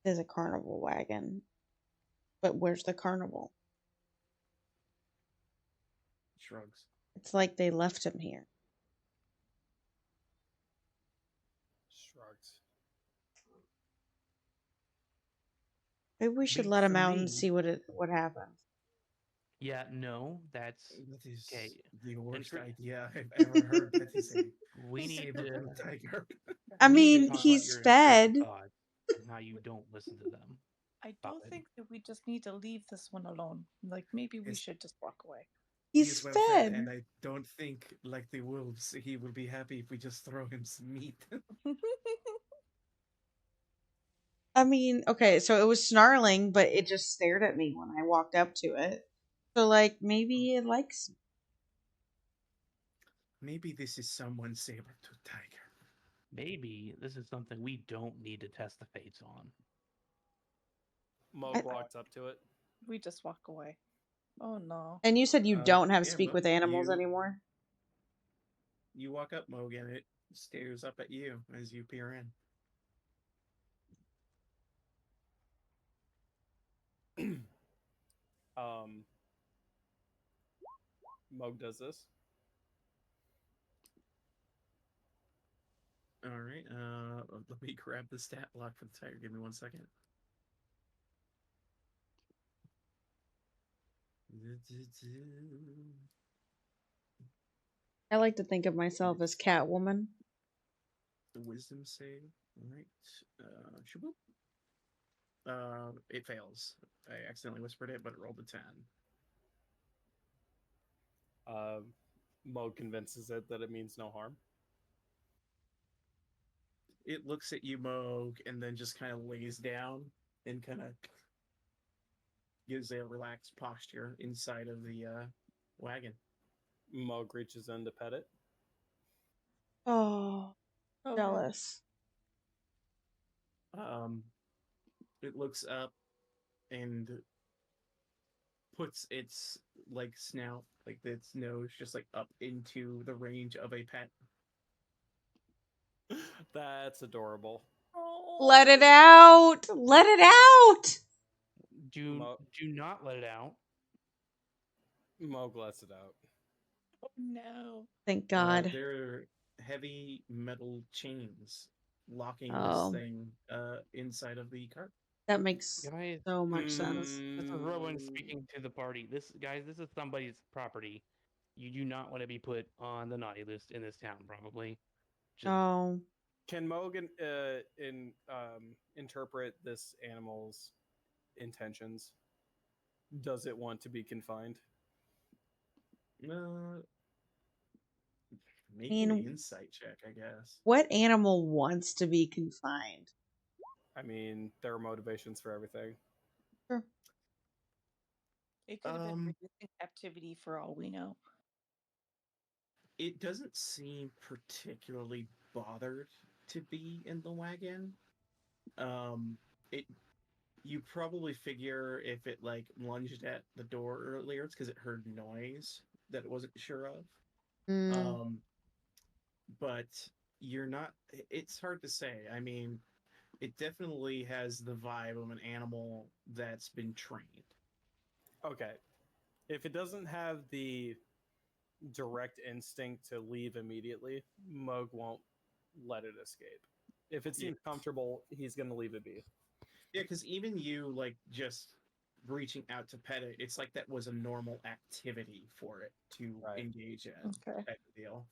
There's a carnival wagon. But where's the carnival? Shrugs. It's like they left him here. Shrugs. Maybe we should Beat let him for out and me. see what happens. Yeah, no, that's That is okay. the worst for- idea I've ever heard. That is a We need to. saber-toothed tiger. I we need to mean, talk about he's your fed. intrusive thoughts and how you don't listen to them. I don't Fine. think that we just need to leave this one alone. Like maybe we Yes. should just walk away. He He's is well fed, fed. and I don't think, like the wolves, he will be happy if we just throw him some meat. I mean, okay, so it was snarling, but it just stared at me when I walked up to it. So, like, maybe it likes me. Maybe this is someone's saber-toothed tiger. Maybe this is something we don't need to test the fates on. Moke walks up to it. We just walk away. Oh no. And you said you don't have Yeah, speak well, with animals you- anymore? You walk up, Moog, and it stares up at you as you peer in. Moog does this. All right. Let me grab the stat block for the tiger. Give me 1 second. I like to think of myself as Catwoman. The wisdom save. All right. Shaboop. It fails. I accidentally whispered it, but it rolled a 10. Moog convinces it that it means no harm. It looks at you, Moog, and then just kind of lays down and kind of gives a relaxed posture inside of the wagon. Moog reaches in to pet it. Oh, Oh, jealous. It looks up and puts its like snout, like its nose, just like up into the range of a pet. That's adorable. Oh. Let it out! Let it out! Do not let it out. Moog lets it out. Oh no. Thank God. They're heavy metal chains locking Oh. this thing inside of the cart. That makes Guys, so much sense. this is Rowan speaking to the party. This is somebody's property. You do not want to be put on the naughty list in this town, probably. Oh. Can Moog interpret this animal's intentions? Does it want to be confined? Maybe an mean- insight check, I guess. What animal wants to be confined? I mean, there are motivations for everything. Sure. It could have been resisting captivity for all we know. It doesn't seem particularly bothered to be in the wagon. You probably figure if it like lunged at the door earlier, it's because it heard noise that it wasn't sure of. Mm. But you're not. It's hard to say. I mean, it definitely has the vibe of an animal that's been trained. Okay. If it doesn't have the direct instinct to leave immediately, Moog won't let it escape. If it seems comfortable, he's going to leave it be. Yeah, because even you, like, just reaching out to pet it, it's like that was a normal activity for it to engage in. Okay. Type of deal.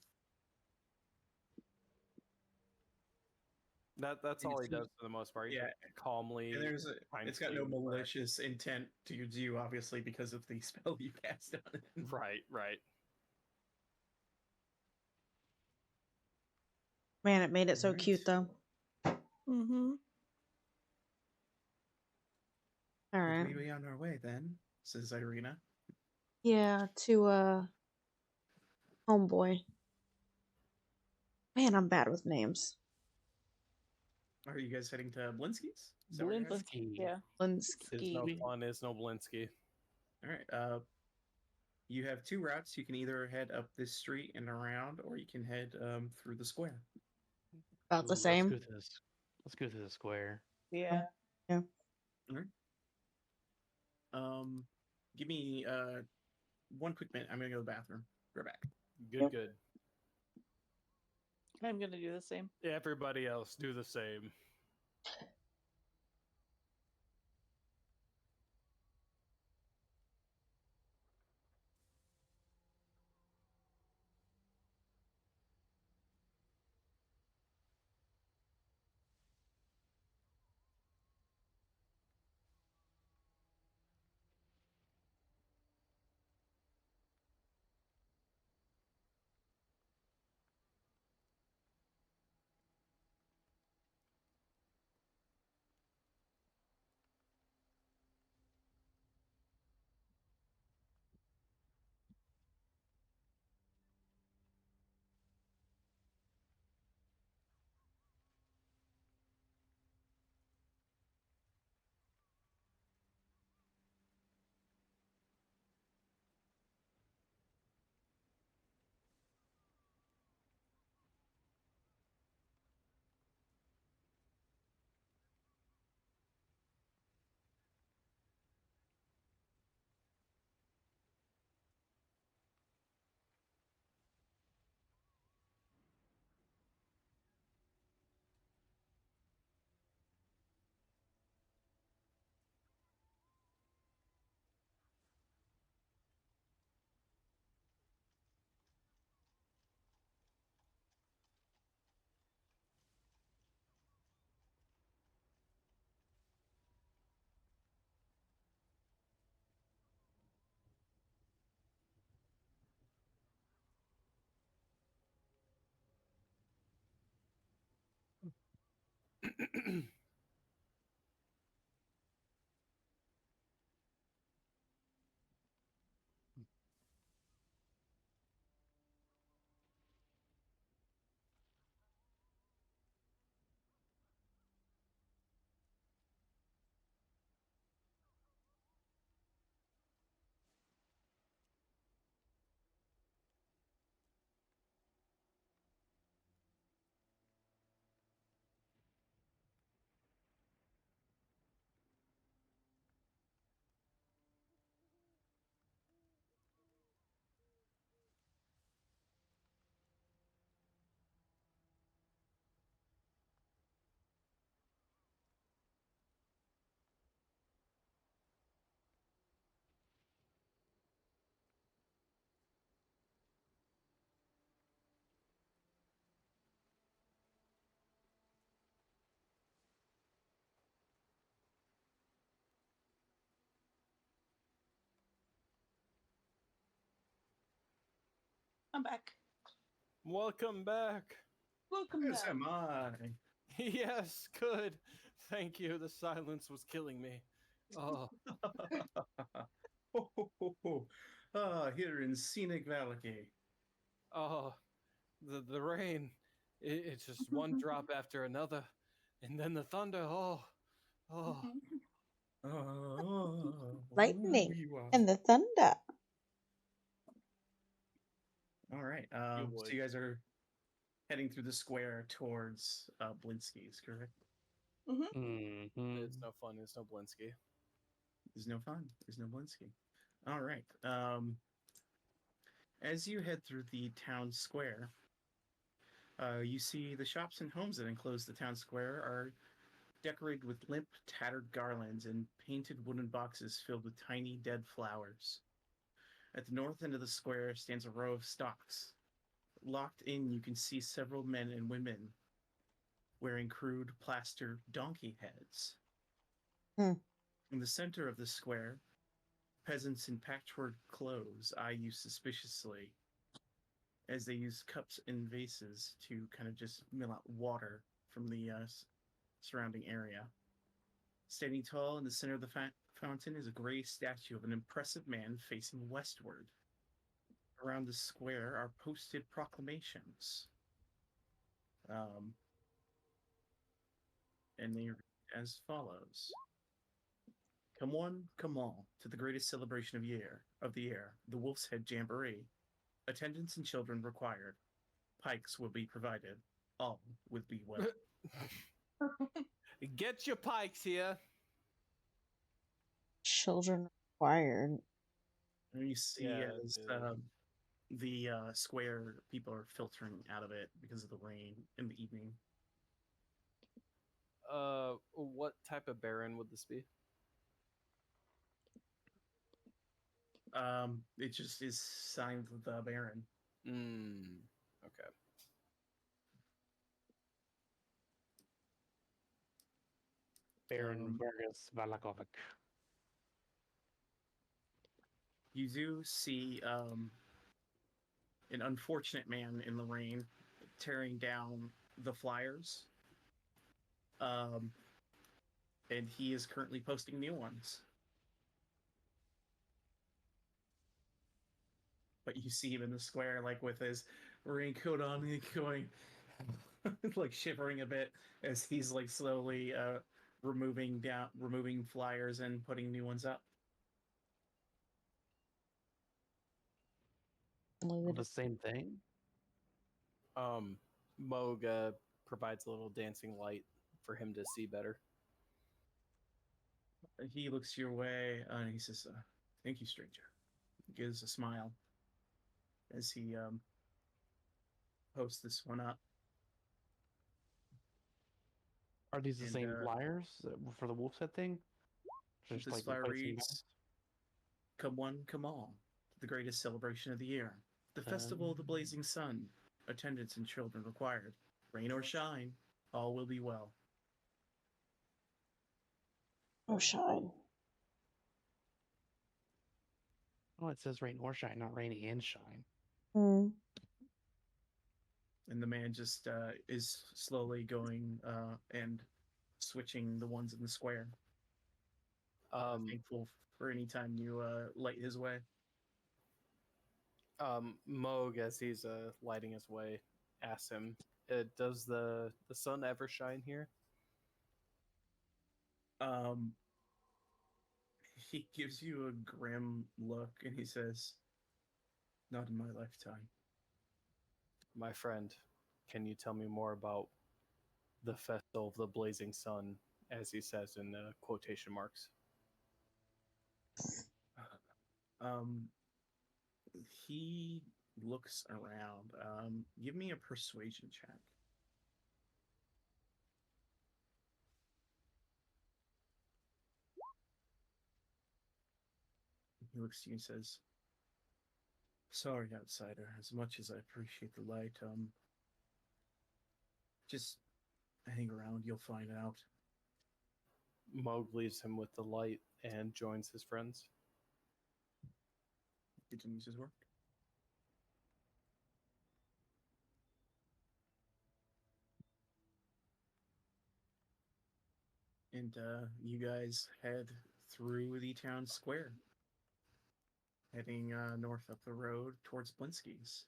That's all he does for the most part. He calmly. And it's got no malicious intent towards you, obviously, because of the spell you cast on it. Right. Man, it made it so Alright. cute, though. Mm-hmm. All Would right. we be on our way then? Says Irina. Yeah, to homeboy. Man, I'm bad with names. Are you guys heading to Blinsky's? Is that where you're heading? Blinsky. Yeah. It's Linsky. no Ski. fun. It's no Blinsky. All right. You have two routes. You can either head up this street and around, or you can head through the square. About the Ooh, same. Let's go to the square. Yeah. Yeah. All right. Give me one quick minute. I'm gonna go to the bathroom. We're back. Good, Yep. good. I'm gonna do the same. Everybody else do the same. I'm back. Welcome back. Welcome Yes, back. am I. Yes, good. Thank you. The silence was killing me. Oh, Ho, ho, ho, ho. Here in scenic Valley. oh, the rain. It's just one drop after another, and then the thunder. Oh. Lightning You are. and the thunder. All right. You So would. you guys are heading through the square towards Blinsky's, correct? Mm-hmm. It's no fun. It's no Blinsky. There's no fun. There's no Blinsky. All right. As you head through the town square, you see the shops and homes that enclose the town square are decorated with limp, tattered garlands and painted wooden boxes filled with tiny, dead flowers. At the north end of the square stands a row of stocks. Locked in, you can see several men and women wearing crude plaster donkey heads. Hmm. In the center of the square, peasants in patchwork clothes eye you suspiciously as they use cups and vases to kind of just mill out water from the surrounding area. Standing tall in the center of the fountain is a gray statue of an impressive man facing westward. Around the square are posted proclamations. Um, and they read as follows. Come one, come all, to the greatest celebration of the year, the Wolf's Head Jamboree. Attendance and children required. Pikes will be provided. All will be well. Get your pikes here. Children required. And you see Yeah, as the square people are filtering out of it because of the rain in the evening. What type of baron would this be? It just is signed the Baron. Okay. Baron Vargas Valakovic. You do see an unfortunate man in the rain tearing down the flyers. And he is currently posting new ones. But you see him in the square, like with his raincoat on, and going, like shivering a bit as he's like slowly removing flyers and putting new ones up. The same thing? Moga provides a little dancing light for him to see better. He looks your way and he says, "Thank you, stranger." He gives a smile as he posts this one up. Are these the same flyers for the Wolf's Head thing? Just this flyer reads, "Come one, come all, the greatest celebration of the year. The Festival of the Blazing Sun. Attendance and children required. Rain or shine, all will be well." Oh, shine. Oh, it says rain or shine, not rain and shine. Mm. And the man just is slowly going and switching the ones in the square. Thankful for any time you light his way. Moog, as he's lighting his way, asks him, "Does the sun ever shine here?" He gives you a grim look and he says, "Not in my lifetime." My friend, can you tell me more about the Festival of the Blazing Sun, as he says in quotation marks? He looks around. Give me a persuasion check. He looks to you and says, "Sorry, outsider. As much as I appreciate the light, just hang around. You'll find out." Moog leaves him with the light and joins his friends. Continues his work. And you guys head through the town square, heading north up the road towards Blinsky's.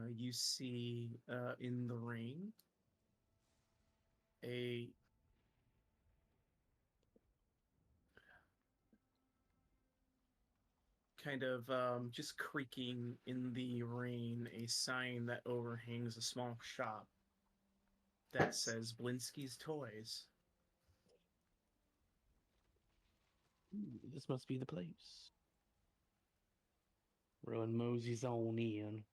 You see in the rain a kind of just creaking in the rain, a sign that overhangs a small shop that says Blinsky's Toys. Ooh, this must be the place. Rowan moseys on in.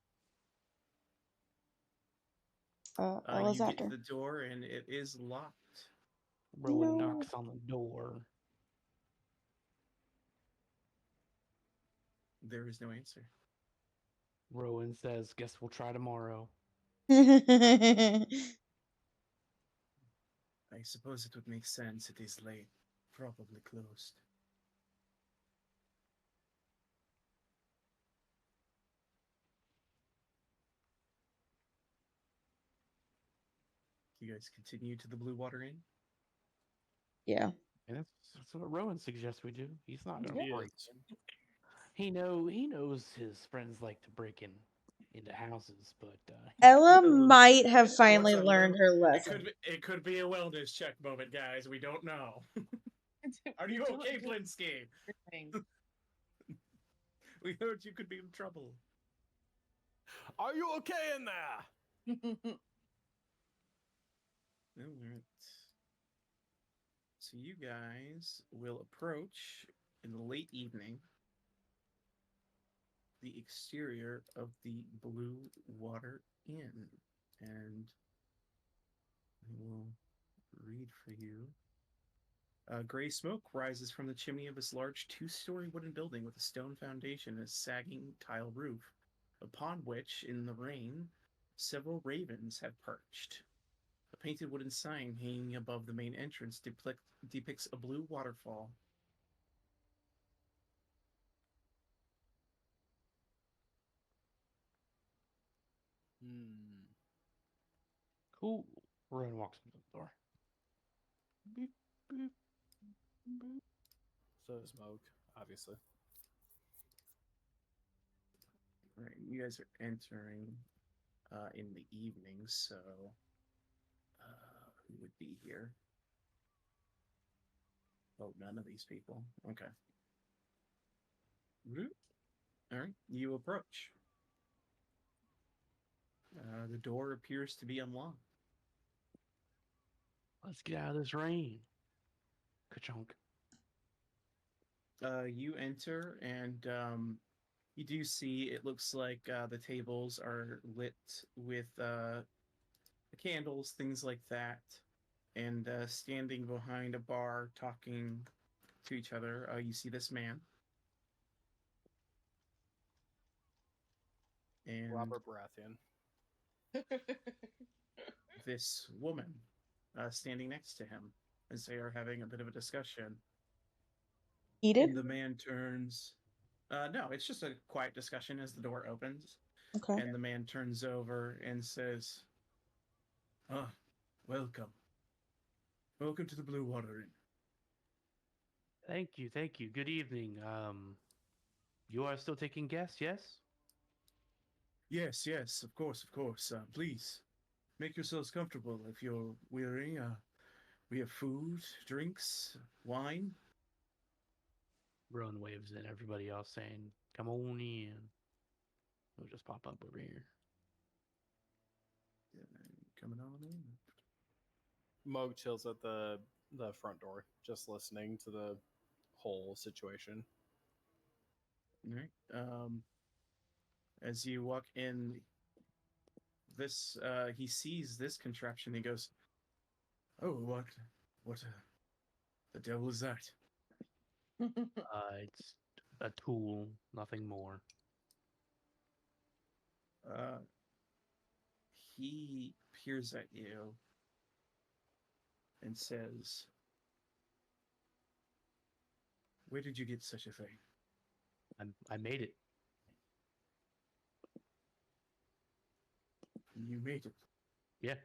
Ella's You get after. to the door and it is locked. Rowan knocks on the door. There is no answer. Rowan says, "Guess we'll try tomorrow." I suppose it would make sense. It is late. Probably closed. You guys continue to the Blue Water Inn? Yeah. And that's what Rowan suggests we do. He's not going Yeah. to break in. He knows his friends like to break into houses, but Ella Ooh. might have finally What's a learned her It lesson. it could be a wellness check moment, guys. We don't know. Are you Don't okay, do Blinsky? everything. We heard you could be in trouble. Are you okay in there? All right. So you guys will approach in the late evening the exterior of the Blue Water Inn, and I will read for you. Gray smoke rises from the chimney of this large two-story wooden building with a stone foundation and a sagging tile roof, upon which, in the rain, several ravens have perched. A painted wooden sign hanging above the main entrance depicts a blue waterfall. cool. Rowan walks into the door. Beep, beep, beep. So smoke, obviously. Right, you guys are entering in the evening, so who would be here? Oh, none of these people. Okay. All right, you approach. The door appears to be unlocked. Let's get out of this rain. Ka-chunk. You enter, and you do see it looks like the tables are lit with candles, things like that, and standing behind a bar talking to each other, you see this man. And Robert Baratheon. this woman standing next to him as they are having a bit of a discussion. Heated? And the man turns. No, it's just a quiet discussion as the door opens. Okay. And the man turns over and says, "Ah, welcome. Welcome to the Blue Water Inn." Thank you, thank you. Good evening. You are still taking guests, yes? Yes, yes, of course, of course. Please make yourselves comfortable if you're weary. We have food, drinks, wine. Rowan waves in, everybody else saying, "Come on in." We'll just pop up over here. Coming on in. Moog chills at the front door, just listening to the whole situation. All right. As you walk in, this he sees this contraption. He goes, "Oh, what the devil is that?" It's a tool, nothing more. Uh, he peers at you and says, "Where did you get such a thing?" I made it. You made it. Yeah.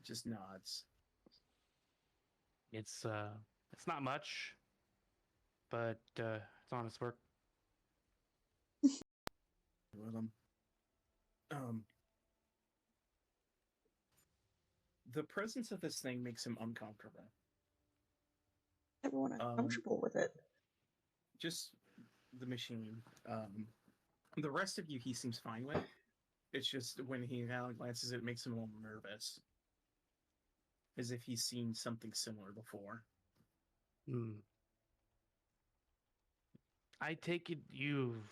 Just nods. It's not much, but it's honest work. Well, the presence of this thing makes him uncomfortable. Everyone uncomfortable with it. Just the machine. The rest of you, he seems fine with. It's just when he now glances, it makes him a little nervous, as if he's seen something similar before. Hmm. I take it you've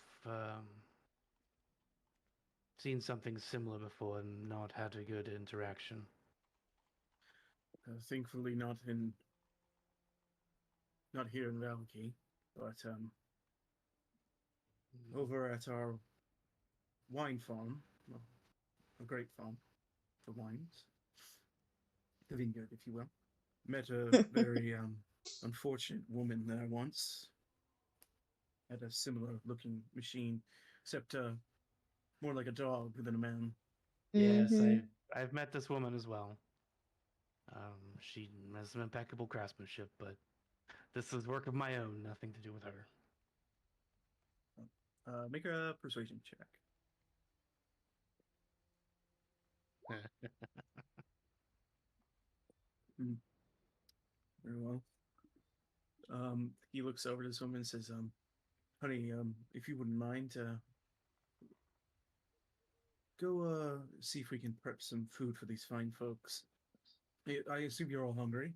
seen something similar before and not had a good interaction. Thankfully, not here in Valky, but over at our wine farm, well, a great farm for wines, the vineyard, if you will. Met a very unfortunate woman there once. Had a similar looking machine, except more like a dog than a man. Yes, Mhm. I've met this woman as well. She has some impeccable craftsmanship, but this is work of my own, nothing to do with her. Make a persuasion check. Hmm, very well. He looks over to this woman and says, honey, if you wouldn't mind, go see if we can prep some food for these fine folks. I assume you're all hungry.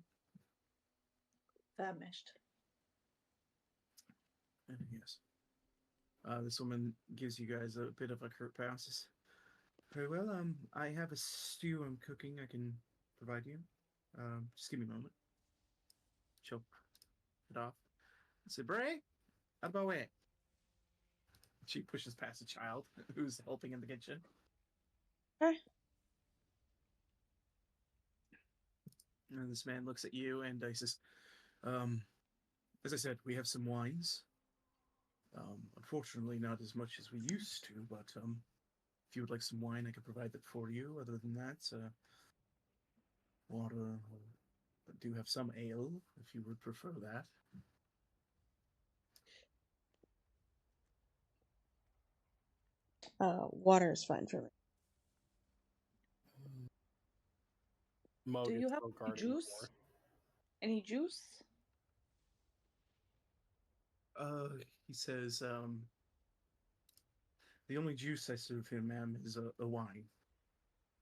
Famished. Yes. This woman gives you guys a bit of a curt pass. Very well. I have a stew I'm cooking. I can provide you. Just give me a moment. She'll it off. I said, Bray, out of my way. She pushes past a child who's helping in the kitchen. Okay. And this man looks at you and he says, um, as I said, we have some wines. Unfortunately, not as much as we used to, but if you would like some wine, I could provide that for you. Other than that, water. I do have some ale, if you would prefer that. Water is fine for me. Mo Do you gets have so any guarding juice? more. Any juice? He says, the only juice I serve him, ma'am, is a wine.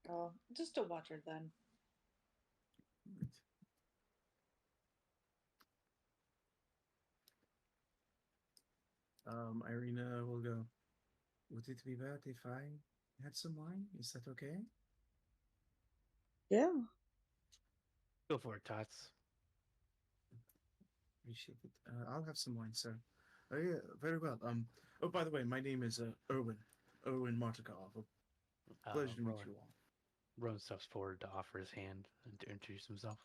Oh, just a water then. Irina will go, would it be bad if I had some wine? Is that okay? Yeah. Go for it, Tots. Appreciate it. I'll have some wine, sir. Oh, yeah, very well. Oh, by the way, my name is Erwin Martikov. Pleasure to meet Rowan. you all. Rowan steps forward to offer his hand and to introduce himself.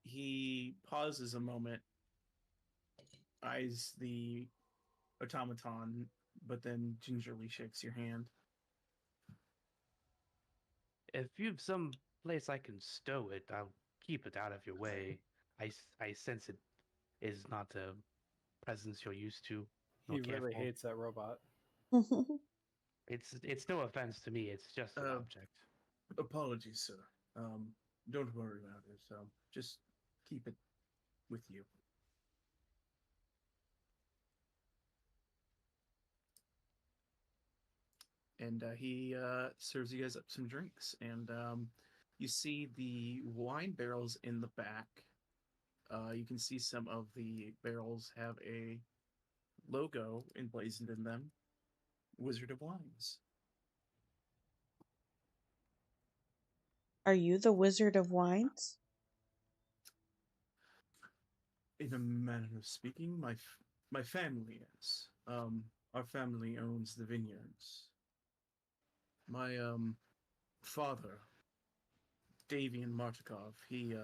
He pauses a moment, eyes the automaton, but then gingerly shakes your hand. If you've some place I can stow it, I'll keep it out of your way. I sense it is not a presence you're used to, nor He care really for. hates that robot. It's no offense to me. It's just an Uh, object. Apologies, sir. Don't worry about it. Just keep it with you. And he serves you guys up some drinks. And you see the wine barrels in the back. You can see some of the barrels have a logo emblazoned in them, Wizard of Wines. Are you the Wizard of Wines? In a manner of speaking, my family is. Our family owns the vineyards. My father, Davian Martikov, he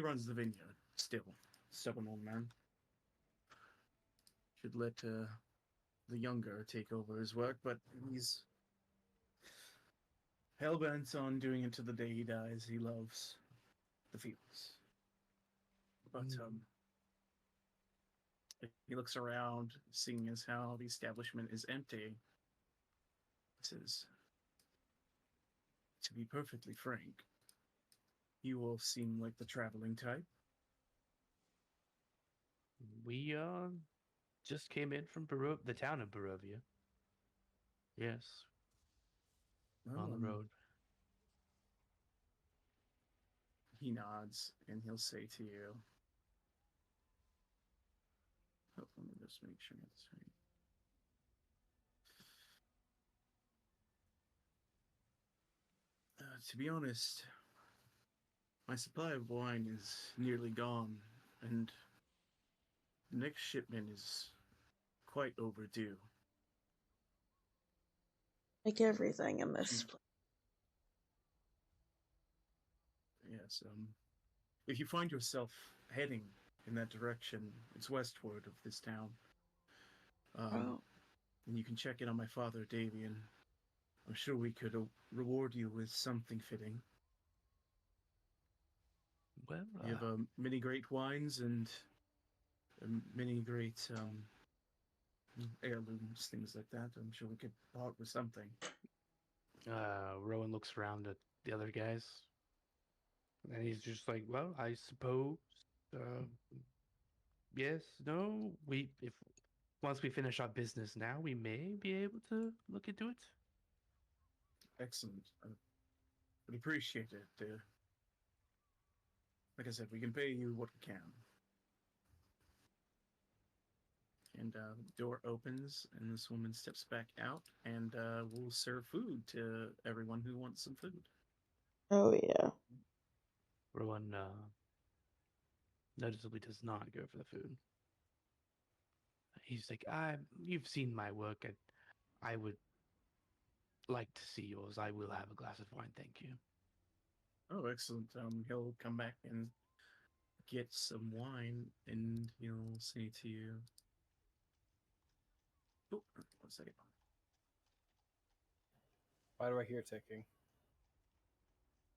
runs the vineyard still. Stubborn old man. Should let the younger take over his work, but he's hell-bent on doing it to the day he dies. He loves the fields. But he looks around, seeing as how the establishment is empty. He says, to be perfectly frank, you all seem like the traveling type. We just came in from the town of Barovia. Yes, Well, on the road. he nods and he'll say to you, oh, let me just make sure that's right. To be honest, my supply of wine is nearly gone, and the next shipment is quite overdue. Like everything in this place. Yes, if you find yourself heading in that direction, it's westward of this town. you can check in on my father, Davian. I'm sure we could reward you with something fitting. Well, We have many great wines and many great heirlooms, things like that. I'm sure we could part with something. Rowan looks around at the other guys, and he's just like, "Well, I suppose, uh, yes, no. We if once we finish our business now, we may be able to look into it." Excellent. I would appreciate it. Like I said, we can pay you what we can. And the door opens, and this woman steps back out, and will serve food to everyone who wants some food. Oh yeah. Rowan noticeably does not go for the food. He's like, you've seen my work. I would like to see yours. I will have a glass of wine, thank you." Oh, excellent. He'll come back and get some wine, and he'll say to you, "Oh, 1 second." Why do I hear ticking?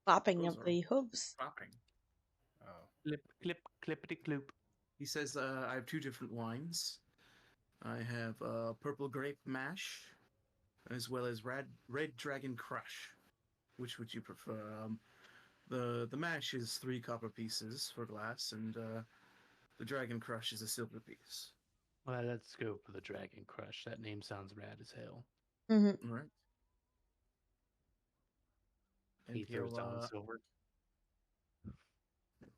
Flopping Those of are the hooves. Popping. Oh. Clip, clip, clippity cloop. He says, "I have 2 different wines. I have purple grape mash, as well as red dragon crush. Which would you prefer?" The mash is 3 copper pieces for glass, and the dragon crush is a silver piece. Well, let's go for the Dragon Crush. That name sounds rad as hell. Mm-hmm. All right. And He throws he'll down the silver.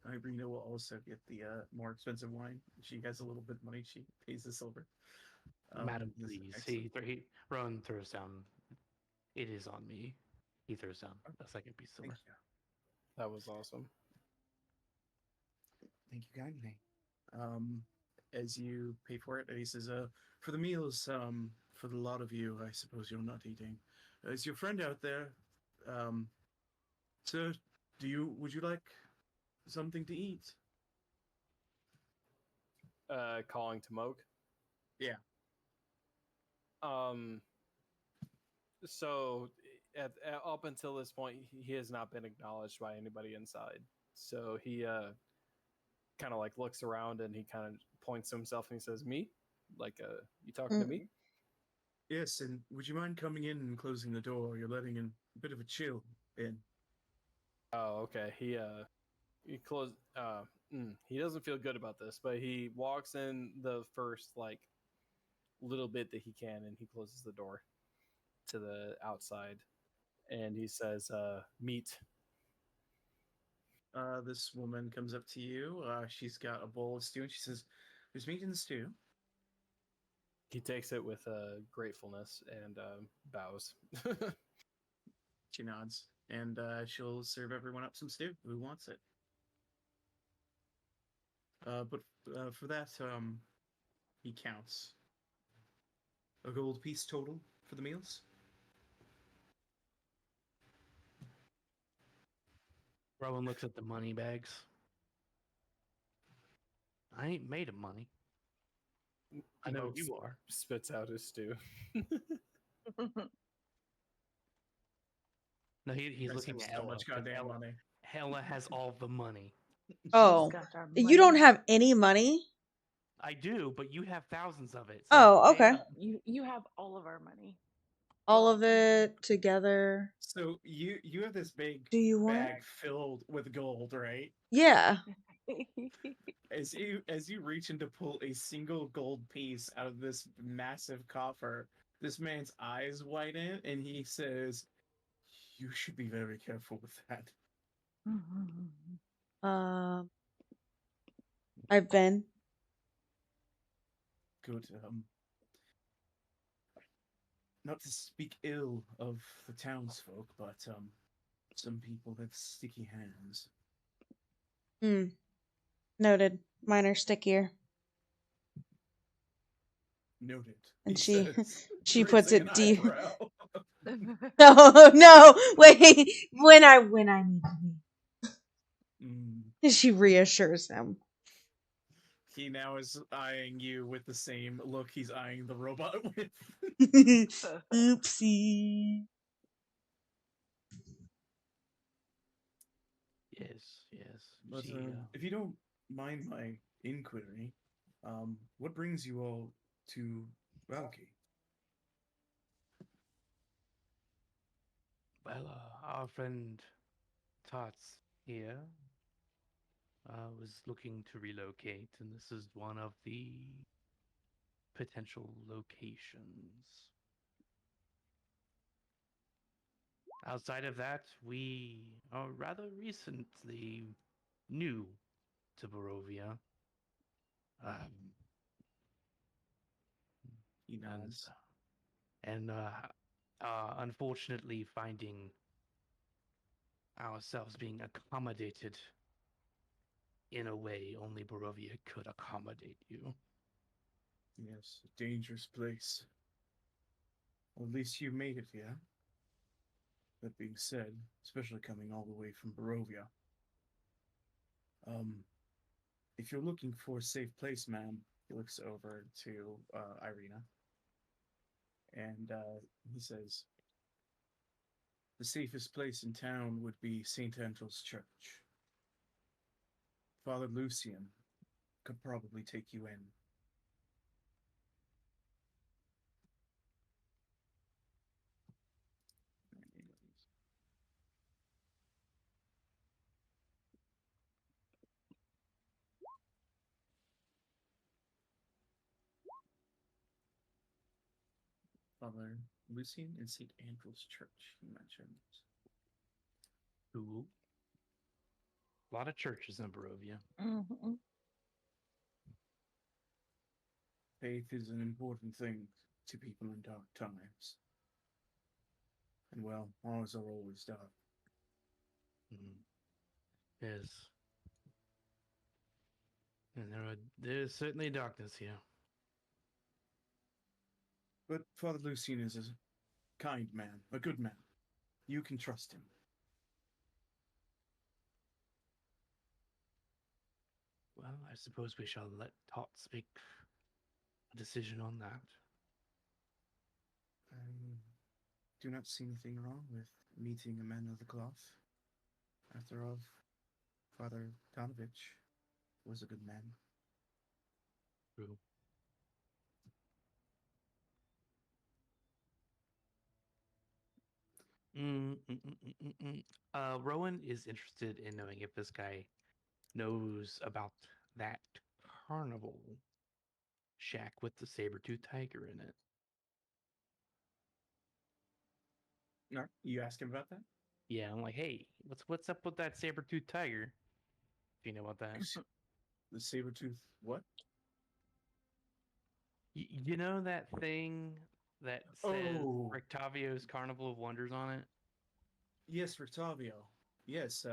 Irina will also get the more expensive wine. She has a little bit of money. She pays the silver. Madam, This is please. excellent. Rowan throws down. It is on me. He throws down a second piece of Thank silver. you. That was awesome. Thank you kindly. As you pay for it, he says, for the meals, for the lot of you, I suppose you're not eating. Is your friend out there? Sir, would you like something to eat? Calling to Moog. Yeah. So up until this point, he has not been acknowledged by anybody inside. So he kind of like looks around and he kind of points to himself and he says, "Me? Like, you talking to me?" Yes, and would you mind coming in and closing the door? You're letting in a bit of a chill in. Oh, okay. He closed. He doesn't feel good about this, but he walks in the first like little bit that he can, and he closes the door to the outside, and he says, "Meat." This woman comes up to you. She's got a bowl of stew, and she says, "There's meat in the stew." He takes it with gratefulness and bows. She nods, and she'll serve everyone up some stew who wants it. But for that, he counts a gold piece total for the meals. Rowan looks at the money bags. I ain't made of money. I know Moog you are. spits out his stew. No, he's You guys looking have at so Ella. much 'Cause goddamn money. Ella has all the money. Oh, She's got our you don't money. have any money? I do, but you have thousands of it. So Oh, pay okay. up. You have all of our money. All Well, of it together. So you have this big Do you want bag filled with gold, right? Yeah. As you reach in to pull a single gold piece out of this massive coffer, this man's eyes widen and he says, "You should be very careful with that." I've been. Good. Not to speak ill of the townsfolk, but some people have sticky hands. Noted. Mine are stickier. Noted. And he she says, she puts raising it an deep. eyebrow. No, no, wait. When I need to be. She reassures him. He now is eyeing you with the same look he's eyeing the robot with. Oopsie. Yes. But She, if you don't mind my inquiry, what brings you all to Valky? well, our friend Tots here was looking to relocate, and this is one of the potential locations. Outside of that, we are rather recently new to Barovia. Um, He and nods. unfortunately finding ourselves being accommodated in a way only Barovia could accommodate you. Yes, a dangerous place. Well, at least you made it here. That being said, especially coming all the way from Barovia, um, if you're looking for a safe place, ma'am, he looks over to Irina, and he says, the safest place in town would be St. Angel's Church. Father Lucian could probably take you in. Father Lucian in St. Andrew's Church, he mentioned. Cool. A lot of churches in Barovia. Mhm. Faith is an important thing to people in dark times. And well, ours are always dark. Mm. Yes. And there's certainly darkness here. But Father Lucian is a kind man, a good man. You can trust him. Well, I suppose we shall let Tots make a decision on that. I do not see anything wrong with meeting a man of the cloth. After all, Father Donovich was a good man. True. Rowan is interested in knowing if this guy knows about that carnival shack with the saber-tooth tiger in it. All right, you ask him about that? Yeah, I'm like, hey, what's up with that saber-tooth tiger? Do you know about that? The saber-tooth what? You know that thing that says Oh, Rictavio's Carnival of Wonders on it? yes, Rictavio. Yes,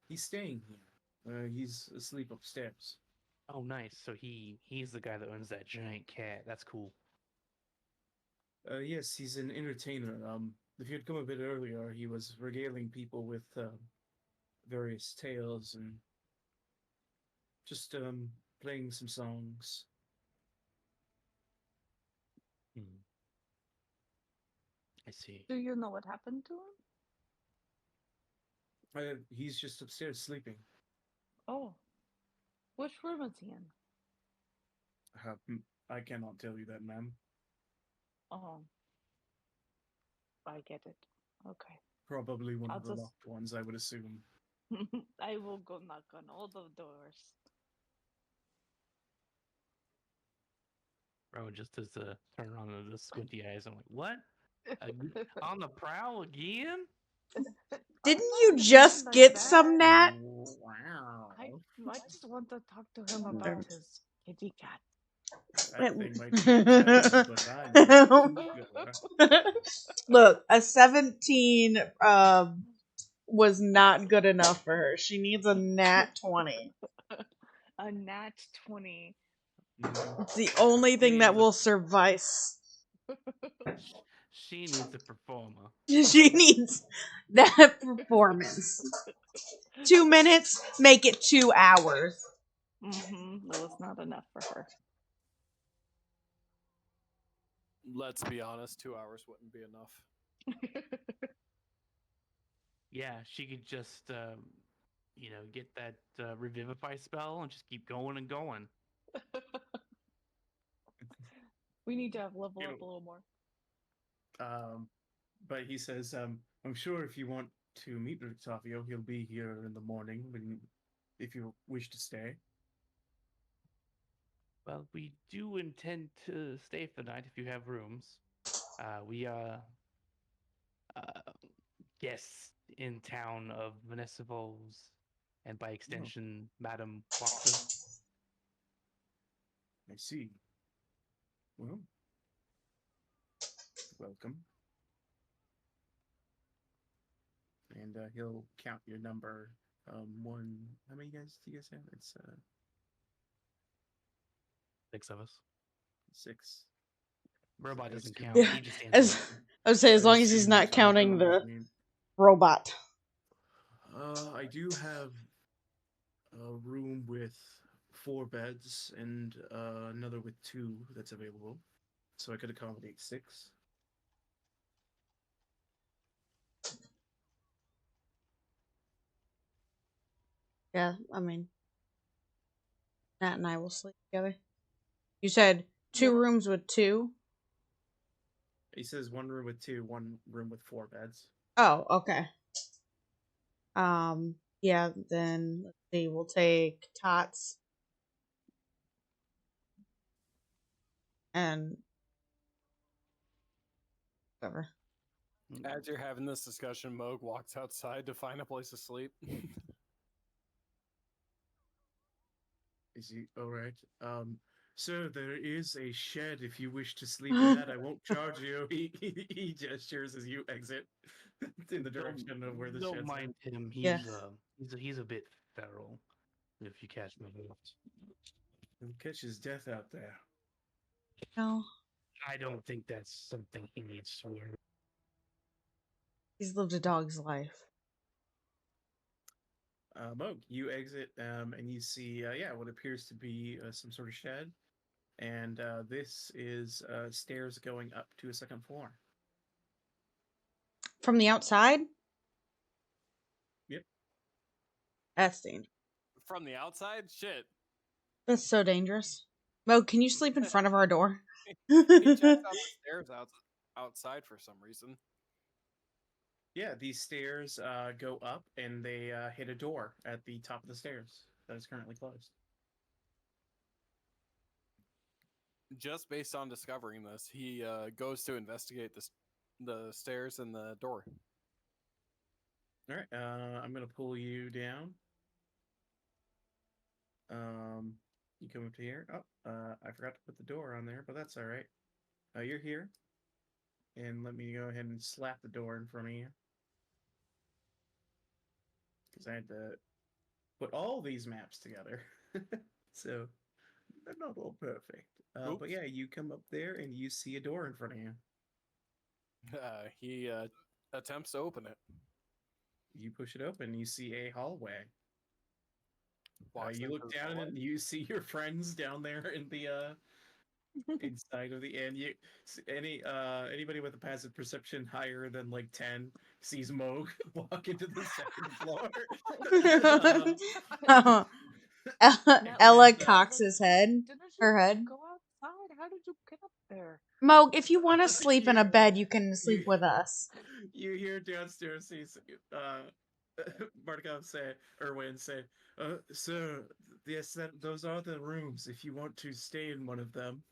he's staying here. He's asleep upstairs. Oh, nice. So he's the guy that owns that giant cat. That's cool. Yes, he's an entertainer. If you had come a bit earlier, he was regaling people with various tales and just playing some songs. Hmm. I see. Do you know what happened to him? He's just upstairs sleeping. Oh, which room is he in? I cannot tell you that, ma'am. Oh, I get it. Okay, Probably one I'll of the just. locked ones, I would assume. I will go knock on all the doors. Bro, just does the turn around and the squinty eyes. I'm like, what? On the prowl again? Didn't I'm you not just mean like get some, that. Nat? Wow. I just want to talk to him about his kitty cat. That thing might be Italian, but I'm sure. Look, a 17 was not good enough for her. She needs a nat 20. A nat 20. It's the only thing that Needs a- will suffice. She needs a performer. She needs that performance. 2 minutes, make it 2 hours. That was not enough for her. Let's be honest, 2 hours wouldn't be enough. Yeah, she could just, get that revivify spell and just keep going and going. We need to have level You up a little more. But he says, I'm sure if you want to meet Octavio, he'll be here in the morning if you wish to stay. Well, we do intend to stay for the night if you have rooms. We are guests in town of Vanessa Voles, and by extension, Madame Waxa. I see. Well, welcome. And he'll count your number. One. How many guys do you guys have? It's 6 of us. 6. Robot I doesn't assume- count. He just answers. I would say, as I long as he's assume not there's other counting rooms, the robot. I do have a room with 4 beds and another with 2 that's available, so I could accommodate 6. Yeah, I mean, Nat and I will sleep together. You said 2 Yeah. rooms with 2? He says 1 room with 2, 1 room with 4 beds. Oh, okay. Yeah, then let's see, we'll take Tots and whatever. As you're having this discussion, Moog walks outside to find a place to sleep. Is he all right? Sir, there is a shed if you wish to sleep in that. I won't charge you. He gestures as you exit in the direction of where the Don't shed's mind him. Yeah. He's a bit feral, if you catch my drift. He'll catch his death out there. No, I don't think that's something he needs to learn. he's lived a dog's life. Moog, you exit and you see, what appears to be some sort of shed. And this is stairs going up to a 2nd floor. From the outside? Yep. That's dangerous. From the outside? Shit. That's so dangerous. Mo, can you sleep in front of our door? He checks out the stairs outside for some reason. Yeah, these stairs go up and they hit a door at the top of the stairs that is currently closed. Just based on discovering this, he goes to investigate the stairs and the door. All right, I'm gonna pull you down. You come up to here. Oh, I forgot to put the door on there, but that's all right. You're here, and let me go ahead and slap the door in front of you because I had to put all these maps together, so they're not all perfect. But yeah, you come up there and you see a door in front of you. He attempts to open it. You push it open. You see a hallway. Walks You into look the down hallway. and you see your friends down there in the inside of the inn. You anybody with a passive perception higher than like 10 sees Moog walk into the 2nd floor. Ella And, cocks his head. Didn't Her you head. go outside? How did you get up there? Moog, if you want to sleep in a bed, you can sleep you- with us. You hear downstairs, Markov say, Erwin say, sir, yes, those are the rooms. If you want to stay in one of them,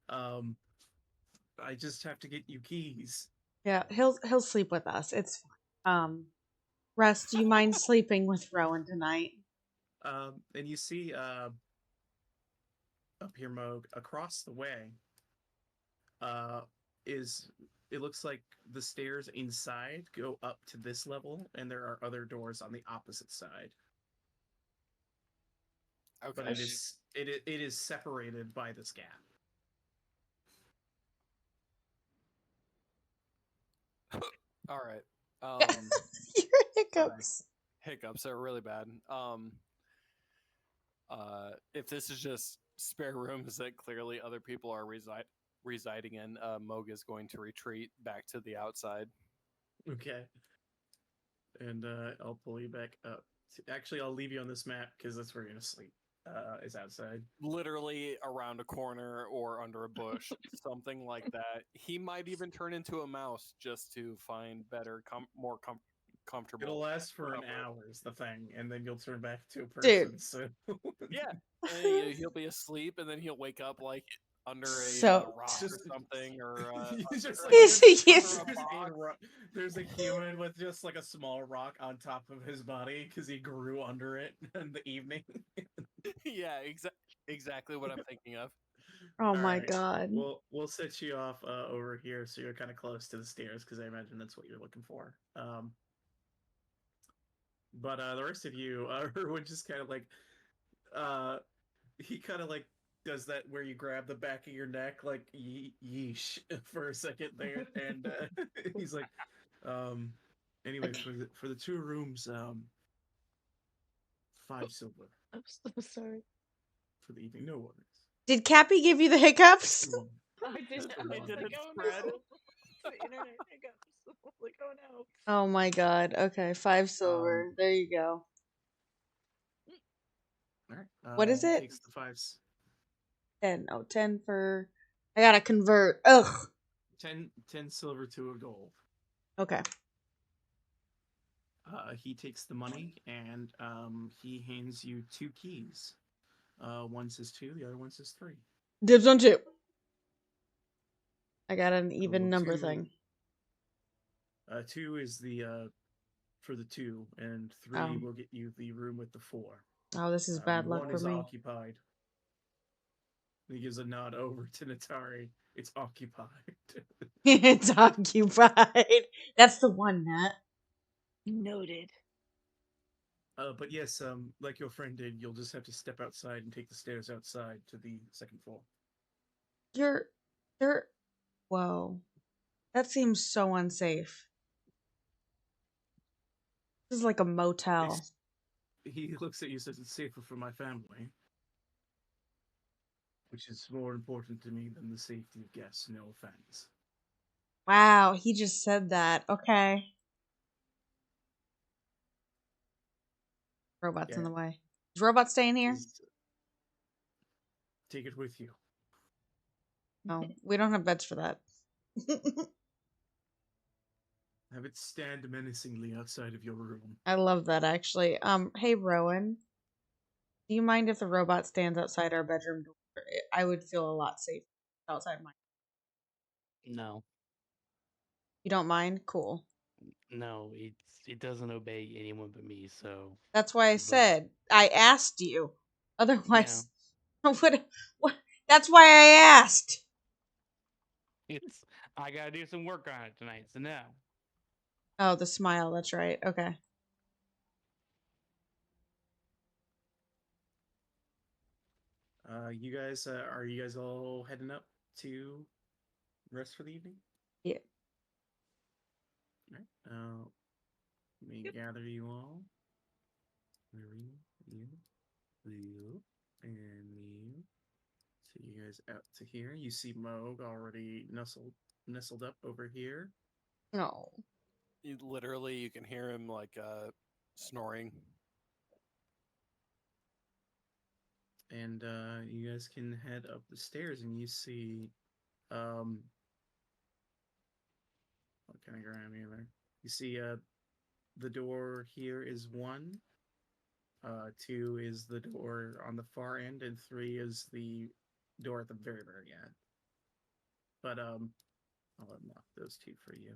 I just have to get you keys. Yeah, he'll sleep with us. It's fine. Russ, do you mind sleeping with Rowan tonight? And you see, up here, Moog, across the way, it looks like the stairs inside go up to this level, and there are other doors on the opposite side. Okay. But it is separated by this gap. All right. Your hiccups. Hiccups are really bad. if this is just spare rooms that clearly other people are residing in, Moog is going to retreat back to the outside. Okay. And I'll pull you back up. Actually, I'll leave you on this map because that's where you're gonna sleep. Is outside. Literally around a corner or under a bush, something like that. He might even turn into a mouse just to find better, more comfortable. It'll last for an cover. hour, is the thing, and then you'll turn back to a Dude. person. So Yeah, and he'll be asleep, and then he'll wake up like under a So- rock or something, or He's just under- like Yes. under a box. there's a human with just like a small rock on top of his body because he grew under it in the evening. Yeah, exactly what I'm thinking of. Oh my Alright, god. We'll set you off over here so you're kind of close to the stairs because I imagine that's what you're looking for. But the rest of you, Erwin just kind of like, he kind of like does that where you grab the back of your neck like yeesh for a second there, and he's like, anyway, Okay. for the 2 rooms, 5 silver I'm so sorry. for the evening. No worries. Did Cappy give you the hiccups? I did. Just the I one. was Did like, it oh spread? no. The internet hiccups. Like, oh no. Oh my god. Okay, 5 silver. There you go. All right. What is he it? Takes the 5s. 10. Oh, 10 for. I gotta convert. Ugh. 10 silver to a gold. Okay. He takes the money and he hands you 2 keys. One says 2, the other one says 3. Dibs on 2. I got an even Cool. number 2 thing. 2 is the for the 2, and 3 Oh. will get you the room with the 4. Oh, this is bad luck 1 for is me. occupied. He gives a nod over to Natari. It's occupied. It's occupied. That's the one, Nat. Noted. But yes, like your friend did, you'll just have to step outside and take the stairs outside to the 2nd floor. You're. Whoa. That seems so unsafe. This is like a motel. He looks at you and says, it's safer for my family. Which is more important to me than the safety of guests, no offense. Wow, he just said that. Okay. Robot's in the way. Is Robot staying here? Take it with you. No, we don't have beds for that. Have it stand menacingly outside of your room. I love that, actually. Hey, Rowan. Do you mind if the robot stands outside our bedroom door? I would feel a lot safer outside mine. No, You don't mind? Cool. no, it doesn't obey anyone but me. So That's why I But- said I asked you. Otherwise, what? That's why I asked. I gotta do some work on it tonight. So no. Oh, the smile. That's right. Okay. You guys, are you guys all heading up to rest for the evening? Yeah. All right. Let me gather you all. Marina, you, and you. So you guys out to here. You see Moog already nestled up over here. No. You can hear him like snoring. And you guys can head up the stairs, and you see, what can I grab you there? You see, the door here is 1. 2 is the door on the far end, and 3 is the door at the very, very end. But I'll unlock those 2 for you.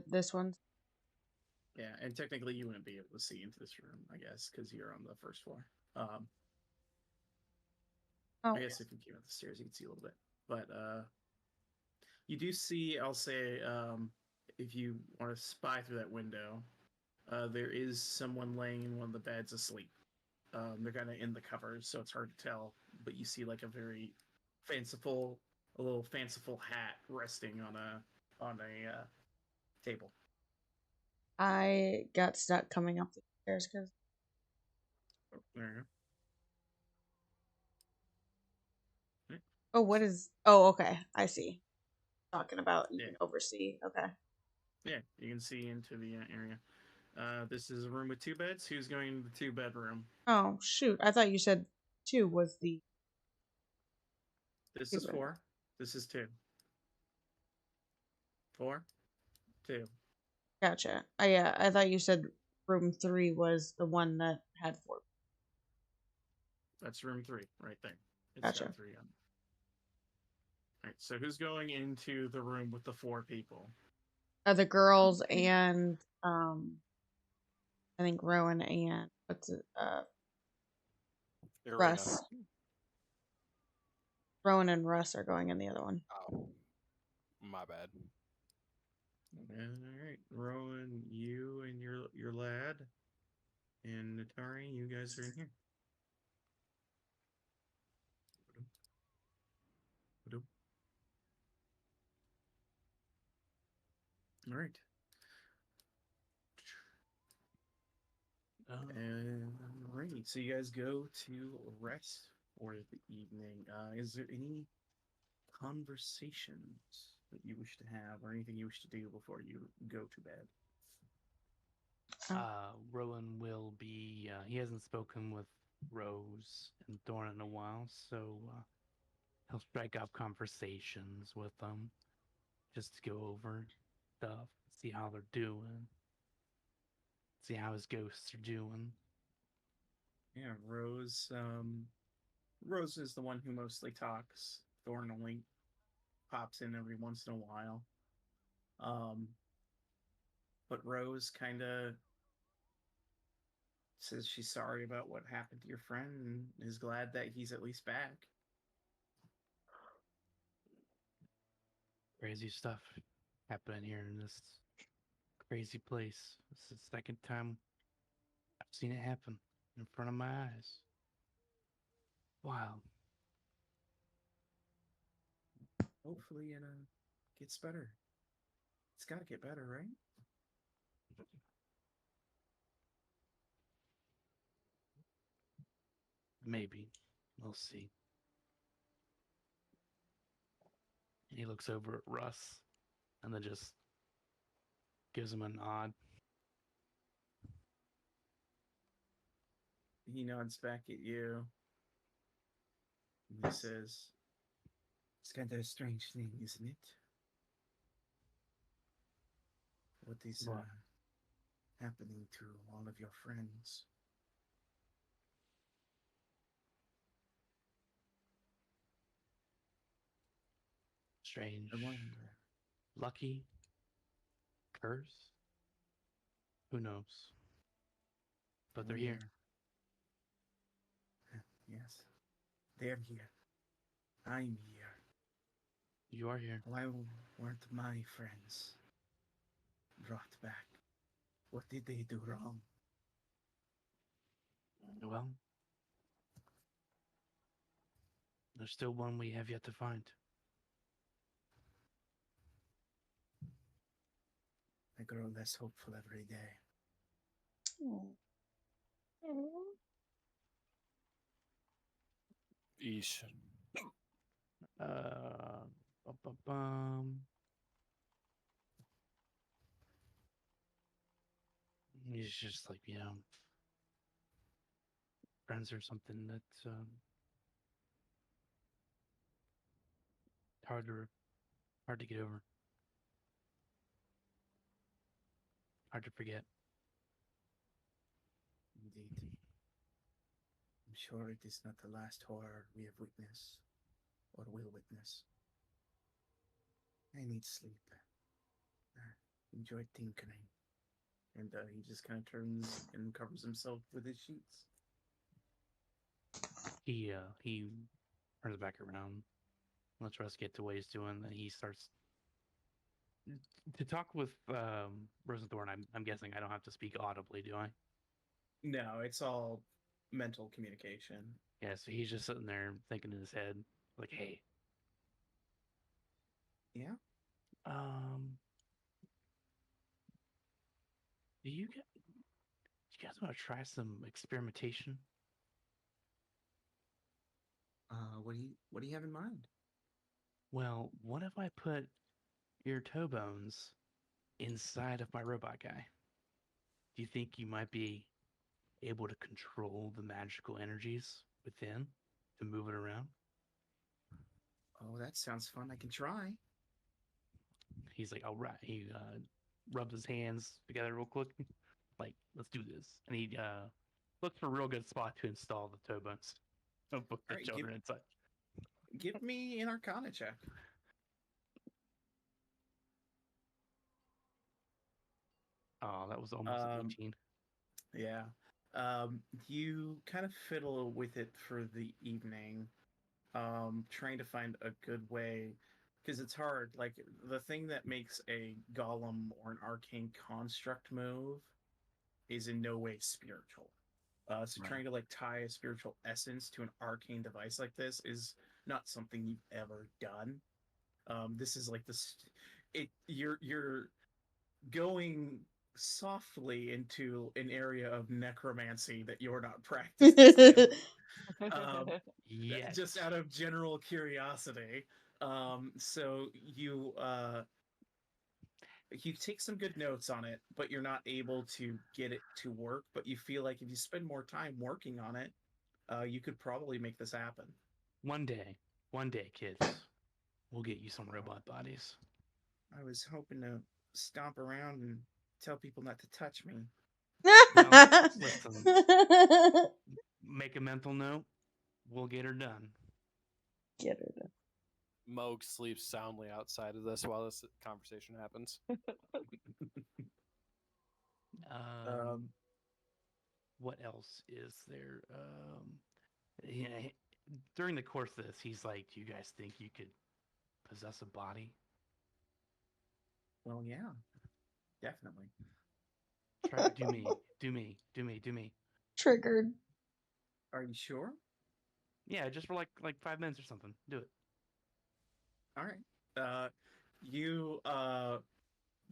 This one. Yeah, and technically you wouldn't be able to see into this room, I guess, because you're on the 1st floor. Oh. I guess if you came up the stairs, you can see a little bit. But you do see, I'll say, if you want to spy through that window, there is someone laying in one of the beds asleep. They're kind of in the covers, so it's hard to tell. But you see like a little fanciful hat resting on a table. I got stuck coming up the stairs because. Oh, there you go. Right. Oh, what is? Oh, okay. I see. Talking about you Yeah. can oversee. Okay. Yeah, you can see into the area. This is a room with 2 beds. Who's going to the 2 bedroom? Oh shoot! I thought you said 2 was the This 2 is bedroom. 4. This is 2. 4, 2. Gotcha. I thought you said room 3 was the one that had 4. That's room 3 right there. It's Gotcha. got 3 on. All right. So who's going into the room with the 4 people? The girls and I think Rowan and what's it? Irina. Russ. Rowan and Russ are going in the other one. Oh, my bad. All right, Rowan, you and your lad, and Natari, you guys are in here. All right. Right. So you guys go to rest for the evening. Is there any conversations that you wish to have, or anything you wish to do before you go to bed? Rowan will be. He hasn't spoken with Rose and Thorn in a while, so he'll strike up conversations with them just to go over stuff, see how they're doing, see how his ghosts are doing. Yeah, Rose. Rose is the one who mostly talks. Thorn only pops in every once in a while. Um, but Rose kind of says she's sorry about what happened to your friend and is glad that he's at least back. Crazy stuff happening here in this crazy place. It's the second time I've seen it happen in front of my eyes. Wow. Hopefully, it gets better. It's got to get better, right? Maybe. We'll see. He looks over at Russ and then just gives him a nod. He nods back at you. And he says, "It's kind of a strange thing, isn't it? What is What? happening to all of your friends?" Strange. I wonder. Lucky? Curse? Who knows? I But they're wonder. here. Yes, they're here. I'm here. You are here. Why weren't my friends brought back? What did they do wrong? Well, there's still one we have yet to find. I grow less hopeful every day. Eesh. Uh, bum. He's just like, friends are something that's hard to get over, hard to forget. Indeed. I'm sure it is not the last horror we have witnessed or will witness. I need sleep. Enjoy tinkering. And he just kind of turns and covers himself with his sheets. He turns back around, lets Russ get to what he's doing, then he starts to talk with Rosenthorn. I'm guessing I don't have to speak audibly, do I? No, it's all mental communication. Yeah, so he's just sitting there thinking in his head, like, hey, Yeah? um, you guys want to try some experimentation? What do you have in mind? Well, what if I put your toe bones inside of my robot guy? Do you think you might be able to control the magical energies within to move it around? Oh, that sounds fun. I can try. He's like, all right. He rubs his hands together real quick, like, let's do this. And he looks for a real good spot to install the toe bones of both All the right, children inside. give me an Arcana check. Oh, that was almost an 18. Yeah. You kind of fiddle with it for the evening, trying to find a good way, because it's hard. Like, the thing that makes a golem or an arcane construct move is in no way spiritual. So Right. trying to like tie a spiritual essence to an arcane device like this is not something you've ever done. This is like this. You're going softly into an area of necromancy that you're not practiced in. Um, Yes. just out of general curiosity. So you take some good notes on it, but you're not able to get it to work. But you feel like if you spend more time working on it, you could probably make this happen. One day, kids, we'll get you some robot bodies. I was hoping to stomp around and tell people not to touch me. Well, listen, make a mental note. We'll get her done. Get her done. Moog sleeps soundly outside of this while this conversation happens. Um, What else is there? Yeah, during the course of this, he's like, "Do you guys think you could possess a body?" well, yeah, definitely. Try do me, do me, do me, do me. Triggered. Are you sure? Yeah, just for like 5 minutes or something. Do it. All right. You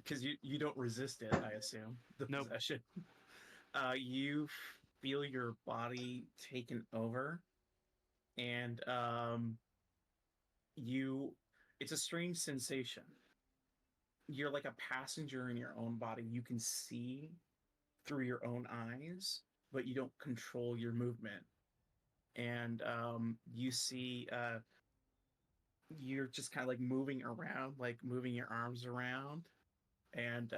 because you don't resist it, I assume the Nope. possession. You feel your body taken over, and you. It's a strange sensation. You're like a passenger in your own body. You can see through your own eyes, but you don't control your movement. And you see you're just kind of like moving around, like moving your arms around, and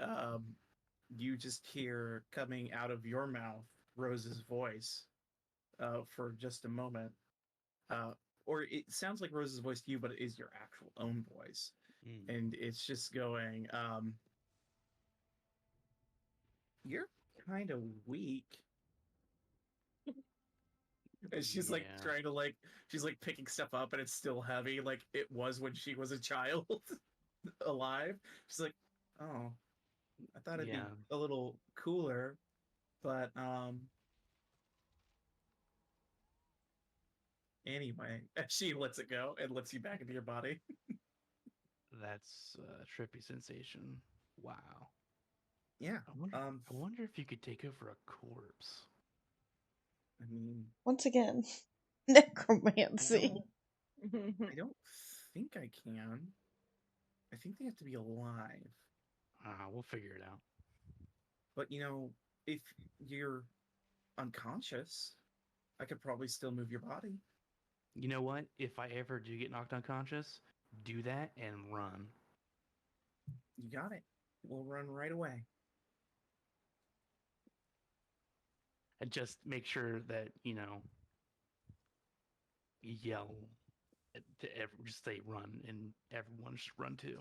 you just hear coming out of your mouth Rose's voice for just a moment. Uh, or it sounds like Rose's voice to you, but it is your actual own voice. Mm. And it's just going, you're kind of weak. And she's like Yeah. trying to like, she's like picking stuff up and it's still heavy, like it was when she was a child alive. She's like, oh, I thought it'd be Yeah. a little cooler, but anyway, she lets it go and lets you back into your body. That's a trippy sensation. Wow. Yeah. I wonder. I wonder if you could take over a corpse. I mean, Once again, I necromancy. don't think I can. I think they have to be alive. We'll figure it out. But if you're unconscious, I could probably still move your body. You know what? If I ever do get knocked unconscious, do that and run. You got it. We'll run right away. And just make sure that, you yell just say run, and everyone should run too.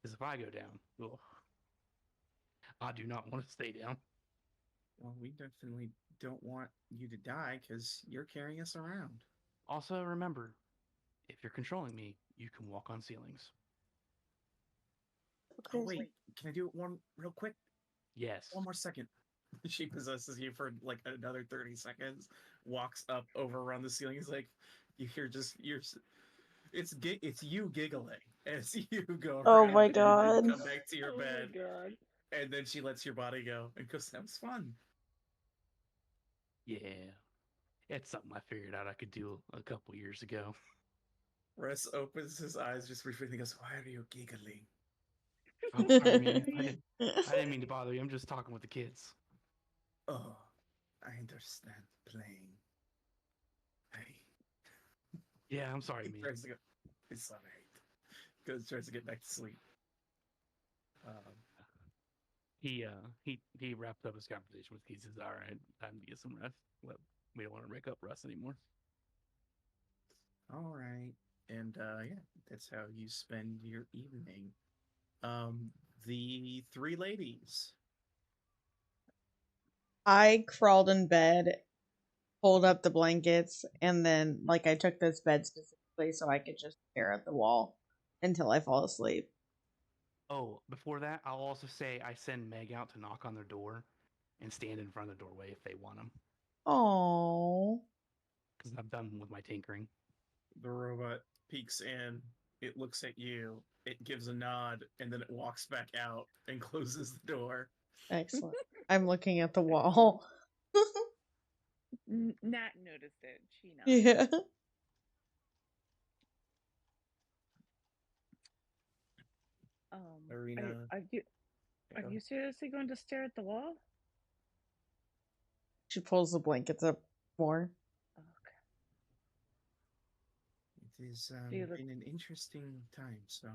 Because if I go down, ugh, I do not want to stay down. Well, we definitely don't want you to die because you're carrying us around. Also, remember, if you're controlling me, you can walk on ceilings. Oh, wait. Can I do it one real quick? Yes. One more second. She possesses you for like another 30 seconds, walks up over around the ceiling. It's like, you hear it's you giggling as you go Oh around my and god. come back to your Oh my bed. god. And then she lets your body go and goes, "That was fun." Yeah, it's something I figured out I could do a couple years ago. Russ opens his eyes just briefly and goes, "Why are you giggling?" Oh, sorry, man. I didn't mean to bother you. I'm just talking with the kids. Oh, I understand playing. Hey, Yeah, I'm sorry, he man. tries to go. It's all right. Goes tries to get back to sleep. Um, He wrapped up his conversation with Keith. He says, "All right, time to get some rest. Well, we don't want to wake up Russ anymore." all right, and yeah, that's how you spend your evening. Um, the three ladies. I crawled in bed, pulled up the blankets, and then like I took this bed specifically so I could just stare at the wall until I fall asleep. Oh, before that, I'll also say I send Meg out to knock on their door and stand in front of the doorway if they want them, Oh. because I'm done with my tinkering. The robot peeks in. It looks at you. It gives a nod, and then it walks back out and closes the door. Excellent. I'm looking at the wall. Nat noticed it. She nodded. Yeah. Arena. Are you seriously going to stare at the wall? She pulls the blankets up more. Okay. It has Do you look? been an interesting time. So,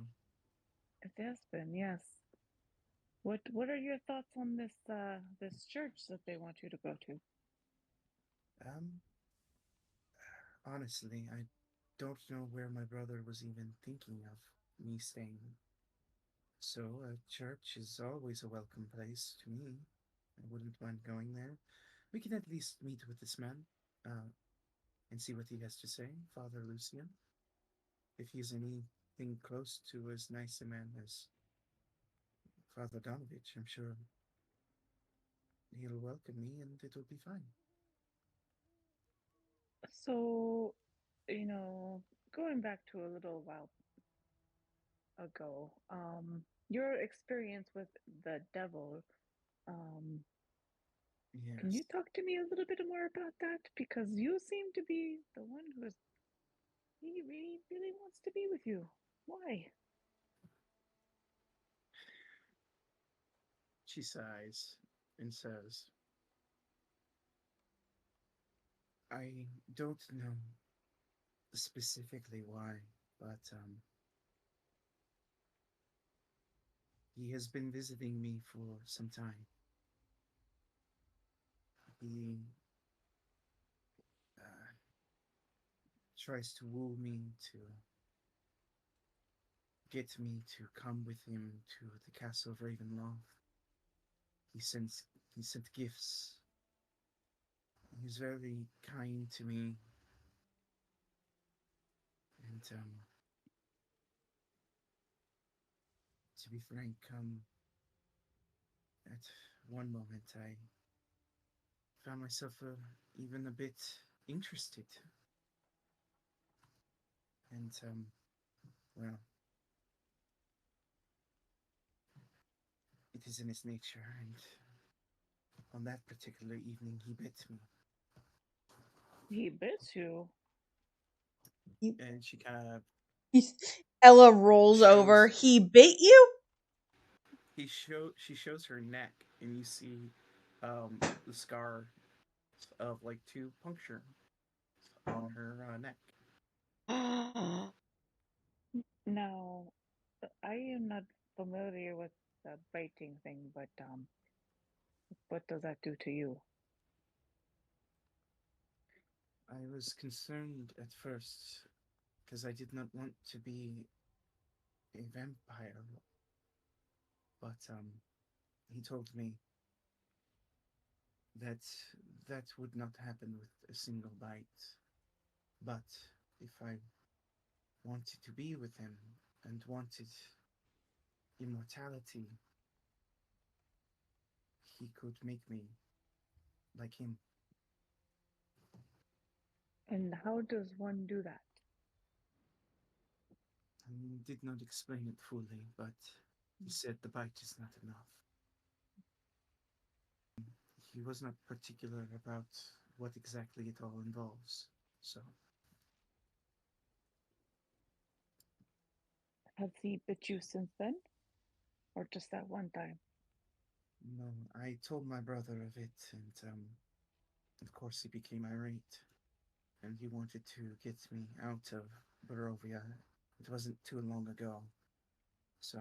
It has been, yes. What are your thoughts on this church that they want you to go to? um, honestly, I don't know where my brother was even thinking of me staying. So, a church is always a welcome place to me. I wouldn't mind going there. We can at least meet with this man, and see what he has to say, Father Lucian. If he's anything close to as nice a man as Father Donovich, I'm sure he'll welcome me and it'll be fine. So, you know, going back to a little while ago, your experience with the devil, um, can you Yes, talk to me a little bit more about that? Because you seem to be the one he really, really wants to be with you. Why? she sighs and says, I don't know specifically why, but he has been visiting me for some time. He uh, tries to woo me to get me to come with him to the castle of Ravenloft. He sends he sent gifts. He's very kind to me, and to be frank, at one moment I found myself even a bit interested, and well, it is in his nature, and on that particular evening he bit me, He bit you. and she kind of Ella rolls over. shows He bit you? she shows her neck, and you see the scar of like two puncture on her neck. Now, I am not familiar with the biting thing, but what does that do to you? I was concerned at first because I did not want to be a vampire, but he told me that that would not happen with a single bite. But if I wanted to be with him and wanted immortality, he could make me like him. And how does one do that? I did not explain it fully, but he said the bite is not enough. he was not particular about what exactly it all involves. So, Has he bit you since then? Or just that one time? no, I told my brother of it, and of course he became irate, and he wanted to get me out of Barovia. It wasn't too long ago, so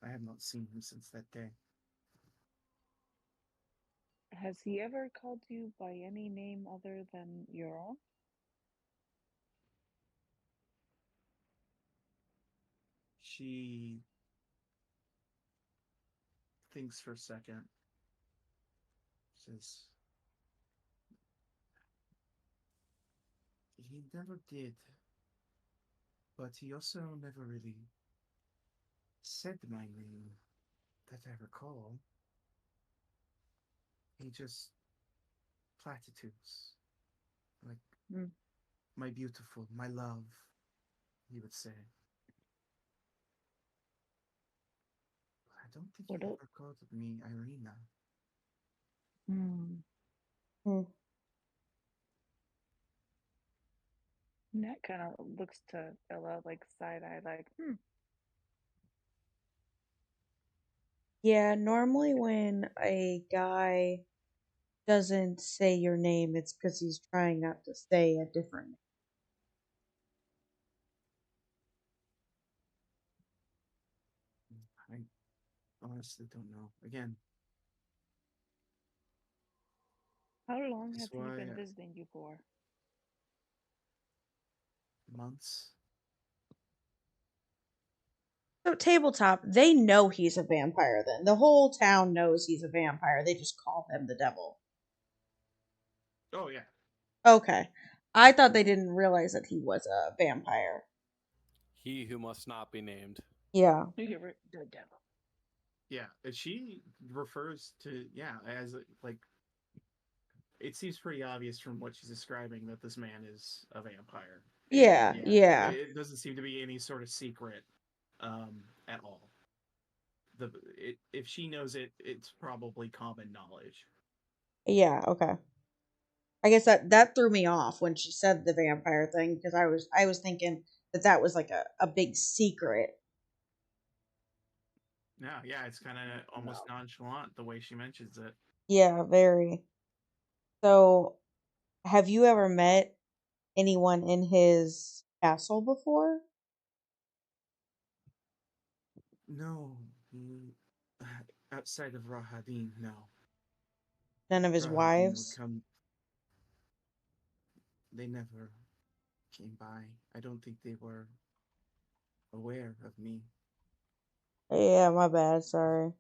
I have not seen him since that day. Has he ever called you by any name other than your own? She thinks for a second, says, he never did, but he also never really said my name that I recall. He just platitudes, like Mm. my beautiful, my love, he would say. I don't think he What else? ever called me Irina. Mm. Hmm. Nat kind of looks to Ella like side eye, like, Yeah, normally when a guy doesn't say your name, it's because he's trying not to say a different name. I honestly don't know. Again, how long that's has he why been visiting you for? months. So, tabletop, they know he's a vampire then. The whole town knows he's a vampire. They just call him the devil. Oh yeah, Okay. I thought they didn't realize that he was a vampire. He who must not be named. Yeah. You hear it? The devil. yeah. She refers to as like it seems pretty obvious from what she's describing that this man is a vampire, and Yeah, yeah, yeah. it doesn't seem to be any sort of secret at all. If she knows it, it's probably common knowledge. Yeah, okay. I guess that threw me off when she said the vampire thing because I was thinking that was like a big secret. Yeah, it's kind of almost No. nonchalant the way she mentions it. Yeah, very. So, have you ever met anyone in his castle before? No, outside of Rahadin, no. None of his Rahadin would wives? come. They never came by. I don't think they were aware of me. Yeah, my bad, sorry.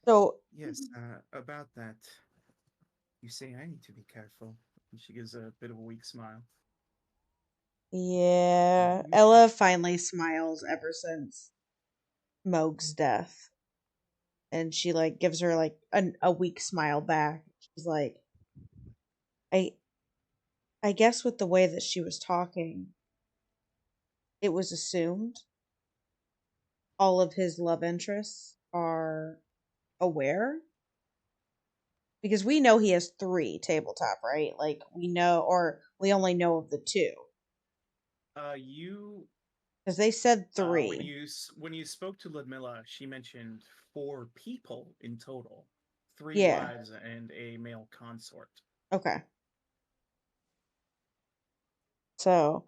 So, Yes, about that, you say I need to be careful. And she gives a bit of a weak smile. yeah, You should. Ella finally smiles ever since Moog's death. And she like gives her like a weak smile back. She's like, I I guess with the way that she was talking, it was assumed all of his love interests are aware because we know he has 3 tabletop, right? Like we know, or we only know of the 2 You because they said when 3. you spoke to Ludmilla, she mentioned 4 people in total, 3 Yeah. wives and a male consort. Okay. So,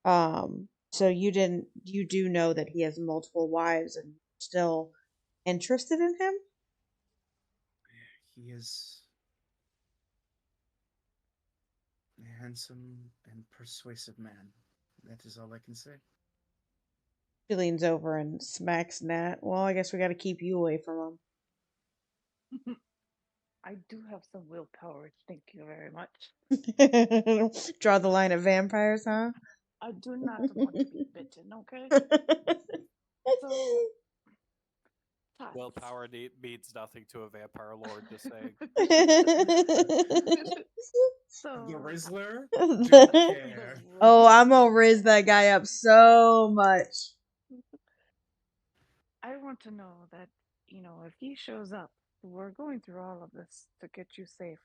so you do know that he has multiple wives and still interested in him? He is a handsome and persuasive man. That is all I can say. She leans over and smacks Nat. Well, I guess we got to keep you away from I do have some willpower. Thank you very much. him. Draw the line at vampires, huh? I do not want to be bitten, okay? So, Tots. Willpower means nothing to a vampire lord, just saying. The so, Rizzler? Don't the care. Oh, I'm gonna Rizzler. riz that guy up so much. I want to know that, if he shows up we're going through all of this to get you safe.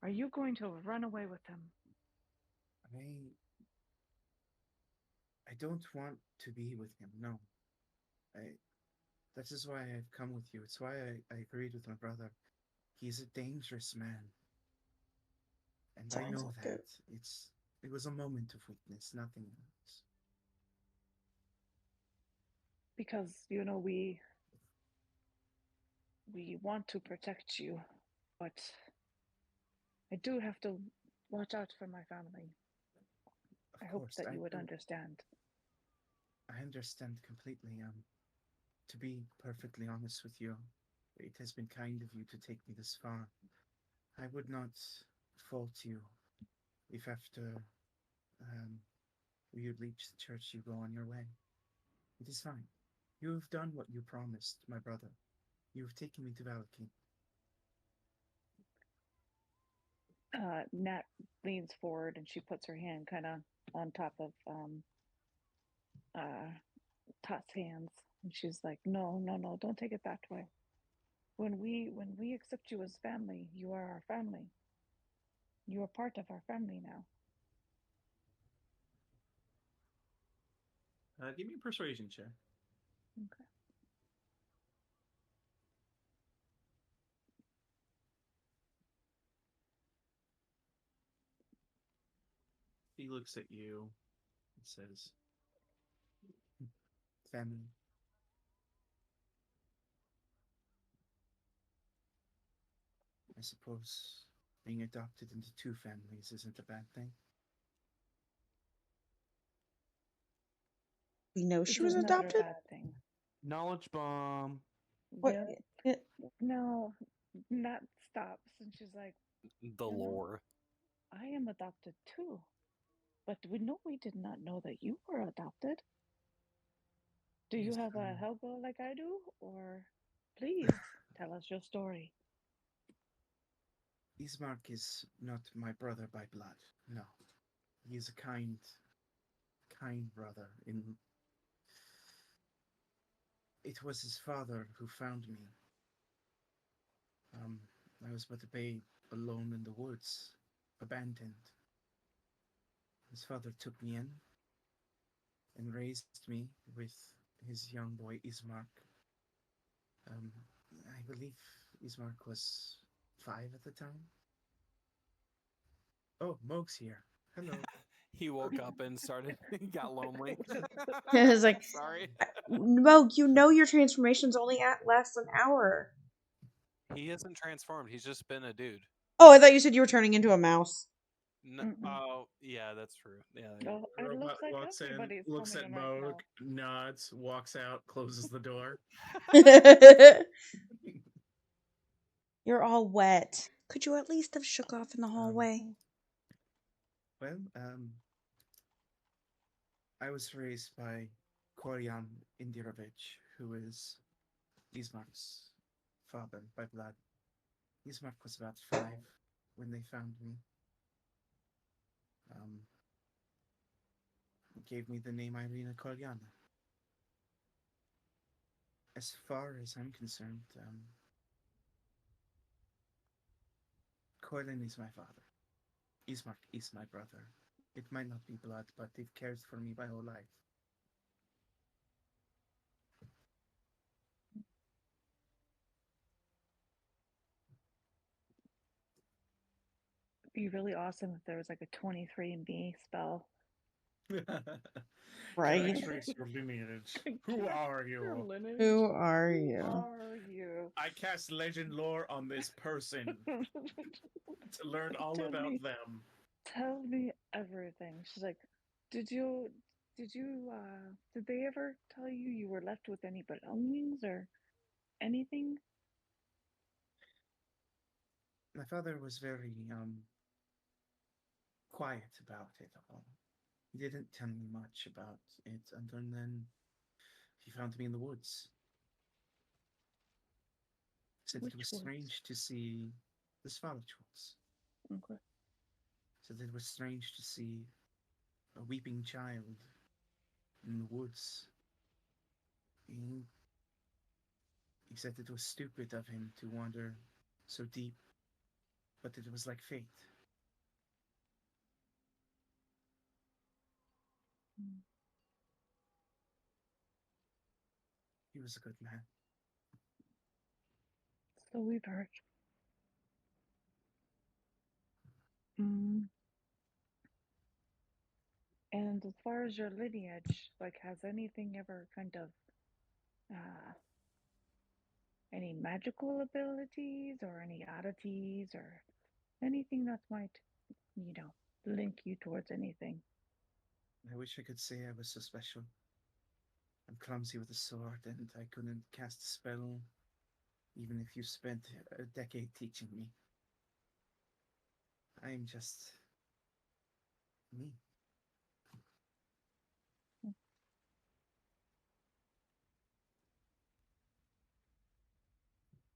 Are you going to run away with him? I don't want to be with him. No, I. That is why I've come with you. It's why I agreed with my brother. He's a dangerous man, and I Sounds know like that. it. It was a moment of weakness, nothing else. Because we want to protect you, but I do have to watch out for my family. I Of hope course, that I you would do. understand. I understand completely. To be perfectly honest with you, it has been kind of you to take me this far. I would not fault you if after um, you reach the church you go on your way. It is fine. You have done what you promised, my brother. You have taken me to Valaki. Nat leans forward and she puts her hand kind of on top of uh, Tot's hands, and she's like, "No, no, no! Don't take it that way. When we accept you as family, you are our family. You are part of our family now." Give me a persuasion check. Okay. He looks at you and says, family. I suppose being adopted into two families isn't a bad thing. We know It she was is not a adopted? bad thing. Knowledge bomb. What? Yep. It- No, Nat stops and she's like, The "You know, lore. I am adopted too, but we did not know that you were adopted. Do you Yes, have a Helga like I do, or please tell us your story?" Ismark is not my brother by blood. No. He is a kind brother. It was his father who found me. Um, I was but a babe, alone in the woods, abandoned. His father took me in and raised me with his young boy Ismark. Um, I believe Ismark was 5 at the time. Oh, Moog's here. Hello. He woke up and started. He got lonely. it's like, Sorry. Moog, you know your transformations only last an hour. He hasn't transformed. He's just been a dude. Oh, I thought you said you were turning into a mouse. Oh, yeah, that's true. Yeah. Oh, The it looks robot like walks in, everybody's looks coming at in right Moog, now. nods, walks out, closes the door. You're all wet. Could you at least have shook off in the hallway? Well, I was raised by Koryan Indirovich, who is Ismark's father by blood. Ismark was about 5 when they found me. He gave me the name Irina Kolyana. As far as I'm concerned, Koryan is my father. Ismark is my brother. It might not be blood, but they've cared for me my whole life. It'd be really awesome if there was like a 23andMe spell. Can I Right? trace your lineage? Who are Your you? lineage. Who are Who you? are you? I cast legend lore on this person to learn all Tell about me, them. tell me everything. She's like, did you, did they ever tell you you were left with any belongings or anything? My father was very quiet about it all. He didn't tell me much about it until then he found me in the woods. Said it Which was woods? strange to see the Svalachwals. Okay. Said it was strange to see a weeping child in the woods. He, He said it was stupid of him to wander so deep, but it was like fate. Mm. He was a good man. So we've heard. Mm. And as far as your lineage, like, has anything ever kind of uh, any magical abilities or any oddities or anything that might, you know, link you towards anything? I wish I could say I was so special. I'm clumsy with a sword, and I couldn't cast a spell, even if you spent a decade teaching me. I'm just me.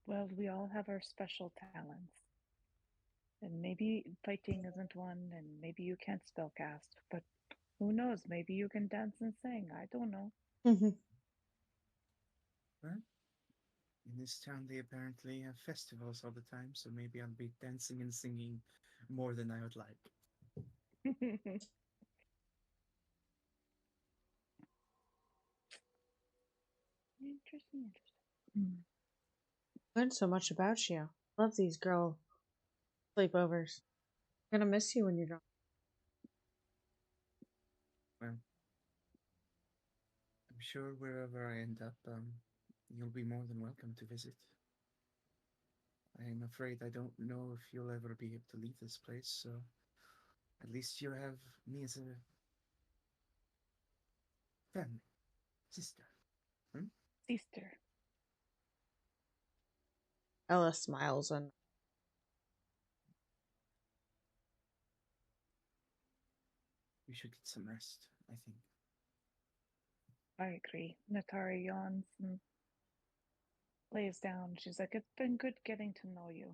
Well, we all have our special talents. And maybe fighting isn't one, and maybe you can't spellcast, but who knows? Maybe you can dance and sing. I don't know. Well, in this town, they apparently have festivals all the time, so maybe I'll be dancing and singing more than I would like. Interesting, interesting. Mm. Learned so much about you. Love these girl sleepovers. Gonna miss you when you're gone. Well, I'm sure wherever I end up, you'll be more than welcome to visit. I'm afraid I don't know if you'll ever be able to leave this place, so at least you have me as a family, sister. Hmm? Sister. Ella smiles and We should get some rest, I think. I agree. Natari yawns and lays down. She's like, it's been good getting to know you.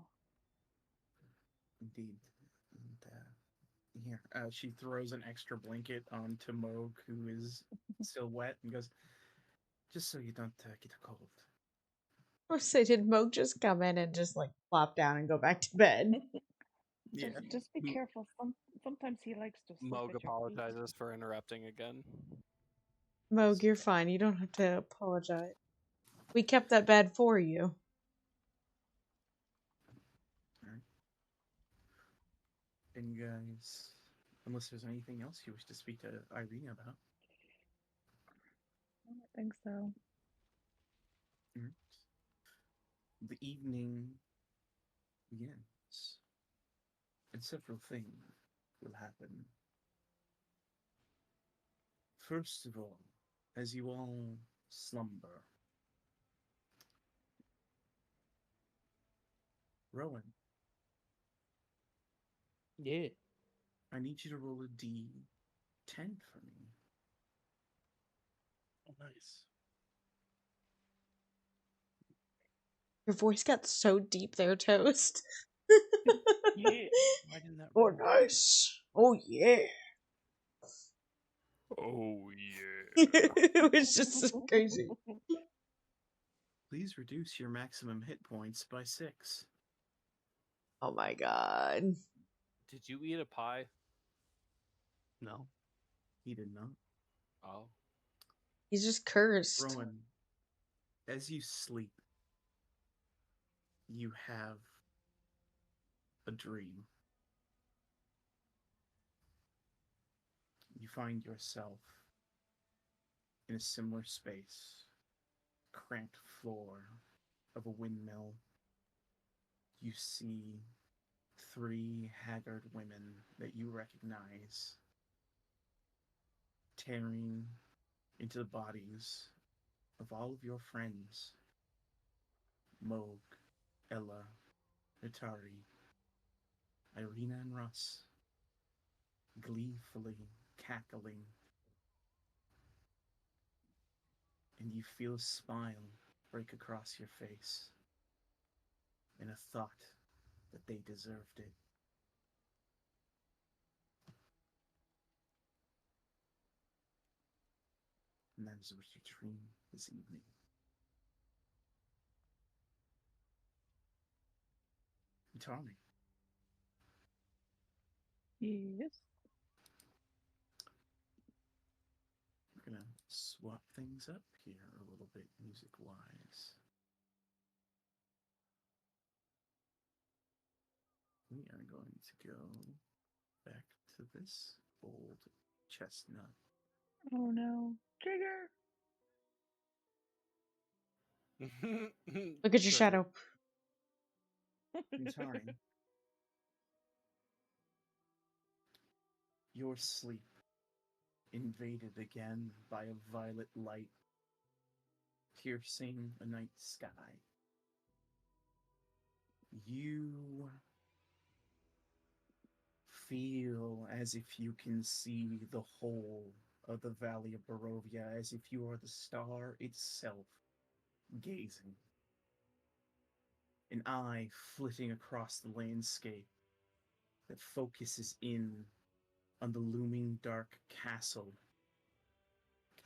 Indeed. And here, she throws an extra blanket onto Moog, who is still wet, and goes, just so you don't get a cold. or say, did Moog just come in and just like plop down and go back to bed? Just be careful. Sometimes he likes to sleep Moog at your feet. apologizes for interrupting again. Moog, you're fine. You don't have to apologize. We kept that bed for you. Alright. And you guys, unless there's anything else you wish to speak to Irina about. I don't think so. Alright. The evening begins, and several things will happen. First of all, as you all slumber, Rowan, Yeah. I need you to roll a d10 for me. Oh, nice. Your voice got so deep there, Toast. Yeah. Why didn't that Oh, roll? nice. Oh, yeah. Oh yeah. It was just so crazy. Please reduce your maximum hit points by 6. Oh my god. Did you eat a pie? No. He did not. Oh. He's just cursed. Rowan, as you sleep, you have a dream. You find yourself in a similar space, cramped floor of a windmill. You see 3 haggard women that you recognize tearing into the bodies of all of your friends, Moog, Ella, Natari, Irina, and Russ, gleefully cackling, and you feel a smile break across your face, and a thought that they deserved it. And that is what you dream this evening. Tommy. Yes. We're gonna swap things up here a little bit music-wise. We are going to go back to this old chestnut. Oh no. Trigger. Look at your Trigger. shadow. Time. Your sleep invaded again by a violet light piercing a night sky. You feel as if you can see the whole of the Valley of Barovia, as if you are the star itself gazing. An eye flitting across the landscape that focuses in on the looming dark Castle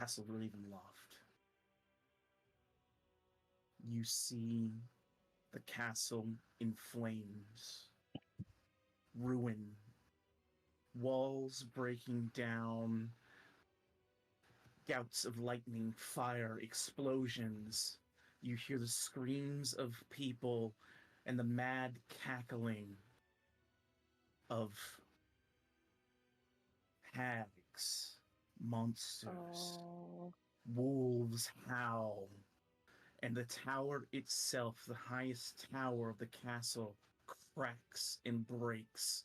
Ravenloft. You see the castle in flames, ruin, walls breaking down, gouts of lightning, fire, explosions. You hear the screams of people and the mad cackling of hags, monsters. Oh. Wolves howl, and the tower itself, the highest tower of the castle, cracks and breaks,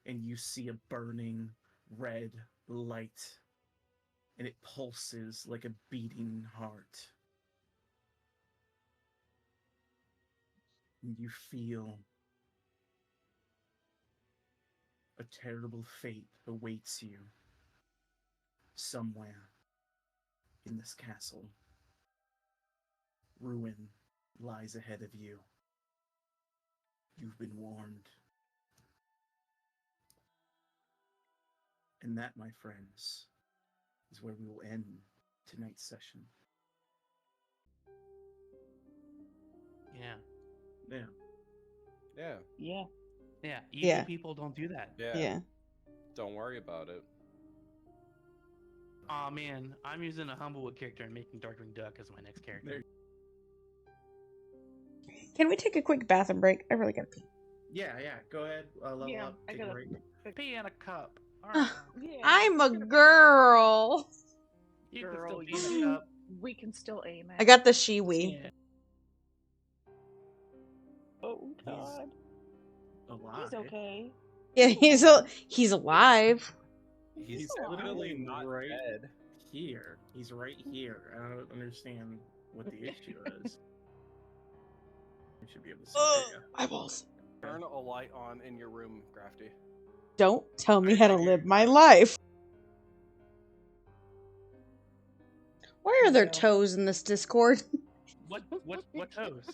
and you see a burning red light, and it pulses like a beating heart. And you feel a terrible fate awaits you somewhere in this castle. Ruin lies ahead of you. You've been warned. And that, my friends, is where we will end tonight's session. Yeah. Yeah. Yeah. Yeah. Yeah. Evil Yeah. people don't do that. Yeah. Don't worry about it. Aw, man. I'm using a Humblewood character and making Darkwing Duck as my next character. There- Can we take a quick bathroom break? I really gotta pee. Yeah, go ahead. Level Yeah, up. I Take a gotta break. Pee in a cup. Yeah. I'm a Get a- girl. You can Girl, still pee you in a do. cup. We can still aim at. I got the shiwi. Yeah. Oh God. Alive. He's okay. Yeah, he's alive. He's alive. literally not right dead. here. He's right here. I don't understand what the issue is. You should be able to see. There you go. Eyeballs. Turn a light on in your room, Crafty. Don't tell me I how to hear live you. my life. Why are there No. toes in this Discord? What toes?